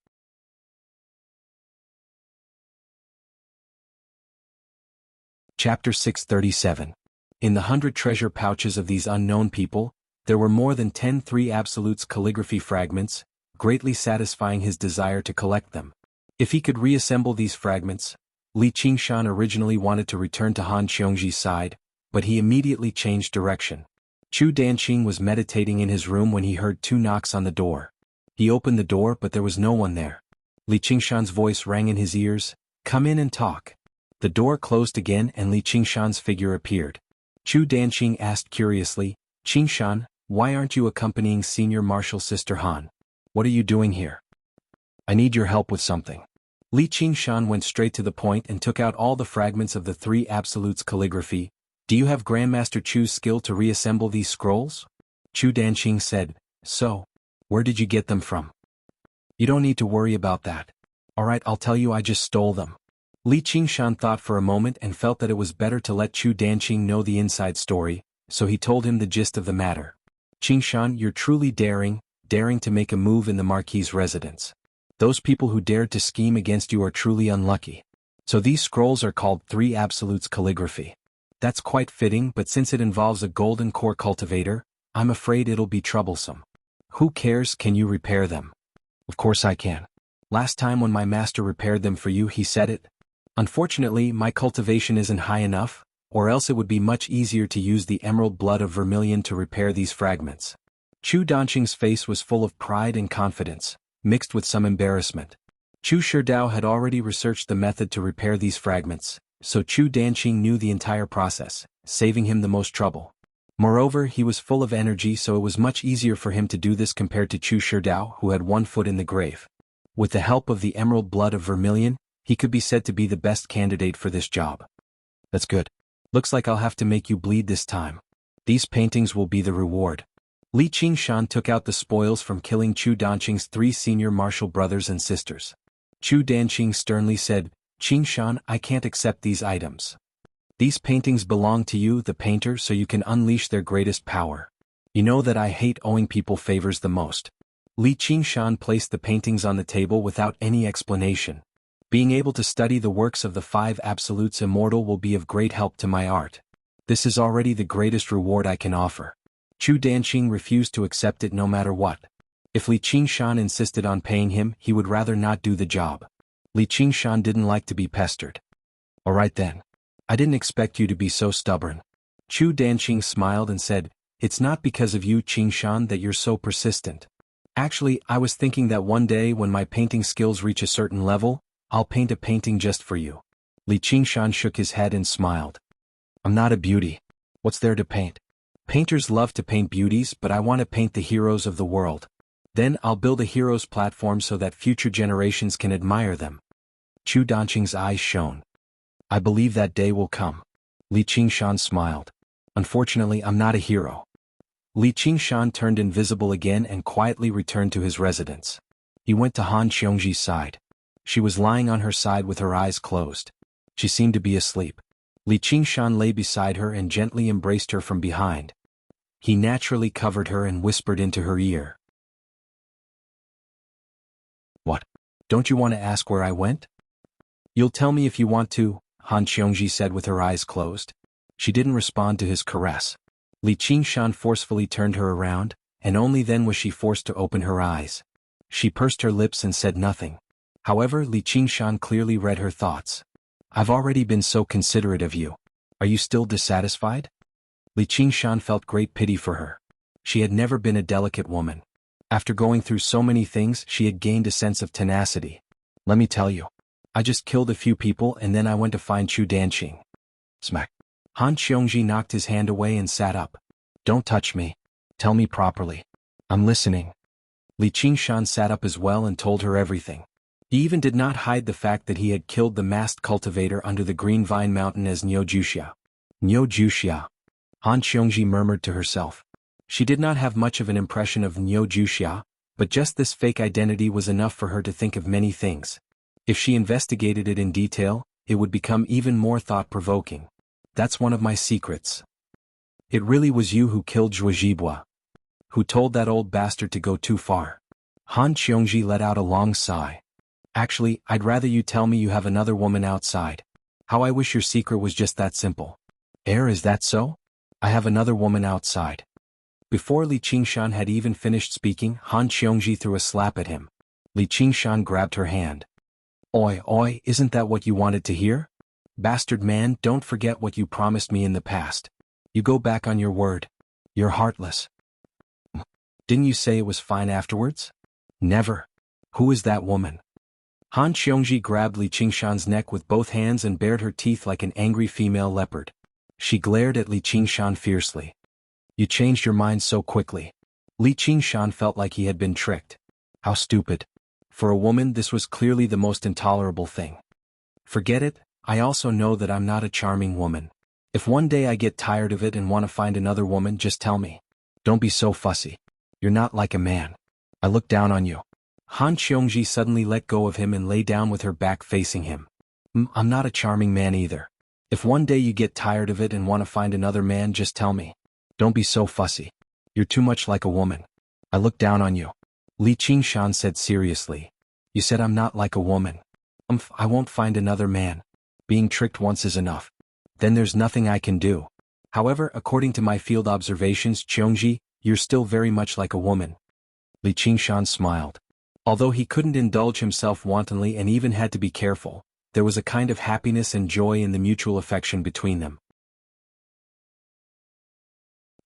Chapter 637. In the 100 treasure pouches of these unknown people, there were more than 10 Three Absolutes calligraphy fragments, greatly satisfying his desire to collect them. If he could reassemble these fragments, Li Qingshan originally wanted to return to Han Qiongji's side, but he immediately changed direction. Chu Danqing was meditating in his room when he heard 2 knocks on the door. He opened the door, but there was no one there. Li Qingshan's voice rang in his ears, "Come in and talk." The door closed again and Li Qingshan's figure appeared. Chu Danqing asked curiously, "Qingshan, why aren't you accompanying Senior Marshal Sister Han? What are you doing here?" "I need your help with something." Li Qingshan went straight to the point and took out all the fragments of the Three Absolutes calligraphy. "Do you have Grandmaster Chu's skill to reassemble these scrolls?" Chu Danqing said, "So. Where did you get them from?" "You don't need to worry about that. Alright, I'll tell you, I just stole them." Li Qingshan thought for a moment and felt that it was better to let Chu Danqing know the inside story, so he told him the gist of the matter. "Qingshan, you're truly daring to make a move in the Marquis's residence. Those people who dared to scheme against you are truly unlucky. So these scrolls are called Three Absolutes calligraphy. That's quite fitting, but since it involves a golden core cultivator, I'm afraid it'll be troublesome." "Who cares? Can you repair them?" "Of course I can. Last time when my master repaired them for you, he said it. Unfortunately, my cultivation isn't high enough, or else it would be much easier to use the emerald blood of vermilion to repair these fragments." Chu Danqing's face was full of pride and confidence, mixed with some embarrassment. Chu Sherdao had already researched the method to repair these fragments, so Chu Danqing knew the entire process, saving him the most trouble. Moreover, he was full of energy, so it was much easier for him to do this compared to Chu Sherdao, who had one foot in the grave. With the help of the emerald blood of vermilion, he could be said to be the best candidate for this job. "That's good. Looks like I'll have to make you bleed this time. These paintings will be the reward." Li Qingshan took out the spoils from killing Chu Danqing's 3 senior martial brothers and sisters. Chu Danqing sternly said, "Qingshan, I can't accept these items. These paintings belong to you, the painter, so you can unleash their greatest power. You know that I hate owing people favors the most." Li Qingshan placed the paintings on the table without any explanation. "Being able to study the works of the 5 Absolutes Immortal will be of great help to my art. This is already the greatest reward I can offer." Chu Danqing refused to accept it no matter what. If Li Qingshan insisted on paying him, he would rather not do the job. Li Qingshan didn't like to be pestered. "Alright then. I didn't expect you to be so stubborn." Chu Danqing smiled and said, "It's not because of you, Qingshan, that you're so persistent. Actually, I was thinking that one day when my painting skills reach a certain level, I'll paint a painting just for you." Li Qingshan shook his head and smiled. "I'm not a beauty. What's there to paint? Painters love to paint beauties, but I want to paint the heroes of the world. Then I'll build a heroes platform so that future generations can admire them." Chu Danqing's eyes shone. "I believe that day will come." Li Qingshan smiled. "Unfortunately, I'm not a hero." Li Qingshan turned invisible again and quietly returned to his residence. He went to Han Qiongji's side. She was lying on her side with her eyes closed. She seemed to be asleep. Li Qingshan lay beside her and gently embraced her from behind. He naturally covered her and whispered into her ear. "What? Don't you want to ask where I went?" "You'll tell me if you want to," Han Qiongji said with her eyes closed. She didn't respond to his caress. Li Qingshan forcefully turned her around, and only then was she forced to open her eyes. She pursed her lips and said nothing. However, Li Qingshan clearly read her thoughts. "I've already been so considerate of you. Are you still dissatisfied?" Li Qingshan felt great pity for her. She had never been a delicate woman. After going through so many things, she had gained a sense of tenacity. "Let me tell you. I just killed a few people and then I went to find Chu Danqing." Smack. Han Qiongji knocked his hand away and sat up. "Don't touch me. Tell me properly. I'm listening." Li Qingshan sat up as well and told her everything. He even did not hide the fact that he had killed the masked cultivator under the Green Vine Mountain as Niu Juxia. Niu Juxia. Han Qiongji murmured to herself. She did not have much of an impression of Niu Juxia, but just this fake identity was enough for her to think of many things. If she investigated it in detail, it would become even more thought-provoking. "That's one of my secrets. It really was you who killed Zhuo Zhibua. Who told that old bastard to go too far." Han Qiongji let out a long sigh. "Actually, I'd rather you tell me you have another woman outside. How I wish your secret was just that simple." Is that so? I have another woman outside." Before Li Qingshan had even finished speaking, Han Qiongji threw a slap at him. Li Qingshan grabbed her hand. Oi, isn't that what you wanted to hear? Bastard man, don't forget what you promised me in the past. You go back on your word. You're heartless. Didn't you say it was fine afterwards? Never. Who is that woman?" Han Qiongji grabbed Li Qingshan's neck with both hands and bared her teeth like an angry female leopard. She glared at Li Qingshan fiercely. "You changed your mind so quickly." Li Qingshan felt like he had been tricked. How stupid. For a woman, this was clearly the most intolerable thing. "Forget it, I also know that I'm not a charming woman. If one day I get tired of it and want to find another woman, just tell me. Don't be so fussy. You're not like a man. I look down on you." Han Qiongji suddenly let go of him and lay down with her back facing him. "I'm not a charming man either. If one day you get tired of it and want to find another man, just tell me. Don't be so fussy. You're too much like a woman. I look down on you." Li Qingshan said seriously. "You said I'm not like a woman. I won't find another man. Being tricked once is enough. Then there's nothing I can do. However, according to my field observations, Qiongji, you're still very much like a woman." Li Qingshan smiled. Although he couldn't indulge himself wantonly and even had to be careful, there was a kind of happiness and joy in the mutual affection between them.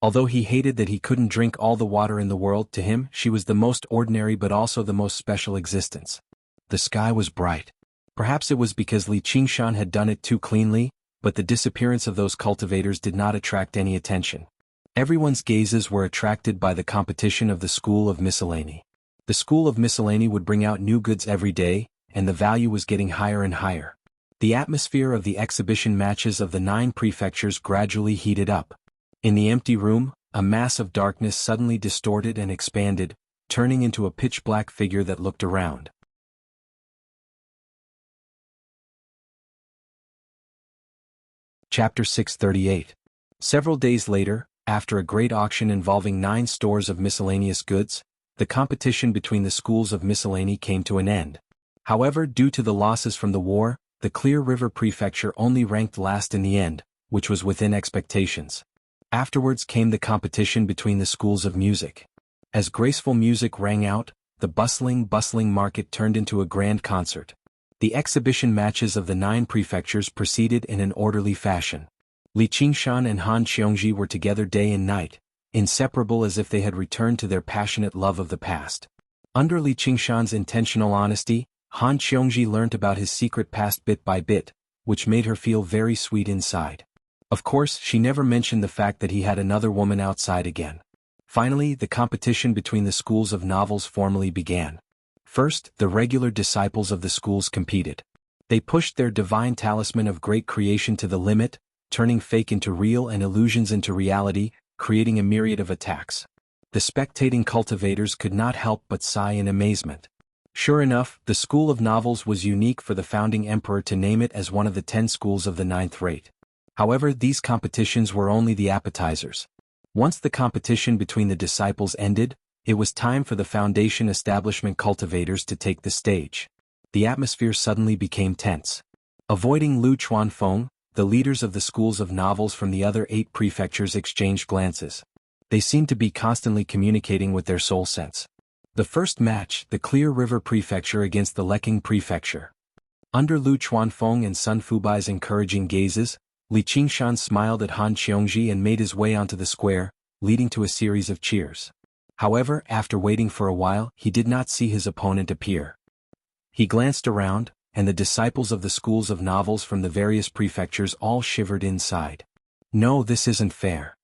Although he hated that he couldn't drink all the water in the world, to him, she was the most ordinary but also the most special existence. The sky was bright. Perhaps it was because Li Qingshan had done it too cleanly, but the disappearance of those cultivators did not attract any attention. Everyone's gazes were attracted by the competition of the School of Miscellany. The School of Miscellany would bring out new goods every day, and the value was getting higher and higher. The atmosphere of the exhibition matches of the 9 prefectures gradually heated up. In the empty room, a mass of darkness suddenly distorted and expanded, turning into a pitch-black figure that looked around. Chapter 638. Several days later, after a great auction involving 9 stores of miscellaneous goods, the competition between the schools of miscellany came to an end. However, due to the losses from the war, the Clear River Prefecture only ranked last in the end, which was within expectations. Afterwards came the competition between the schools of music. As graceful music rang out, the bustling market turned into a grand concert. The exhibition matches of the 9 prefectures proceeded in an orderly fashion. Li Qingshan and Han Qiongji were together day and night, inseparable as if they had returned to their passionate love of the past. Under Li Qingshan's intentional honesty, Han Qiongji learnt about his secret past bit by bit, which made her feel very sweet inside. Of course, she never mentioned the fact that he had another woman outside again. Finally, the competition between the schools of novels formally began. First, the regular disciples of the schools competed. They pushed their divine talisman of great creation to the limit, turning fake into real and illusions into reality, creating a myriad of attacks. The spectating cultivators could not help but sigh in amazement. Sure enough, the school of novels was unique for the founding emperor to name it as one of the 10 schools of the ninth rate. However, these competitions were only the appetizers. Once the competition between the disciples ended, it was time for the foundation establishment cultivators to take the stage. The atmosphere suddenly became tense. Avoiding Lu Chuanfeng, the leaders of the schools of novels from the other 8 prefectures exchanged glances. They seemed to be constantly communicating with their soul sense. The first match, the Clear River Prefecture against the Leking Prefecture. Under Lu Chuanfeng and Sun Fubai's encouraging gazes, Li Qingshan smiled at Han Qiongji and made his way onto the square, leading to a series of cheers. However, after waiting for a while, he did not see his opponent appear. He glanced around, and the disciples of the schools of novels from the various prefectures all shivered inside. No, this isn't fair.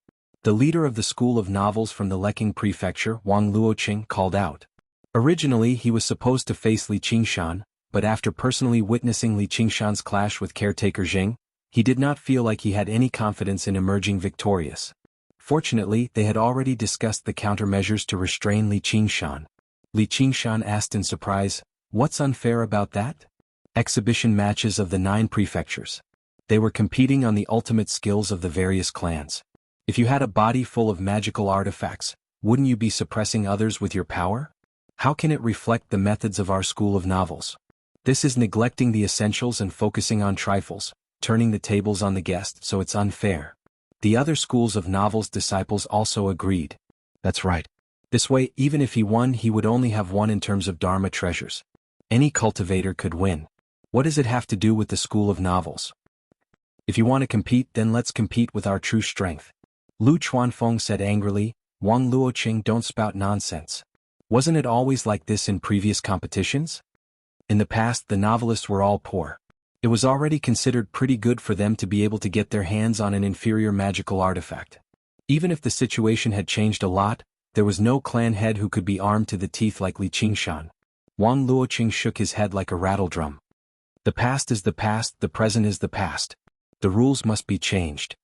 The leader of the school of novels from the Leking Prefecture, Wang Luoqing, called out. Originally he was supposed to face Li Qingshan, but after personally witnessing Li Qingshan's clash with caretaker Jing, he did not feel like he had any confidence in emerging victorious. Fortunately, they had already discussed the countermeasures to restrain Li Qingshan. Li Qingshan asked in surprise, "What's unfair about that?" Exhibition matches of the 9 prefectures. They were competing on the ultimate skills of the various clans. If you had a body full of magical artifacts, wouldn't you be suppressing others with your power? How can it reflect the methods of our school of novels? This is neglecting the essentials and focusing on trifles, turning the tables on the guest, so it's unfair. The other schools of novels disciples also agreed. That's right. This way, even if he won, he would only have one in terms of Dharma treasures. Any cultivator could win. What does it have to do with the school of novels? If you want to compete, then let's compete with our true strength. Lu Chuanfeng said angrily. Wang Luoqing, don't spout nonsense. Wasn't it always like this in previous competitions? In the past, the novelists were all poor. It was already considered pretty good for them to be able to get their hands on an inferior magical artifact. Even if the situation had changed a lot, there was no clan head who could be armed to the teeth like Li Qingshan. Wang Luoqing shook his head like a rattledrum. The past is the past, the present is the past. The rules must be changed.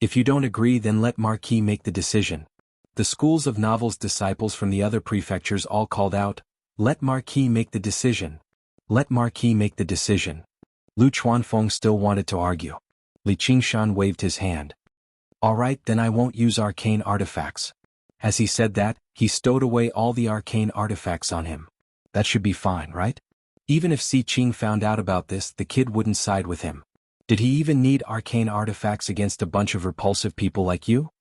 If you don't agree, then let Marquis make the decision. The schools of novels disciples from the other prefectures all called out, "Let Marquis make the decision. Let Marquis make the decision." Lu Chuanfeng still wanted to argue. Li Qingshan waved his hand. "All right, then I won't use arcane artifacts." As he said that, he stowed away all the arcane artifacts on him. That should be fine, right? Even if Si Qing found out about this, the kid wouldn't side with him. Did he even need arcane artifacts against a bunch of repulsive people like you?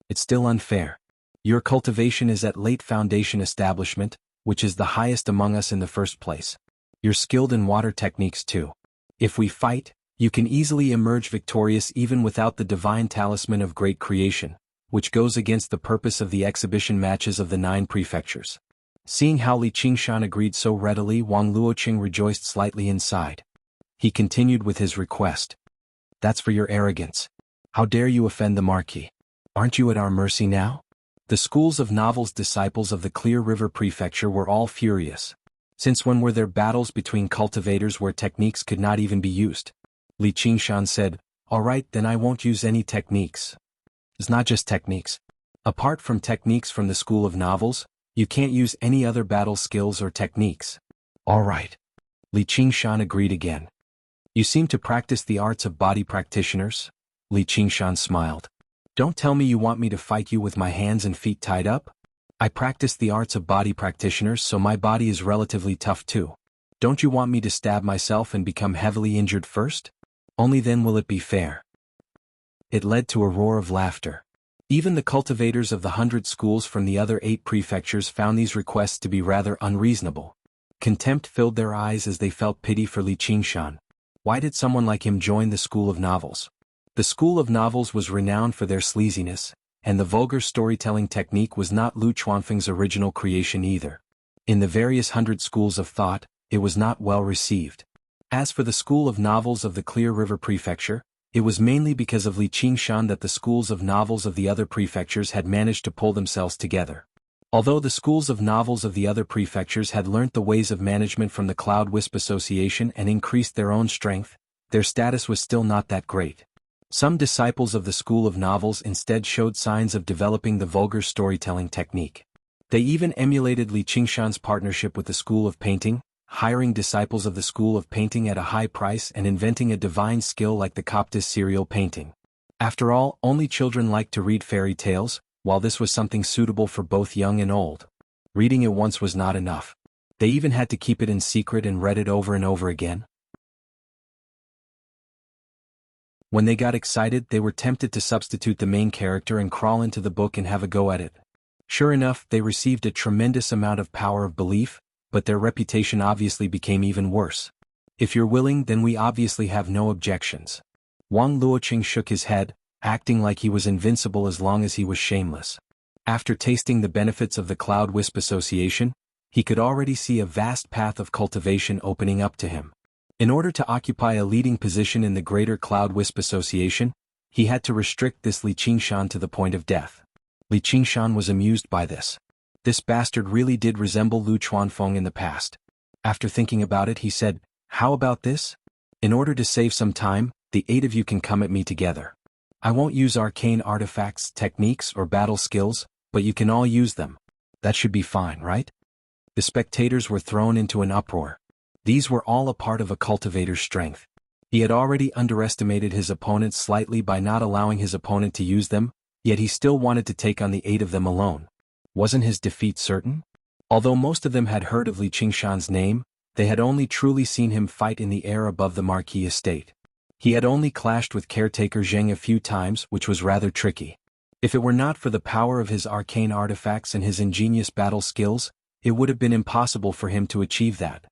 It's still unfair. Your cultivation is at late foundation establishment, which is the highest among us in the first place. You're skilled in water techniques too. If we fight, you can easily emerge victorious even without the divine talisman of great creation, which goes against the purpose of the exhibition matches of the 9 prefectures. Seeing how Li Qingshan agreed so readily, Wang Luoqing rejoiced slightly inside. He continued with his request. "That's for your arrogance. How dare you offend the Marquis? Aren't you at our mercy now?" The schools of novels disciples of the Clear River Prefecture were all furious. Since when were there battles between cultivators where techniques could not even be used? Li Qingshan said, "All right, then I won't use any techniques." It's not just techniques. Apart from techniques from the school of novels, you can't use any other battle skills or techniques. All right. Li Qingshan agreed again. You seem to practice the arts of body practitioners? Li Qingshan smiled. Don't tell me you want me to fight you with my hands and feet tied up? I practice the arts of body practitioners, so my body is relatively tough too. Don't you want me to stab myself and become heavily injured first? Only then will it be fair. It led to a roar of laughter. Even the cultivators of the 100 schools from the other 8 prefectures found these requests to be rather unreasonable. Contempt filled their eyes as they felt pity for Li Qingshan. Why did someone like him join the school of novels? The school of novels was renowned for their sleaziness, and the vulgar storytelling technique was not Lu Chuanfeng's original creation either. In the various 100 schools of thought, it was not well received. As for the school of novels of the Clear River Prefecture, it was mainly because of Li Qingshan that the schools of novels of the other prefectures had managed to pull themselves together. Although the schools of novels of the other prefectures had learnt the ways of management from the Cloud Wisp Association and increased their own strength, their status was still not that great. Some disciples of the school of novels instead showed signs of developing the vulgar storytelling technique. They even emulated Li Qingshan's partnership with the School of Painting, hiring disciples of the School of Painting at a high price and inventing a divine skill like the Coptis serial painting. After all, only children like to read fairy tales, while this was something suitable for both young and old. Reading it once was not enough. They even had to keep it in secret and read it over and over again. When they got excited, they were tempted to substitute the main character and crawl into the book and have a go at it. Sure enough, they received a tremendous amount of power of belief, but their reputation obviously became even worse. If you're willing, then we obviously have no objections. Wang Luoqing shook his head, acting like he was invincible as long as he was shameless. After tasting the benefits of the Cloud Wisp Association, he could already see a vast path of cultivation opening up to him. In order to occupy a leading position in the Greater Cloud Wisp Association, he had to restrict this Li Qingshan to the point of death. Li Qingshan was amused by this. This bastard really did resemble Lu Chuanfeng in the past. After thinking about it, he said, "How about this? In order to save some time, the 8 of you can come at me together. I won't use arcane artifacts, techniques, or battle skills, but you can all use them. That should be fine, right?" The spectators were thrown into an uproar. These were all a part of a cultivator's strength. He had already underestimated his opponent slightly by not allowing his opponent to use them, yet he still wanted to take on the 8 of them alone. Wasn't his defeat certain? Although most of them had heard of Li Qingshan's name, they had only truly seen him fight in the air above the Marquis estate. He had only clashed with caretaker Zheng a few times, which was rather tricky. If it were not for the power of his arcane artifacts and his ingenious battle skills, it would have been impossible for him to achieve that.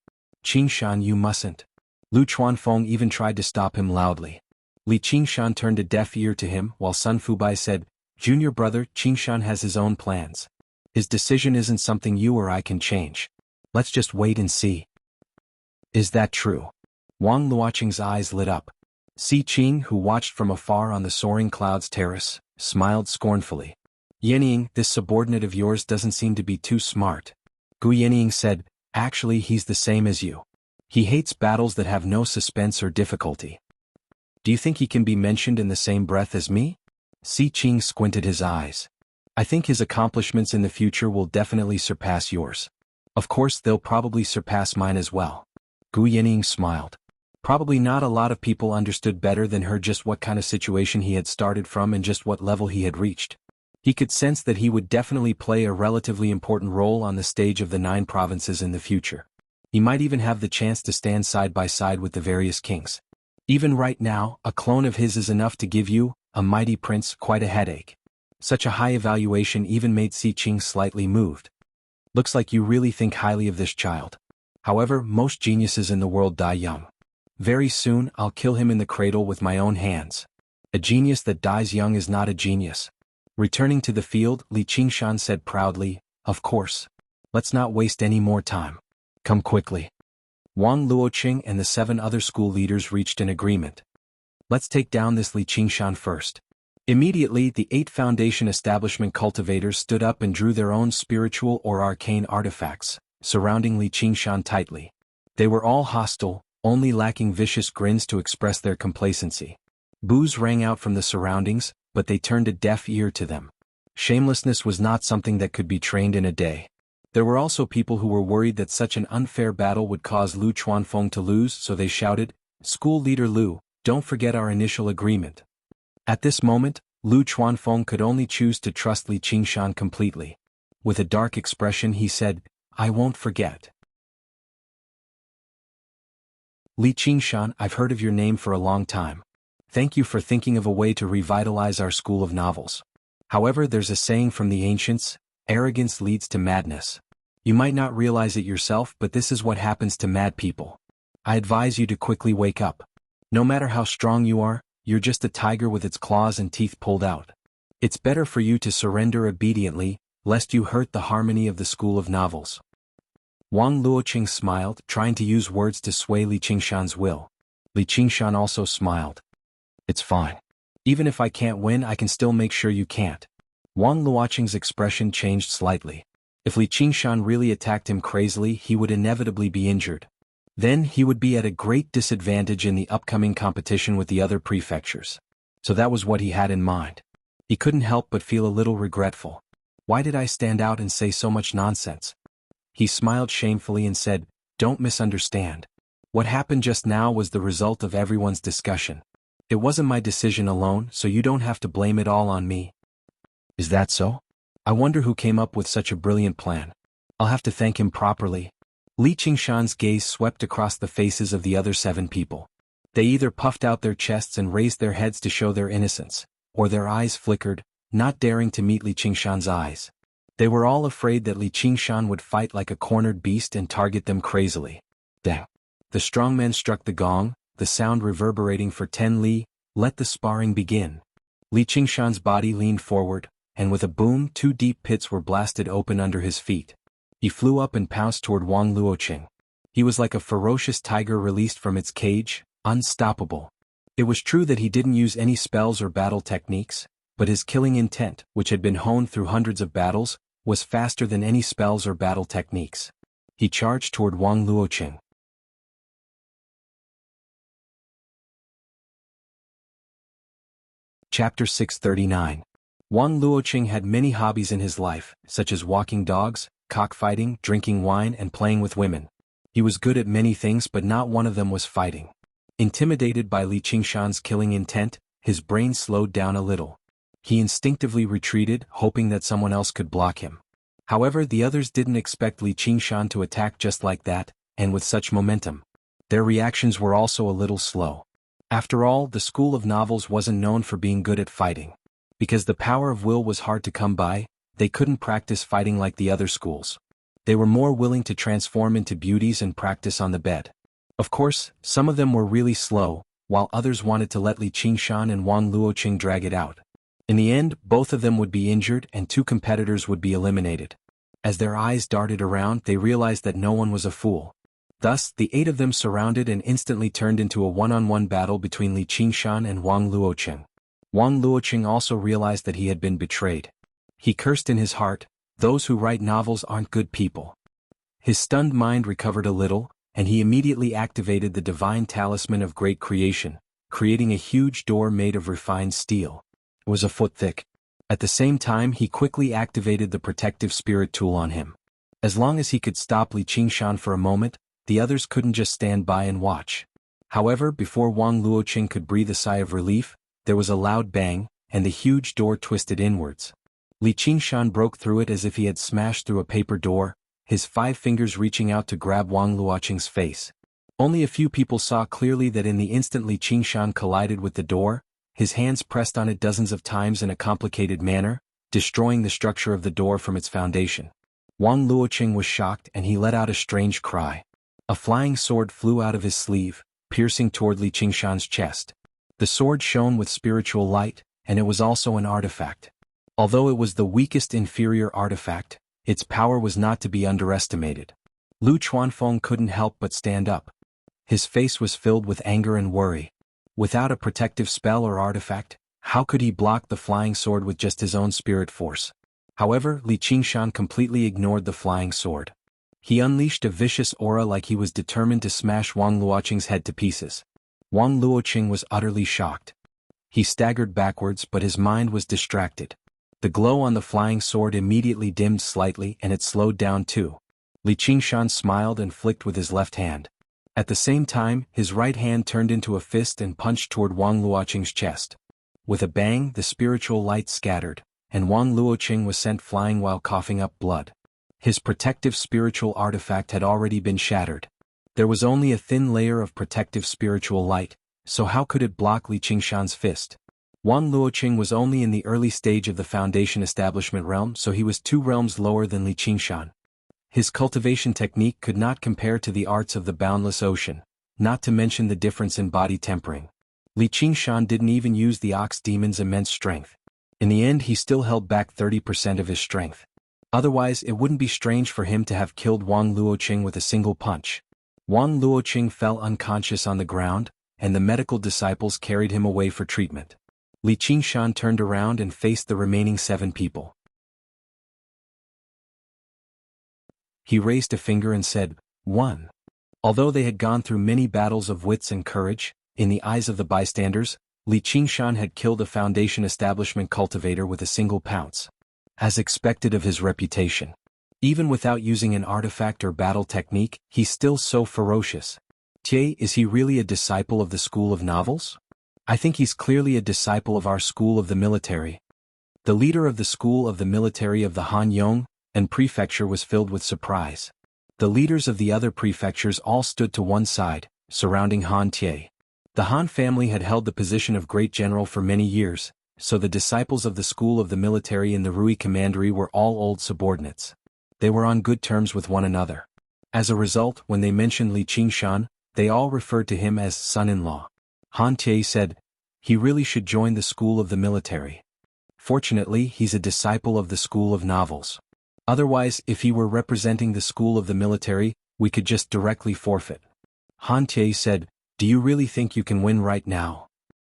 "Qingshan, you mustn't." Lu Chuanfeng even tried to stop him loudly. Li Qingshan turned a deaf ear to him while Sun Fubai said, "Junior brother, Qingshan has his own plans. His decision isn't something you or I can change. Let's just wait and see." "Is that true?" Wang Luoqing's eyes lit up. Si Qing, who watched from afar on the soaring clouds terrace, smiled scornfully. "Yenying, this subordinate of yours doesn't seem to be too smart." Gu Yenying said, "Actually, he's the same as you. He hates battles that have no suspense or difficulty." "Do you think he can be mentioned in the same breath as me?" Si Qing squinted his eyes. "I think his accomplishments in the future will definitely surpass yours. Of course, they'll probably surpass mine as well." Gu Yenying smiled. Probably not a lot of people understood better than her just what kind of situation he had started from and just what level he had reached. He could sense that he would definitely play a relatively important role on the stage of the 9 provinces in the future. He might even have the chance to stand side by side with the various kings. Even right now, a clone of his is enough to give you, a mighty prince, quite a headache. Such a high evaluation even made Si Qing slightly moved. "Looks like you really think highly of this child. However, most geniuses in the world die young. Very soon, I'll kill him in the cradle with my own hands. A genius that dies young is not a genius." Returning to the field, Li Qingshan said proudly, "Of course. Let's not waste any more time. Come quickly." Wang Luoqing and the 7 other school leaders reached an agreement. "Let's take down this Li Qingshan first." Immediately, the 8 foundation establishment cultivators stood up and drew their own spiritual or arcane artifacts, surrounding Li Qingshan tightly. They were all hostile, only lacking vicious grins to express their complacency. Boos rang out from the surroundings, but they turned a deaf ear to them. Shamelessness was not something that could be trained in a day. There were also people who were worried that such an unfair battle would cause Lu Chuanfeng to lose, so they shouted, "School leader Lu, don't forget our initial agreement." At this moment, Lu Chuanfeng could only choose to trust Li Qingshan completely. With a dark expression he said, "I won't forget." "Li Qingshan, I've heard of your name for a long time. Thank you for thinking of a way to revitalize our school of novels. However, there's a saying from the ancients, arrogance leads to madness. You might not realize it yourself, but this is what happens to mad people. I advise you to quickly wake up. No matter how strong you are, you're just a tiger with its claws and teeth pulled out. It's better for you to surrender obediently, lest you hurt the harmony of the school of novels." Wang Luoqing smiled, trying to use words to sway Li Qingshan's will. Li Qingshan also smiled. "It's fine. Even if I can't win, I can still make sure you can't." Wang Luoqing's expression changed slightly. If Li Qingshan really attacked him crazily, he would inevitably be injured. Then he would be at a great disadvantage in the upcoming competition with the other prefectures. So that was what he had in mind. He couldn't help but feel a little regretful. Why did I stand out and say so much nonsense? He smiled shamefully and said, "Don't misunderstand. What happened just now was the result of everyone's discussion. It wasn't my decision alone, so you don't have to blame it all on me." "Is that so? I wonder who came up with such a brilliant plan. I'll have to thank him properly." Li Qingshan's gaze swept across the faces of the other 7 people. They either puffed out their chests and raised their heads to show their innocence, or their eyes flickered, not daring to meet Li Qingshan's eyes. They were all afraid that Li Qingshan would fight like a cornered beast and target them crazily. Dang. The strongman struck the gong, the sound reverberating for 10 li. Let the sparring begin. Li Qingshan's body leaned forward, and with a boom 2 deep pits were blasted open under his feet. He flew up and pounced toward Wang Luoqing. He was like a ferocious tiger released from its cage, unstoppable. It was true that he didn't use any spells or battle techniques, but his killing intent, which had been honed through hundreds of battles, was faster than any spells or battle techniques. He charged toward Wang Luoqing. Chapter 639. Wang Luoqing had many hobbies in his life, such as walking dogs, cockfighting, drinking wine, and playing with women. He was good at many things, but not one of them was fighting. Intimidated by Li Qingshan's killing intent, his brain slowed down a little. He instinctively retreated, hoping that someone else could block him. However, the others didn't expect Li Qingshan to attack just like that, and with such momentum. Their reactions were also a little slow. After all, the school of novels wasn't known for being good at fighting. Because the power of will was hard to come by, they couldn't practice fighting like the other schools. They were more willing to transform into beauties and practice on the bed. Of course, some of them were really slow, while others wanted to let Li Qingshan and Wang Luoqing drag it out. In the end, both of them would be injured and 2 competitors would be eliminated. As their eyes darted around, they realized that no one was a fool. Thus, the 8 of them surrounded and instantly turned into a one-on-one battle between Li Qingshan and Wang Luoqing. Wang Luoqing also realized that he had been betrayed. He cursed in his heart, "Those who write novels aren't good people." His stunned mind recovered a little, and he immediately activated the divine talisman of great creation, creating a huge door made of refined steel. It was a foot thick. At the same time, he quickly activated the protective spirit tool on him. As long as he could stop Li Qingshan for a moment, the others couldn't just stand by and watch. However, before Wang Luoqing could breathe a sigh of relief, there was a loud bang, and the huge door twisted inwards. Li Qingshan broke through it as if he had smashed through a paper door, his 5 fingers reaching out to grab Wang Luoqing's face. Only a few people saw clearly that in the instant Li Qingshan collided with the door, his hands pressed on it dozens of times in a complicated manner, destroying the structure of the door from its foundation. Wang Luoqing was shocked and he let out a strange cry. A flying sword flew out of his sleeve, piercing toward Li Qingshan's chest. The sword shone with spiritual light, and it was also an artifact. Although it was the weakest inferior artifact, its power was not to be underestimated. Lu Chuanfeng couldn't help but stand up. His face was filled with anger and worry. Without a protective spell or artifact, how could he block the flying sword with just his own spirit force? However, Li Qingshan completely ignored the flying sword. He unleashed a vicious aura like he was determined to smash Wang Luoqing's head to pieces. Wang Luoqing was utterly shocked. He staggered backwards, but his mind was distracted. The glow on the flying sword immediately dimmed slightly and it slowed down too. Li Qingshan smiled and flicked with his left hand. At the same time, his right hand turned into a fist and punched toward Wang Luoqing's chest. With a bang, the spiritual light scattered, and Wang Luoqing was sent flying while coughing up blood. His protective spiritual artifact had already been shattered. There was only a thin layer of protective spiritual light, so how could it block Li Qingshan's fist? Wang Luoqing was only in the early stage of the Foundation Establishment realm, so he was 2 realms lower than Li Qingshan. His cultivation technique could not compare to the arts of the boundless ocean, not to mention the difference in body tempering. Li Qingshan didn't even use the ox demon's immense strength. In the end, he still held back 30% of his strength. Otherwise, it wouldn't be strange for him to have killed Wang Luoqing with a single punch. Wang Luoqing fell unconscious on the ground, and the medical disciples carried him away for treatment. Li Qingshan turned around and faced the remaining 7 people. He raised a finger and said, "1." Although they had gone through many battles of wits and courage, in the eyes of the bystanders, Li Qingshan had killed a Foundation Establishment cultivator with a single pounce. as expected of his reputation. Even without using an artifact or battle technique, he's still so ferocious. Is he really a disciple of the school of novels? I think he's clearly a disciple of our school of the military. The leader of the school of the military of the Han Yong and prefecture was filled with surprise. The leaders of the other prefectures all stood to one side, surrounding Han Tie. The Han family had held the position of great general for many years, so the disciples of the school of the military in the Rui Commandery were all old subordinates. They were on good terms with one another. As a result, when they mentioned Li Qingshan, they all referred to him as son-in-law. Han Tie said, "He really should join the school of the military. Fortunately, he's a disciple of the school of novels. Otherwise, if he were representing the school of the military, we could just directly forfeit." Han Tie said, "Do you really think you can win right now?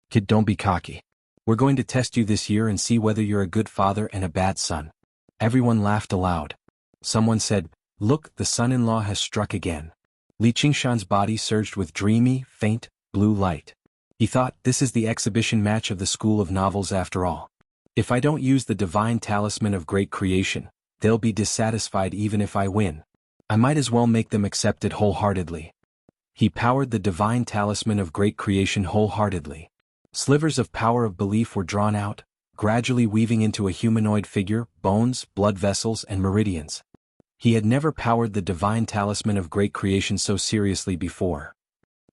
Kid, don't be cocky. We're going to test you this year and see whether you're a good father and a bad son." Everyone laughed aloud. Someone said, "Look, the son-in-law has struck again." Li Qingshan's body surged with dreamy, faint, blue light. He thought, this is the exhibition match of the school of novels after all. If I don't use the divine talisman of great creation, they'll be dissatisfied even if I win. I might as well make them accept it wholeheartedly. He powered the divine talisman of great creation wholeheartedly. Slivers of power of belief were drawn out, gradually weaving into a humanoid figure, bones, blood vessels, and meridians. He had never powered the divine talisman of great creation so seriously before.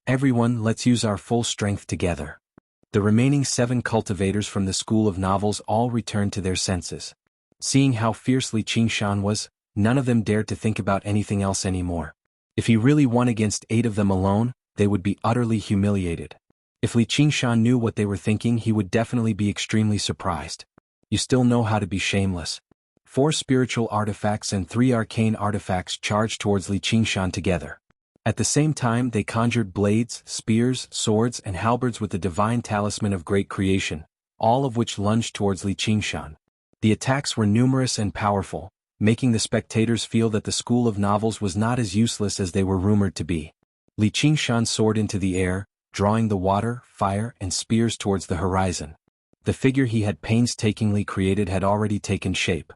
"Everyone, let's use our full strength together." The remaining 7 cultivators from the school of novels all returned to their senses. Seeing how fiercely Qingshan was, none of them dared to think about anything else anymore. If he really won against 8 of them alone, they would be utterly humiliated. If Li Qingshan knew what they were thinking, he would definitely be extremely surprised. You still know how to be shameless. 4 spiritual artifacts and 3 arcane artifacts charged towards Li Qingshan together. At the same time, they conjured blades, spears, swords, and halberds with the divine talisman of great creation, all of which lunged towards Li Qingshan. The attacks were numerous and powerful, making the spectators feel that the school of novels was not as useless as they were rumored to be. Li Qingshan soared into the air, drawing the water, fire, and spears towards the horizon. The figure he had painstakingly created had already taken shape.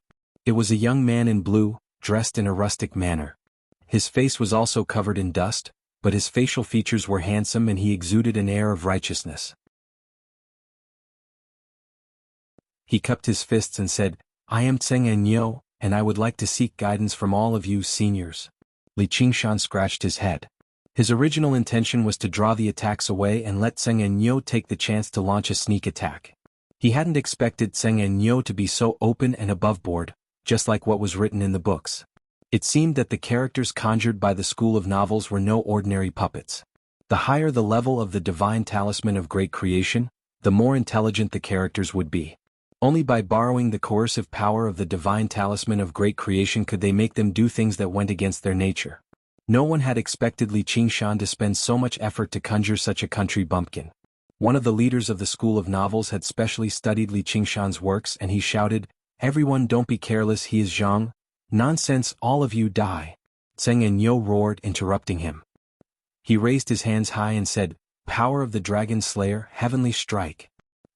It was a young man in blue, dressed in a rustic manner. His face was also covered in dust, but his facial features were handsome and he exuded an air of righteousness. He cupped his fists and said, "I am Tseng Enyo, and I would like to seek guidance from all of you seniors." Li Qingshan scratched his head. His original intention was to draw the attacks away and let Tseng Enyo take the chance to launch a sneak attack. He hadn't expected Tseng Enyo to be so open and aboveboard, just like what was written in the books. It seemed that the characters conjured by the school of novels were no ordinary puppets. The higher the level of the divine talisman of great creation, the more intelligent the characters would be. Only by borrowing the coercive power of the divine talisman of great creation could they make them do things that went against their nature. No one had expected Li Qingshan to spend so much effort to conjure such a country bumpkin. One of the leaders of the school of novels had specially studied Li Qingshan's works and he shouted, "Everyone, don't be careless, he is Jianghu." "Nonsense, all of you die." Tseng Enyo roared, interrupting him. He raised his hands high and said, "Power of the Dragon Slayer, heavenly strike."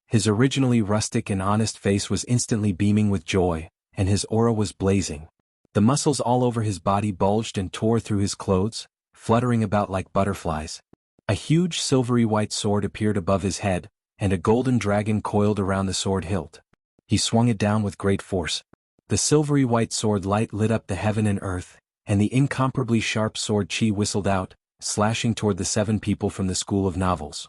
His originally rustic and honest face was instantly beaming with joy, and his aura was blazing. The muscles all over his body bulged and tore through his clothes, fluttering about like butterflies. A huge silvery white sword appeared above his head, and a golden dragon coiled around the sword hilt. He swung it down with great force. The silvery white sword light lit up the heaven and earth, and the incomparably sharp sword chi whistled out, slashing toward the 7 people from the school of novels.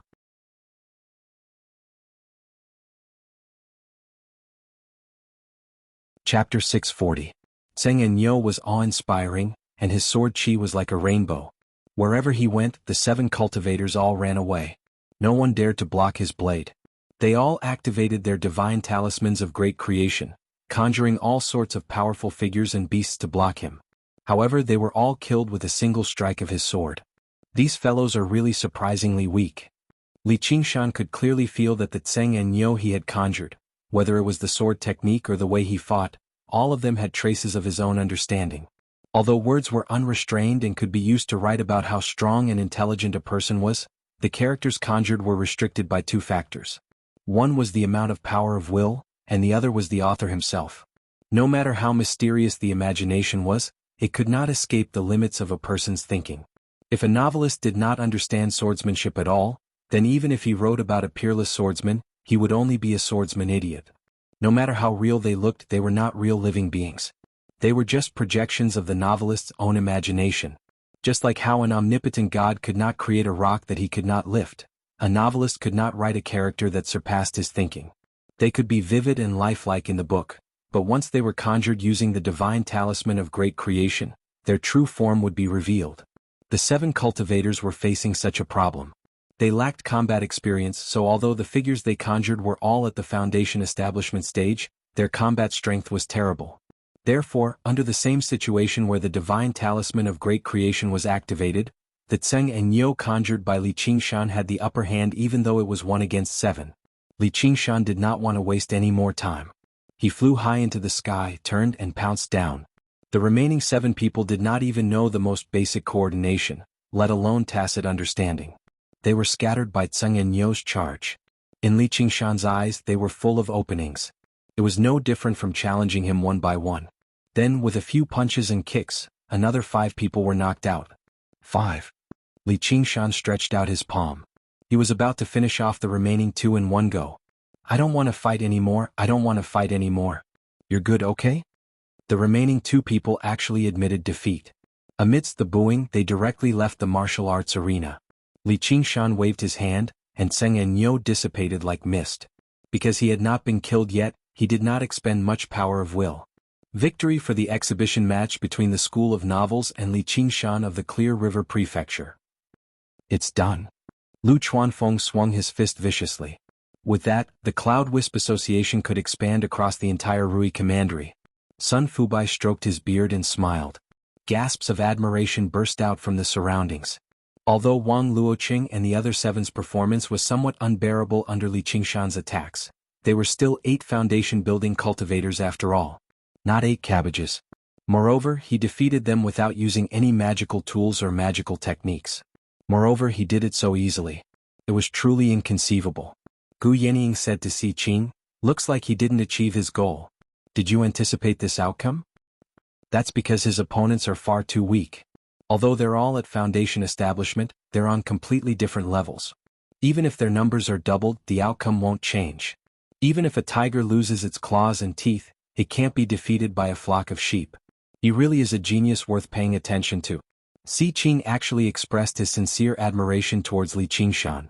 Chapter 640. Tseng Enyo was awe-inspiring, and his sword chi was like a rainbow. Wherever he went, the 7 cultivators all ran away. No one dared to block his blade. They all activated their divine talismans of great creation, conjuring all sorts of powerful figures and beasts to block him. However, they were all killed with a single strike of his sword. These fellows are really surprisingly weak. Li Qingshan could clearly feel that the Tseng Enyo he had conjured, whether it was the sword technique or the way he fought, all of them had traces of his own understanding. Although words were unrestrained and could be used to write about how strong and intelligent a person was, the characters conjured were restricted by 2 factors. One was the amount of power of will, and the other was the author himself. No matter how mysterious the imagination was, it could not escape the limits of a person's thinking. If a novelist did not understand swordsmanship at all, then even if he wrote about a peerless swordsman, he would only be a swordsman idiot. No matter how real they looked, they were not real living beings. They were just projections of the novelist's own imagination. Just like how an omnipotent god could not create a rock that he could not lift, a novelist could not write a character that surpassed his thinking. They could be vivid and lifelike in the book, but once they were conjured using the divine talisman of great creation, their true form would be revealed. The 7 cultivators were facing such a problem. They lacked combat experience, so although the figures they conjured were all at the foundation establishment stage, their combat strength was terrible. Therefore, under the same situation where the divine talisman of great creation was activated, the Tseng and Nyo conjured by Li Qingshan had the upper hand even though it was 1 against 7. Li Qingshan did not want to waste any more time. He flew high into the sky, turned and pounced down. The remaining 7 people did not even know the most basic coordination, let alone tacit understanding. They were scattered by Tseng and Nyo's charge. In Li Qingshan's eyes they were full of openings. It was no different from challenging him one by one. Then, with a few punches and kicks, another 5 people were knocked out. 5. Li Qingshan stretched out his palm. He was about to finish off the remaining 2 in one go. I don't want to fight anymore, I don't want to fight anymore. You're good, okay? The remaining 2 people actually admitted defeat. Amidst the booing, they directly left the martial arts arena. Li Qingshan waved his hand, and Tseng and Nyo dissipated like mist. Because he had not been killed yet, he did not expend much power of will. Victory for the exhibition match between the School of Novels and Li Qingshan of the Clear River Prefecture. It's done. Lu Chuanfeng swung his fist viciously. With that, the Cloud Wisp Association could expand across the entire Rui Commandery. Sun Fubai stroked his beard and smiled. Gasps of admiration burst out from the surroundings. Although Wang Luoqing and the other 7's performance was somewhat unbearable under Li Qingshan's attacks, they were still 8 foundation-building cultivators after all. Not 8 cabbages. Moreover, he defeated them without using any magical tools or magical techniques. Moreover, he did it so easily. It was truly inconceivable. Gu Yenying said to Si Qing, "Looks like he didn't achieve his goal. Did you anticipate this outcome?" That's because his opponents are far too weak. Although they're all at foundation establishment, they're on completely different levels. Even if their numbers are doubled, the outcome won't change. Even if a tiger loses its claws and teeth, it can't be defeated by a flock of sheep. He really is a genius worth paying attention to. Si Qing actually expressed his sincere admiration towards Li Qingshan.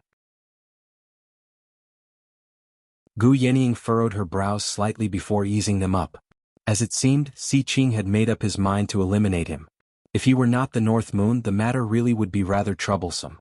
Gu Yenying furrowed her brows slightly before easing them up. As it seemed, Si Qing had made up his mind to eliminate him. If he were not the North Moon, the matter really would be rather troublesome.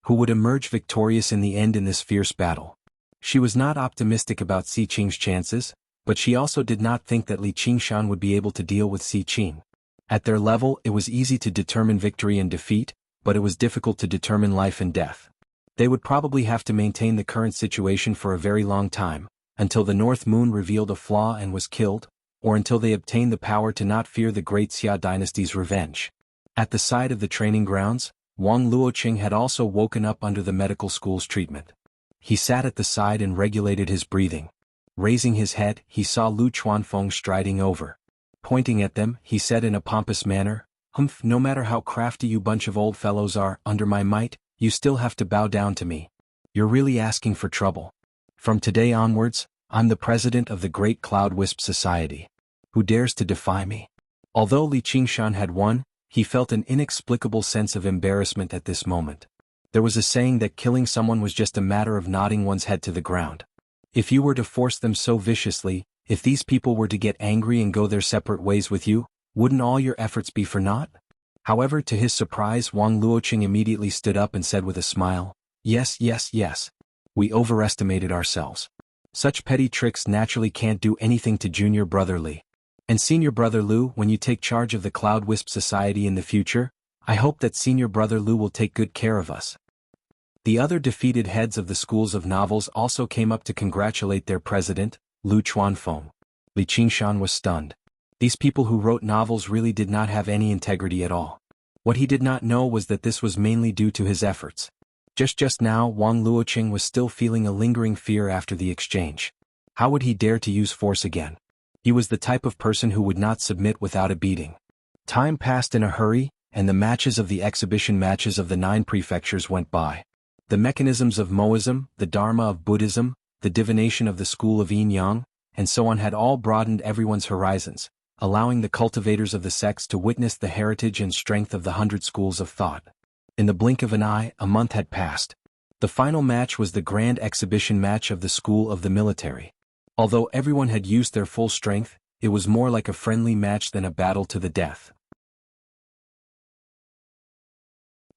Who would emerge victorious in the end in this fierce battle? She was not optimistic about Si Qing's chances, but she also did not think that Li Qingshan would be able to deal with Si Qing. At their level, it was easy to determine victory and defeat, but it was difficult to determine life and death. They would probably have to maintain the current situation for a very long time, until the North Moon revealed a flaw and was killed, or until they obtained the power to not fear the great Xia dynasty's revenge. At the side of the training grounds, Wang Luoqing had also woken up under the medical school's treatment. He sat at the side and regulated his breathing. Raising his head, he saw Lu Chuanfeng striding over. Pointing at them, he said in a pompous manner, "Humph, no matter how crafty you bunch of old fellows are, under my might, you still have to bow down to me. You're really asking for trouble. From today onwards, I'm the president of the Great Cloud Wisp Society. Who dares to defy me?" Although Li Qingshan had won, he felt an inexplicable sense of embarrassment at this moment. There was a saying that killing someone was just a matter of nodding one's head to the ground. If you were to force them so viciously, if these people were to get angry and go their separate ways with you, wouldn't all your efforts be for naught? However, to his surprise, Wang Luoqing immediately stood up and said with a smile, "Yes, yes, yes. We overestimated ourselves. Such petty tricks naturally can't do anything to junior brother Li. And senior brother Lu, when you take charge of the Cloud Wisp Society in the future, I hope that senior brother Lu will take good care of us." The other defeated heads of the schools of novels also came up to congratulate their president, Lu Chuanfeng. Li Qingshan was stunned. These people who wrote novels really did not have any integrity at all. What he did not know was that this was mainly due to his efforts. Just now, Wang Luoqing was still feeling a lingering fear after the exchange. How would he dare to use force again? He was the type of person who would not submit without a beating. Time passed in a hurry, and the matches of the exhibition matches of the 9 prefectures went by. The mechanisms of Moism, the Dharma of Buddhism, the divination of the school of Yin-Yang, and so on had all broadened everyone's horizons, allowing the cultivators of the sects to witness the heritage and strength of the 100 schools of thought. In the blink of an eye, a month had passed. The final match was the grand exhibition match of the school of the military. Although everyone had used their full strength, it was more like a friendly match than a battle to the death.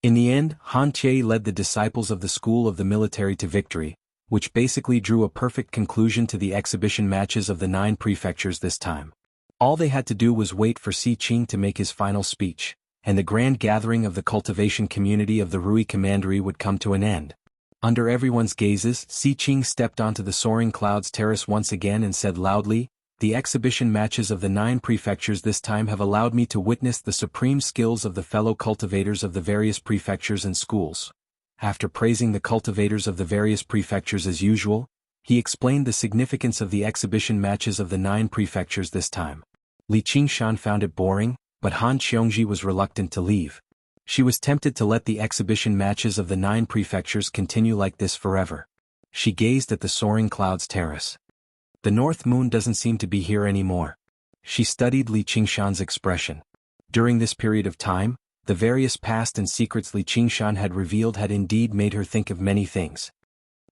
In the end, Han Che led the disciples of the school of the military to victory, which basically drew a perfect conclusion to the exhibition matches of the 9 prefectures this time. All they had to do was wait for Si Qing to make his final speech, and the grand gathering of the cultivation community of the Rui Commandery would come to an end. Under everyone's gazes, Si Qing stepped onto the soaring clouds terrace once again and said loudly, "The exhibition matches of the 9 prefectures this time have allowed me to witness the supreme skills of the fellow cultivators of the various prefectures and schools." After praising the cultivators of the various prefectures as usual, he explained the significance of the exhibition matches of the 9 prefectures this time. Li Qingshan found it boring, but Han Xiongji was reluctant to leave. She was tempted to let the exhibition matches of the 9 prefectures continue like this forever. She gazed at the soaring clouds terrace. The North Moon doesn't seem to be here anymore. She studied Li Qingshan's expression. During this period of time, the various past and secrets Li Qingshan had revealed had indeed made her think of many things.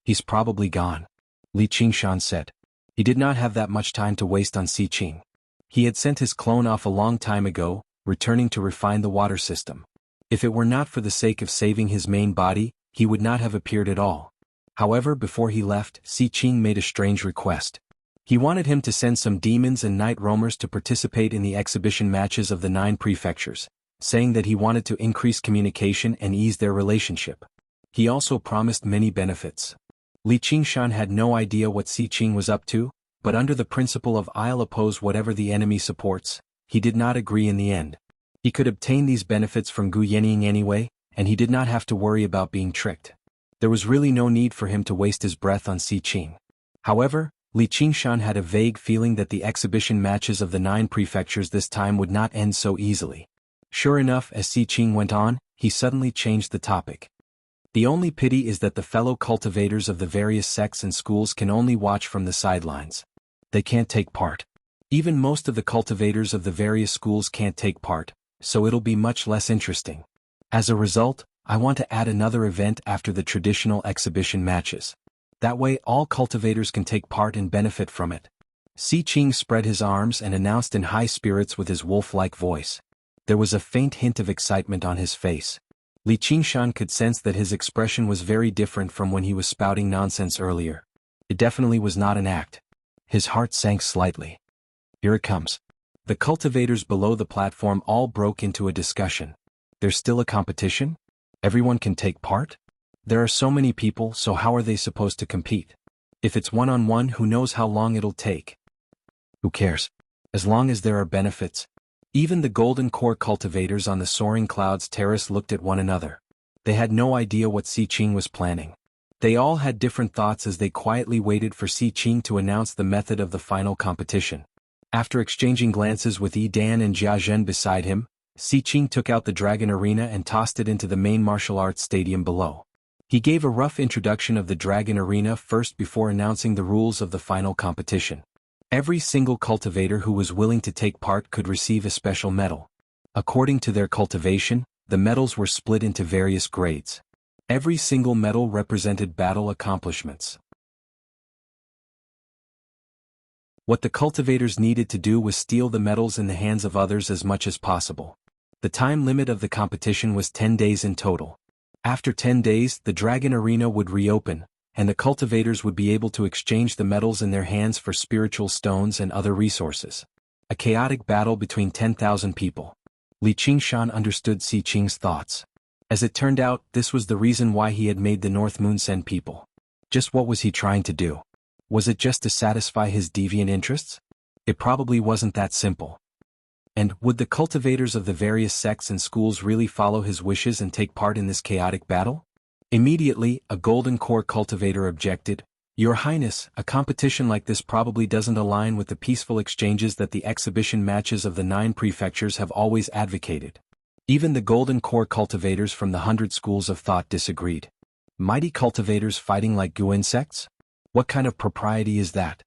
"He's probably gone," Li Qingshan said. He did not have that much time to waste on Si Qing. He had sent his clone off a long time ago, returning to refine the water system. If it were not for the sake of saving his main body, he would not have appeared at all. However, before he left, Si Qing made a strange request. He wanted him to send some demons and night roamers to participate in the exhibition matches of the 9 prefectures, saying that he wanted to increase communication and ease their relationship. He also promised many benefits. Li Qingshan had no idea what Si Qing was up to, but under the principle of "I'll oppose whatever the enemy supports," he did not agree in the end. He could obtain these benefits from Gu Yenying anyway, and he did not have to worry about being tricked. There was really no need for him to waste his breath on Si Qing. However, Li Qingshan had a vague feeling that the exhibition matches of the 9 prefectures this time would not end so easily. Sure enough, as Si Qing went on, he suddenly changed the topic. "The only pity is that the fellow cultivators of the various sects and schools can only watch from the sidelines. They can't take part. Even most of the cultivators of the various schools can't take part, so it'll be much less interesting. As a result, I want to add another event after the traditional exhibition matches. That way all cultivators can take part and benefit from it." Si Qing spread his arms and announced in high spirits with his wolf-like voice. There was a faint hint of excitement on his face. Li Qingshan could sense that his expression was very different from when he was spouting nonsense earlier. It definitely was not an act. His heart sank slightly. Here it comes. The cultivators below the platform all broke into a discussion. There's still a competition? Everyone can take part? There are so many people, so how are they supposed to compete? If it's one-on-one, who knows how long it'll take? Who cares? As long as there are benefits. Even the golden core cultivators on the soaring clouds terrace looked at one another. They had no idea what Si Qing was planning. They all had different thoughts as they quietly waited for Si Qing to announce the method of the final competition. After exchanging glances with Yi Dan and Jia Zhen beside him, Si Qing took out the dragon arena and tossed it into the main martial arts stadium below. He gave a rough introduction of the dragon arena first before announcing the rules of the final competition. Every single cultivator who was willing to take part could receive a special medal. According to their cultivation, the medals were split into various grades. Every single medal represented battle accomplishments. What the cultivators needed to do was steal the medals in the hands of others as much as possible. The time limit of the competition was 10 days in total. After 10 days, the dragon arena would reopen, and the cultivators would be able to exchange the medals in their hands for spiritual stones and other resources. A chaotic battle between 10,000 people. Li Qingshan understood Si Qing's thoughts. As it turned out, this was the reason why he had made the North Moon send people. Just what was he trying to do? Was it just to satisfy his deviant interests? It probably wasn't that simple. And would the cultivators of the various sects and schools really follow his wishes and take part in this chaotic battle? Immediately, a golden core cultivator objected, Your Highness, a competition like this probably doesn't align with the peaceful exchanges that the exhibition matches of the 9 prefectures have always advocated. Even the Golden Core cultivators from the 100 schools of thought disagreed. Mighty cultivators fighting like goo insects? What kind of propriety is that?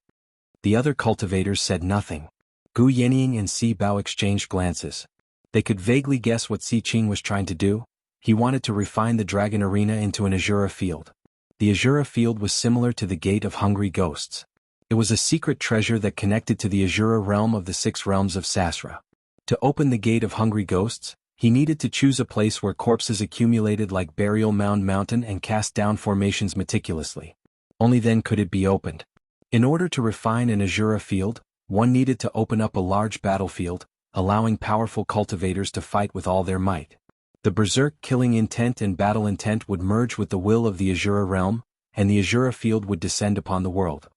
The other cultivators said nothing. Gu Yenying and Si Bao exchanged glances. They could vaguely guess what Si Qing was trying to do. He wanted to refine the Dragon Arena into an Azura field. The Azura field was similar to the Gate of Hungry Ghosts. It was a secret treasure that connected to the Azura realm of the 6 realms of Sasra. To open the Gate of Hungry Ghosts, he needed to choose a place where corpses accumulated like Burial Mound Mountain and cast down formations meticulously. Only then could it be opened. In order to refine an Azura field, one needed to open up a large battlefield, allowing powerful cultivators to fight with all their might. The berserk killing intent and battle intent would merge with the will of the Azura realm, and the Azura field would descend upon the world.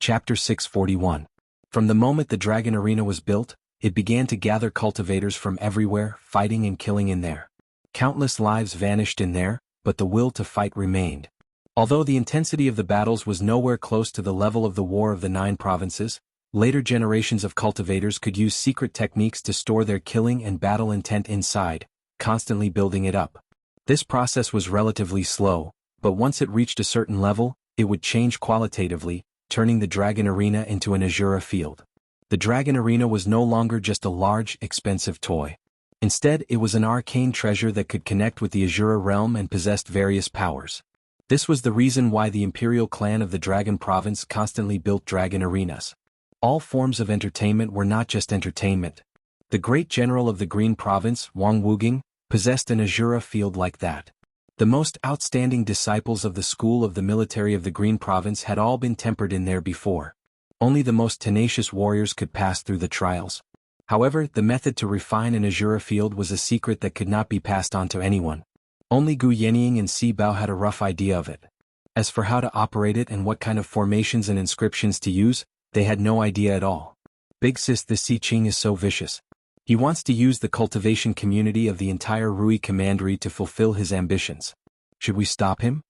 Chapter 641. From the moment the Dragon Arena was built, it began to gather cultivators from everywhere, fighting and killing in there. Countless lives vanished in there, but the will to fight remained. Although the intensity of the battles was nowhere close to the level of the War of the 9 Provinces, later generations of cultivators could use secret techniques to store their killing and battle intent inside, constantly building it up. This process was relatively slow, but once it reached a certain level, it would change qualitatively, turning the Dragon Arena into an Azura field. The Dragon Arena was no longer just a large, expensive toy. Instead, it was an arcane treasure that could connect with the Azura realm and possessed various powers. This was the reason why the Imperial clan of the Dragon Province constantly built Dragon Arenas. All forms of entertainment were not just entertainment. The great general of the Green Province, Wang Wuging, possessed an Azura field like that. The most outstanding disciples of the school of the military of the Green Province had all been tempered in there before. Only the most tenacious warriors could pass through the trials. However, the method to refine an Azura field was a secret that could not be passed on to anyone. Only Gu Yenying and Si Bao had a rough idea of it. As for how to operate it and what kind of formations and inscriptions to use, they had no idea at all. Big sis, this Si Qing is so vicious. He wants to use the cultivation community of the entire Rui Commandery to fulfill his ambitions. Should we stop him?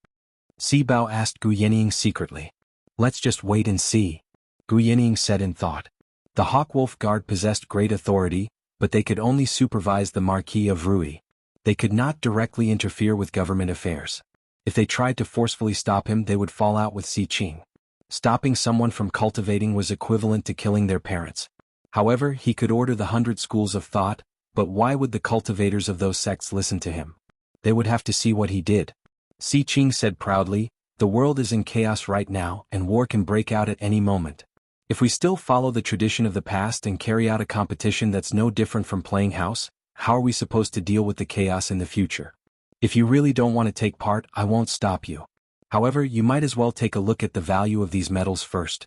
Si Bao asked Gu Yenying secretly. Let's just wait and see. Gu Yenying said in thought. The Hawkwolf Guard possessed great authority, but they could only supervise the Marquis of Rui. They could not directly interfere with government affairs. If they tried to forcefully stop him, they would fall out with Si Qing. Stopping someone from cultivating was equivalent to killing their parents. However, he could order the 100 schools of thought, but why would the cultivators of those sects listen to him? They would have to see what he did. Si Qing said proudly, the world is in chaos right now, and war can break out at any moment. If we still follow the tradition of the past and carry out a competition that's no different from playing house, how are we supposed to deal with the chaos in the future? If you really don't want to take part, I won't stop you. However, you might as well take a look at the value of these medals first.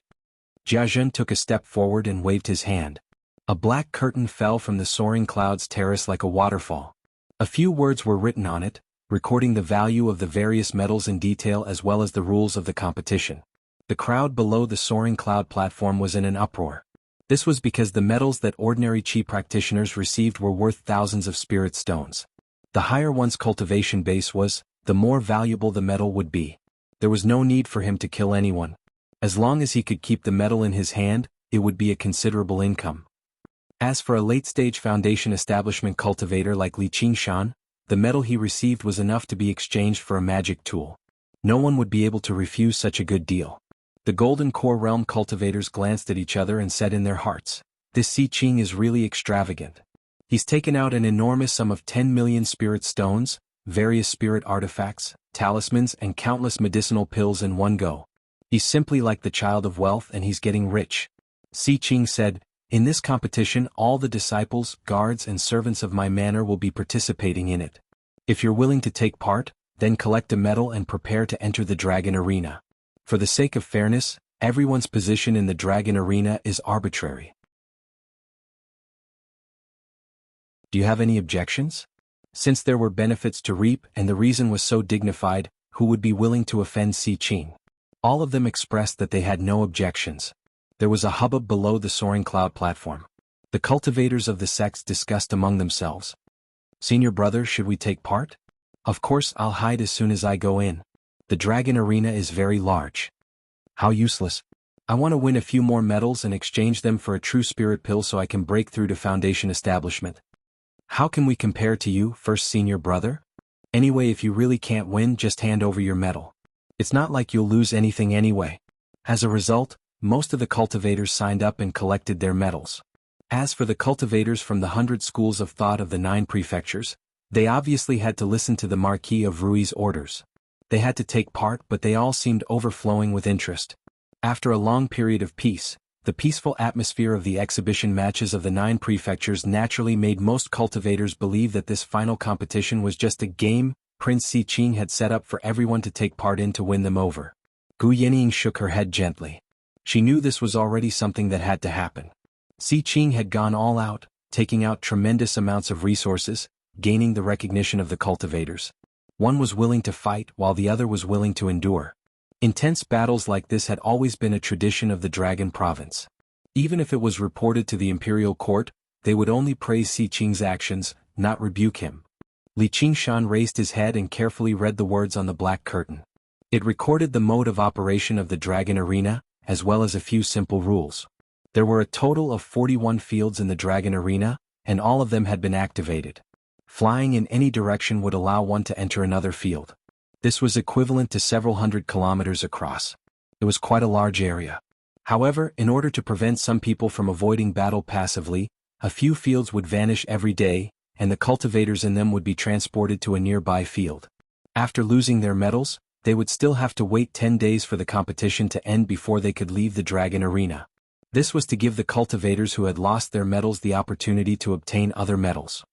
Jiazhen took a step forward and waved his hand. A black curtain fell from the soaring clouds terrace like a waterfall. A few words were written on it, recording the value of the various medals in detail as well as the rules of the competition. The crowd below the soaring cloud platform was in an uproar. This was because the medals that ordinary chi practitioners received were worth thousands of spirit stones. The higher one's cultivation base was, the more valuable the medal would be. There was no need for him to kill anyone. As long as he could keep the medal in his hand, it would be a considerable income. As for a late-stage foundation establishment cultivator like Li Qingshan, the medal he received was enough to be exchanged for a magic tool. No one would be able to refuse such a good deal. The Golden Core Realm cultivators glanced at each other and said in their hearts, this Si Qing is really extravagant. He's taken out an enormous sum of 10 million spirit stones, various spirit artifacts, talismans and countless medicinal pills in one go. He's simply like the child of wealth and he's getting rich. Si Qing said, in this competition all the disciples, guards and servants of my manor will be participating in it. If you're willing to take part, then collect a medal and prepare to enter the Dragon Arena. For the sake of fairness, everyone's position in the Dragon Arena is arbitrary. Do you have any objections? Since there were benefits to reap and the reason was so dignified, who would be willing to offend Si Qing? All of them expressed that they had no objections. There was a hubbub below the soaring cloud platform. The cultivators of the sects discussed among themselves. Senior brother, should we take part? Of course I'll hide as soon as I go in. The dragon arena is very large. How useless. I want to win a few more medals and exchange them for a true spirit pill so I can break through to Foundation establishment. How can we compare to you, first senior brother? Anyway, if you really can't win, just hand over your medal. It's not like you'll lose anything anyway. As a result, most of the cultivators signed up and collected their medals. As for the cultivators from the 100 schools of thought of the 9 prefectures, they obviously had to listen to the Marquis of Rui's orders. They had to take part, but they all seemed overflowing with interest. After a long period of peace, the peaceful atmosphere of the exhibition matches of the 9 prefectures naturally made most cultivators believe that this final competition was just a game Prince Si Qing had set up for everyone to take part in to win them over. Gu Yenying shook her head gently. She knew this was already something that had to happen. Si Qing had gone all out, taking out tremendous amounts of resources, gaining the recognition of the cultivators. One was willing to fight while the other was willing to endure. Intense battles like this had always been a tradition of the Dragon Province. Even if it was reported to the imperial court, they would only praise Si Qing's actions, not rebuke him. Li Qingshan raised his head and carefully read the words on the black curtain. It recorded the mode of operation of the Dragon Arena, as well as a few simple rules. There were a total of 41 fields in the Dragon Arena, and all of them had been activated. Flying in any direction would allow one to enter another field. This was equivalent to several hundred kilometers across. It was quite a large area. However, in order to prevent some people from avoiding battle passively, a few fields would vanish every day, and the cultivators in them would be transported to a nearby field. After losing their medals, they would still have to wait 10 days for the competition to end before they could leave the Dragon Arena. This was to give the cultivators who had lost their medals the opportunity to obtain other medals.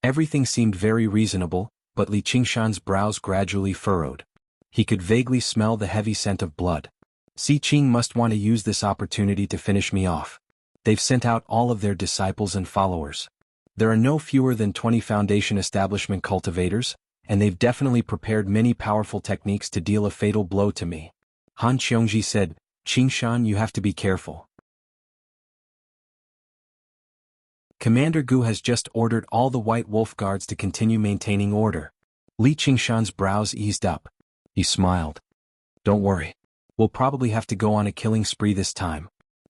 Everything seemed very reasonable, but Li Qingshan's brows gradually furrowed. He could vaguely smell the heavy scent of blood. Si Qing must want to use this opportunity to finish me off. They've sent out all of their disciples and followers. There are no fewer than 20 Foundation establishment cultivators, and they've definitely prepared many powerful techniques to deal a fatal blow to me. Han Qiongji said, Qingshan, you have to be careful. Commander Gu has just ordered all the White Wolf Guards to continue maintaining order. Li Qingshan's brows eased up. He smiled. Don't worry. We'll probably have to go on a killing spree this time.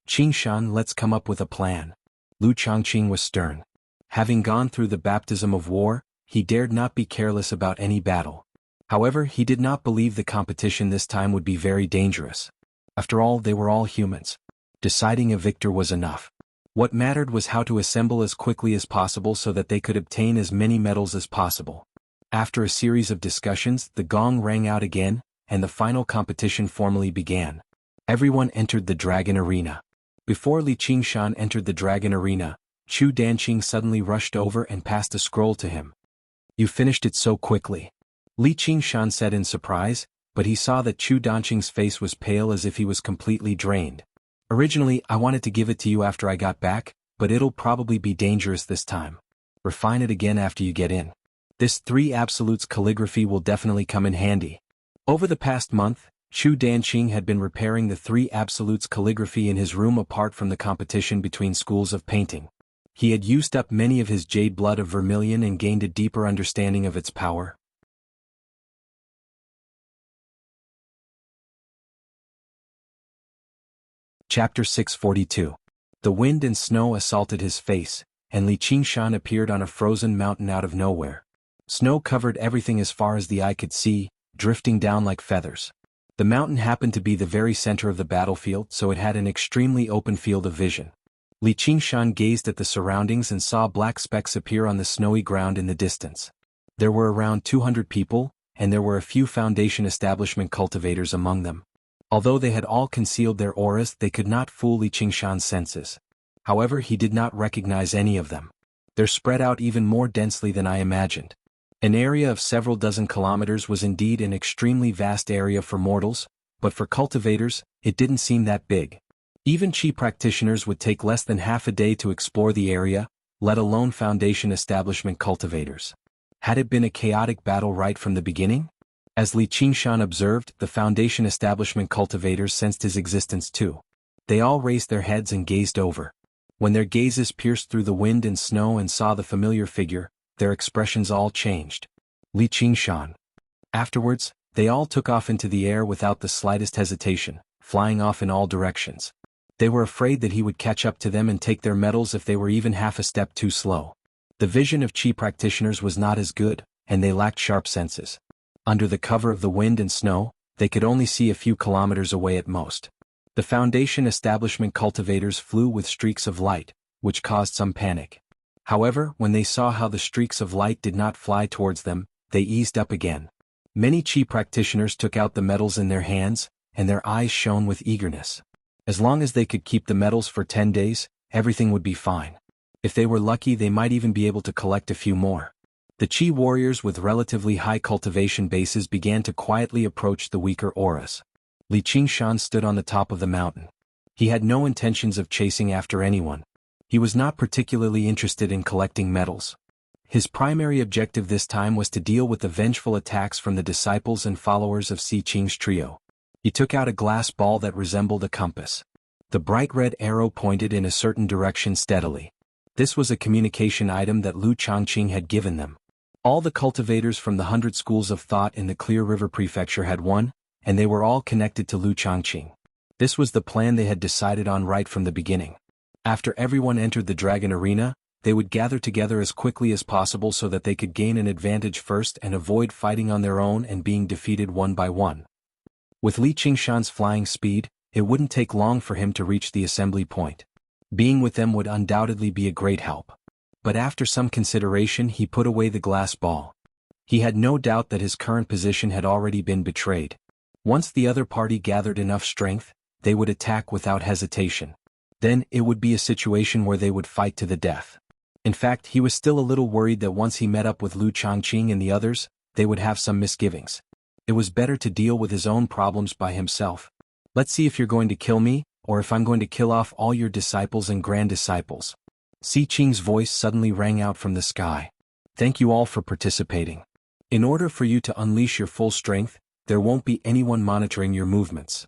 Qingshan, let's come up with a plan. Lu Changqing was stern. Having gone through the baptism of war, he dared not be careless about any battle. However, he did not believe the competition this time would be very dangerous. After all, they were all humans. Deciding a victor was enough. What mattered was how to assemble as quickly as possible so that they could obtain as many medals as possible. After a series of discussions, the gong rang out again, and the final competition formally began. Everyone entered the Dragon Arena. Before Li Qingshan entered the Dragon Arena, Chu Danqing suddenly rushed over and passed a scroll to him. You finished it so quickly. Li Qingshan said in surprise, but he saw that Chu Danqing's face was pale as if he was completely drained. Originally, I wanted to give it to you after I got back, but it'll probably be dangerous this time. Refine it again after you get in. This 3 absolutes calligraphy will definitely come in handy. Over the past month, Chu Danqing had been repairing the 3 absolutes calligraphy in his room apart from the competition between schools of painting. He had used up many of his jade blood of vermilion and gained a deeper understanding of its power. Chapter 642. The wind and snow assaulted his face, and Li Qingshan appeared on a frozen mountain out of nowhere. Snow covered everything as far as the eye could see, drifting down like feathers. The mountain happened to be the very center of the battlefield, so it had an extremely open field of vision. Li Qingshan gazed at the surroundings and saw black specks appear on the snowy ground in the distance. There were around 200 people, and there were a few Foundation establishment cultivators among them. Although they had all concealed their auras, they could not fool Li Qingshan's senses. However, he did not recognize any of them. They're spread out even more densely than I imagined. An area of several dozen kilometers was indeed an extremely vast area for mortals, but for cultivators, it didn't seem that big. Even Qi practitioners would take less than half a day to explore the area, let alone Foundation establishment cultivators. Had it been a chaotic battle right from the beginning? As Li Qingshan observed, the Foundation establishment cultivators sensed his existence too. They all raised their heads and gazed over. When their gazes pierced through the wind and snow and saw the familiar figure, their expressions all changed. Li Qingshan. Afterwards, they all took off into the air without the slightest hesitation, flying off in all directions. They were afraid that he would catch up to them and take their medals if they were even half a step too slow. The vision of Qi practitioners was not as good, and they lacked sharp senses. Under the cover of the wind and snow, they could only see a few kilometers away at most. The Foundation establishment cultivators flew with streaks of light, which caused some panic. However, when they saw how the streaks of light did not fly towards them, they eased up again. Many Qi practitioners took out the medals in their hands, and their eyes shone with eagerness. As long as they could keep the medals for 10 days, everything would be fine. If they were lucky, they might even be able to collect a few more. The Qi warriors with relatively high cultivation bases began to quietly approach the weaker auras. Li Qingshan stood on the top of the mountain. He had no intentions of chasing after anyone. He was not particularly interested in collecting medals. His primary objective this time was to deal with the vengeful attacks from the disciples and followers of Si Qing's trio. He took out a glass ball that resembled a compass. The bright red arrow pointed in a certain direction steadily. This was a communication item that Lu Changqing had given them. All the cultivators from the 100 schools of thought in the Clear River Prefecture had one, and they were all connected to Lu Changqing. This was the plan they had decided on right from the beginning. After everyone entered the dragon arena, they would gather together as quickly as possible so that they could gain an advantage first and avoid fighting on their own and being defeated one by one. With Li Qingshan's flying speed, it wouldn't take long for him to reach the assembly point. Being with them would undoubtedly be a great help. But after some consideration, he put away the glass ball. He had no doubt that his current position had already been betrayed. Once the other party gathered enough strength, they would attack without hesitation. Then, it would be a situation where they would fight to the death. In fact, he was still a little worried that once he met up with Lu Changqing and the others, they would have some misgivings. It was better to deal with his own problems by himself. Let's see if you're going to kill me, or if I'm going to kill off all your disciples and grand disciples. Si Qing's voice suddenly rang out from the sky. Thank you all for participating. In order for you to unleash your full strength, there won't be anyone monitoring your movements.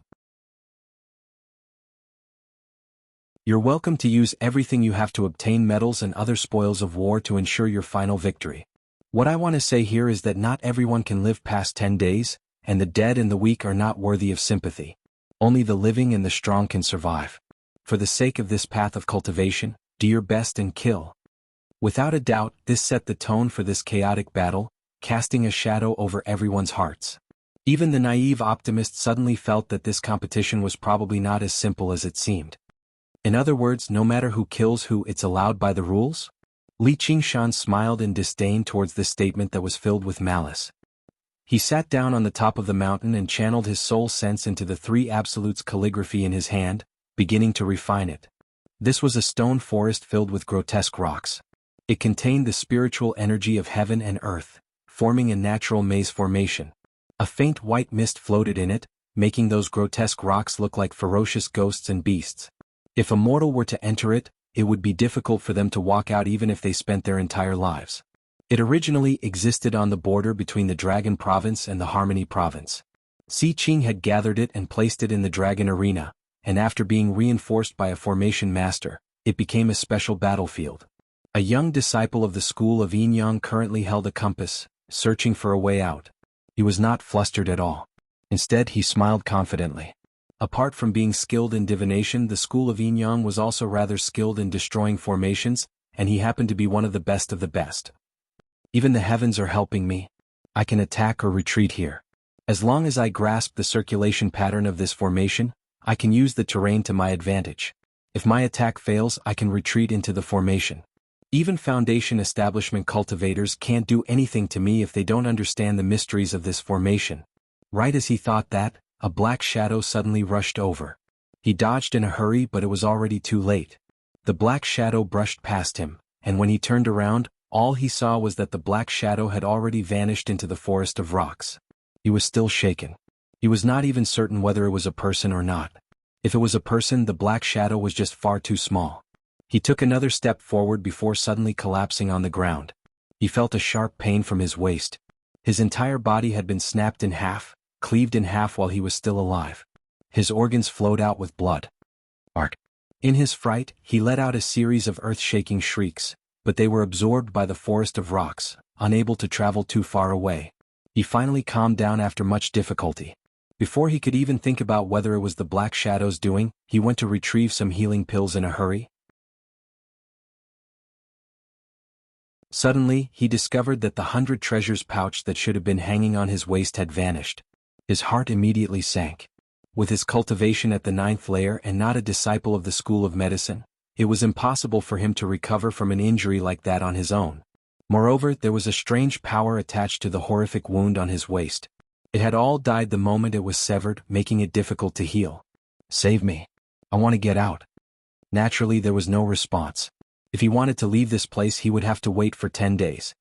You're welcome to use everything you have to obtain medals and other spoils of war to ensure your final victory. What I want to say here is that not everyone can live past 10 days, and the dead and the weak are not worthy of sympathy. Only the living and the strong can survive. For the sake of this path of cultivation, do your best and kill. Without a doubt, this set the tone for this chaotic battle, casting a shadow over everyone's hearts. Even the naive optimist suddenly felt that this competition was probably not as simple as it seemed. In other words, no matter who kills who, it's allowed by the rules? Li Qingshan smiled in disdain towards this statement that was filled with malice. He sat down on the top of the mountain and channeled his soul sense into the three absolutes calligraphy in his hand, beginning to refine it. This was a stone forest filled with grotesque rocks. It contained the spiritual energy of heaven and earth, forming a natural maze formation. A faint white mist floated in it, making those grotesque rocks look like ferocious ghosts and beasts. If a mortal were to enter it, it would be difficult for them to walk out even if they spent their entire lives. It originally existed on the border between the Dragon Province and the Harmony Province. Si Qing had gathered it and placed it in the Dragon Arena, and after being reinforced by a formation master, it became a special battlefield. A young disciple of the school of Yin Yang currently held a compass, searching for a way out. He was not flustered at all. Instead, he smiled confidently. Apart from being skilled in divination, the school of Yin Yang was also rather skilled in destroying formations, and he happened to be one of the best of the best. Even the heavens are helping me. I can attack or retreat here. As long as I grasp the circulation pattern of this formation, I can use the terrain to my advantage. If my attack fails, I can retreat into the formation. Even Foundation establishment cultivators can't do anything to me if they don't understand the mysteries of this formation. Right as he thought that, a black shadow suddenly rushed over. He dodged in a hurry, but it was already too late. The black shadow brushed past him, and when he turned around, all he saw was that the black shadow had already vanished into the forest of rocks. He was still shaken. He was not even certain whether it was a person or not. If it was a person, the black shadow was just far too small. He took another step forward before suddenly collapsing on the ground. He felt a sharp pain from his waist. His entire body had been snapped in half, cleaved in half while he was still alive. His organs flowed out with blood. Ark! In his fright, he let out a series of earth-shaking shrieks, but they were absorbed by the forest of rocks, unable to travel too far away. He finally calmed down after much difficulty. Before he could even think about whether it was the Black Shadow's doing, he went to retrieve some healing pills in a hurry. Suddenly, he discovered that the 100 treasures pouch that should have been hanging on his waist had vanished. His heart immediately sank. With his cultivation at the 9th layer and not a disciple of the School of Medicine, it was impossible for him to recover from an injury like that on his own. Moreover, there was a strange power attached to the horrific wound on his waist. It had all died the moment it was severed, making it difficult to heal. "Save me. I want to get out." Naturally, there was no response. If he wanted to leave this place, he would have to wait for 10 days.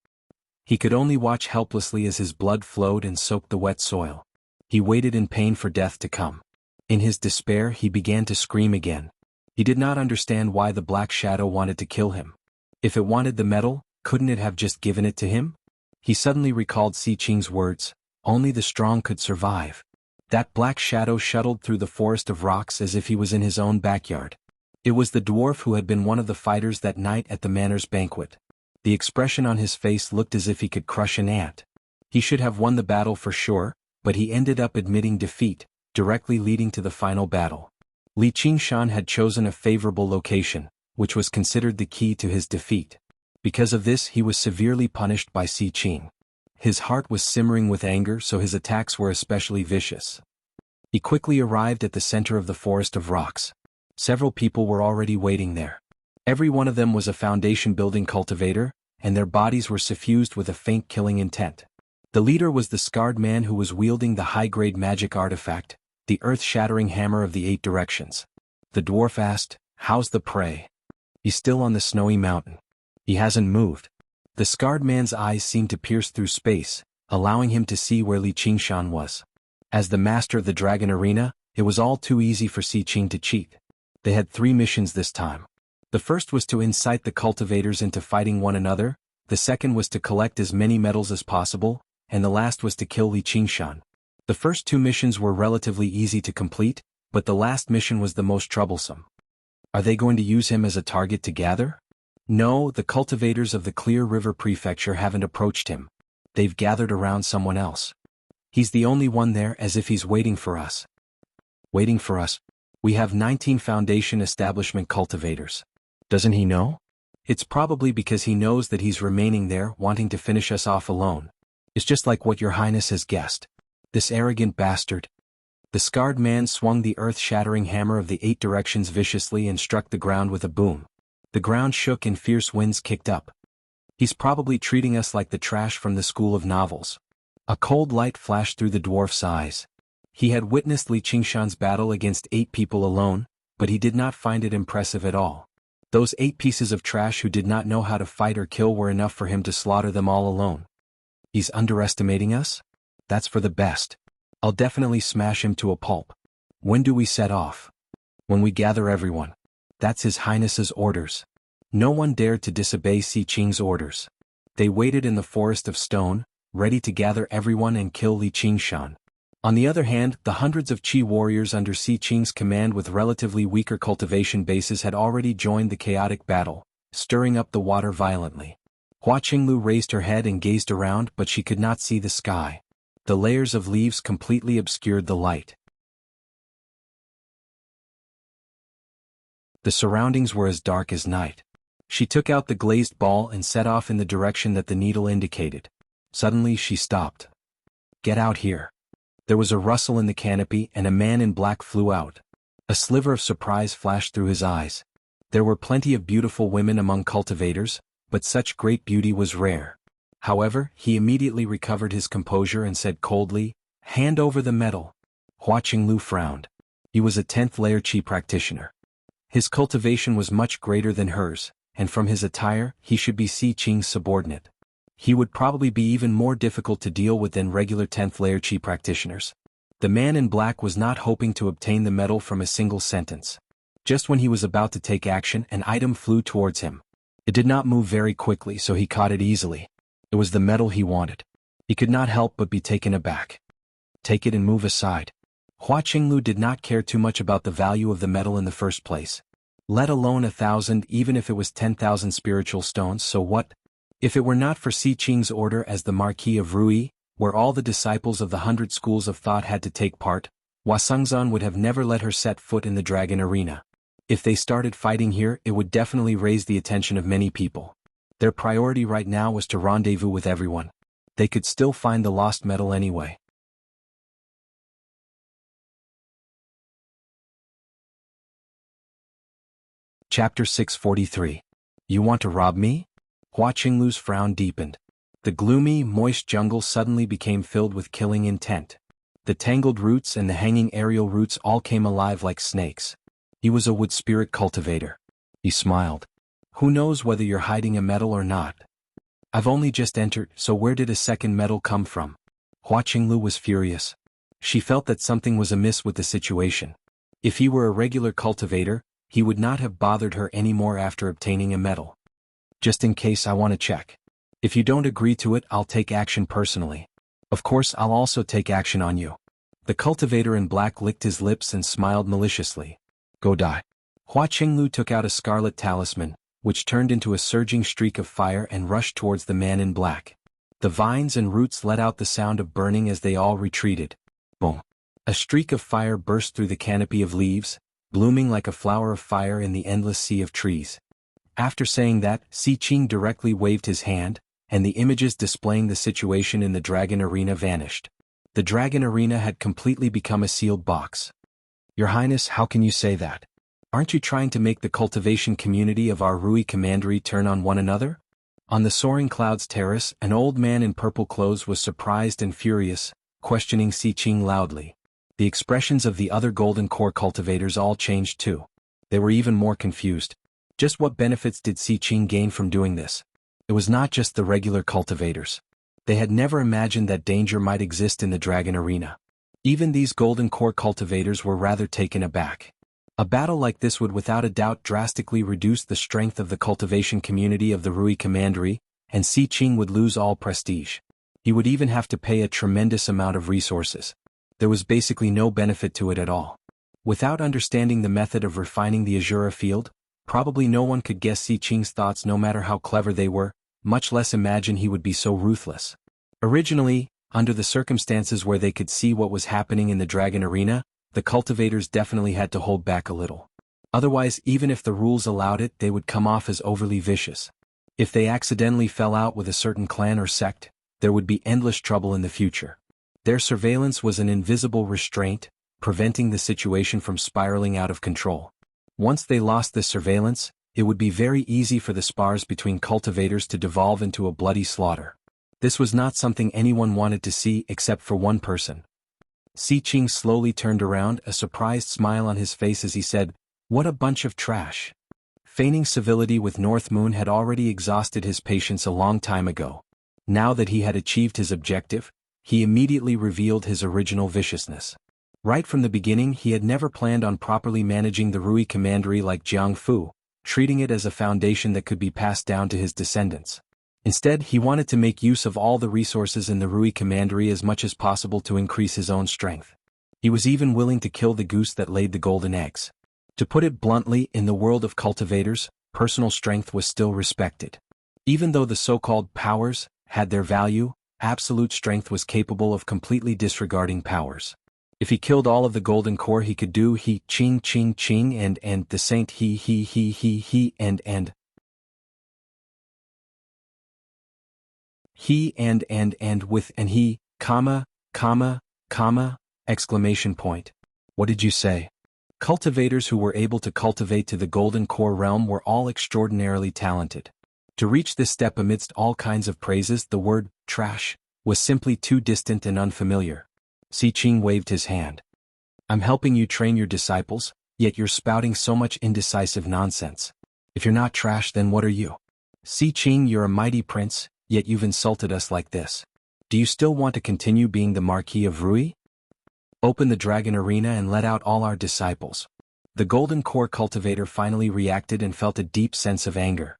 He could only watch helplessly as his blood flowed and soaked the wet soil. He waited in pain for death to come. In his despair, he began to scream again. He did not understand why the Black Shadow wanted to kill him. If it wanted the metal, couldn't it have just given it to him? He suddenly recalled Si Qing's words, "Only the strong could survive." That Black Shadow shuttled through the forest of rocks as if he was in his own backyard. It was the dwarf who had been one of the fighters that night at the manor's banquet. The expression on his face looked as if he could crush an ant. He should have won the battle for sure, but he ended up admitting defeat, directly leading to the final battle. Li Qingshan had chosen a favorable location, which was considered the key to his defeat. Because of this, he was severely punished by Si Qing. His heart was simmering with anger, so his attacks were especially vicious. He quickly arrived at the center of the forest of rocks. Several people were already waiting there. Every one of them was a foundation-building cultivator, and their bodies were suffused with a faint killing intent. The leader was the scarred man who was wielding the high-grade magic artifact, the earth-shattering hammer of the 8 directions. The dwarf asked, "How's the prey?" "He's still on the snowy mountain. He hasn't moved." The scarred man's eyes seemed to pierce through space, allowing him to see where Li Qingshan was. As the master of the Dragon Arena, it was all too easy for Si Qing to cheat. They had 3 missions this time. The first was to incite the cultivators into fighting one another, the second was to collect as many medals as possible, and the last was to kill Li Qingshan. The first 2 missions were relatively easy to complete, but the last mission was the most troublesome. Are they going to use him as a target to gather? No, the cultivators of the Clear River Prefecture haven't approached him. They've gathered around someone else. He's the only one there, as if he's waiting for us. Waiting for us? We have 19 Foundation establishment cultivators. Doesn't he know? It's probably because he knows that he's remaining there, wanting to finish us off alone. It's just like what your highness has guessed. This arrogant bastard. The scarred man swung the earth-shattering hammer of the 8 directions viciously and struck the ground with a boom. The ground shook and fierce winds kicked up. He's probably treating us like the trash from the school of novels. A cold light flashed through the dwarf's eyes. He had witnessed Li Qingshan's battle against 8 people alone, but he did not find it impressive at all. Those 8 pieces of trash who did not know how to fight or kill were enough for him to slaughter them all alone. He's underestimating us? That's for the best. I'll definitely smash him to a pulp. When do we set off? When we gather everyone. That's His Highness's orders. No one dared to disobey Si Qing's orders. They waited in the forest of stone, ready to gather everyone and kill Li Qingshan. On the other hand, the hundreds of Qi warriors under Si Qing's command with relatively weaker cultivation bases had already joined the chaotic battle, stirring up the water violently. Hua Qinglu raised her head and gazed around, but she could not see the sky. The layers of leaves completely obscured the light. The surroundings were as dark as night. She took out the glazed ball and set off in the direction that the needle indicated. Suddenly she stopped. "Get out here." There was a rustle in the canopy and a man in black flew out. A sliver of surprise flashed through his eyes. There were plenty of beautiful women among cultivators, but such great beauty was rare. However, he immediately recovered his composure and said coldly, "Hand over the medal." Hua Qinglu frowned. He was a 10th layer Qi practitioner. His cultivation was much greater than hers, and from his attire, he should be Si Qing's subordinate. He would probably be even more difficult to deal with than regular 10th layer Qi practitioners. The man in black was not hoping to obtain the medal from a single sentence. Just when he was about to take action, an item flew towards him. It did not move very quickly, so he caught it easily. It was the medal he wanted. He could not help but be taken aback. "Take it and move aside." Hua Qinglu did not care too much about the value of the medal in the first place. Let alone 1,000, even if it was 10,000 spiritual stones, so what? If it were not for Si Qing's order as the Marquis of Rui, where all the disciples of the 100 schools of thought had to take part, Wasungzan would have never let her set foot in the dragon arena. If they started fighting here, it would definitely raise the attention of many people. Their priority right now was to rendezvous with everyone. They could still find the lost medal anyway. Chapter 643. You want to rob me? Hua Qinglu's frown deepened. The gloomy, moist jungle suddenly became filled with killing intent. The tangled roots and the hanging aerial roots all came alive like snakes. He was a wood spirit cultivator. He smiled. Who knows whether you're hiding a medal or not? I've only just entered, so where did a second medal come from? Hua Qinglu was furious. She felt that something was amiss with the situation. If he were a regular cultivator, he would not have bothered her anymore after obtaining a medal. Just in case, I want to check. If you don't agree to it, I'll take action personally. Of course, I'll also take action on you. The cultivator in black licked his lips and smiled maliciously. Go die. Hua Qinglu took out a scarlet talisman, which turned into a surging streak of fire and rushed towards the man in black. The vines and roots let out the sound of burning as they all retreated. Boom. A streak of fire burst through the canopy of leaves, blooming like a flower of fire in the endless sea of trees. After saying that, Si Qing directly waved his hand, and the images displaying the situation in the dragon arena vanished. The dragon arena had completely become a sealed box. Your Highness, how can you say that? Aren't you trying to make the cultivation community of our Rui commandery turn on one another? On the soaring clouds terrace, an old man in purple clothes was surprised and furious, questioning Si Qing loudly. The expressions of the other golden core cultivators all changed too. They were even more confused. Just what benefits did Si Qing gain from doing this? It was not just the regular cultivators. They had never imagined that danger might exist in the dragon arena. Even these golden core cultivators were rather taken aback. A battle like this would without a doubt drastically reduce the strength of the cultivation community of the Rui commandery, and Si Qing would lose all prestige. He would even have to pay a tremendous amount of resources. There was basically no benefit to it at all. Without understanding the method of refining the Azura field, probably no one could guess Si Qing's thoughts no matter how clever they were, much less imagine he would be so ruthless. Originally, under the circumstances where they could see what was happening in the dragon arena, the cultivators definitely had to hold back a little. Otherwise, even if the rules allowed it, they would come off as overly vicious. If they accidentally fell out with a certain clan or sect, there would be endless trouble in the future. Their surveillance was an invisible restraint, preventing the situation from spiraling out of control. Once they lost this surveillance, it would be very easy for the spars between cultivators to devolve into a bloody slaughter. This was not something anyone wanted to see except for one person. Si Qing slowly turned around, a surprised smile on his face as he said, "What a bunch of trash." Feigning civility with North Moon had already exhausted his patience a long time ago. Now that he had achieved his objective, he immediately revealed his original viciousness. Right from the beginning, he had never planned on properly managing the Rui commandery like Jianghu, treating it as a foundation that could be passed down to his descendants. Instead, he wanted to make use of all the resources in the Rui commandery as much as possible to increase his own strength. He was even willing to kill the goose that laid the golden eggs. To put it bluntly, in the world of cultivators, personal strength was still respected. Even though the so-called powers had their value, absolute strength was capable of completely disregarding powers. If he killed all of the golden core, he could do he ching ching ching and the saint he and he and with and he, comma, exclamation point. What did you say? Cultivators who were able to cultivate to the golden core realm were all extraordinarily talented. To reach this step amidst all kinds of praises, the word trash was simply too distant and unfamiliar. Si Qing waved his hand. I'm helping you train your disciples, yet you're spouting so much indecisive nonsense. If you're not trash, then what are you? Si Qing, you're a mighty prince, yet you've insulted us like this. Do you still want to continue being the Marquis of Rui? Open the dragon arena and let out all our disciples. The golden core cultivator finally reacted and felt a deep sense of anger.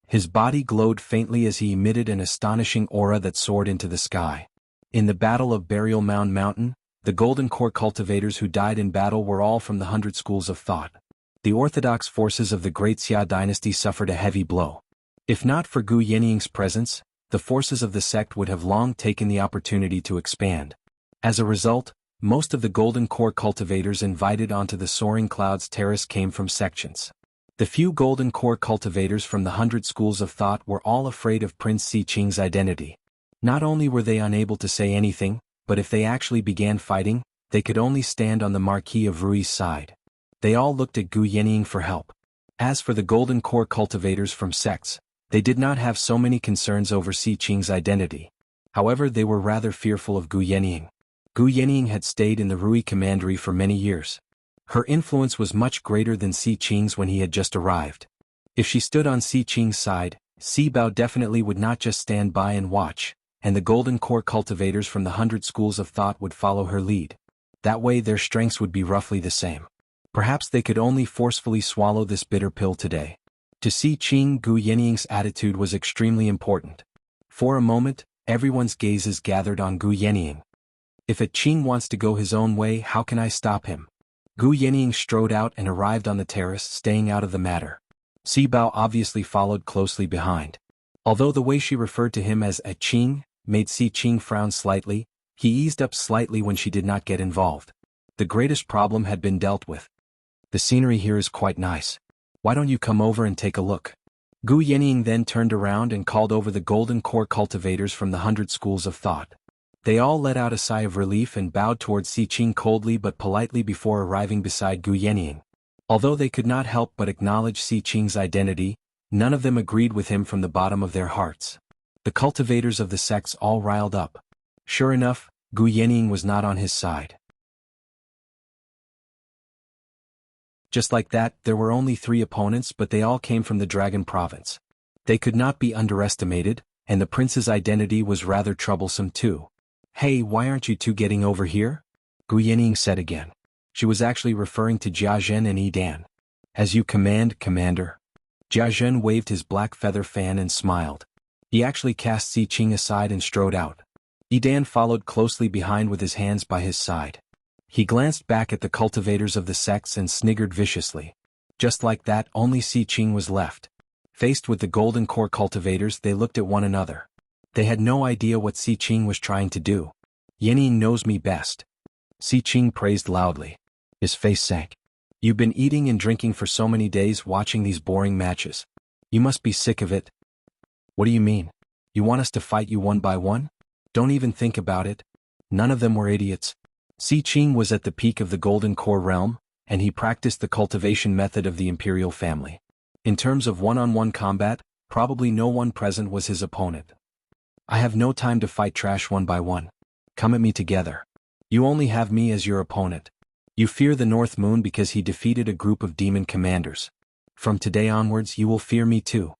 His body glowed faintly as he emitted an astonishing aura that soared into the sky. In the Battle of Burial Mound Mountain, the golden core cultivators who died in battle were all from the 100 schools of thought. The orthodox forces of the Great Xia dynasty suffered a heavy blow. If not for Gu Yaniying's presence, the forces of the sect would have long taken the opportunity to expand. As a result, most of the Golden Core cultivators invited onto the Soaring Clouds terrace came from sections. The few Golden Core cultivators from the 100 schools of thought were all afraid of Prince Xi-Qing's identity. Not only were they unable to say anything, but if they actually began fighting, they could only stand on the Marquis of Rui's side. They all looked at Gu Yaniying for help. As for the Golden Core cultivators from sects, they did not have so many concerns over Xi-Qing's identity. However, they were rather fearful of Gu Yaniying. Gu Yaniying had stayed in the Rui commandery for many years. Her influence was much greater than Xi-Qing's when he had just arrived. If she stood on Xi-Qing's side, Bao definitely would not just stand by and watch, and the Golden Core cultivators from the 100 schools of thought would follow her lead. That way their strengths would be roughly the same. Perhaps they could only forcefully swallow this bitter pill today. To Xi-Qing, Gu Yaniying's attitude was extremely important. For a moment, everyone's gazes gathered on Gu Yaniying. If a Qing wants to go his own way, how can I stop him? Gu Yaniying strode out and arrived on the terrace, staying out of the matter. Bao obviously followed closely behind. Although the way she referred to him as a Qing made Xi-Qing frown slightly, he eased up slightly when she did not get involved. The greatest problem had been dealt with. The scenery here is quite nice. Why don't you come over and take a look? Gu Yaniying then turned around and called over the Golden Core cultivators from the 100 schools of thought. They all let out a sigh of relief and bowed towards Xi-Qing coldly but politely before arriving beside Gu Yaniying. Although they could not help but acknowledge Xi-Qing's identity, none of them agreed with him from the bottom of their hearts. The cultivators of the sects all riled up. Sure enough, Gu Yaniying was not on his side. Just like that, there were only 3 opponents, but they all came from the Dragon Province. They could not be underestimated, and the prince's identity was rather troublesome too. Hey, why aren't you two getting over here? Gu Yaniying said again. She was actually referring to Jia Zhen and Yi Dan. As you command, Commander. Jia Zhen waved his black feather fan and smiled. He actually cast Xi-Qing aside and strode out. Yi Dan followed closely behind with his hands by his side. He glanced back at the cultivators of the sects and sniggered viciously. Just like that, only Xi-Qing was left. Faced with the Golden Core cultivators, they looked at one another. They had no idea what Xi-Qing was trying to do. Yaniying knows me best. Xi-Qing praised loudly. His face sank. You've been eating and drinking for so many days watching these boring matches. You must be sick of it. What do you mean? You want us to fight you one by one? Don't even think about it. None of them were idiots. Xi-Qing was at the peak of the Golden Core realm, and he practiced the cultivation method of the imperial family. In terms of one-on-one combat, probably no one present was his opponent. I have no time to fight trash one by one. Come at me together. You only have me as your opponent. You fear the North Moon because he defeated a group of demon commanders. From today onwards you will fear me too.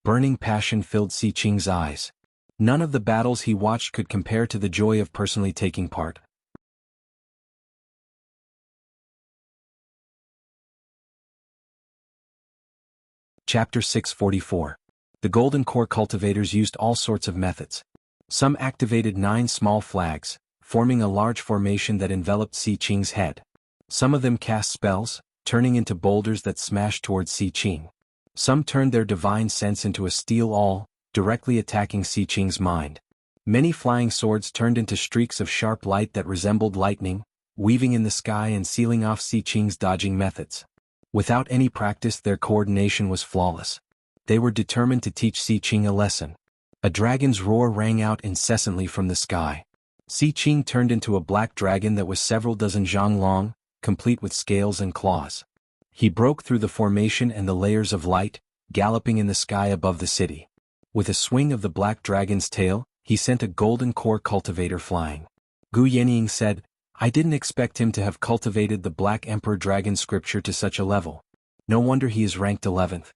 Burning passion filled Xi-Qing's eyes. None of the battles he watched could compare to the joy of personally taking part. Chapter 644. The Golden Core cultivators used all sorts of methods. Some activated 9 small flags, forming a large formation that enveloped Xi-Qing's head. Some of them cast spells, turning into boulders that smashed towards Xi-Qing. Some turned their divine sense into a steel awl, directly attacking Xi-Qing's mind. Many flying swords turned into streaks of sharp light that resembled lightning, weaving in the sky and sealing off Xi-Qing's dodging methods. Without any practice, their coordination was flawless. They were determined to teach Xi-Qing a lesson. A dragon's roar rang out incessantly from the sky. Xi-Qing turned into a black dragon that was several dozen zhang long, complete with scales and claws. He broke through the formation and the layers of light, galloping in the sky above the city. With a swing of the black dragon's tail, he sent a Golden Core cultivator flying. Gu Yaniying said, I didn't expect him to have cultivated the Black Emperor Dragon scripture to such a level. No wonder he is ranked 11th.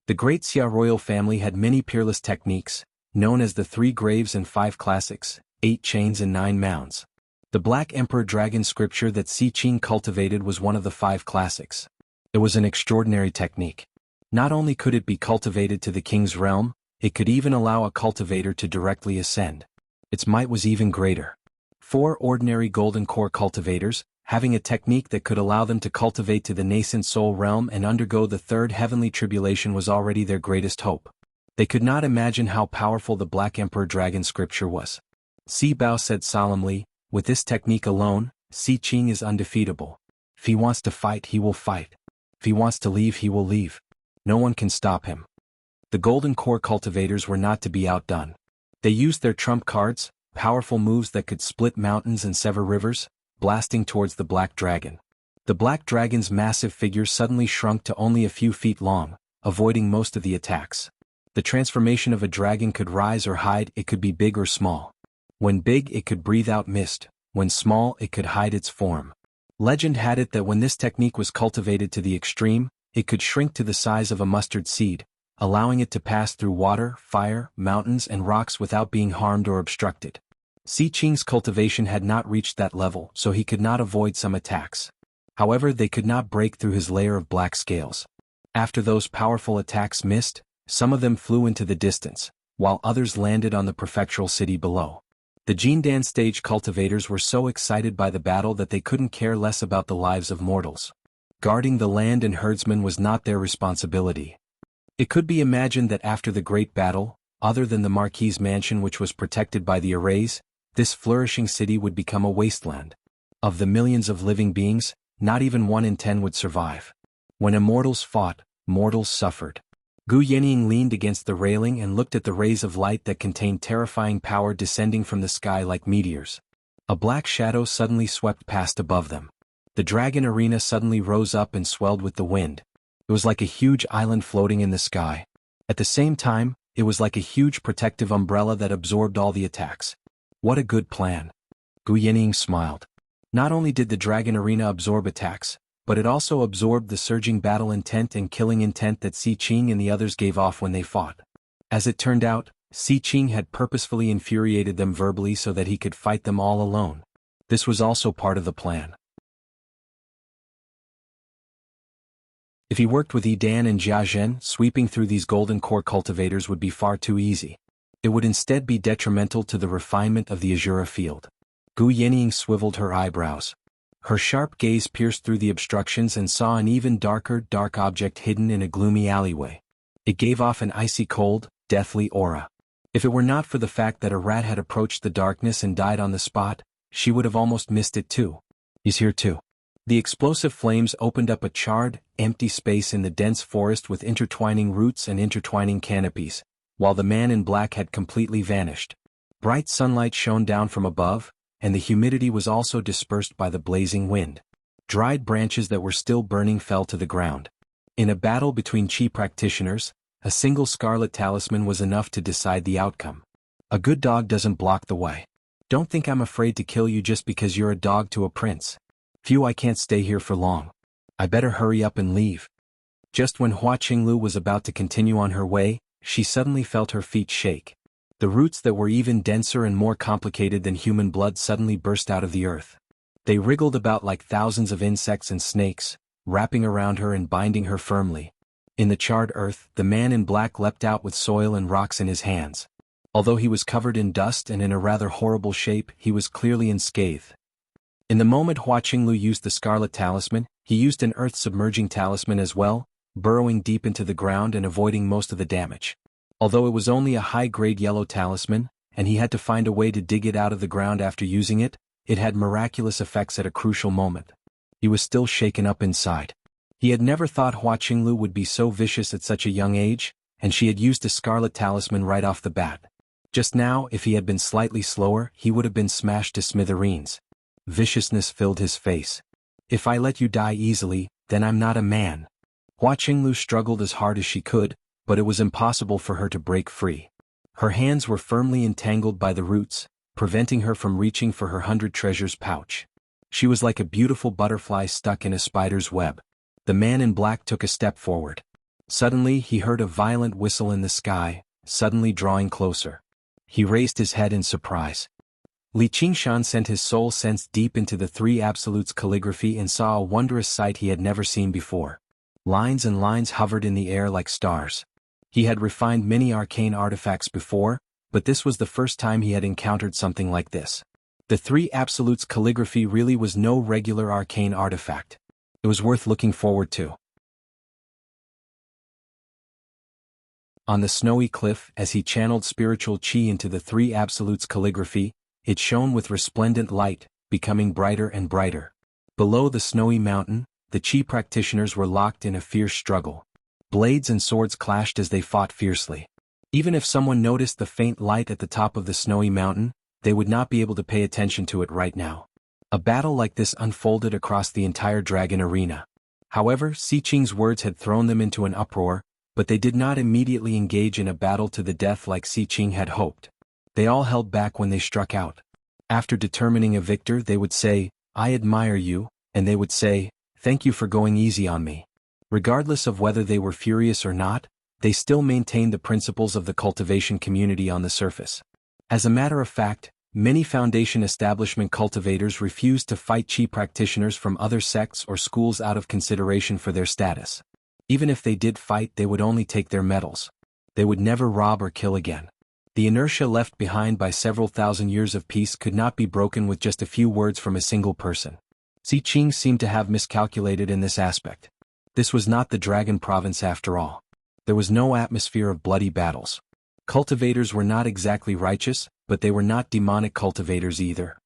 The Great Xia royal family had many peerless techniques, known as the 3 graves and 5 classics, 8 chains and 9 mounds. The Black Emperor Dragon scripture that Xi-Qing cultivated was one of the 5 classics. It was an extraordinary technique. Not only could it be cultivated to the king's realm, it could even allow a cultivator to directly ascend. Its might was even greater. 4 ordinary Golden Core cultivators, having a technique that could allow them to cultivate to the nascent soul realm and undergo the third heavenly tribulation was already their greatest hope. They could not imagine how powerful the Black Emperor Dragon scripture was. Si Bao said solemnly, with this technique alone, Si Qing is undefeatable. If he wants to fight, he will fight. If he wants to leave, he will leave. No one can stop him. The Golden Core cultivators were not to be outdone. They used their trump cards, powerful moves that could split mountains and sever rivers, blasting towards the Black Dragon. The Black Dragon's massive figure suddenly shrunk to only a few feet long, avoiding most of the attacks. The transformation of a dragon could rise or hide, it could be big or small. When big, it could breathe out mist, when small, it could hide its form. Legend had it that when this technique was cultivated to the extreme, it could shrink to the size of a mustard seed, allowing it to pass through water, fire, mountains and rocks without being harmed or obstructed. Si Qing's cultivation had not reached that level, so he could not avoid some attacks. However, they could not break through his layer of black scales. After those powerful attacks missed, some of them flew into the distance, while others landed on the prefectural city below. The Jindan stage cultivators were so excited by the battle that they couldn't care less about the lives of mortals. Guarding the land and herdsmen was not their responsibility. It could be imagined that after the great battle, other than the Marquis's mansion which was protected by the arrays, this flourishing city would become a wasteland. Of the millions of living beings, not even 1 in 10 would survive. When immortals fought, mortals suffered. Gu Yenying leaned against the railing and looked at the rays of light that contained terrifying power descending from the sky like meteors. A black shadow suddenly swept past above them. The dragon arena suddenly rose up and swelled with the wind. It was like a huge island floating in the sky. At the same time, it was like a huge protective umbrella that absorbed all the attacks. What a good plan. Gu Yenying smiled. Not only did the dragon arena absorb attacks, but it also absorbed the surging battle intent and killing intent that Si Qing and the others gave off when they fought. As it turned out, Si Qing had purposefully infuriated them verbally so that he could fight them all alone. This was also part of the plan. If he worked with Yidan and Jiazhen, sweeping through these golden core cultivators would be far too easy. It would instead be detrimental to the refinement of the Azura field. Gu Yenying swiveled her eyebrows. Her sharp gaze pierced through the obstructions and saw an even dark object hidden in a gloomy alleyway. It gave off an icy cold, deathly aura. If it were not for the fact that a rat had approached the darkness and died on the spot, she would have almost missed it too. He's here too. The explosive flames opened up a charred, empty space in the dense forest with intertwining roots and intertwining canopies, while the man in black had completely vanished. Bright sunlight shone down from above, and the humidity was also dispersed by the blazing wind. Dried branches that were still burning fell to the ground. In a battle between Qi practitioners, a single scarlet talisman was enough to decide the outcome. A good dog doesn't block the way. Don't think I'm afraid to kill you just because you're a dog to a prince. Phew, I can't stay here for long. I better hurry up and leave. Just when Hua Qinglu was about to continue on her way, she suddenly felt her feet shake. The roots that were even denser and more complicated than human blood suddenly burst out of the earth. They wriggled about like thousands of insects and snakes, wrapping around her and binding her firmly. In the charred earth, the man in black leapt out with soil and rocks in his hands. Although he was covered in dust and in a rather horrible shape, he was clearly unscathed. In the moment Hua Qinglu used the scarlet talisman, he used an earth-submerging talisman as well, burrowing deep into the ground and avoiding most of the damage. Although it was only a high-grade yellow talisman, and he had to find a way to dig it out of the ground after using it, it had miraculous effects at a crucial moment. He was still shaken up inside. He had never thought Hua Qinglu would be so vicious at such a young age, and she had used a scarlet talisman right off the bat. Just now, if he had been slightly slower, he would have been smashed to smithereens. Viciousness filled his face. If I let you die easily, then I'm not a man. Hua Qinglu struggled as hard as she could, but it was impossible for her to break free. Her hands were firmly entangled by the roots, preventing her from reaching for her 100 treasures pouch. She was like a beautiful butterfly stuck in a spider's web. The man in black took a step forward. Suddenly he heard a violent whistle in the sky, suddenly drawing closer. He raised his head in surprise. Li Qingshan sent his soul sense deep into the Three Absolutes calligraphy and saw a wondrous sight he had never seen before. Lines and lines hovered in the air like stars. He had refined many arcane artifacts before, but this was the first time he had encountered something like this. The Three Absolutes calligraphy really was no regular arcane artifact. It was worth looking forward to. On the snowy cliff, as he channeled spiritual qi into the Three Absolutes calligraphy, it shone with resplendent light, becoming brighter and brighter. Below the snowy mountain, the qi practitioners were locked in a fierce struggle. Blades and swords clashed as they fought fiercely. Even if someone noticed the faint light at the top of the snowy mountain, they would not be able to pay attention to it right now. A battle like this unfolded across the entire dragon arena. However, Si Qing's words had thrown them into an uproar, but they did not immediately engage in a battle to the death like Si Qing had hoped. They all held back when they struck out. After determining a victor, they would say, "I admire you," and they would say, "Thank you for going easy on me." Regardless of whether they were furious or not, they still maintained the principles of the cultivation community on the surface. As a matter of fact, many Foundation establishment cultivators refused to fight qi practitioners from other sects or schools out of consideration for their status. Even if they did fight, they would only take their medals. They would never rob or kill again. The inertia left behind by several thousand years of peace could not be broken with just a few words from a single person. Si Qing seemed to have miscalculated in this aspect. This was not the Dragon Province after all. There was no atmosphere of bloody battles. Cultivators were not exactly righteous, but they were not demonic cultivators either.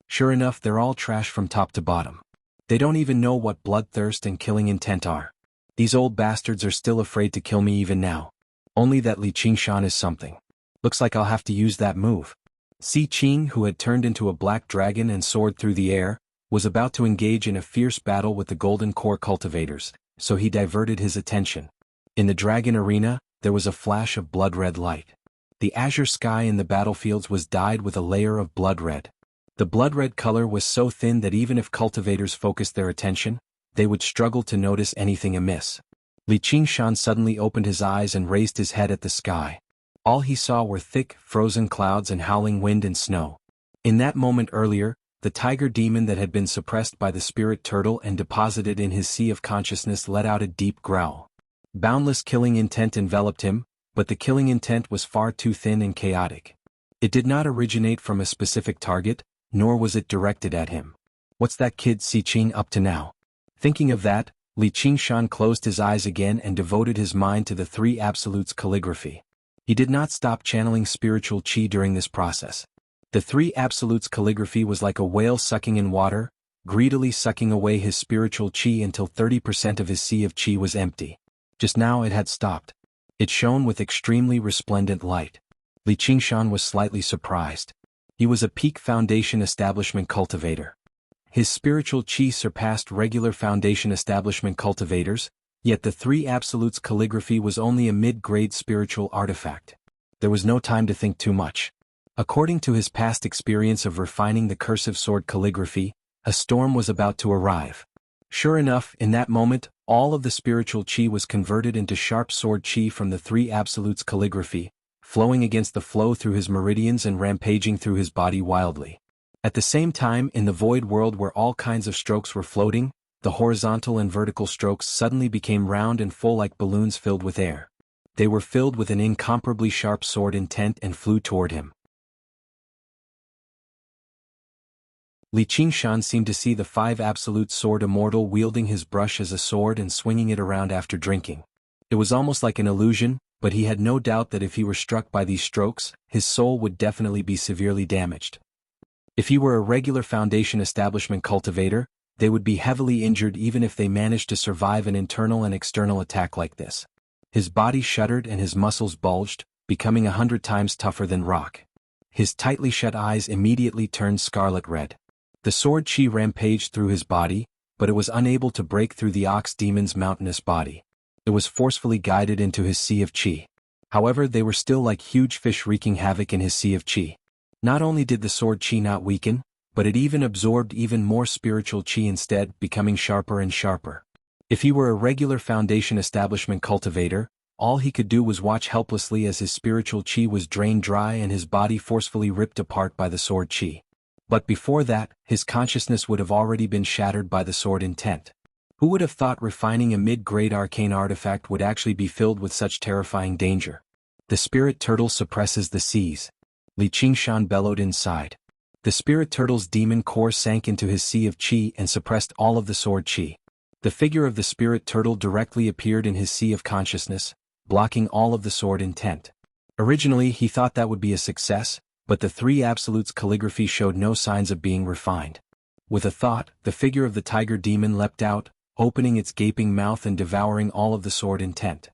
Sure enough, they're all trash from top to bottom. They don't even know what bloodthirst and killing intent are. These old bastards are still afraid to kill me even now. Only that Li Qingshan is something. Looks like I'll have to use that move. Si Qing, who had turned into a black dragon and soared through the air, was about to engage in a fierce battle with the Golden Core cultivators, so he diverted his attention. In the dragon arena, there was a flash of blood-red light. The azure sky in the battlefields was dyed with a layer of blood red. The blood-red color was so thin that even if cultivators focused their attention, they would struggle to notice anything amiss. Li Qingshan suddenly opened his eyes and raised his head at the sky. All he saw were thick, frozen clouds and howling wind and snow. In that moment earlier, the tiger demon that had been suppressed by the spirit turtle and deposited in his sea of consciousness let out a deep growl. Boundless killing intent enveloped him, but the killing intent was far too thin and chaotic. It did not originate from a specific target, nor was it directed at him. What's that kid Si Qing up to now? Thinking of that, Li Qingshan closed his eyes again and devoted his mind to the Three Absolutes calligraphy. He did not stop channeling spiritual qi during this process. The Three Absolutes calligraphy was like a whale sucking in water, greedily sucking away his spiritual qi until 30% of his sea of qi was empty. Just now it had stopped. It shone with extremely resplendent light. Li Qingshan was slightly surprised. He was a peak Foundation establishment cultivator. His spiritual qi surpassed regular Foundation establishment cultivators, yet the Three Absolutes calligraphy was only a mid-grade spiritual artifact. There was no time to think too much. According to his past experience of refining the cursive sword calligraphy, a storm was about to arrive. Sure enough, in that moment, all of the spiritual qi was converted into sharp sword qi from the Three Absolutes calligraphy, flowing against the flow through his meridians and rampaging through his body wildly. At the same time, in the void world where all kinds of strokes were floating, the horizontal and vertical strokes suddenly became round and full like balloons filled with air. They were filled with an incomparably sharp sword intent and flew toward him. Li Qingshan seemed to see the Five Absolute Sword Immortal wielding his brush as a sword and swinging it around after drinking. It was almost like an illusion, but he had no doubt that if he were struck by these strokes, his soul would definitely be severely damaged. If he were a regular Foundation establishment cultivator, they would be heavily injured even if they managed to survive an internal and external attack like this. His body shuddered and his muscles bulged, becoming 100 times tougher than rock. His tightly shut eyes immediately turned scarlet red. The sword qi rampaged through his body, but it was unable to break through the ox demon's mountainous body. It was forcefully guided into his sea of qi. However, they were still like huge fish wreaking havoc in his sea of qi. Not only did the sword qi not weaken, but it even absorbed even more spiritual qi instead, becoming sharper and sharper. If he were a regular Foundation establishment cultivator, all he could do was watch helplessly as his spiritual qi was drained dry and his body forcefully ripped apart by the sword qi. But before that, his consciousness would have already been shattered by the sword intent. Who would have thought refining a mid-grade arcane artifact would actually be filled with such terrifying danger? The spirit turtle suppresses the seas. Li Qingshan bellowed inside. The spirit turtle's demon core sank into his sea of qi and suppressed all of the sword qi. The figure of the spirit turtle directly appeared in his sea of consciousness, blocking all of the sword intent. Originally he thought that would be a success, but the three absolutes calligraphy showed no signs of being refined. With a thought, the figure of the tiger demon leapt out, opening its gaping mouth and devouring all of the sword intent.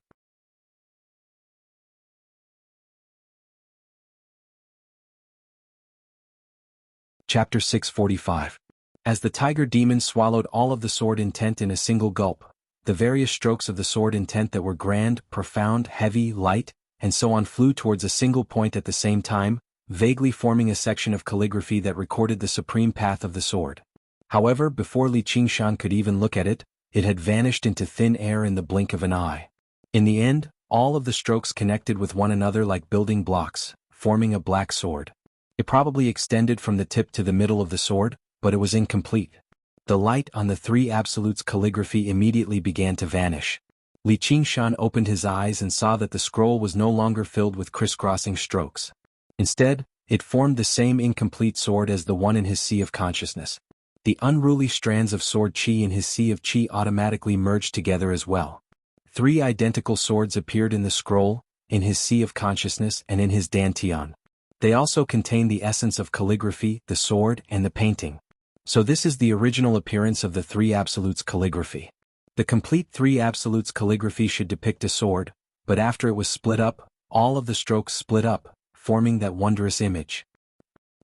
Chapter 645. As the tiger demon swallowed all of the sword intent in a single gulp, the various strokes of the sword intent that were grand, profound, heavy, light, and so on flew towards a single point at the same time, vaguely forming a section of calligraphy that recorded the supreme path of the sword. However, before Li Qingshan could even look at it, it had vanished into thin air in the blink of an eye. In the end, all of the strokes connected with one another like building blocks, forming a black sword. It probably extended from the tip to the middle of the sword, but it was incomplete. The light on the three absolutes calligraphy immediately began to vanish. Li Qingshan opened his eyes and saw that the scroll was no longer filled with crisscrossing strokes. Instead, it formed the same incomplete sword as the one in his sea of consciousness. The unruly strands of sword qi in his sea of qi automatically merged together as well. Three identical swords appeared in the scroll, in his sea of consciousness and in his dantian. They also contain the essence of calligraphy, the sword, and the painting. So this is the original appearance of the three absolutes calligraphy. The complete three absolutes calligraphy should depict a sword, but after it was split up, all of the strokes split up, forming that wondrous image.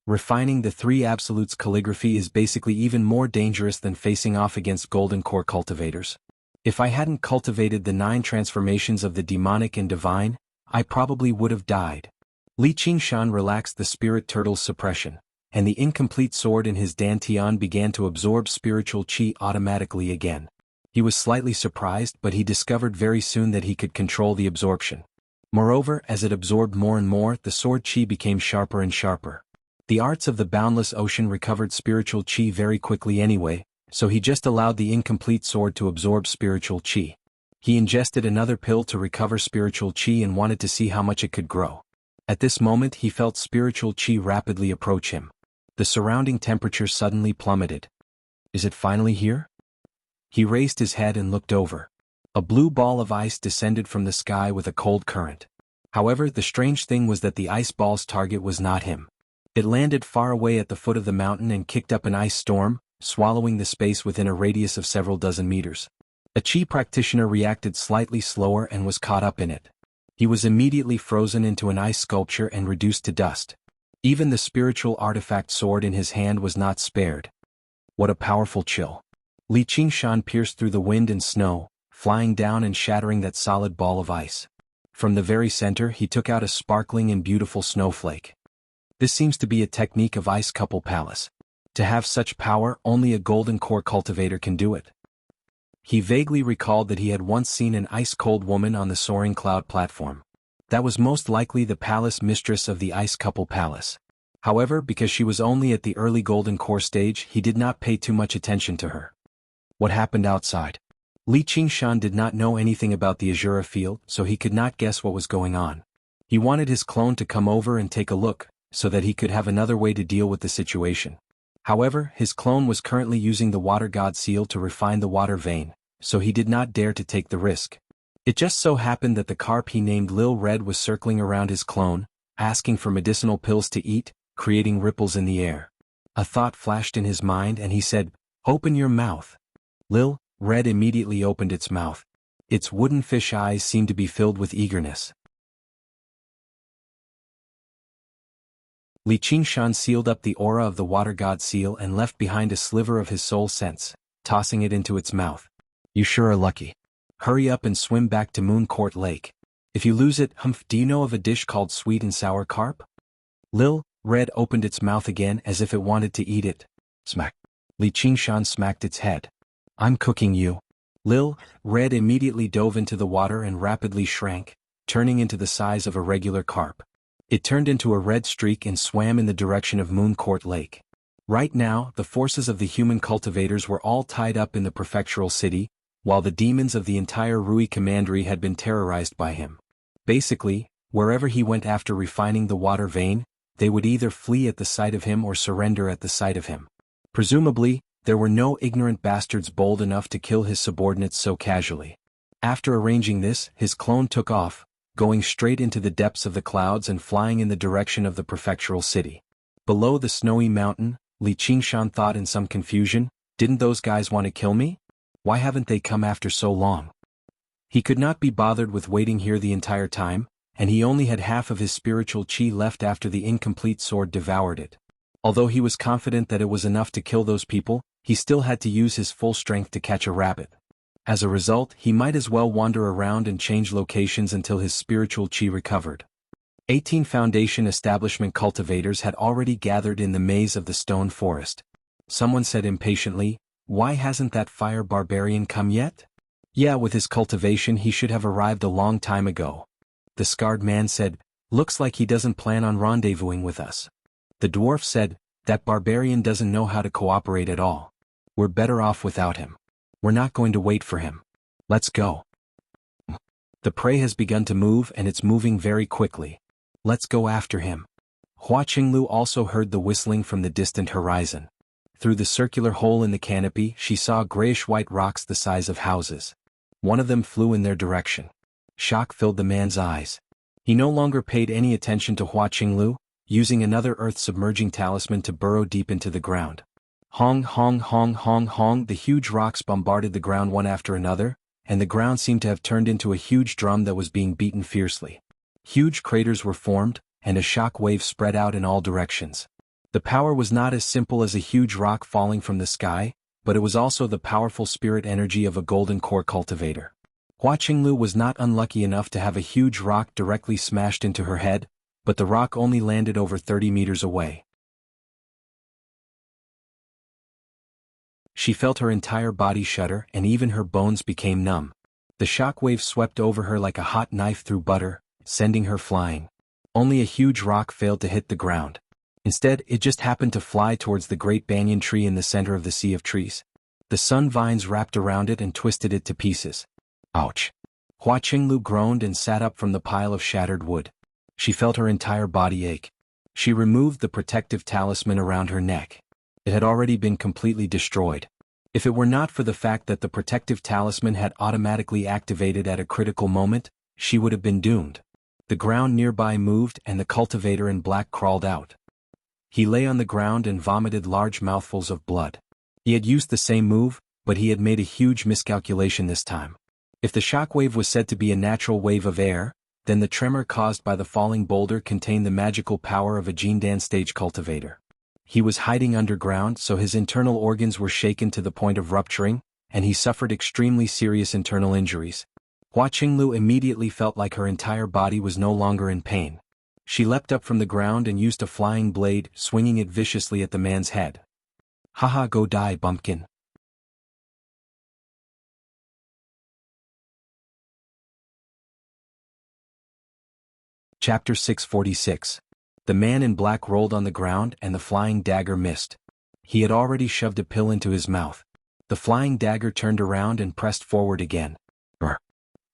Refining the three absolutes calligraphy is basically even more dangerous than facing off against golden core cultivators. If I hadn't cultivated the 9 transformations of the demonic and divine, I probably would have died. Li Qingshan relaxed the spirit turtle's suppression, and the incomplete sword in his dantian began to absorb spiritual qi automatically again. He was slightly surprised, but he discovered very soon that he could control the absorption. Moreover, as it absorbed more and more, the sword qi became sharper and sharper. The arts of the boundless ocean recovered spiritual qi very quickly anyway, so he just allowed the incomplete sword to absorb spiritual qi. He ingested another pill to recover spiritual qi and wanted to see how much it could grow. At this moment he felt spiritual qi rapidly approach him. The surrounding temperature suddenly plummeted. Is it finally here? He raised his head and looked over. A blue ball of ice descended from the sky with a cold current. However, the strange thing was that the ice ball's target was not him. It landed far away at the foot of the mountain and kicked up an ice storm, swallowing the space within a radius of several dozen meters. A qi practitioner reacted slightly slower and was caught up in it. He was immediately frozen into an ice sculpture and reduced to dust. Even the spiritual artifact sword in his hand was not spared. What a powerful chill. Li Qingshan pierced through the wind and snow, flying down and shattering that solid ball of ice. From the very center he took out a sparkling and beautiful snowflake. This seems to be a technique of Ice Couple Palace. To have such power, only a golden core cultivator can do it. He vaguely recalled that he had once seen an ice-cold woman on the soaring cloud platform. That was most likely the palace mistress of the Ice Couple Palace. However, because she was only at the early golden core stage, he did not pay too much attention to her. What happened outside? Li Qingshan did not know anything about the Azura field, so he could not guess what was going on. He wanted his clone to come over and take a look, so that he could have another way to deal with the situation. However, his clone was currently using the water god seal to refine the water vein, so he did not dare to take the risk. It just so happened that the carp he named Lil Red was circling around his clone, asking for medicinal pills to eat, creating ripples in the air. A thought flashed in his mind and he said, "Open your mouth." Lil Red immediately opened its mouth. Its wooden fish eyes seemed to be filled with eagerness. Li Qingshan sealed up the aura of the water god seal and left behind a sliver of his soul sense, tossing it into its mouth. You sure are lucky. Hurry up and swim back to Moon Court Lake. If you lose it, do you know of a dish called sweet and sour carp? Lil Red opened its mouth again as if it wanted to eat it. Smack. Li Qingshan smacked its head. I'm cooking you. Lil Red immediately dove into the water and rapidly shrank, turning into the size of a regular carp. It turned into a red streak and swam in the direction of Moon Court Lake. Right now, the forces of the human cultivators were all tied up in the prefectural city, while the demons of the entire Rui commandery had been terrorized by him. Basically, wherever he went after refining the water vein, they would either flee at the sight of him or surrender at the sight of him. Presumably, there were no ignorant bastards bold enough to kill his subordinates so casually. After arranging this, his clone took off, going straight into the depths of the clouds and flying in the direction of the prefectural city. Below the snowy mountain, Li Qingshan thought in some confusion, didn't those guys want to kill me? Why haven't they come after so long? He could not be bothered with waiting here the entire time, and he only had half of his spiritual qi left after the incomplete sword devoured it. Although he was confident that it was enough to kill those people, he still had to use his full strength to catch a rabbit. As a result, he might as well wander around and change locations until his spiritual qi recovered. 18 Foundation establishment cultivators had already gathered in the maze of the stone forest. Someone said impatiently, "Why hasn't that fire barbarian come yet?" "Yeah, with his cultivation he should have arrived a long time ago." The scarred man said, "Looks like he doesn't plan on rendezvousing with us." The dwarf said, "That barbarian doesn't know how to cooperate at all. We're better off without him. We're not going to wait for him. Let's go." "The prey has begun to move and it's moving very quickly. Let's go after him." Hua Qinglu also heard the whistling from the distant horizon. Through the circular hole in the canopy she saw grayish-white rocks the size of houses. One of them flew in their direction. Shock filled the man's eyes. He no longer paid any attention to Hua Qinglu, using another earth-submerging talisman to burrow deep into the ground. Hong hong hong hong hong, the huge rocks bombarded the ground one after another, and the ground seemed to have turned into a huge drum that was being beaten fiercely. Huge craters were formed, and a shock wave spread out in all directions. The power was not as simple as a huge rock falling from the sky, but it was also the powerful spirit energy of a golden core cultivator. Hua Qinglu was not unlucky enough to have a huge rock directly smashed into her head, but the rock only landed over 30 meters away. She felt her entire body shudder and even her bones became numb. The shock wave swept over her like a hot knife through butter, sending her flying. Only a huge rock failed to hit the ground. Instead, it just happened to fly towards the great banyan tree in the center of the sea of trees. The sun vines wrapped around it and twisted it to pieces. Ouch! Hua Qinglu groaned and sat up from the pile of shattered wood. She felt her entire body ache. She removed the protective talisman around her neck. It had already been completely destroyed. If it were not for the fact that the protective talisman had automatically activated at a critical moment, she would have been doomed. The ground nearby moved and the cultivator in black crawled out. He lay on the ground and vomited large mouthfuls of blood. He had used the same move, but he had made a huge miscalculation this time. If the shockwave was said to be a natural wave of air, then the tremor caused by the falling boulder contained the magical power of a Jindan stage cultivator. He was hiding underground, so his internal organs were shaken to the point of rupturing, and he suffered extremely serious internal injuries. Hua Qinglu immediately felt like her entire body was no longer in pain. She leapt up from the ground and used a flying blade, swinging it viciously at the man's head. "Haha, go die, bumpkin." Chapter 646. The man in black rolled on the ground and the flying dagger missed. He had already shoved a pill into his mouth. The flying dagger turned around and pressed forward again. Brr.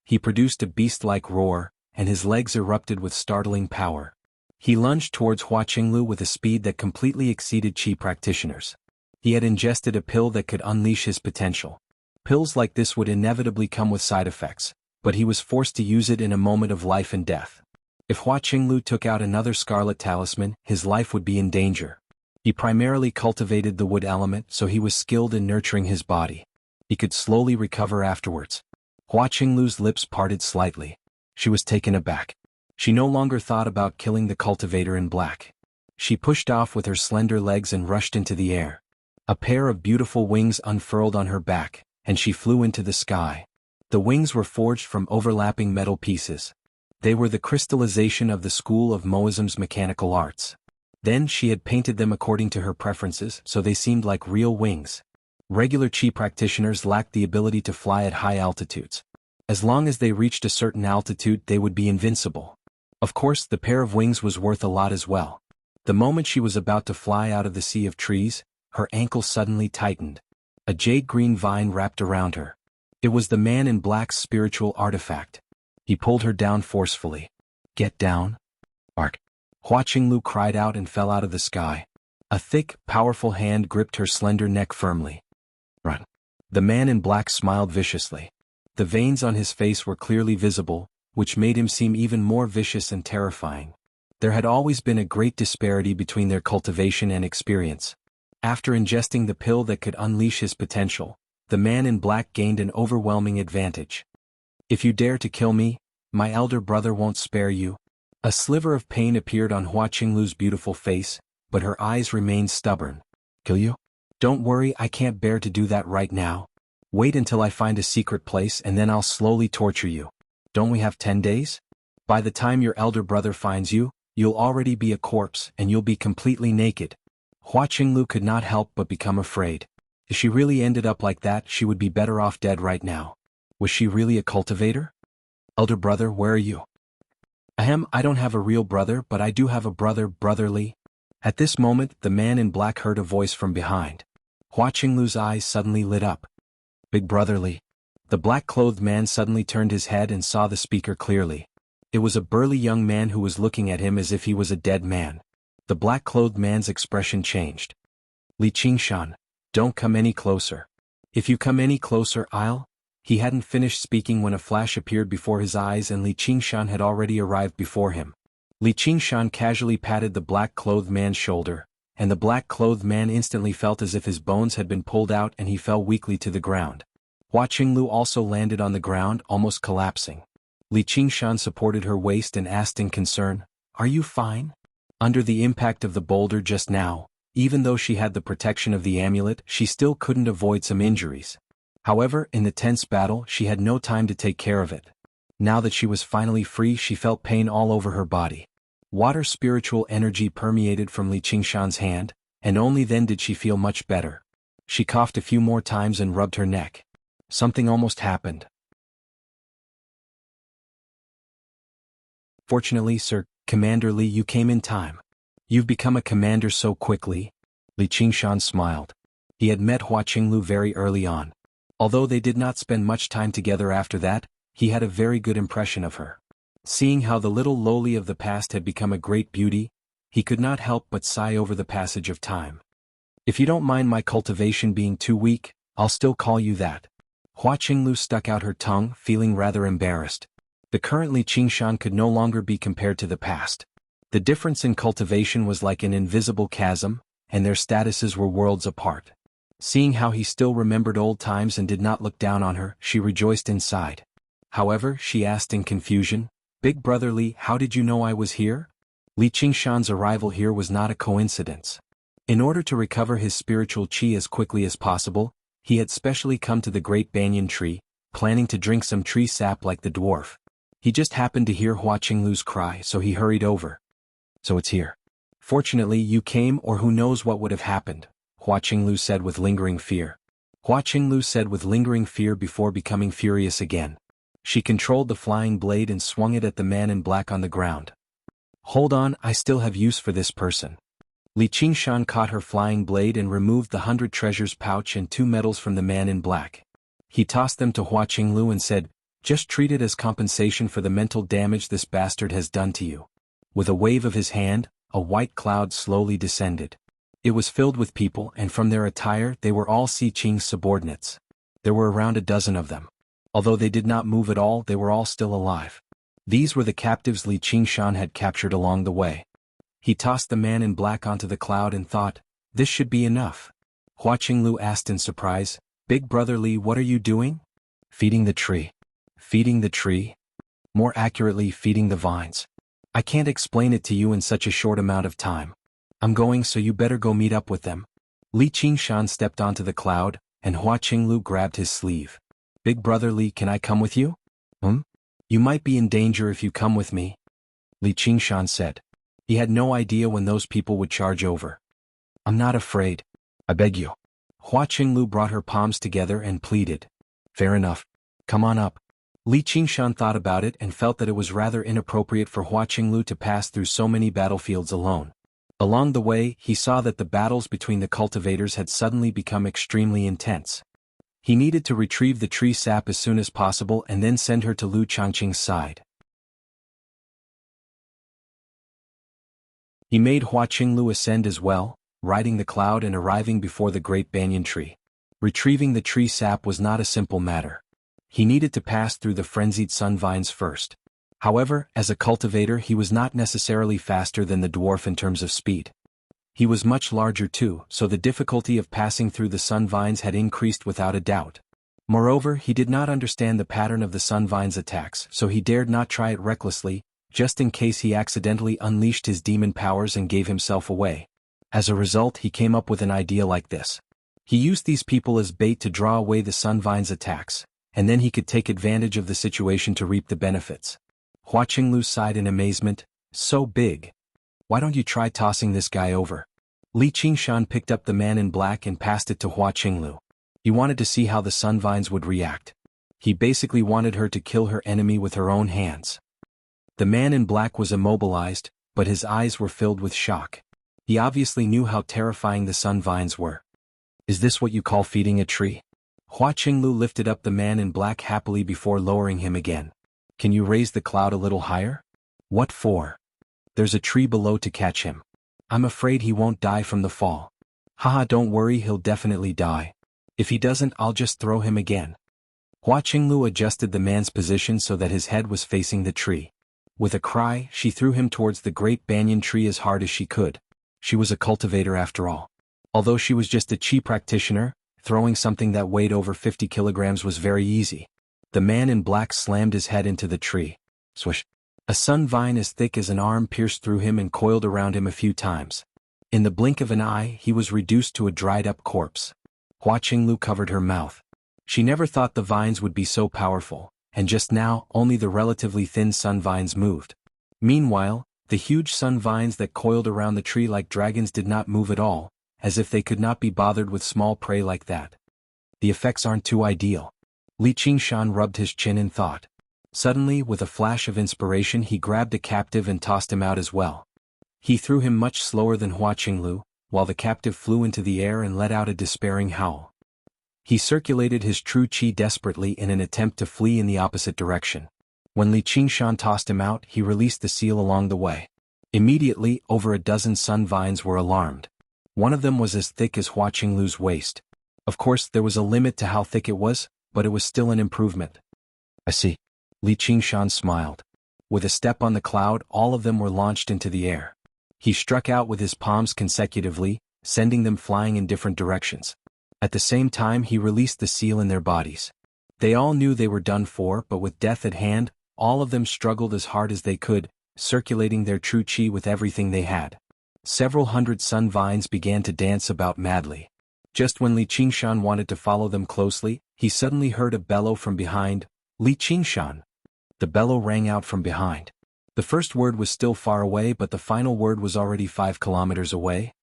He produced a beast-like roar, and his legs erupted with startling power. He lunged towards Hua Qinglu with a speed that completely exceeded Qi practitioners. He had ingested a pill that could unleash his potential. Pills like this would inevitably come with side effects, but he was forced to use it in a moment of life and death. If Hua Qinglu took out another scarlet talisman, his life would be in danger. He primarily cultivated the wood element, so he was skilled in nurturing his body. He could slowly recover afterwards. Hua Qinglu's lips parted slightly. She was taken aback. She no longer thought about killing the cultivator in black. She pushed off with her slender legs and rushed into the air. A pair of beautiful wings unfurled on her back, and she flew into the sky. The wings were forged from overlapping metal pieces. They were the crystallization of the school of Moism's mechanical arts. Then she had painted them according to her preferences, so they seemed like real wings. Regular Qi practitioners lacked the ability to fly at high altitudes. As long as they reached a certain altitude, they would be invincible. Of course, the pair of wings was worth a lot as well. The moment she was about to fly out of the sea of trees, her ankle suddenly tightened. A jade-green vine wrapped around her. It was the man in black's spiritual artifact. He pulled her down forcefully. "Get down." Ark. Hua Qinglu cried out and fell out of the sky. A thick, powerful hand gripped her slender neck firmly. Run. The man in black smiled viciously. The veins on his face were clearly visible, which made him seem even more vicious and terrifying. There had always been a great disparity between their cultivation and experience. After ingesting the pill that could unleash his potential, the man in black gained an overwhelming advantage. If you dare to kill me, my elder brother won't spare you. A sliver of pain appeared on Hua Qinglu's beautiful face, but her eyes remained stubborn. Kill you? Don't worry, I can't bear to do that right now. Wait until I find a secret place and then I'll slowly torture you. Don't we have 10 days? By the time your elder brother finds you, you'll already be a corpse and you'll be completely naked. Hua Qinglu could not help but become afraid. If she really ended up like that, she would be better off dead right now. Was she really a cultivator? Elder brother, where are you? Ahem, I don't have a real brother, but I do have a brother, brotherly. At this moment, the man in black heard a voice from behind. Hua Qinglu's eyes suddenly lit up. Big brotherly. The black-clothed man suddenly turned his head and saw the speaker clearly. It was a burly young man who was looking at him as if he was a dead man. The black-clothed man's expression changed. Li Qingshan, don't come any closer. If you come any closer, I'll... He hadn't finished speaking when a flash appeared before his eyes and Li Qingshan had already arrived before him. Li Qingshan casually patted the black-clothed man's shoulder, and the black-clothed man instantly felt as if his bones had been pulled out and he fell weakly to the ground. Hua Qinglu also landed on the ground, almost collapsing. Li Qingshan supported her waist and asked in concern, Are you fine? Under the impact of the boulder just now, even though she had the protection of the amulet, she still couldn't avoid some injuries. However, in the tense battle, she had no time to take care of it. Now that she was finally free, she felt pain all over her body. Water spiritual energy permeated from Li Qingshan's hand, and only then did she feel much better. She coughed a few more times and rubbed her neck. Something almost happened. Fortunately, Sir Commander Li, you came in time. You've become a commander so quickly. Li Qingshan smiled. He had met Hua Qinglu very early on. Although they did not spend much time together after that, he had a very good impression of her. Seeing how the little lowly of the past had become a great beauty, he could not help but sigh over the passage of time. If you don't mind my cultivation being too weak, I'll still call you that. Hua Qinglu stuck out her tongue, feeling rather embarrassed. The current Li Qingshan could no longer be compared to the past. The difference in cultivation was like an invisible chasm, and their statuses were worlds apart. Seeing how he still remembered old times and did not look down on her, she rejoiced inside. However, she asked in confusion, Big brother Li, how did you know I was here? Li Qingshan's arrival here was not a coincidence. In order to recover his spiritual qi as quickly as possible, he had specially come to the great banyan tree, planning to drink some tree sap like the dwarf. He just happened to hear Hua Qinglu's cry, so he hurried over. So it's here. Fortunately, you came, or who knows what would have happened, Hua Qinglu said with lingering fear. Hua Qinglu said with lingering fear before becoming furious again. She controlled the flying blade and swung it at the man in black on the ground. Hold on, I still have use for this person. Li Qingshan caught her flying blade and removed the 100 treasures pouch and 2 medals from the man in black. He tossed them to Hua Qinglu and said, Just treat it as compensation for the mental damage this bastard has done to you. With a wave of his hand, a white cloud slowly descended. It was filled with people, and from their attire they were all Si Qing's subordinates. There were around a dozen of them. Although they did not move at all, they were all still alive. These were the captives Li Qingshan had captured along the way. He tossed the man in black onto the cloud and thought, this should be enough. Hua Qinglu asked in surprise, Big brother Li, what are you doing? Feeding the tree. Feeding the tree? More accurately, feeding the vines. I can't explain it to you in such a short amount of time. I'm going, so you better go meet up with them. Li Qingshan stepped onto the cloud, and Hua Qinglu grabbed his sleeve. Big brother Li, can I come with you? You might be in danger if you come with me, Li Qingshan said. He had no idea when those people would charge over. I'm not afraid. I beg you. Hua Qinglu brought her palms together and pleaded. Fair enough. Come on up. Li Qingshan thought about it and felt that it was rather inappropriate for Hua Qinglu to pass through so many battlefields alone. Along the way, he saw that the battles between the cultivators had suddenly become extremely intense. He needed to retrieve the tree sap as soon as possible and then send her to Lu Changqing's side. He made Hua Qinglu ascend as well, riding the cloud and arriving before the great banyan tree. Retrieving the tree sap was not a simple matter. He needed to pass through the frenzied sun vines first. However, as a cultivator he was not necessarily faster than the dwarf in terms of speed. He was much larger too, so the difficulty of passing through the sun vines had increased without a doubt. Moreover, he did not understand the pattern of the sun vines' attacks, so he dared not try it recklessly, just in case he accidentally unleashed his demon powers and gave himself away. As a result, he came up with an idea like this. He used these people as bait to draw away the sun vines' attacks, and then he could take advantage of the situation to reap the benefits. Hua Qinglu sighed in amazement. So big. Why don't you try tossing this guy over? Li Qingshan picked up the man in black and passed it to Hua Qinglu. He wanted to see how the sun vines would react. He basically wanted her to kill her enemy with her own hands. The man in black was immobilized, but his eyes were filled with shock. He obviously knew how terrifying the sun vines were. Is this what you call feeding a tree? Hua Qinglu lifted up the man in black happily before lowering him again. Can you raise the cloud a little higher? What for? There's a tree below to catch him. I'm afraid he won't die from the fall. Haha, don't worry, he'll definitely die. If he doesn't, I'll just throw him again. Hua Qinglu adjusted the man's position so that his head was facing the tree. With a cry, she threw him towards the great banyan tree as hard as she could. She was a cultivator after all. Although she was just a chi practitioner, throwing something that weighed over 50 kilograms was very easy. The man in black slammed his head into the tree. Swish! A sun vine as thick as an arm pierced through him and coiled around him a few times. In the blink of an eye, he was reduced to a dried-up corpse. Hua Qinglu covered her mouth. She never thought the vines would be so powerful, and just now, only the relatively thin sun vines moved. Meanwhile, the huge sun vines that coiled around the tree like dragons did not move at all, as if they could not be bothered with small prey like that. The effects aren't too ideal. Li Qingshan rubbed his chin in thought. Suddenly, with a flash of inspiration, he grabbed a captive and tossed him out as well. He threw him much slower than Hua Qinglu, while the captive flew into the air and let out a despairing howl. He circulated his true chi desperately in an attempt to flee in the opposite direction. When Li Qingshan tossed him out, he released the seal along the way. Immediately, over a dozen sun vines were alarmed. One of them was as thick as Hua Qinglu's waist. Of course, there was a limit to how thick it was, but it was still an improvement. I see. Li Qingshan smiled. With a step on the cloud, all of them were launched into the air. He struck out with his palms consecutively, sending them flying in different directions. At the same time, he released the seal in their bodies. They all knew they were done for, but with death at hand, all of them struggled as hard as they could, circulating their true chi with everything they had. Several hundred sun vines began to dance about madly. Just when Li Qingshan wanted to follow them closely, he suddenly heard a bellow from behind. Li Qingshan! The bellow rang out from behind. The first word was still far away, but the final word was already 5 kilometers away.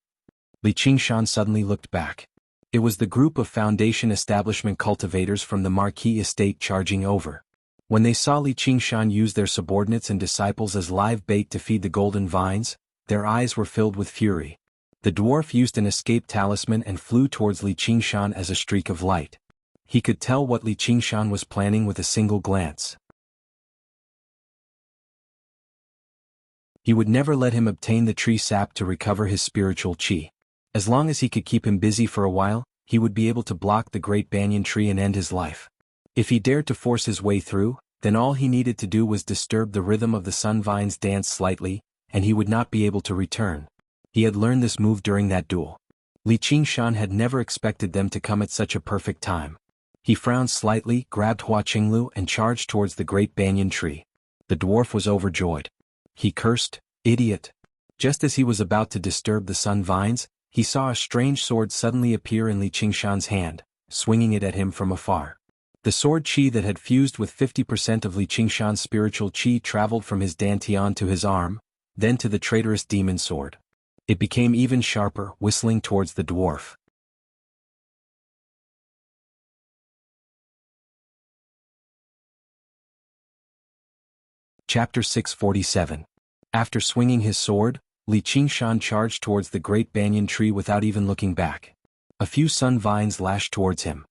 Li Qingshan suddenly looked back. It was the group of Foundation establishment cultivators from the Marquis estate charging over. When they saw Li Qingshan use their subordinates and disciples as live bait to feed the golden vines, their eyes were filled with fury. The dwarf used an escape talisman and flew towards Li Qingshan as a streak of light. He could tell what Li Qingshan was planning with a single glance. He would never let him obtain the tree sap to recover his spiritual chi. As long as he could keep him busy for a while, he would be able to block the great banyan tree and end his life. If he dared to force his way through, then all he needed to do was disturb the rhythm of the sun vines dance slightly, and he would not be able to return. He had learned this move during that duel. Li Qingshan had never expected them to come at such a perfect time. He frowned slightly, grabbed Hua Qinglu and charged towards the great banyan tree. The dwarf was overjoyed. He cursed, "Idiot!" Just as he was about to disturb the sun vines, he saw a strange sword suddenly appear in Li Qingshan's hand, swinging it at him from afar. The sword chi that had fused with 50% of Li Qingshan's spiritual chi traveled from his dantian to his arm, then to the traitorous demon sword. It became even sharper, whistling towards the dwarf. Chapter 647. After swinging his sword, Li Qingshan charged towards the great banyan tree without even looking back. A few sun vines lashed towards him.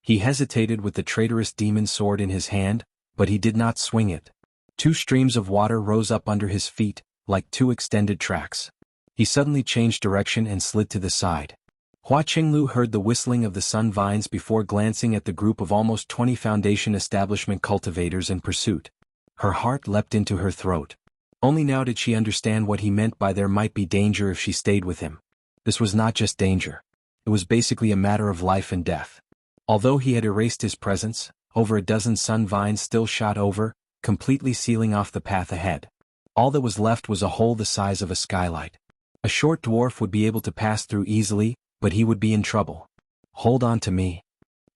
He hesitated with the traitorous demon sword in his hand, but he did not swing it. 2 streams of water rose up under his feet, like 2 extended tracks. He suddenly changed direction and slid to the side. Hua Qinglu heard the whistling of the sun vines before glancing at the group of almost 20 Foundation establishment cultivators in pursuit. Her heart leapt into her throat. Only now did she understand what he meant by there might be danger if she stayed with him. This was not just danger. It was basically a matter of life and death. Although he had erased his presence, over a dozen sun vines still shot over, completely sealing off the path ahead. All that was left was a hole the size of a skylight. A short dwarf would be able to pass through easily, but he would be in trouble. Hold on to me.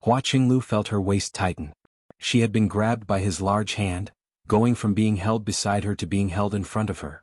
Hua Qinglu felt her waist tighten. She had been grabbed by his large hand, going from being held beside her to being held in front of her.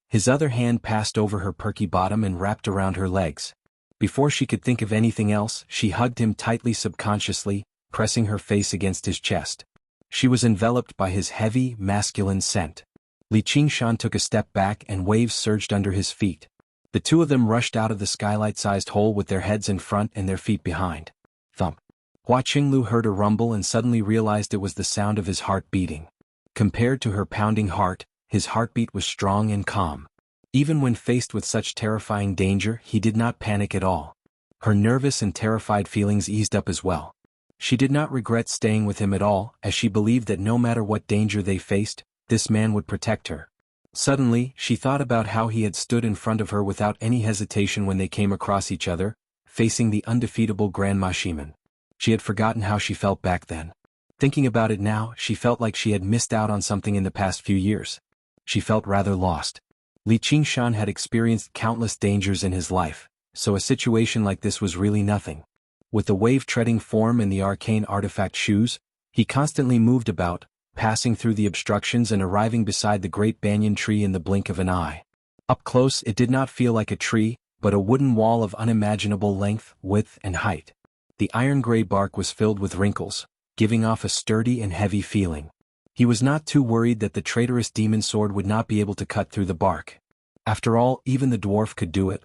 His other hand passed over her perky bottom and wrapped around her legs. Before she could think of anything else, she hugged him tightly subconsciously, pressing her face against his chest. She was enveloped by his heavy, masculine scent. Li Qingshan took a step back and waves surged under his feet. The two of them rushed out of the skylight-sized hole with their heads in front and their feet behind. Thump. Hua Qinglu heard a rumble and suddenly realized it was the sound of his heart beating. Compared to her pounding heart, his heartbeat was strong and calm. Even when faced with such terrifying danger, he did not panic at all. Her nervous and terrified feelings eased up as well. She did not regret staying with him at all, as she believed that no matter what danger they faced, this man would protect her. Suddenly, she thought about how he had stood in front of her without any hesitation when they came across each other, facing the undefeatable Grand Mashiman. She had forgotten how she felt back then. Thinking about it now, she felt like she had missed out on something in the past few years. She felt rather lost. Li Qingshan had experienced countless dangers in his life, so a situation like this was really nothing. With the wave-treading form and the arcane artifact shoes, he constantly moved about, passing through the obstructions and arriving beside the great banyan tree in the blink of an eye. Up close it did not feel like a tree, but a wooden wall of unimaginable length, width, and height. The iron-gray bark was filled with wrinkles, giving off a sturdy and heavy feeling. He was not too worried that the traitorous demon sword would not be able to cut through the bark. After all, even the dwarf could do it.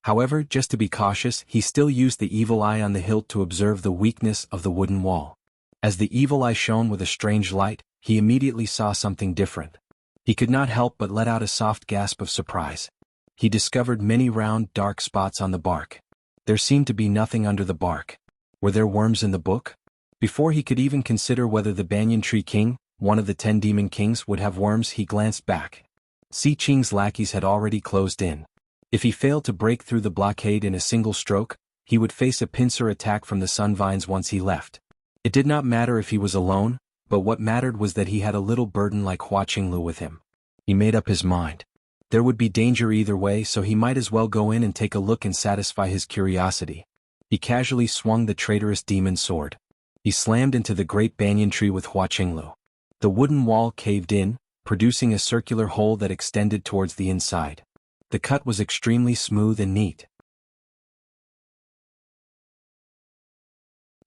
However, just to be cautious, he still used the evil eye on the hilt to observe the weakness of the wooden wall. As the evil eye shone with a strange light, he immediately saw something different. He could not help but let out a soft gasp of surprise. He discovered many round, dark spots on the bark. There seemed to be nothing under the bark. Were there worms in the book? Before he could even consider whether the Banyan Tree King, one of the 10 demon kings, would have worms, he glanced back. Si Qing's lackeys had already closed in. If he failed to break through the blockade in a single stroke, he would face a pincer attack from the sun vines once he left. It did not matter if he was alone, but what mattered was that he had a little burden like Hua Qinglu with him. He made up his mind. There would be danger either way, so he might as well go in and take a look and satisfy his curiosity. He casually swung the traitorous demon sword. He slammed into the great banyan tree with Hua Qinglu. The wooden wall caved in, producing a circular hole that extended towards the inside. The cut was extremely smooth and neat.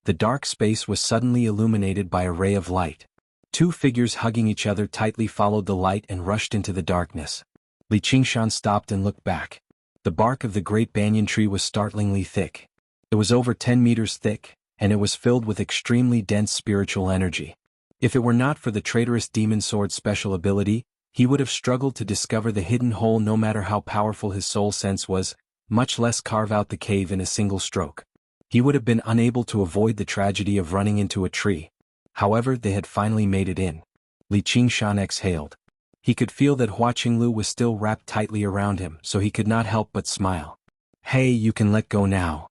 The dark space was suddenly illuminated by a ray of light. 2 figures hugging each other tightly followed the light and rushed into the darkness. Li Qingshan stopped and looked back. The bark of the great banyan tree was startlingly thick. It was over 10 meters thick, and it was filled with extremely dense spiritual energy. If it were not for the traitorous demon sword's special ability, he would have struggled to discover the hidden hole no matter how powerful his soul sense was, much less carve out the cave in a single stroke. He would have been unable to avoid the tragedy of running into a tree. However, they had finally made it in. Li Qingshan exhaled. He could feel that Hua Qinglu was still wrapped tightly around him, so he could not help but smile. "Hey, you can let go now."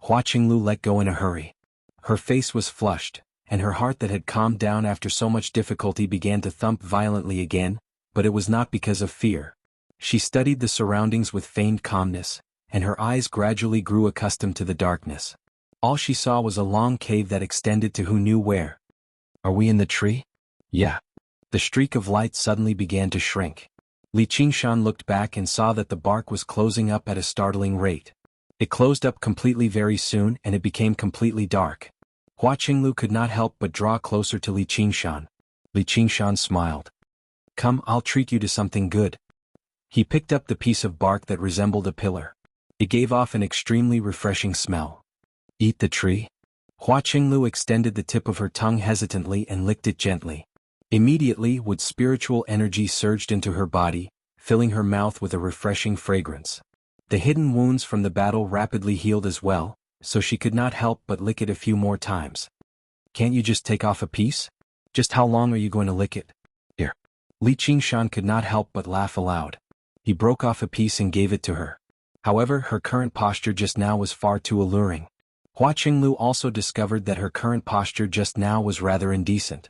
Hua Qinglu let go in a hurry. Her face was flushed, and her heart that had calmed down after so much difficulty began to thump violently again, but it was not because of fear. She studied the surroundings with feigned calmness, and her eyes gradually grew accustomed to the darkness. All she saw was a long cave that extended to who knew where. "Are we in the tree?" "Yeah." The streak of light suddenly began to shrink. Li Qingshan looked back and saw that the bark was closing up at a startling rate. It closed up completely very soon and it became completely dark. Hua Qinglu could not help but draw closer to Li Qingshan. Li Qingshan smiled. "Come, I'll treat you to something good." He picked up the piece of bark that resembled a pillar. It gave off an extremely refreshing smell. "Eat the tree?" Hua Qinglu extended the tip of her tongue hesitantly and licked it gently. Immediately, with spiritual energy surged into her body, filling her mouth with a refreshing fragrance. The hidden wounds from the battle rapidly healed as well, so she could not help but lick it a few more times. Can't you just take off a piece? Just how long are you going to lick it? Here. Li Qingshan could not help but laugh aloud. He broke off a piece and gave it to her. However, her current posture just now was far too alluring. Hua Qinglu also discovered that her current posture just now was rather indecent.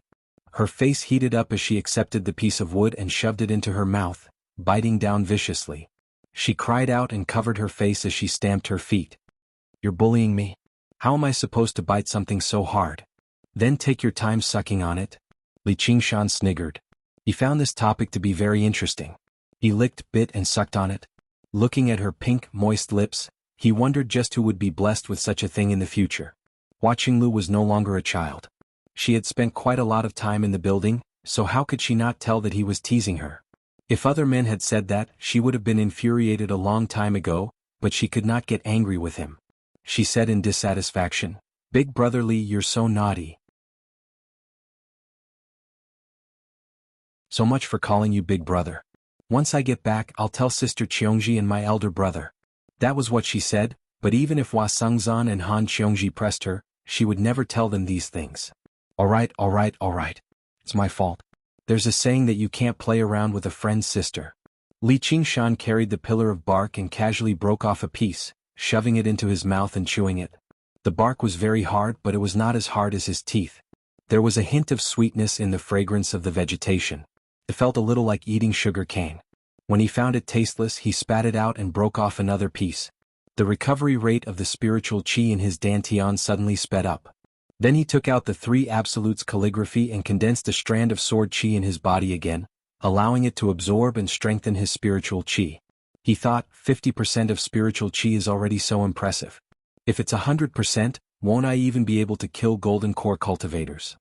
Her face heated up as she accepted the piece of wood and shoved it into her mouth, biting down viciously. She cried out and covered her face as she stamped her feet. You're bullying me? How am I supposed to bite something so hard? Then take your time sucking on it? Li Qingshan sniggered. He found this topic to be very interesting. He licked, bit and sucked on it. Looking at her pink, moist lips, he wondered just who would be blessed with such a thing in the future. Hua Qinglu was no longer a child. She had spent quite a lot of time in the building, so how could she not tell that he was teasing her? If other men had said that, she would have been infuriated a long time ago, but she could not get angry with him. She said in dissatisfaction, "Big brother Li, you're so naughty. So much for calling you big brother. Once I get back, I'll tell Sister Qiongji and my elder brother." That was what she said, but even if Hua Sengzan and Han Qiongji pressed her, she would never tell them these things. Alright. It's my fault. There's a saying that you can't play around with a friend's sister. Li Qingshan carried the pillar of bark and casually broke off a piece, shoving it into his mouth and chewing it. The bark was very hard, but it was not as hard as his teeth. There was a hint of sweetness in the fragrance of the vegetation. It felt a little like eating sugar cane. When he found it tasteless, he spat it out and broke off another piece. The recovery rate of the spiritual qi in his dantian suddenly sped up. Then he took out the three absolutes calligraphy and condensed a strand of sword qi in his body again, allowing it to absorb and strengthen his spiritual qi. He thought, 50% of spiritual qi is already so impressive. If it's 100%, won't I even be able to kill golden core cultivators?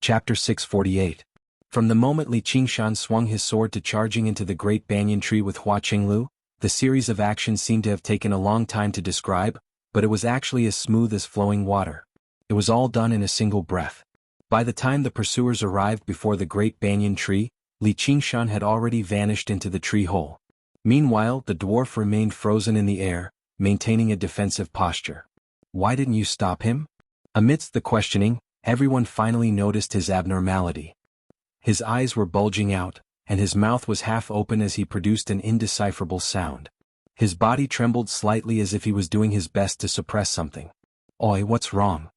Chapter 648. From the moment Li Qingshan swung his sword to charging into the great banyan tree with Hua Qinglu, the series of actions seemed to have taken a long time to describe, but it was actually as smooth as flowing water. It was all done in a single breath. By the time the pursuers arrived before the great banyan tree, Li Qingshan had already vanished into the tree hole. Meanwhile, the dwarf remained frozen in the air, maintaining a defensive posture. Why didn't you stop him? Amidst the questioning, everyone finally noticed his abnormality. His eyes were bulging out, and his mouth was half open as he produced an indecipherable sound. His body trembled slightly as if he was doing his best to suppress something. Oi, what's wrong?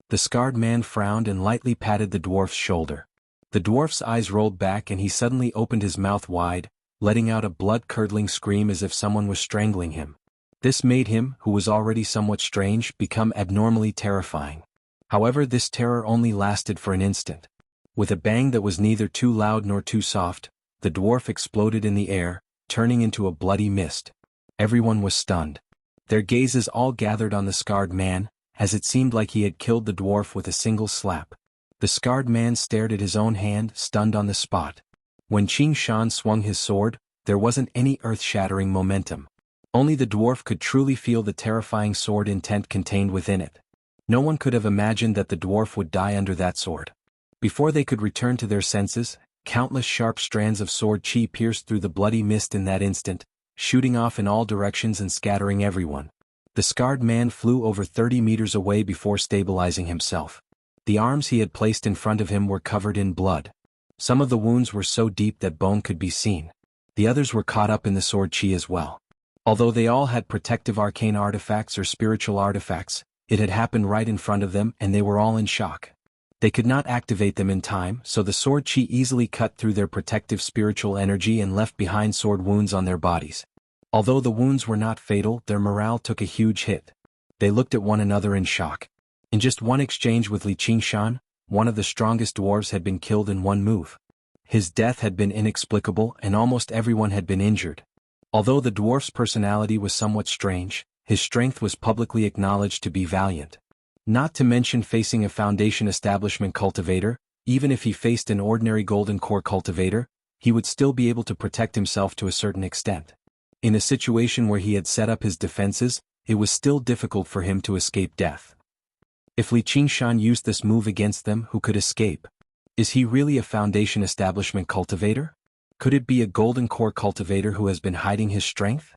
The scarred man frowned and lightly patted the dwarf's shoulder. The dwarf's eyes rolled back and he suddenly opened his mouth wide, letting out a blood-curdling scream as if someone was strangling him. This made him, who was already somewhat strange, become abnormally terrifying. However, this terror only lasted for an instant. With a bang that was neither too loud nor too soft, the dwarf exploded in the air, turning into a bloody mist. Everyone was stunned. Their gazes all gathered on the scarred man, as it seemed like he had killed the dwarf with a single slap. The scarred man stared at his own hand, stunned on the spot. When Qingshan swung his sword, there wasn't any earth-shattering momentum. Only the dwarf could truly feel the terrifying sword intent contained within it. No one could have imagined that the dwarf would die under that sword. Before they could return to their senses, countless sharp strands of sword qi pierced through the bloody mist in that instant, shooting off in all directions and scattering everyone. The scarred man flew over 30 meters away before stabilizing himself. The arms he had placed in front of him were covered in blood. Some of the wounds were so deep that bone could be seen. The others were caught up in the sword qi as well. Although they all had protective arcane artifacts or spiritual artifacts, it had happened right in front of them and they were all in shock. They could not activate them in time, so the sword qi easily cut through their protective spiritual energy and left behind sword wounds on their bodies. Although the wounds were not fatal, their morale took a huge hit. They looked at one another in shock. In just one exchange with Li Qingshan, one of the strongest dwarves had been killed in one move. His death had been inexplicable and almost everyone had been injured. Although the dwarf's personality was somewhat strange, his strength was publicly acknowledged to be valiant. Not to mention facing a Foundation establishment cultivator, even if he faced an ordinary golden core cultivator, he would still be able to protect himself to a certain extent. In a situation where he had set up his defenses, it was still difficult for him to escape death. If Li Qingshan used this move against them, who could escape? Is he really a Foundation establishment cultivator? Could it be a golden core cultivator who has been hiding his strength?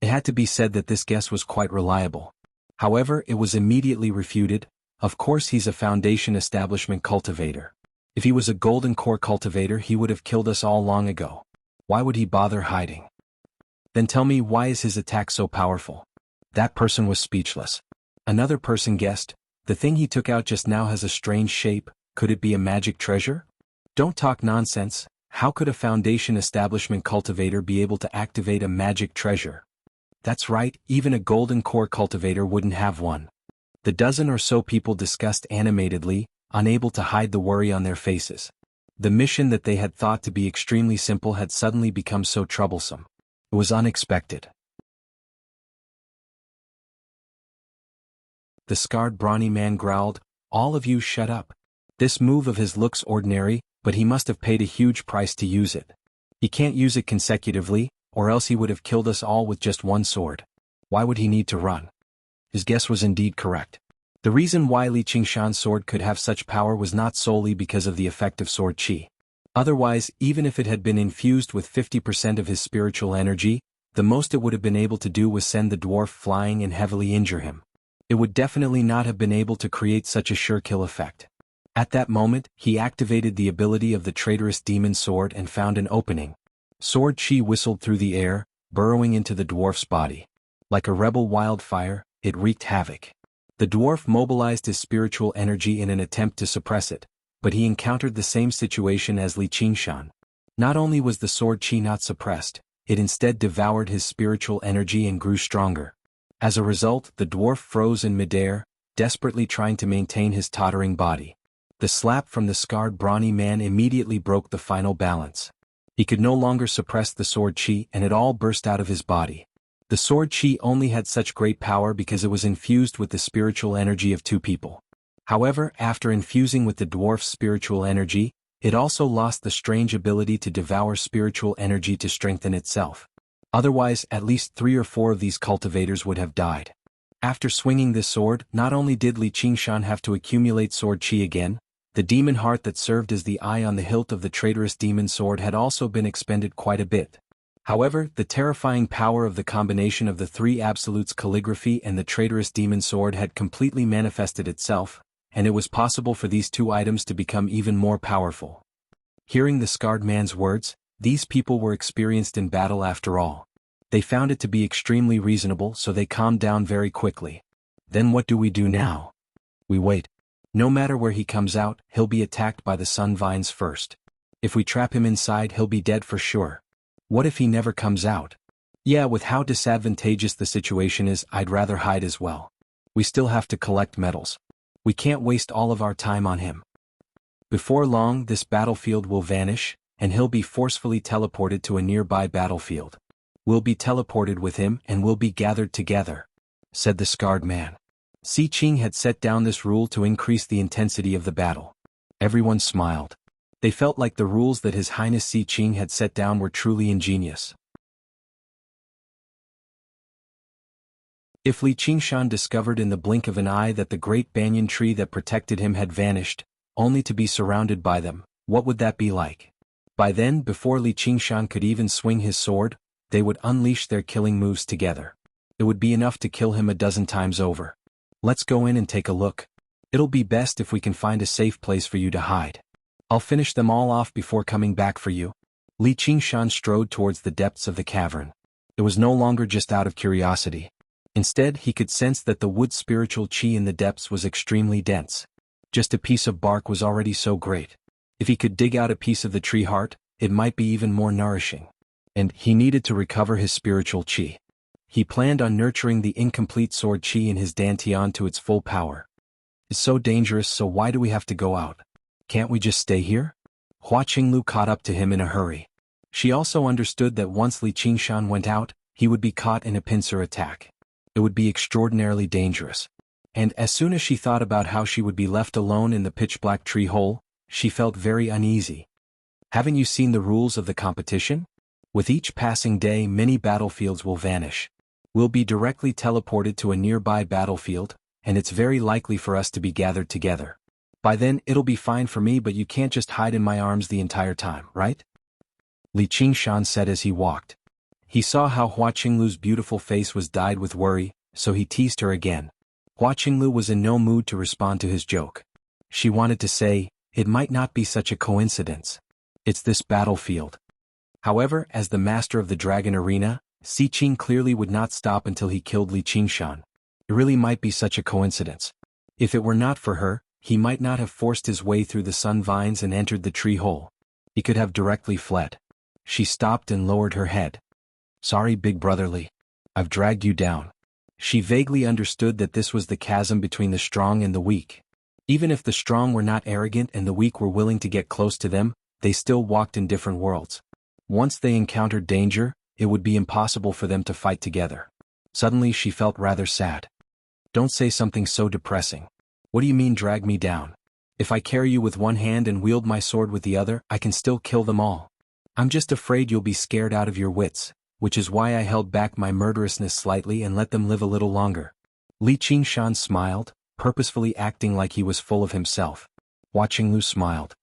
It had to be said that this guess was quite reliable. However, it was immediately refuted. Of course he's a Foundation establishment cultivator. If he was a golden core cultivator, he would have killed us all long ago. Why would he bother hiding? Then tell me, why is his attack so powerful? That person was speechless. Another person guessed, the thing he took out just now has a strange shape. Could it be a magic treasure? Don't talk nonsense. How could a Foundation establishment cultivator be able to activate a magic treasure? That's right, even a golden core cultivator wouldn't have one. The dozen or so people discussed animatedly, unable to hide the worry on their faces. The mission that they had thought to be extremely simple had suddenly become so troublesome. It was unexpected. The scarred brawny man growled, "All of you shut up." This move of his looks ordinary, but he must have paid a huge price to use it. He can't use it consecutively, or else he would have killed us all with just one sword. Why would he need to run? His guess was indeed correct. The reason why Li Qingshan's sword could have such power was not solely because of the effect of sword qi. Otherwise, even if it had been infused with 50% of his spiritual energy, the most it would have been able to do was send the dwarf flying and heavily injure him. It would definitely not have been able to create such a sure kill effect. At that moment, he activated the ability of the traitorous demon sword and found an opening. Sword qi whistled through the air, burrowing into the dwarf's body. Like a rebel wildfire, it wreaked havoc. The dwarf mobilized his spiritual energy in an attempt to suppress it, but he encountered the same situation as Li Qingshan. Not only was the sword qi not suppressed, it instead devoured his spiritual energy and grew stronger. As a result, the dwarf froze in midair, desperately trying to maintain his tottering body. The slap from the scarred brawny man immediately broke the final balance. He could no longer suppress the sword qi, and it all burst out of his body. The sword qi only had such great power because it was infused with the spiritual energy of two people. However, after infusing with the dwarf's spiritual energy, it also lost the strange ability to devour spiritual energy to strengthen itself. Otherwise, at least 3 or 4 of these cultivators would have died. After swinging this sword, not only did Li Qingshan have to accumulate sword qi again, the demon heart that served as the eye on the hilt of the traitorous demon sword had also been expended quite a bit. However, the terrifying power of the combination of the 3 absolutes calligraphy and the traitorous demon sword had completely manifested itself, and it was possible for these 2 items to become even more powerful. Hearing the scarred man's words, these people were experienced in battle after all. They found it to be extremely reasonable, so they calmed down very quickly. Then what do we do now? We wait. No matter where he comes out, he'll be attacked by the sun vines first. If we trap him inside, he'll be dead for sure. What if he never comes out? Yeah, with how disadvantageous the situation is, I'd rather hide as well. We still have to collect medals. We can't waste all of our time on him. Before long, this battlefield will vanish, and he'll be forcefully teleported to a nearby battlefield. We'll be teleported with him and we'll be gathered together, said the scarred man. Si Qing had set down this rule to increase the intensity of the battle. Everyone smiled. They felt like the rules that His Highness Si Qing had set down were truly ingenious. If Li Qingshan discovered in the blink of an eye that the great banyan tree that protected him had vanished, only to be surrounded by them, what would that be like? By then, before Li Qingshan could even swing his sword, they would unleash their killing moves together. It would be enough to kill him a dozen times over. Let's go in and take a look. It'll be best if we can find a safe place for you to hide. I'll finish them all off before coming back for you. Li Qingshan strode towards the depths of the cavern. It was no longer just out of curiosity. Instead, he could sense that the wood's spiritual qi in the depths was extremely dense. Just a piece of bark was already so great. If he could dig out a piece of the tree heart, it might be even more nourishing. And he needed to recover his spiritual qi. He planned on nurturing the incomplete sword qi in his dantian to its full power. It's so dangerous, so why do we have to go out? Can't we just stay here? Hua Qinglu caught up to him in a hurry. She also understood that once Li Qingshan went out, he would be caught in a pincer attack. It would be extraordinarily dangerous. And as soon as she thought about how she would be left alone in the pitch-black tree hole, she felt very uneasy. Haven't you seen the rules of the competition? With each passing day, many battlefields will vanish. We'll be directly teleported to a nearby battlefield, and it's very likely for us to be gathered together. By then, it'll be fine for me, but you can't just hide in my arms the entire time, right? Li Qingshan said as he walked. He saw how Hua Qinglu's beautiful face was dyed with worry, so he teased her again. Hua Qinglu was in no mood to respond to his joke. She wanted to say, it might not be such a coincidence. It's this battlefield. However, as the master of the dragon arena, Si Qing clearly would not stop until he killed Li Qingshan. It really might be such a coincidence. If it were not for her, he might not have forced his way through the sun vines and entered the tree hole. He could have directly fled. She stopped and lowered her head. Sorry, big brother Li. I've dragged you down. She vaguely understood that this was the chasm between the strong and the weak. Even if the strong were not arrogant and the weak were willing to get close to them, they still walked in different worlds. Once they encountered danger, it would be impossible for them to fight together. Suddenly she felt rather sad. Don't say something so depressing. What do you mean drag me down? If I carry you with one hand and wield my sword with the other, I can still kill them all. I'm just afraid you'll be scared out of your wits, which is why I held back my murderousness slightly and let them live a little longer. Li Qingshan smiled, purposefully acting like he was full of himself. Hua Qinglu smiled.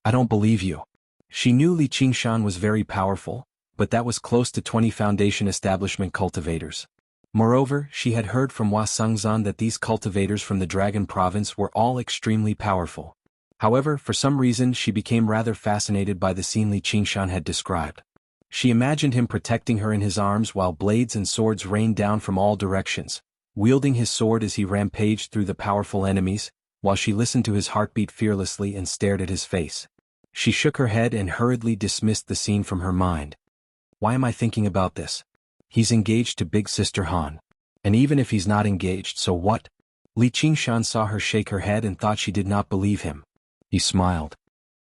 I don't believe you. She knew Li Qingshan was very powerful, but that was close to 20 Foundation establishment cultivators. Moreover, she had heard from Hua Sengzan that these cultivators from the Dragon Province were all extremely powerful. However, for some reason she became rather fascinated by the scene Li Qingshan had described. She imagined him protecting her in his arms while blades and swords rained down from all directions, wielding his sword as he rampaged through the powerful enemies, while she listened to his heartbeat fearlessly and stared at his face. She shook her head and hurriedly dismissed the scene from her mind. Why am I thinking about this? He's engaged to Big Sister Han. And even if he's not engaged, so what? Li Qingshan saw her shake her head and thought she did not believe him. He smiled.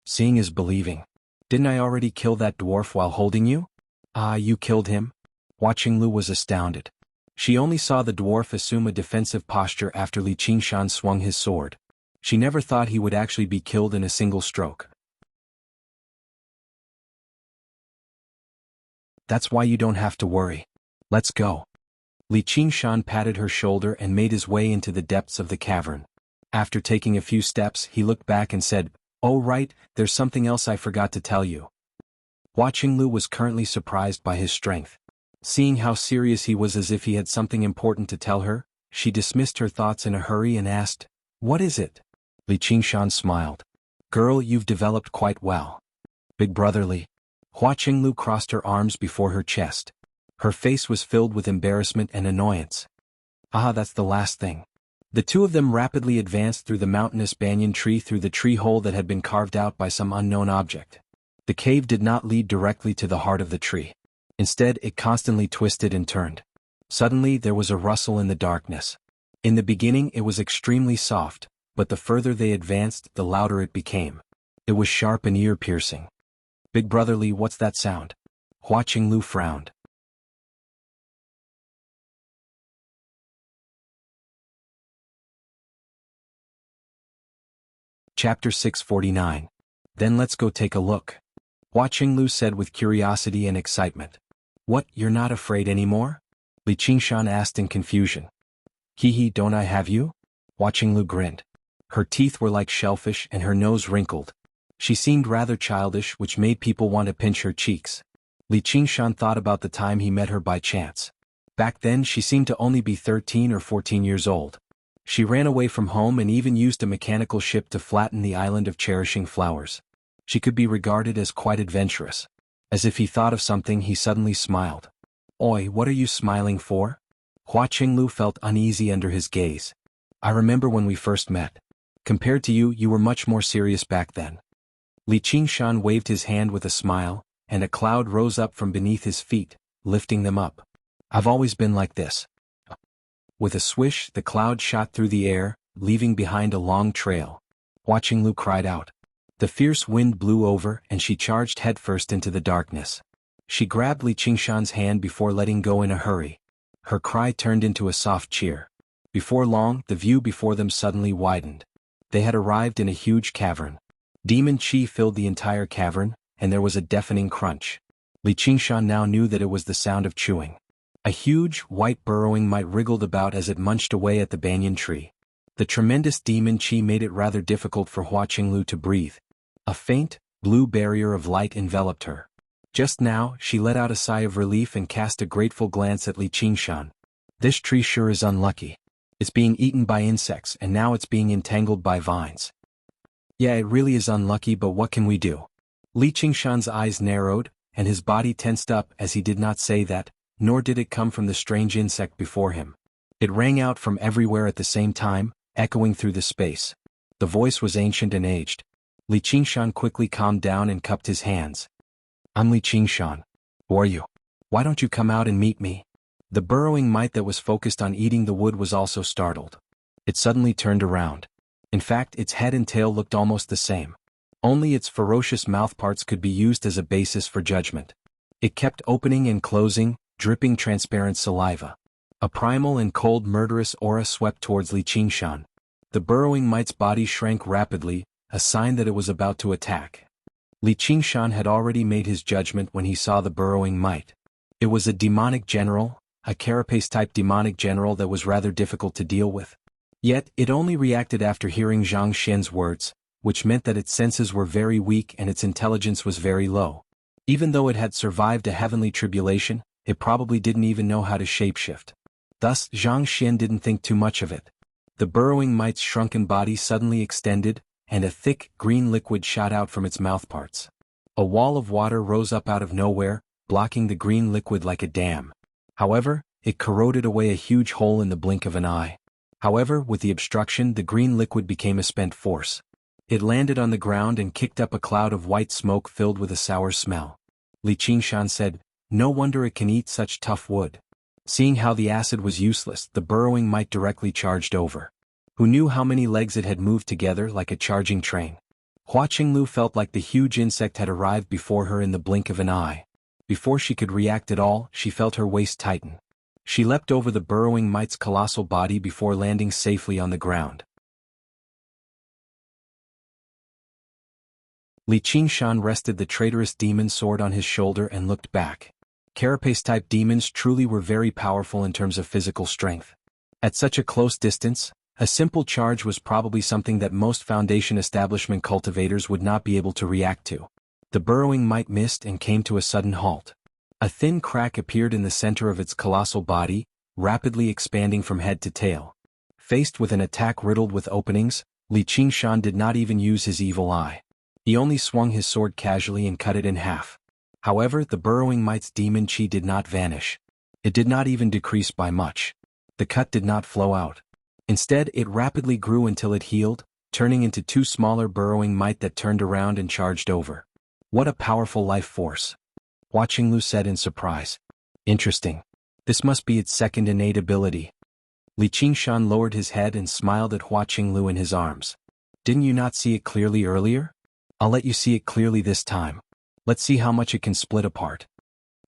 Seeing is believing. Didn't I already kill that dwarf while holding you? Ah, you killed him? Hua Qinglu was astounded. She only saw the dwarf assume a defensive posture after Li Qingshan swung his sword. She never thought he would actually be killed in a single stroke. That's why you don't have to worry. Let's go. Li Qingshan patted her shoulder and made his way into the depths of the cavern. After taking a few steps, he looked back and said, Oh right, there's something else I forgot to tell you. Hua Qinglu was currently surprised by his strength. Seeing how serious he was as if he had something important to tell her, she dismissed her thoughts in a hurry and asked, What is it? Li Qingshan smiled. Girl, you've developed quite well. Big brother Li. Hua Qinglu crossed her arms before her chest. Her face was filled with embarrassment and annoyance. Ah, that's the last thing. The two of them rapidly advanced through the mountainous banyan tree through the tree hole that had been carved out by some unknown object. The cave did not lead directly to the heart of the tree. Instead, it constantly twisted and turned. Suddenly, there was a rustle in the darkness. In the beginning, it was extremely soft, but the further they advanced, the louder it became. It was sharp and ear-piercing. Big brother Li, what's that sound? Hua Qinglu frowned. Chapter 649. Then let's go take a look. Hua Qinglu said with curiosity and excitement. What, you're not afraid anymore? Li Qingshan asked in confusion. Hee, don't I have you? Hua Qinglu grinned. Her teeth were like shellfish and her nose wrinkled. She seemed rather childish, which made people want to pinch her cheeks. Li Qingshan thought about the time he met her by chance. Back then she seemed to only be 13 or 14 years old. She ran away from home and even used a mechanical ship to flatten the island of cherishing flowers. She could be regarded as quite adventurous. As if he thought of something, he suddenly smiled. Oi, what are you smiling for? Hua Qinglu felt uneasy under his gaze. I remember when we first met. Compared to you, you were much more serious back then. Li Qingshan waved his hand with a smile, and a cloud rose up from beneath his feet, lifting them up. I've always been like this. With a swish, the cloud shot through the air, leaving behind a long trail. Hua Qinglu cried out. The fierce wind blew over and she charged headfirst into the darkness. She grabbed Li Qingshan's hand before letting go in a hurry. Her cry turned into a soft cheer. Before long, the view before them suddenly widened. They had arrived in a huge cavern. Demon chi filled the entire cavern, and there was a deafening crunch. Li Qingshan now knew that it was the sound of chewing. A huge, white burrowing mite wriggled about as it munched away at the banyan tree. The tremendous demon chi made it rather difficult for Hua Qinglu to breathe. A faint, blue barrier of light enveloped her. Just now, she let out a sigh of relief and cast a grateful glance at Li Qingshan. This tree sure is unlucky. It's being eaten by insects and now it's being entangled by vines. Yeah, it really is unlucky, but what can we do? Li Qingshan's eyes narrowed, and his body tensed up as he did not say that, nor did it come from the strange insect before him. It rang out from everywhere at the same time, echoing through the space. The voice was ancient and aged. Li Qingshan quickly calmed down and cupped his hands. I'm Li Qingshan. Who are you? Why don't you come out and meet me? The burrowing mite that was focused on eating the wood was also startled. It suddenly turned around. In fact, its head and tail looked almost the same. Only its ferocious mouthparts could be used as a basis for judgment. It kept opening and closing, dripping transparent saliva. A primal and cold murderous aura swept towards Li Qingshan. The burrowing mite's body shrank rapidly, a sign that it was about to attack. Li Qingshan had already made his judgment when he saw the burrowing mite. It was a demonic general, a carapace-type demonic general that was rather difficult to deal with. Yet, it only reacted after hearing Zhang Xian's words, which meant that its senses were very weak and its intelligence was very low. Even though it had survived a heavenly tribulation, it probably didn't even know how to shapeshift. Thus, Zhang Xian didn't think too much of it. The burrowing mite's shrunken body suddenly extended, and a thick, green liquid shot out from its mouthparts. A wall of water rose up out of nowhere, blocking the green liquid like a dam. However, it corroded away a huge hole in the blink of an eye. However, with the obstruction, the green liquid became a spent force. It landed on the ground and kicked up a cloud of white smoke filled with a sour smell. Li Qingshan said, "No wonder it can eat such tough wood." Seeing how the acid was useless, the burrowing mite directly charged over. Who knew how many legs it had moved together like a charging train? Hua Qinglu felt like the huge insect had arrived before her in the blink of an eye. Before she could react at all, she felt her waist tighten. She leapt over the burrowing mite's colossal body before landing safely on the ground. Li Qingshan rested the traitorous demon sword on his shoulder and looked back. Carapace-type demons truly were very powerful in terms of physical strength. At such a close distance, a simple charge was probably something that most Foundation establishment cultivators would not be able to react to. The burrowing mite missed and came to a sudden halt. A thin crack appeared in the center of its colossal body, rapidly expanding from head to tail. Faced with an attack riddled with openings, Li Qingshan did not even use his evil eye. He only swung his sword casually and cut it in half. However, the burrowing mite's demon chi did not vanish. It did not even decrease by much. The cut did not flow out. Instead, it rapidly grew until it healed, turning into two smaller burrowing mite that turned around and charged over. What a powerful life force! Hua Qinglu said in surprise. Interesting. This must be its second innate ability. Li Qingshan lowered his head and smiled at Hua Qinglu in his arms. Didn't you not see it clearly earlier? I'll let you see it clearly this time. Let's see how much it can split apart.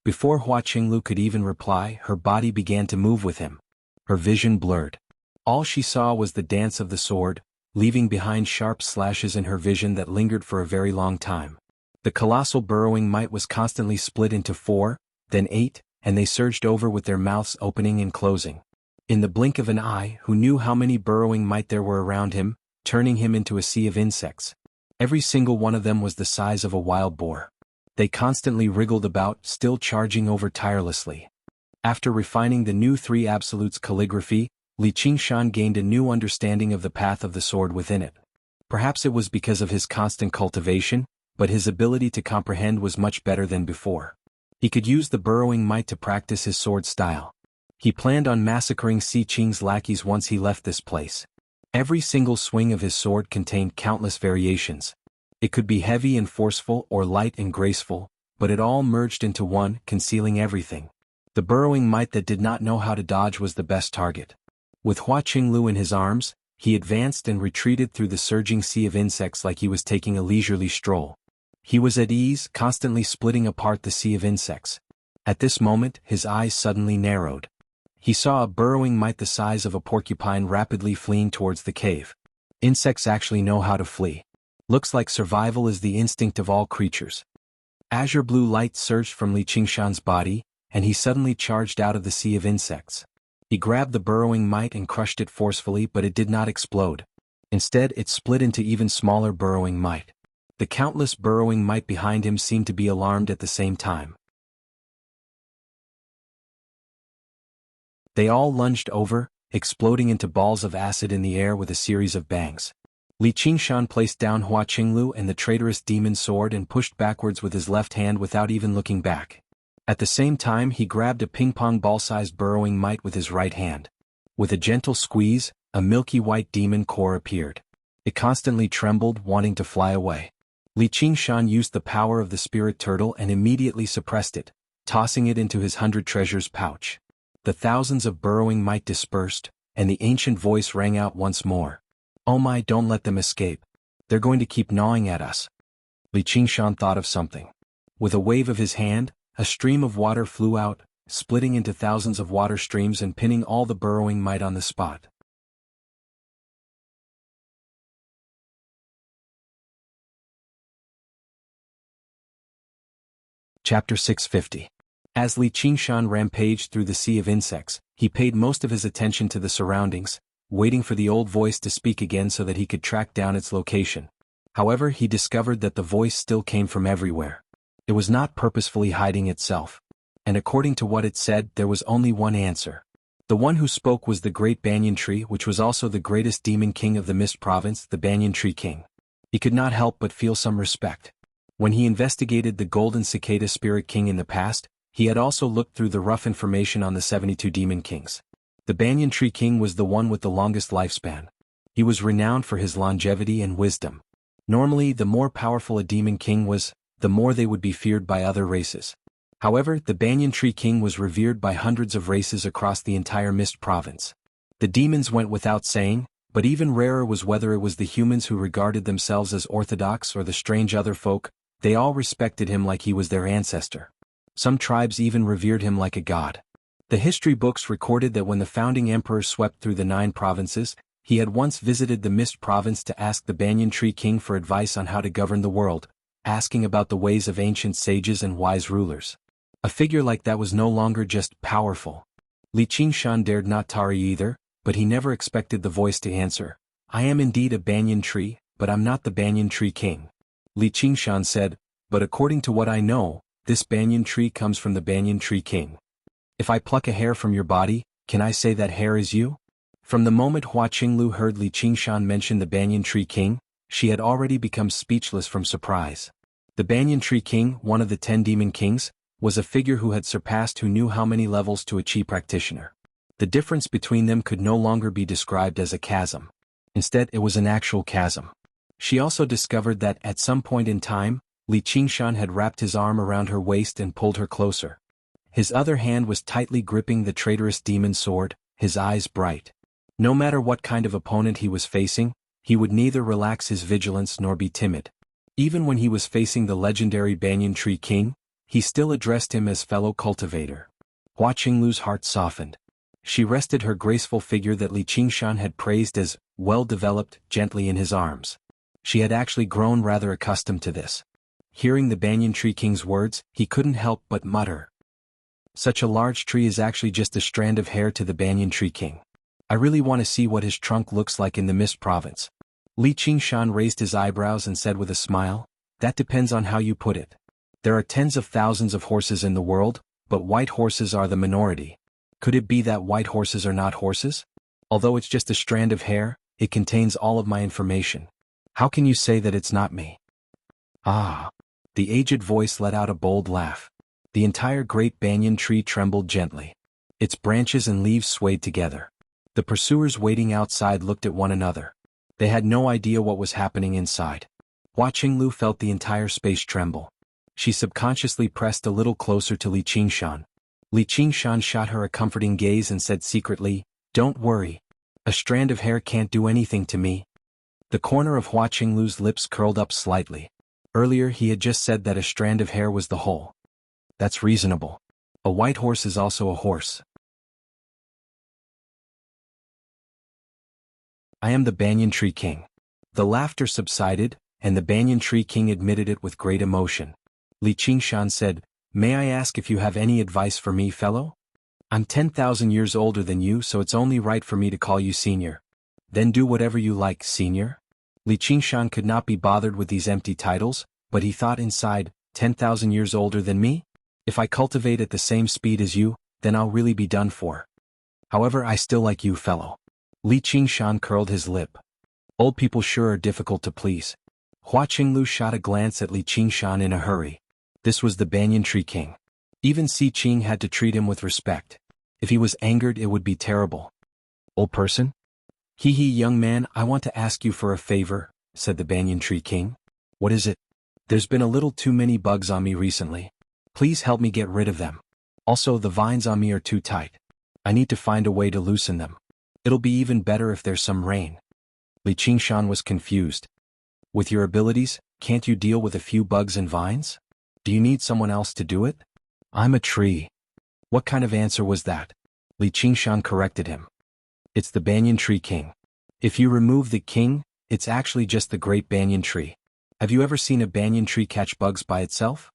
Before Hua Qinglu could even reply, her body began to move with him. Her vision blurred. All she saw was the dance of the sword, leaving behind sharp slashes in her vision that lingered for a very long time. The colossal burrowing mite was constantly split into 4, then 8, and they surged over with their mouths opening and closing. In the blink of an eye, who knew how many burrowing mite there were around him, turning him into a sea of insects. Every single one of them was the size of a wild boar. They constantly wriggled about, still charging over tirelessly. After refining the new 3 absolutes calligraphy, Li Qingshan gained a new understanding of the path of the sword within it. Perhaps it was because of his constant cultivation, but his ability to comprehend was much better than before. He could use the burrowing mite to practice his sword style. He planned on massacring Si Qing's lackeys once he left this place. Every single swing of his sword contained countless variations. It could be heavy and forceful or light and graceful, but it all merged into one, concealing everything. The burrowing mite that did not know how to dodge was the best target. With Hua Qinglu in his arms, he advanced and retreated through the surging sea of insects like he was taking a leisurely stroll. He was at ease, constantly splitting apart the sea of insects. At this moment, his eyes suddenly narrowed. He saw a burrowing mite the size of a porcupine rapidly fleeing towards the cave. Insects actually know how to flee. Looks like survival is the instinct of all creatures. Azure blue light surged from Li Qingshan's body, and he suddenly charged out of the sea of insects. He grabbed the burrowing mite and crushed it forcefully, but it did not explode. Instead, it split into even smaller burrowing mite. The countless burrowing mite behind him seemed to be alarmed at the same time. They all lunged over, exploding into balls of acid in the air with a series of bangs. Li Qingshan placed down Hua Qinglu and the traitorous demon sword and pushed backwards with his left hand without even looking back. At the same time, he grabbed a ping-pong ball-sized burrowing mite with his right hand. With a gentle squeeze, a milky white demon core appeared. It constantly trembled, wanting to fly away. Li Qingshan used the power of the spirit turtle and immediately suppressed it, tossing it into his 100 treasures pouch. The thousands of burrowing mite dispersed, and the ancient voice rang out once more. "Oh my, don't let them escape. They're going to keep gnawing at us." Li Qingshan thought of something. With a wave of his hand, a stream of water flew out, splitting into thousands of water streams and pinning all the burrowing mite on the spot. Chapter 650. As Li Qingshan rampaged through the sea of insects, he paid most of his attention to the surroundings, waiting for the old voice to speak again so that he could track down its location. However, he discovered that the voice still came from everywhere. It was not purposefully hiding itself. And according to what it said, there was only one answer. The one who spoke was the great banyan tree, which was also the greatest demon king of the Mist Province, the Banyan Tree King. He could not help but feel some respect. When he investigated the Golden Cicada Spirit King in the past, he had also looked through the rough information on the 72 Demon Kings. The Banyan Tree King was the one with the longest lifespan. He was renowned for his longevity and wisdom. Normally, the more powerful a demon king was, the more they would be feared by other races. However, the Banyan Tree King was revered by hundreds of races across the entire Mist Province. The demons went without saying, but even rarer was whether it was the humans who regarded themselves as orthodox or the strange other folk, they all respected him like he was their ancestor. Some tribes even revered him like a god. The history books recorded that when the founding emperor swept through the 9 provinces, he had once visited the Mist Province to ask the Banyan Tree King for advice on how to govern the world, asking about the ways of ancient sages and wise rulers. A figure like that was no longer just powerful. Li Qingshan dared not tarry either, but he never expected the voice to answer. "I am indeed a banyan tree, but I'm not the Banyan Tree King." Li Qingshan said, "But according to what I know, this banyan tree comes from the Banyan Tree King. If I pluck a hair from your body, can I say that hair is you?" From the moment Hua Qinglu heard Li Qingshan mention the Banyan Tree King, she had already become speechless from surprise. The Banyan Tree King, one of the 10 demon kings, was a figure who had surpassed who knew how many levels to a chi practitioner. The difference between them could no longer be described as a chasm. Instead, it was an actual chasm. She also discovered that, at some point in time, Li Qingshan had wrapped his arm around her waist and pulled her closer. His other hand was tightly gripping the traitorous demon sword, his eyes bright. No matter what kind of opponent he was facing, he would neither relax his vigilance nor be timid. Even when he was facing the legendary Banyan Tree King, he still addressed him as fellow cultivator. Hua Qinglu's heart softened. She rested her graceful figure that Li Qingshan had praised as well-developed gently in his arms. She had actually grown rather accustomed to this. Hearing the Banyan Tree King's words, he couldn't help but mutter. "Such a large tree is actually just a strand of hair to the Banyan Tree King. I really want to see what his trunk looks like in the Mist Province." Li Qingshan raised his eyebrows and said with a smile, "That depends on how you put it. There are tens of thousands of horses in the world, but white horses are the minority. Could it be that white horses are not horses? Although it's just a strand of hair, it contains all of my information. How can you say that it's not me?" "Ah." The aged voice let out a bold laugh. The entire great banyan tree trembled gently. Its branches and leaves swayed together. The pursuers waiting outside looked at one another. They had no idea what was happening inside. Hua Qinglu felt the entire space tremble. She subconsciously pressed a little closer to Li Qingshan. Li Qingshan shot her a comforting gaze and said secretly, "Don't worry. A strand of hair can't do anything to me." The corner of Hua Qinglu's lips curled up slightly. Earlier he had just said that a strand of hair was the whole. That's reasonable. A white horse is also a horse. "I am the Banyan Tree King." The laughter subsided, and the Banyan Tree King admitted it with great emotion. Li Qingshan said, May I ask if you have any advice for me, fellow? I'm 10,000 years older than you, so it's only right for me to call you senior. Then do whatever you like, senior. Li Qingshan could not be bothered with these empty titles, but he thought inside, 10,000 years older than me? If I cultivate at the same speed as you, then I'll really be done for. However, I still like you, fellow. Li Qingshan curled his lip. Old people sure are difficult to please. Hua Qinglu shot a glance at Li Qingshan in a hurry. This was the Banyan Tree King. Even Si Qing had to treat him with respect. If he was angered, it would be terrible. Old person? Hee, young man, I want to ask you for a favor, said the Banyan Tree King. What is it? There's been a little too many bugs on me recently. Please help me get rid of them. Also, the vines on me are too tight. I need to find a way to loosen them. It'll be even better if there's some rain. Li Qingshan was confused. With your abilities, can't you deal with a few bugs and vines? Do you need someone else to do it? I'm a tree. What kind of answer was that? Li Qingshan corrected him. It's the Banyan Tree King. If you remove the king, it's actually just the great banyan tree. Have you ever seen a banyan tree catch bugs by itself?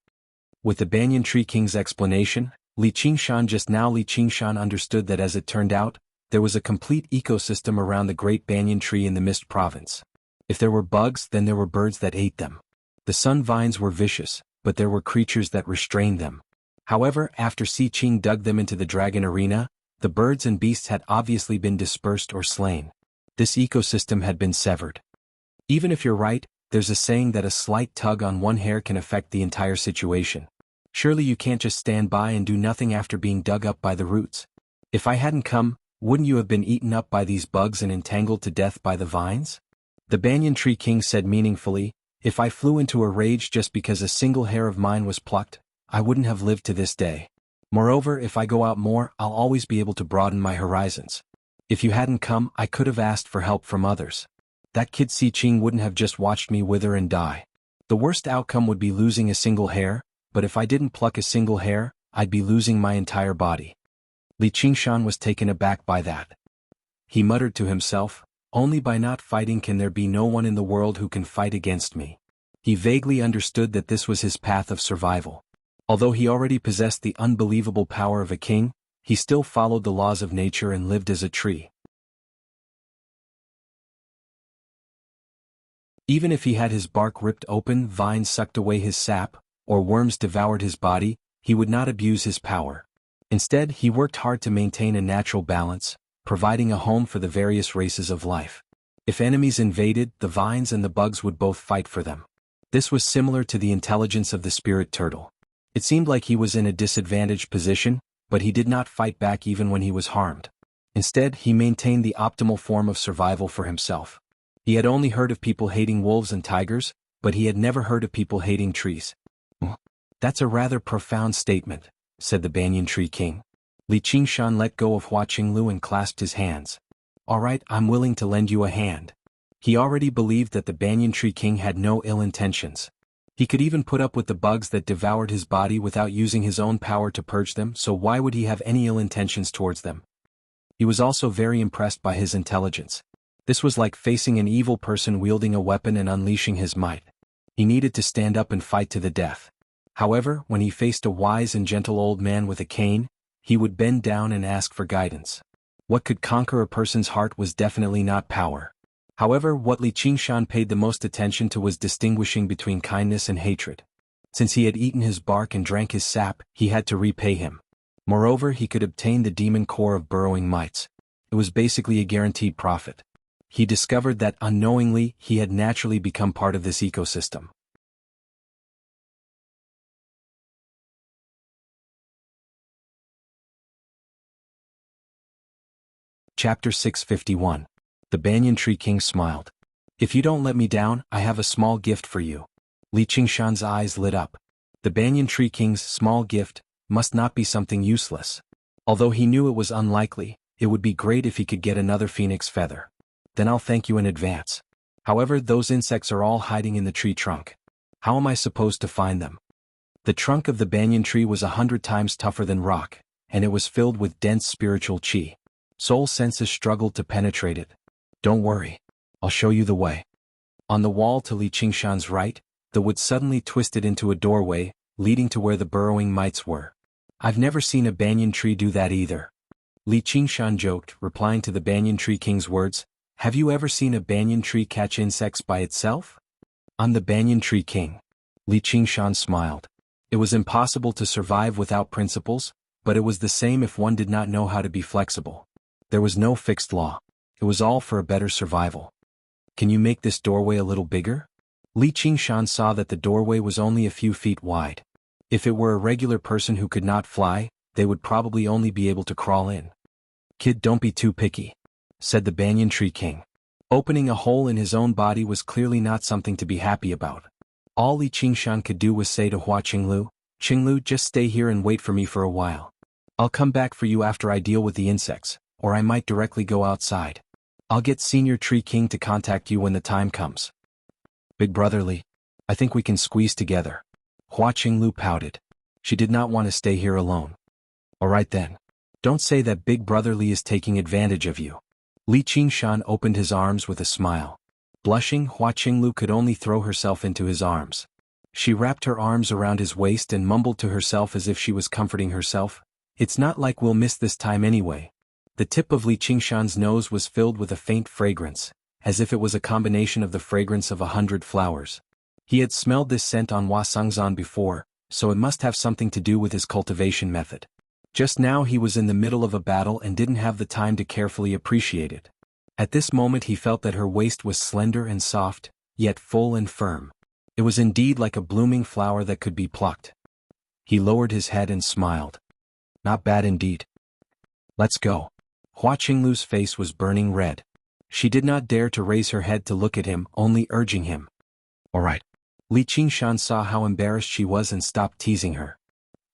With the Banyan Tree King's explanation, Li Qingshan understood that as it turned out, there was a complete ecosystem around the great banyan tree in the Mist Province. If there were bugs, then there were birds that ate them. The sun vines were vicious, but there were creatures that restrained them. However, after Si Qing dug them into the dragon arena, the birds and beasts had obviously been dispersed or slain. This ecosystem had been severed. Even if you're right, there's a saying that a slight tug on one hair can affect the entire situation. Surely you can't just stand by and do nothing after being dug up by the roots. If I hadn't come, wouldn't you have been eaten up by these bugs and entangled to death by the vines? The Banyan Tree King said meaningfully, if I flew into a rage just because a single hair of mine was plucked, I wouldn't have lived to this day. Moreover, if I go out more, I'll always be able to broaden my horizons. If you hadn't come, I could have asked for help from others. That kid Si Qing wouldn't have just watched me wither and die. The worst outcome would be losing a single hair, but if I didn't pluck a single hair, I'd be losing my entire body. Li Qingshan was taken aback by that. He muttered to himself, only by not fighting can there be no one in the world who can fight against me. He vaguely understood that this was his path of survival. Although he already possessed the unbelievable power of a king, he still followed the laws of nature and lived as a tree. Even if he had his bark ripped open, vines sucked away his sap, or worms devoured his body, he would not abuse his power. Instead, he worked hard to maintain a natural balance, providing a home for the various races of life. If enemies invaded, the vines and the bugs would both fight for them. This was similar to the intelligence of the spirit turtle. It seemed like he was in a disadvantaged position, but he did not fight back even when he was harmed. Instead, he maintained the optimal form of survival for himself. He had only heard of people hating wolves and tigers, but he had never heard of people hating trees. That's a rather profound statement, said the Banyan Tree King. Li Qingshan let go of Hua Qinglu and clasped his hands. All right, I'm willing to lend you a hand. He already believed that the Banyan Tree King had no ill intentions. He could even put up with the bugs that devoured his body without using his own power to purge them, so why would he have any ill intentions towards them? He was also very impressed by his intelligence. This was like facing an evil person wielding a weapon and unleashing his might. He needed to stand up and fight to the death. However, when he faced a wise and gentle old man with a cane, he would bend down and ask for guidance. What could conquer a person's heart was definitely not power. However, what Li Qingshan paid the most attention to was distinguishing between kindness and hatred. Since he had eaten his bark and drank his sap, he had to repay him. Moreover, he could obtain the demon core of burrowing mites. It was basically a guaranteed profit. He discovered that unknowingly, he had naturally become part of this ecosystem. Chapter 651. The Banyan Tree King smiled. If you don't let me down, I have a small gift for you. Li Qingshan's eyes lit up. The Banyan Tree King's small gift must not be something useless. Although he knew it was unlikely, it would be great if he could get another phoenix feather. Then I'll thank you in advance. However, those insects are all hiding in the tree trunk. How am I supposed to find them? The trunk of the banyan tree was 100 times tougher than rock, and it was filled with dense spiritual chi. Soul senses struggled to penetrate it. Don't worry. I'll show you the way. On the wall to Li Qingshan's right, the wood suddenly twisted into a doorway, leading to where the burrowing mites were. I've never seen a banyan tree do that either. Li Qingshan joked, replying to the banyan tree king's words, have you ever seen a banyan tree catch insects by itself? I'm the banyan tree king. Li Qingshan smiled. It was impossible to survive without principles, but it was the same if one did not know how to be flexible. There was no fixed law. It was all for a better survival. Can you make this doorway a little bigger? Li Qingshan saw that the doorway was only a few feet wide. If it were a regular person who could not fly, they would probably only be able to crawl in. Kid, don't be too picky, said the banyan tree king. Opening a hole in his own body was clearly not something to be happy about. All Li Qingshan could do was say to Hua Qinglu, just stay here and wait for me for a while. I'll come back for you after I deal with the insects, or I might directly go outside. I'll get Senior Tree King to contact you when the time comes. Big Brother Li, I think we can squeeze together. Hua Qinglu pouted. She did not want to stay here alone. Alright then. Don't say that Big Brother Li is taking advantage of you. Li Qingshan opened his arms with a smile. Blushing, Hua Qinglu could only throw herself into his arms. She wrapped her arms around his waist and mumbled to herself as if she was comforting herself. It's not like we'll miss this time anyway. The tip of Li Qingshan's nose was filled with a faint fragrance, as if it was a combination of the fragrance of 100 flowers. He had smelled this scent on Hua Sangzan before, so it must have something to do with his cultivation method. Just now he was in the middle of a battle and didn't have the time to carefully appreciate it. At this moment he felt that her waist was slender and soft, yet full and firm. It was indeed like a blooming flower that could be plucked. He lowered his head and smiled. Not bad indeed. Let's go. Hua Qinglu's face was burning red. She did not dare to raise her head to look at him, only urging him. Alright. Li Qingshan saw how embarrassed she was and stopped teasing her.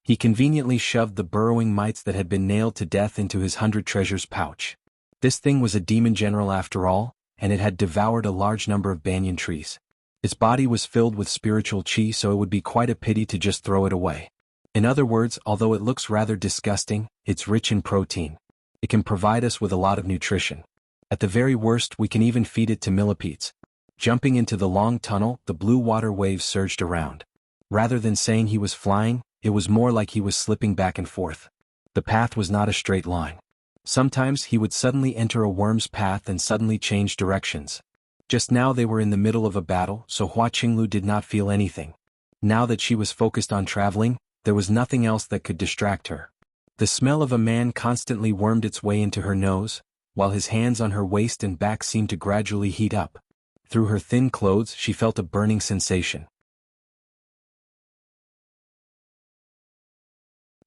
He conveniently shoved the burrowing mites that had been nailed to death into his 100 treasures pouch. This thing was a demon general after all, and it had devoured a large number of banyan trees. Its body was filled with spiritual qi, so it would be quite a pity to just throw it away. In other words, although it looks rather disgusting, it's rich in protein. It can provide us with a lot of nutrition. At the very worst, we can even feed it to millipedes. Jumping into the long tunnel, the blue water waves surged around. Rather than saying he was flying, it was more like he was slipping back and forth. The path was not a straight line. Sometimes he would suddenly enter a worm's path and suddenly change directions. Just now they were in the middle of a battle, so Hua Qinglu did not feel anything. Now that she was focused on traveling, there was nothing else that could distract her. The smell of a man constantly wormed its way into her nose, while his hands on her waist and back seemed to gradually heat up. Through her thin clothes she felt a burning sensation.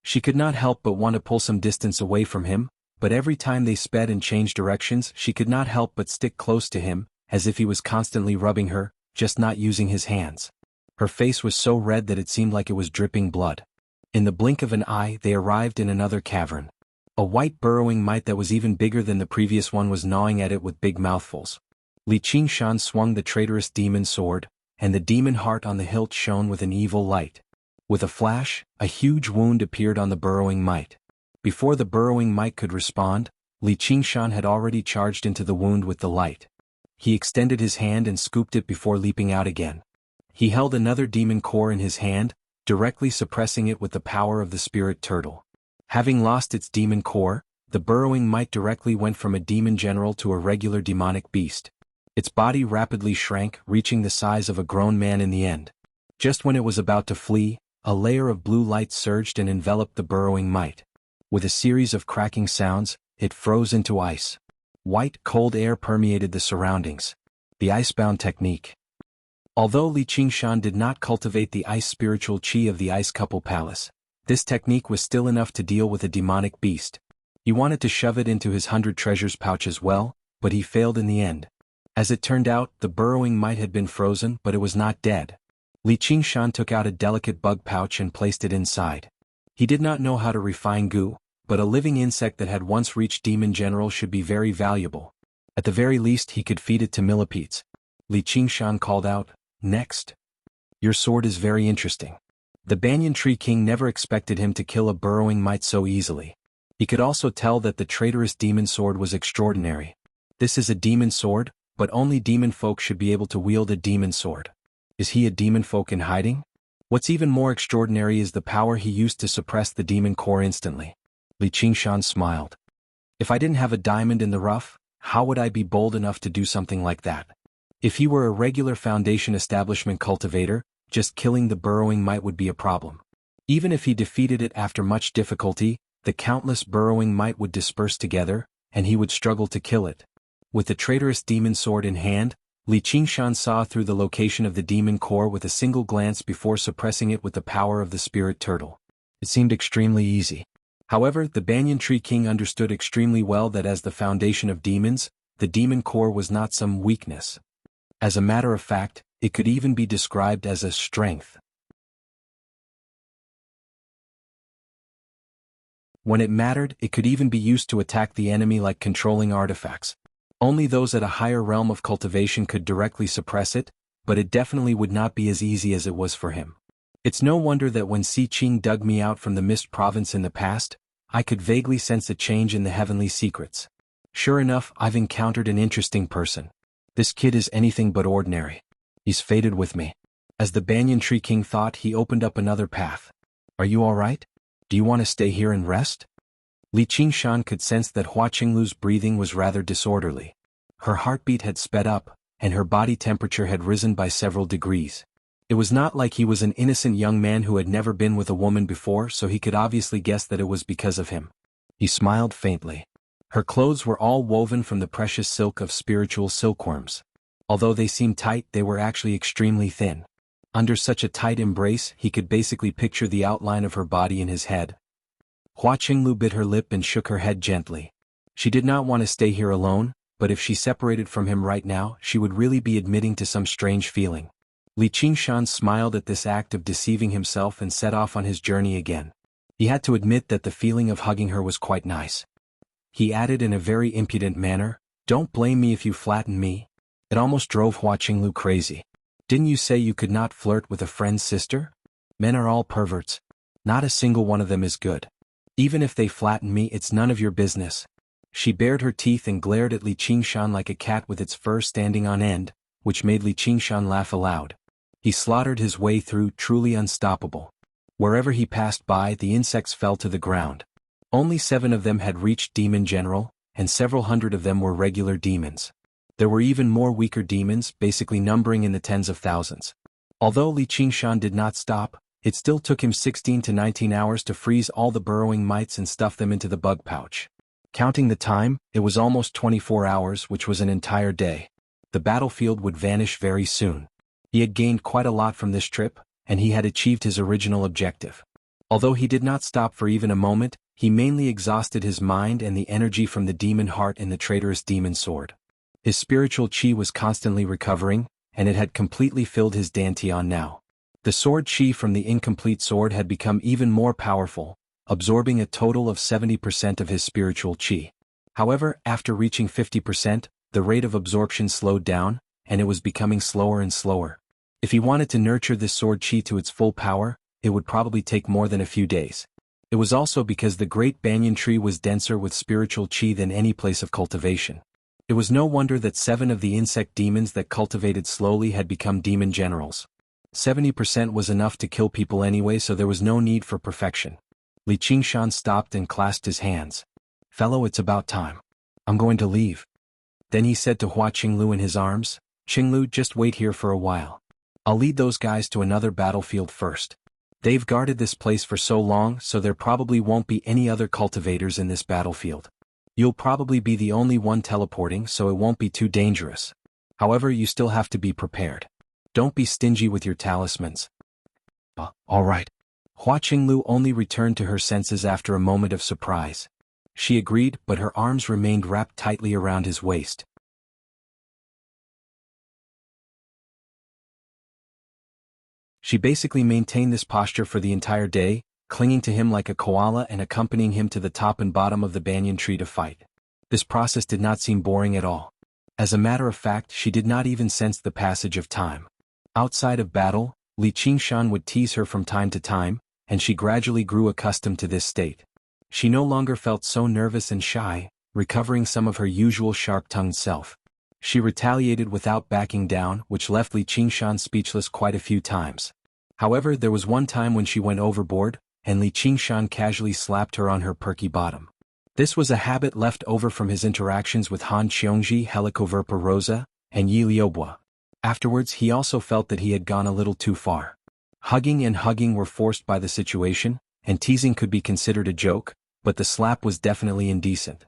She could not help but want to pull some distance away from him, but every time they sped and changed directions she could not help but stick close to him, as if he was constantly rubbing her, just not using his hands. Her face was so red that it seemed like it was dripping blood. In the blink of an eye they arrived in another cavern. A white burrowing mite that was even bigger than the previous one was gnawing at it with big mouthfuls. Li Qingshan swung the traitorous demon sword, and the demon heart on the hilt shone with an evil light. With a flash, a huge wound appeared on the burrowing mite. Before the burrowing mite could respond, Li Qingshan had already charged into the wound with the light. He extended his hand and scooped it before leaping out again. He held another demon core in his hand, directly suppressing it with the power of the spirit turtle. Having lost its demon core, the burrowing mite directly went from a demon general to a regular demonic beast. Its body rapidly shrank, reaching the size of a grown man in the end. Just when it was about to flee, a layer of blue light surged and enveloped the burrowing mite. With a series of cracking sounds, it froze into ice. White, cold air permeated the surroundings. The icebound technique. Although Li Qingshan did not cultivate the ice spiritual qi of the Ice Couple Palace, this technique was still enough to deal with a demonic beast. He wanted to shove it into his 100 treasures pouch as well, but he failed in the end. As it turned out, the burrowing mite had been frozen, but it was not dead. Li Qingshan took out a delicate bug pouch and placed it inside. He did not know how to refine goo, but a living insect that had once reached Demon General should be very valuable. At the very least he could feed it to millipedes. Li Qingshan called out, "Next. Your sword is very interesting." The Banyan Tree King never expected him to kill a burrowing mite so easily. He could also tell that the traitorous demon sword was extraordinary. This is a demon sword, but only demon folk should be able to wield a demon sword. Is he a demon folk in hiding? What's even more extraordinary is the power he used to suppress the demon core instantly. Li Qingshan smiled. If I didn't have a diamond in the rough, how would I be bold enough to do something like that? If he were a regular Foundation establishment cultivator, just killing the burrowing mite would be a problem. Even if he defeated it after much difficulty, the countless burrowing mite would disperse together, and he would struggle to kill it. With the traitorous demon sword in hand, Li Qingshan saw through the location of the demon core with a single glance before suppressing it with the power of the spirit turtle. It seemed extremely easy. However, the Banyan Tree King understood extremely well that as the foundation of demons, the demon core was not some weakness. As a matter of fact, it could even be described as a strength. When it mattered, it could even be used to attack the enemy like controlling artifacts. Only those at a higher realm of cultivation could directly suppress it, but it definitely would not be as easy as it was for him. It's no wonder that when Si Qing dug me out from the Mist Province in the past, I could vaguely sense a change in the heavenly secrets. Sure enough, I've encountered an interesting person. This kid is anything but ordinary. He's fated with me. As the Banyan Tree King thought, he opened up another path. Are you all right? Do you want to stay here and rest? Li Qingshan could sense that Hua Qinglu's breathing was rather disorderly. Her heartbeat had sped up, and her body temperature had risen by several degrees. It was not like he was an innocent young man who had never been with a woman before, so he could obviously guess that it was because of him. He smiled faintly. Her clothes were all woven from the precious silk of spiritual silkworms. Although they seemed tight, they were actually extremely thin. Under such a tight embrace, he could basically picture the outline of her body in his head. Hua Qinglu bit her lip and shook her head gently. She did not want to stay here alone, but if she separated from him right now, she would really be admitting to some strange feeling. Li Qingshan smiled at this act of deceiving himself and set off on his journey again. He had to admit that the feeling of hugging her was quite nice. He added in a very impudent manner, "Don't blame me if you flatten me." It almost drove Hua Qinglu crazy. Didn't you say you could not flirt with a friend's sister? Men are all perverts. Not a single one of them is good. Even if they flatten me, it's none of your business. She bared her teeth and glared at Li Qingshan like a cat with its fur standing on end, which made Li Qingshan laugh aloud. He slaughtered his way through, truly unstoppable. Wherever he passed by, the insects fell to the ground. Only 7 of them had reached Demon General, and several hundred of them were regular demons. There were even more weaker demons, basically numbering in the tens of thousands. Although Li Qingshan did not stop, it still took him 16 to 19 hours to freeze all the burrowing mites and stuff them into the bug pouch. Counting the time, it was almost 24 hours, which was an entire day. The battlefield would vanish very soon. He had gained quite a lot from this trip, and he had achieved his original objective. Although he did not stop for even a moment, he mainly exhausted his mind and the energy from the demon heart in the traitorous demon sword. His spiritual chi was constantly recovering, and it had completely filled his dantian now. The sword chi from the incomplete sword had become even more powerful, absorbing a total of 70% of his spiritual chi. However, after reaching 50%, the rate of absorption slowed down, and it was becoming slower and slower. If he wanted to nurture this sword chi to its full power, it would probably take more than a few days. It was also because the great banyan tree was denser with spiritual chi than any place of cultivation. It was no wonder that 7 of the insect demons that cultivated slowly had become demon generals. 70% was enough to kill people anyway, so there was no need for perfection. Li Qingshan stopped and clasped his hands. "Fellow, it's about time. I'm going to leave." Then he said to Hua Qinglu in his arms, "Qinglu, just wait here for a while. I'll lead those guys to another battlefield first. They've guarded this place for so long, so there probably won't be any other cultivators in this battlefield. You'll probably be the only one teleporting, so it won't be too dangerous. However, you still have to be prepared. Don't be stingy with your talismans." All right." Hua Qinglu only returned to her senses after a moment of surprise. She agreed, but her arms remained wrapped tightly around his waist. She basically maintained this posture for the entire day, clinging to him like a koala and accompanying him to the top and bottom of the banyan tree to fight. This process did not seem boring at all. As a matter of fact, she did not even sense the passage of time. Outside of battle, Li Qingshan would tease her from time to time, and she gradually grew accustomed to this state. She no longer felt so nervous and shy, recovering some of her usual sharp-tongued self. She retaliated without backing down, which left Li Qingshan speechless quite a few times. However, there was one time when she went overboard, and Li Qingshan casually slapped her on her perky bottom. This was a habit left over from his interactions with Han Qiongji, Helicoverpa Rosa, and Yi Liubo. Afterwards, he also felt that he had gone a little too far. Hugging and hugging were forced by the situation, and teasing could be considered a joke, but the slap was definitely indecent.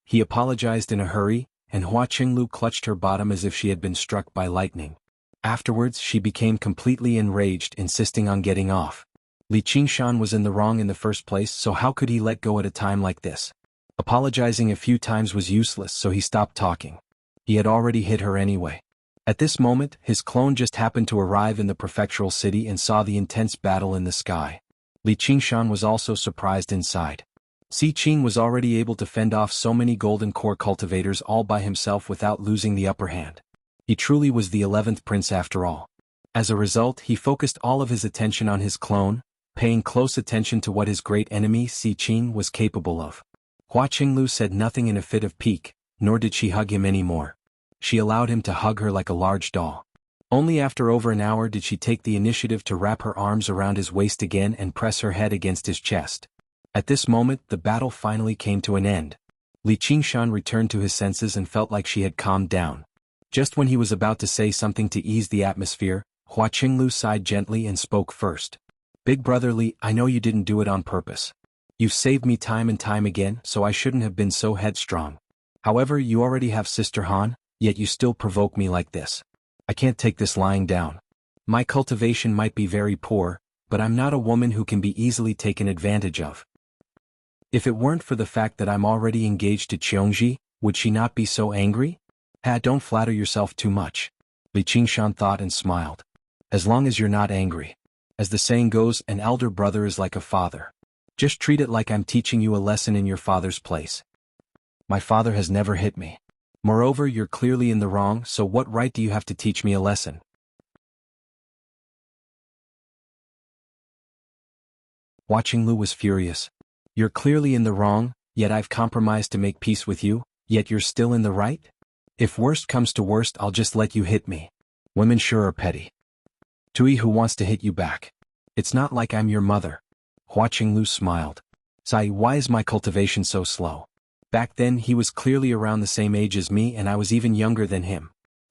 He apologized in a hurry, and Hua Qinglu clutched her bottom as if she had been struck by lightning. Afterwards, she became completely enraged, insisting on getting off. Li Qingshan was in the wrong in the first place, so how could he let go at a time like this? Apologizing a few times was useless, so he stopped talking. He had already hit her anyway. At this moment, his clone just happened to arrive in the prefectural city and saw the intense battle in the sky. Li Qingshan was also surprised inside. Si Qing was already able to fend off so many golden core cultivators all by himself without losing the upper hand. He truly was the 11th prince after all. As a result, he focused all of his attention on his clone, paying close attention to what his great enemy Si Qing was capable of. Hua Qinglu said nothing in a fit of pique, nor did she hug him anymore. She allowed him to hug her like a large doll. Only after over an hour did she take the initiative to wrap her arms around his waist again and press her head against his chest. At this moment, the battle finally came to an end. Li Qingshan returned to his senses and felt like she had calmed down. Just when he was about to say something to ease the atmosphere, Hua Qinglu sighed gently and spoke first. Big brother Li, I know you didn't do it on purpose. You've saved me time and time again, so I shouldn't have been so headstrong. However, you already have Sister Han, yet you still provoke me like this. I can't take this lying down. My cultivation might be very poor, but I'm not a woman who can be easily taken advantage of. If it weren't for the fact that I'm already engaged to Qiongji, would she not be so angry? Don't flatter yourself too much. Li Qingshan thought and smiled. As long as you're not angry. As the saying goes, an elder brother is like a father. Just treat it like I'm teaching you a lesson in your father's place. My father has never hit me. Moreover, you're clearly in the wrong, so what right do you have to teach me a lesson? Hua Qinglu was furious. You're clearly in the wrong, yet I've compromised to make peace with you, yet you're still in the right? If worst comes to worst, I'll just let you hit me. Women sure are petty. Tui who wants to hit you back. It's not like I'm your mother. Hua Qinglu smiled. Sai, why is my cultivation so slow? Back then he was clearly around the same age as me and I was even younger than him.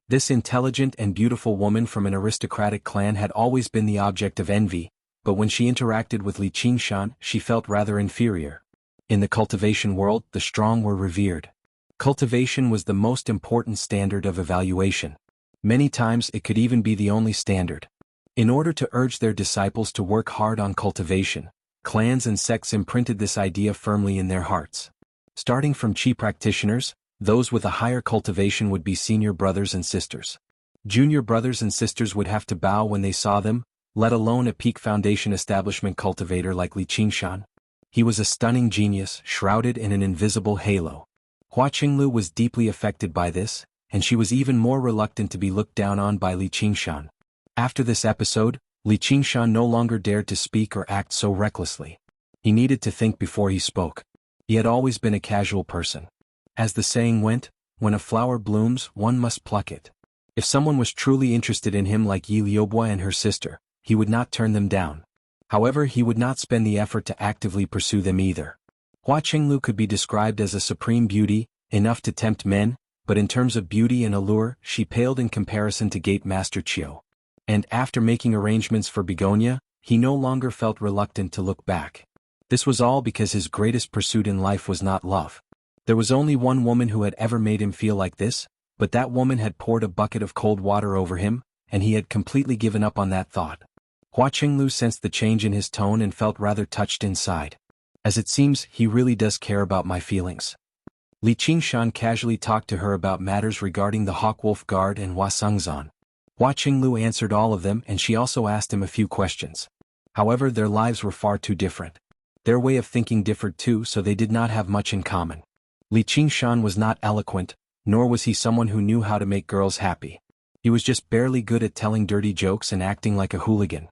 This intelligent and beautiful woman from an aristocratic clan had always been the object of envy, but when she interacted with Li Qingshan, she felt rather inferior. In the cultivation world, the strong were revered. Cultivation was the most important standard of evaluation. Many times it could even be the only standard. In order to urge their disciples to work hard on cultivation, clans and sects imprinted this idea firmly in their hearts. Starting from chi practitioners, those with a higher cultivation would be senior brothers and sisters. Junior brothers and sisters would have to bow when they saw them, let alone a peak foundation establishment cultivator like Li Qingshan. He was a stunning genius, shrouded in an invisible halo. Hua Qinglu was deeply affected by this, and she was even more reluctant to be looked down on by Li Qingshan. After this episode, Li Qingshan no longer dared to speak or act so recklessly. He needed to think before he spoke. He had always been a casual person. As the saying went, when a flower blooms, one must pluck it. If someone was truly interested in him like Yi Liubo and her sister, he would not turn them down. However, he would not spend the effort to actively pursue them either. Hua Qinglu could be described as a supreme beauty, enough to tempt men, but in terms of beauty and allure, she paled in comparison to Gate Master Qiu. And after making arrangements for Begonia, he no longer felt reluctant to look back. This was all because his greatest pursuit in life was not love. There was only one woman who had ever made him feel like this, but that woman had poured a bucket of cold water over him, and he had completely given up on that thought. Hua Qinglu sensed the change in his tone and felt rather touched inside. As it seems, he really does care about my feelings. Li Qingshan casually talked to her about matters regarding the Hawkwolf Guard and Hua Sengzan. Hua Qinglu answered all of them and she also asked him a few questions. However, their lives were far too different. Their way of thinking differed too, so they did not have much in common. Li Qingshan was not eloquent, nor was he someone who knew how to make girls happy. He was just barely good at telling dirty jokes and acting like a hooligan.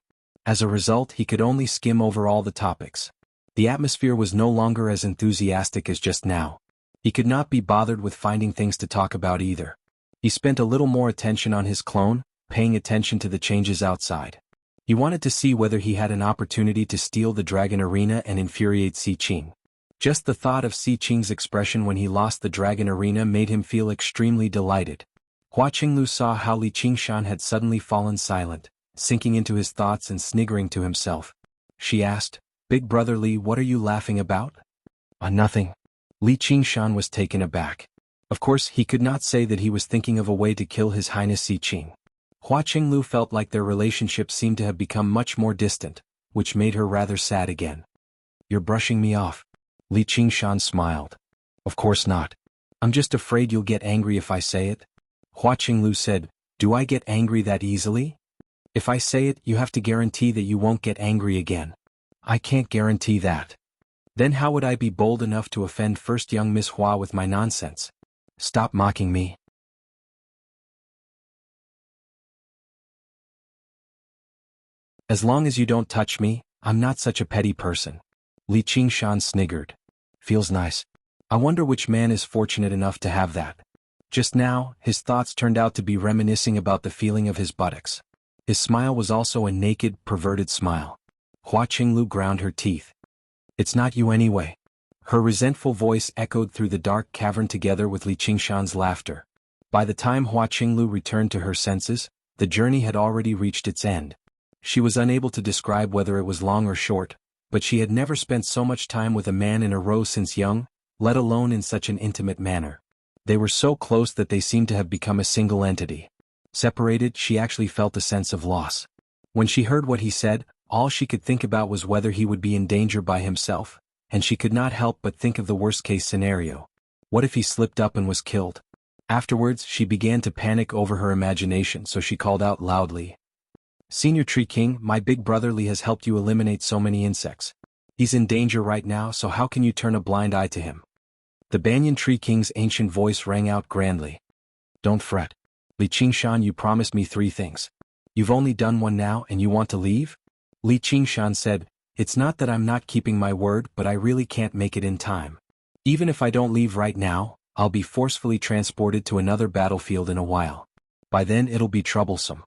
As a result, he could only skim over all the topics. The atmosphere was no longer as enthusiastic as just now. He could not be bothered with finding things to talk about either. He spent a little more attention on his clone, paying attention to the changes outside. He wanted to see whether he had an opportunity to steal the dragon arena and infuriate Si Qing. Just the thought of Si Qing's expression when he lost the dragon arena made him feel extremely delighted. Hua Qinglu saw how Li Qingshan had suddenly fallen silent, sinking into his thoughts and sniggering to himself. She asked, "Big brother Li, what are you laughing about?" Nothing." Li Qingshan was taken aback. Of course, he could not say that he was thinking of a way to kill His Highness Si Qing. Hua Qinglu felt like their relationship seemed to have become much more distant, which made her rather sad again. "You're brushing me off." Li Qingshan smiled. "Of course not. I'm just afraid you'll get angry if I say it." Hua Qinglu said, "Do I get angry that easily? If I say it, you have to guarantee that you won't get angry again." "I can't guarantee that." "Then how would I be bold enough to offend first young Miss Hua with my nonsense?" "Stop mocking me." "As long as you don't touch me, I'm not such a petty person." Li Qingshan sniggered. "Feels nice. I wonder which man is fortunate enough to have that." Just now, his thoughts turned out to be reminiscing about the feeling of his buttocks. His smile was also a naked, perverted smile. Hua Qinglu ground her teeth. "It's not you anyway." Her resentful voice echoed through the dark cavern together with Li Qingshan's laughter. By the time Hua Qinglu returned to her senses, the journey had already reached its end. She was unable to describe whether it was long or short, but she had never spent so much time with a man in a row since young, let alone in such an intimate manner. They were so close that they seemed to have become a single entity. Separated, she actually felt a sense of loss. When she heard what he said, all she could think about was whether he would be in danger by himself, and she could not help but think of the worst-case scenario. What if he slipped up and was killed? Afterwards, she began to panic over her imagination, so she called out loudly, "Senior Tree King, my big brother Li has helped you eliminate so many insects. He's in danger right now, so how can you turn a blind eye to him?" The Banyan Tree King's ancient voice rang out grandly. "Don't fret. Li Qingshan, you promised me 3 things. You've only done one now and you want to leave?" Li Qingshan said, "It's not that I'm not keeping my word, but I really can't make it in time. Even if I don't leave right now, I'll be forcefully transported to another battlefield in a while. By then it'll be troublesome.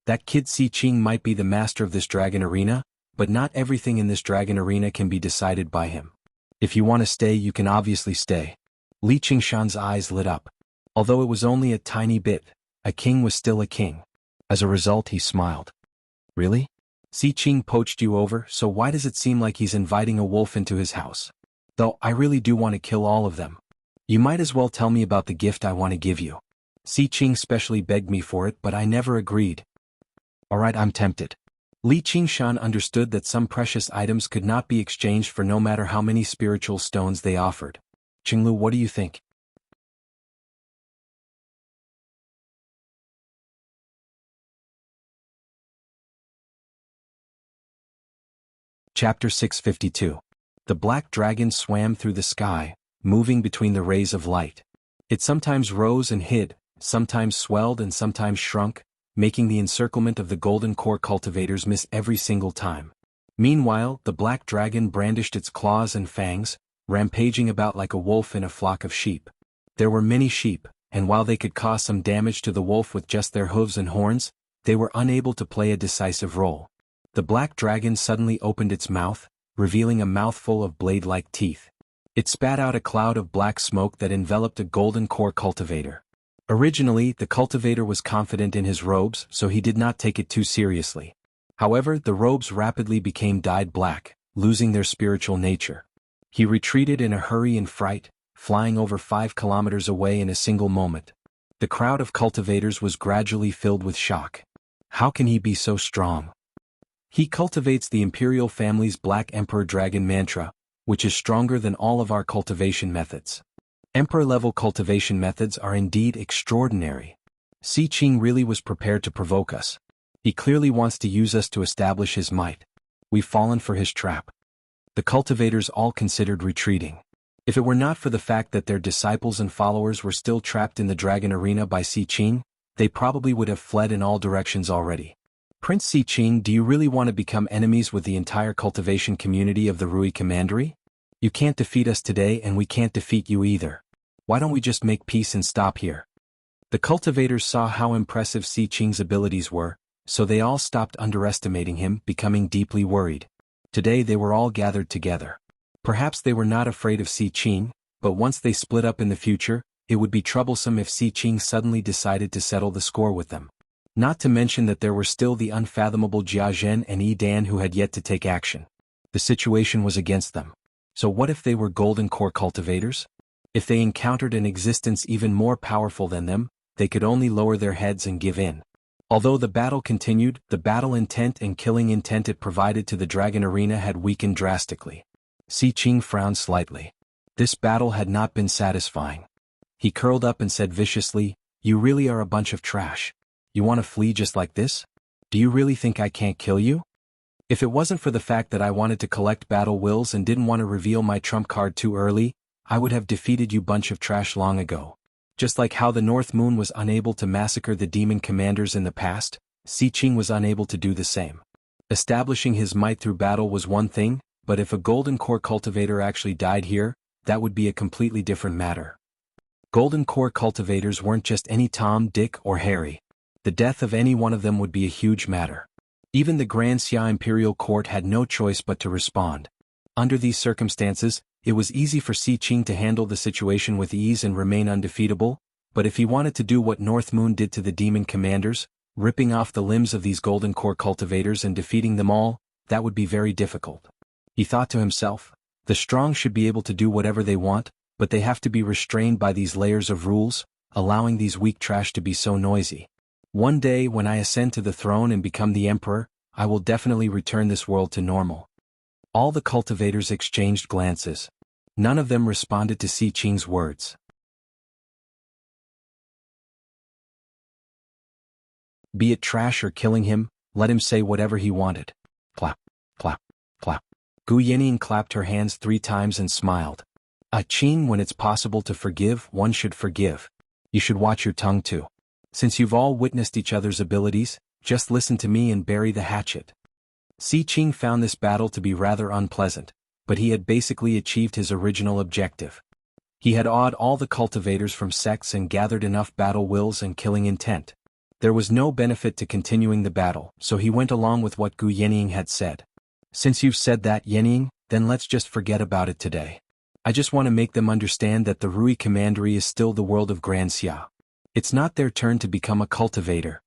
That kid Si Qing might be the master of this dragon arena, but not everything in this dragon arena can be decided by him. If you want to stay, you can obviously stay." Li Qingshan's eyes lit up. Although it was only a tiny bit, a king was still a king. As a result, he smiled. "Really? Si Qing poached you over, so why does it seem like he's inviting a wolf into his house? Though I really do want to kill all of them. You might as well tell me about the gift I want to give you. Si Qing specially begged me for it, but I never agreed." "Alright, I'm tempted." Li Qingshan understood that some precious items could not be exchanged for no matter how many spiritual stones they offered. "Qinglu, what do you think?" Chapter 652. The black dragon swam through the sky, moving between the rays of light. It sometimes rose and hid, sometimes swelled and sometimes shrunk, making the encirclement of the golden core cultivators miss every single time. Meanwhile, the black dragon brandished its claws and fangs, rampaging about like a wolf in a flock of sheep. There were many sheep, and while they could cause some damage to the wolf with just their hooves and horns, they were unable to play a decisive role. The black dragon suddenly opened its mouth, revealing a mouthful of blade-like teeth. It spat out a cloud of black smoke that enveloped a golden core cultivator. Originally, the cultivator was confident in his robes, so he did not take it too seriously. However, the robes rapidly became dyed black, losing their spiritual nature. He retreated in a hurry and fright, flying over 5 kilometers away in a single moment. The crowd of cultivators was gradually filled with shock. How can he be so strong? He cultivates the imperial family's Black Emperor Dragon mantra, which is stronger than all of our cultivation methods. Emperor-level cultivation methods are indeed extraordinary. Si Qing really was prepared to provoke us. He clearly wants to use us to establish his might. We've fallen for his trap. The cultivators all considered retreating. If it were not for the fact that their disciples and followers were still trapped in the dragon arena by Si Qing, they probably would have fled in all directions already. "Prince Si Qing, do you really want to become enemies with the entire cultivation community of the Rui Commandery? You can't defeat us today and we can't defeat you either. Why don't we just make peace and stop here?" The cultivators saw how impressive Si Qing's abilities were, so they all stopped underestimating him, becoming deeply worried. Today they were all gathered together. Perhaps they were not afraid of Si Qing, but once they split up in the future, it would be troublesome if Si Qing suddenly decided to settle the score with them. Not to mention that there were still the unfathomable Jia Zhen and Yi Dan who had yet to take action. The situation was against them. So what if they were golden core cultivators? If they encountered an existence even more powerful than them, they could only lower their heads and give in. Although the battle continued, the battle intent and killing intent it provided to the Dragon Arena had weakened drastically. Si Qing frowned slightly. This battle had not been satisfying. He curled up and said viciously, "You really are a bunch of trash. You want to flee just like this? Do you really think I can't kill you? If it wasn't for the fact that I wanted to collect battle wills and didn't want to reveal my trump card too early, I would have defeated you bunch of trash long ago." Just like how the North Moon was unable to massacre the demon commanders in the past, Si Qing was unable to do the same. Establishing his might through battle was one thing, but if a golden core cultivator actually died here, that would be a completely different matter. Golden core cultivators weren't just any Tom, Dick, or Harry. The death of any one of them would be a huge matter. Even the Grand Xia Imperial Court had no choice but to respond. Under these circumstances, it was easy for Si Qing to handle the situation with ease and remain undefeatable, but if he wanted to do what North Moon did to the demon commanders, ripping off the limbs of these golden core cultivators and defeating them all, that would be very difficult. He thought to himself, the strong should be able to do whatever they want, but they have to be restrained by these layers of rules, allowing these weak trash to be so noisy. One day when I ascend to the throne and become the emperor, I will definitely return this world to normal. All the cultivators exchanged glances. None of them responded to Si Qing's words. Be it trash or killing him, let him say whatever he wanted. Clap, clap, clap. Gu Yanning clapped her hands 3 times and smiled. Qing, when it's possible to forgive, one should forgive. You should watch your tongue too. Since you've all witnessed each other's abilities, just listen to me and bury the hatchet. Si Qing found this battle to be rather unpleasant, but he had basically achieved his original objective. He had awed all the cultivators from sects and gathered enough battle wills and killing intent. There was no benefit to continuing the battle, so he went along with what Gu Yanning had said. Since you've said that, Yanning, then let's just forget about it today. I just want to make them understand that the Rui Commandery is still the world of Grand Xia. It's not their turn to become a cultivator.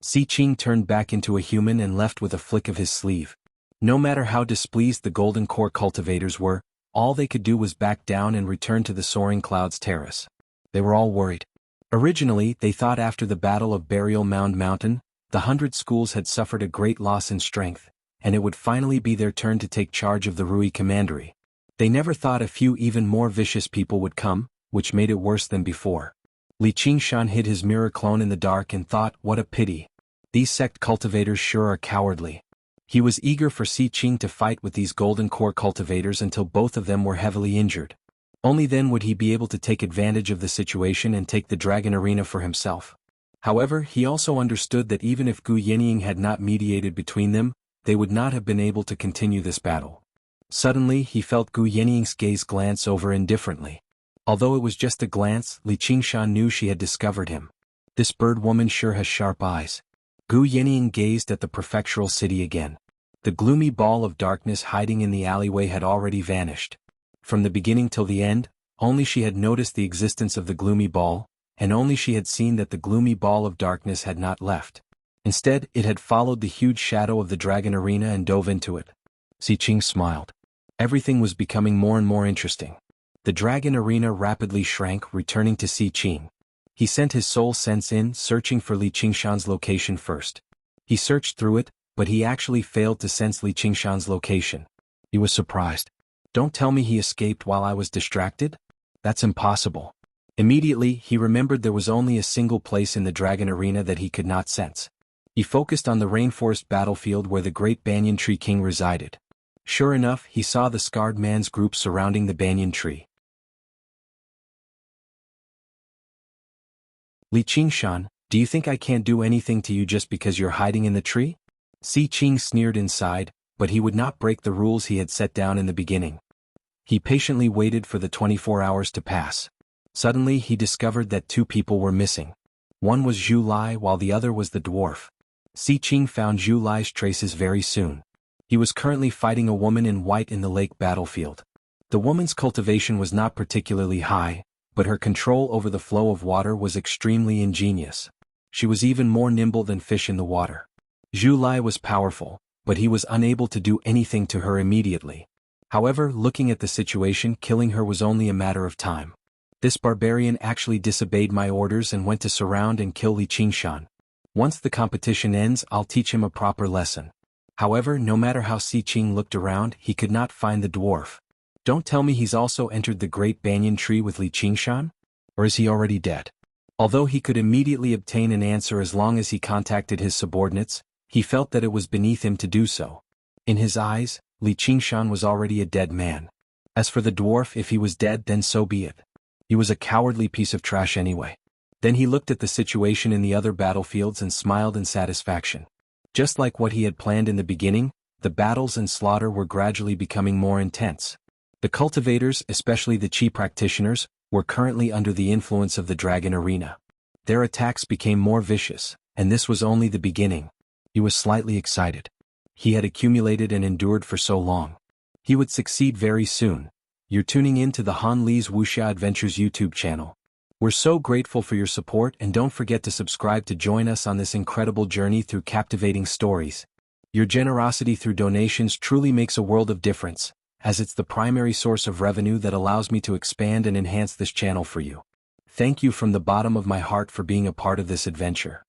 Si Qing turned back into a human and left with a flick of his sleeve. No matter how displeased the golden core cultivators were, all they could do was back down and return to the Soaring Clouds terrace. They were all worried. Originally, they thought after the Battle of Burial Mound Mountain, the 100 schools had suffered a great loss in strength, and it would finally be their turn to take charge of the Rui Commandery. They never thought a few even more vicious people would come, which made it worse than before. Li Qingshan hid his mirror clone in the dark and thought, what a pity. These sect cultivators sure are cowardly. He was eager for Si Qing to fight with these golden core cultivators until both of them were heavily injured. Only then would he be able to take advantage of the situation and take the Dragon Arena for himself. However, he also understood that even if Gu Yanning had not mediated between them, they would not have been able to continue this battle. Suddenly, he felt Gu Yanning's gaze glance over indifferently. Although it was just a glance, Li Qingshan knew she had discovered him. This bird woman sure has sharp eyes. Gu Yanning gazed at the prefectural city again. The gloomy ball of darkness hiding in the alleyway had already vanished. From the beginning till the end, only she had noticed the existence of the gloomy ball, and only she had seen that the gloomy ball of darkness had not left. Instead, it had followed the huge shadow of the Dragon Arena and dove into it. Si Qing smiled. Everything was becoming more and more interesting. The Dragon Arena rapidly shrank, returning to Si Qing. He sent his soul sense in, searching for Li Qingshan's location first. He searched through it, but he actually failed to sense Li Qingshan's location. He was surprised. Don't tell me he escaped while I was distracted? That's impossible. Immediately, he remembered there was only a single place in the Dragon Arena that he could not sense. He focused on the rainforest battlefield where the great Banyan Tree King resided. Sure enough, he saw the scarred man's group surrounding the banyan tree. Li Qingshan, do you think I can't do anything to you just because you're hiding in the tree? Si Qing sneered inside, but he would not break the rules he had set down in the beginning. He patiently waited for the 24 hours to pass. Suddenly he discovered that 2 people were missing. One was Zhu Lai while the other was the dwarf. Si Qing found Zhu Lai's traces very soon. He was currently fighting a woman in white in the lake battlefield. The woman's cultivation was not particularly high, but her control over the flow of water was extremely ingenious. She was even more nimble than fish in the water. Zhu Lai was powerful, but he was unable to do anything to her immediately. However, looking at the situation, killing her was only a matter of time. This barbarian actually disobeyed my orders and went to surround and kill Li Qingshan. Once the competition ends, I'll teach him a proper lesson. However, no matter how Si Qing looked around, he could not find the dwarf. Don't tell me he's also entered the great banyan tree with Li Qingshan? Or is he already dead? Although he could immediately obtain an answer as long as he contacted his subordinates, he felt that it was beneath him to do so. In his eyes, Li Qingshan was already a dead man. As for the dwarf, if he was dead, then so be it. He was a cowardly piece of trash anyway. Then he looked at the situation in the other battlefields and smiled in satisfaction. Just like what he had planned in the beginning, the battles and slaughter were gradually becoming more intense. The cultivators, especially the chi practitioners, were currently under the influence of the dragon arena. Their attacks became more vicious, and this was only the beginning. He was slightly excited. He had accumulated and endured for so long. He would succeed very soon. You're tuning in to the Han Li's Wuxia Adventures YouTube channel. We're so grateful for your support, and don't forget to subscribe to join us on this incredible journey through captivating stories. Your generosity through donations truly makes a world of difference, as it's the primary source of revenue that allows me to expand and enhance this channel for you. Thank you from the bottom of my heart for being a part of this adventure.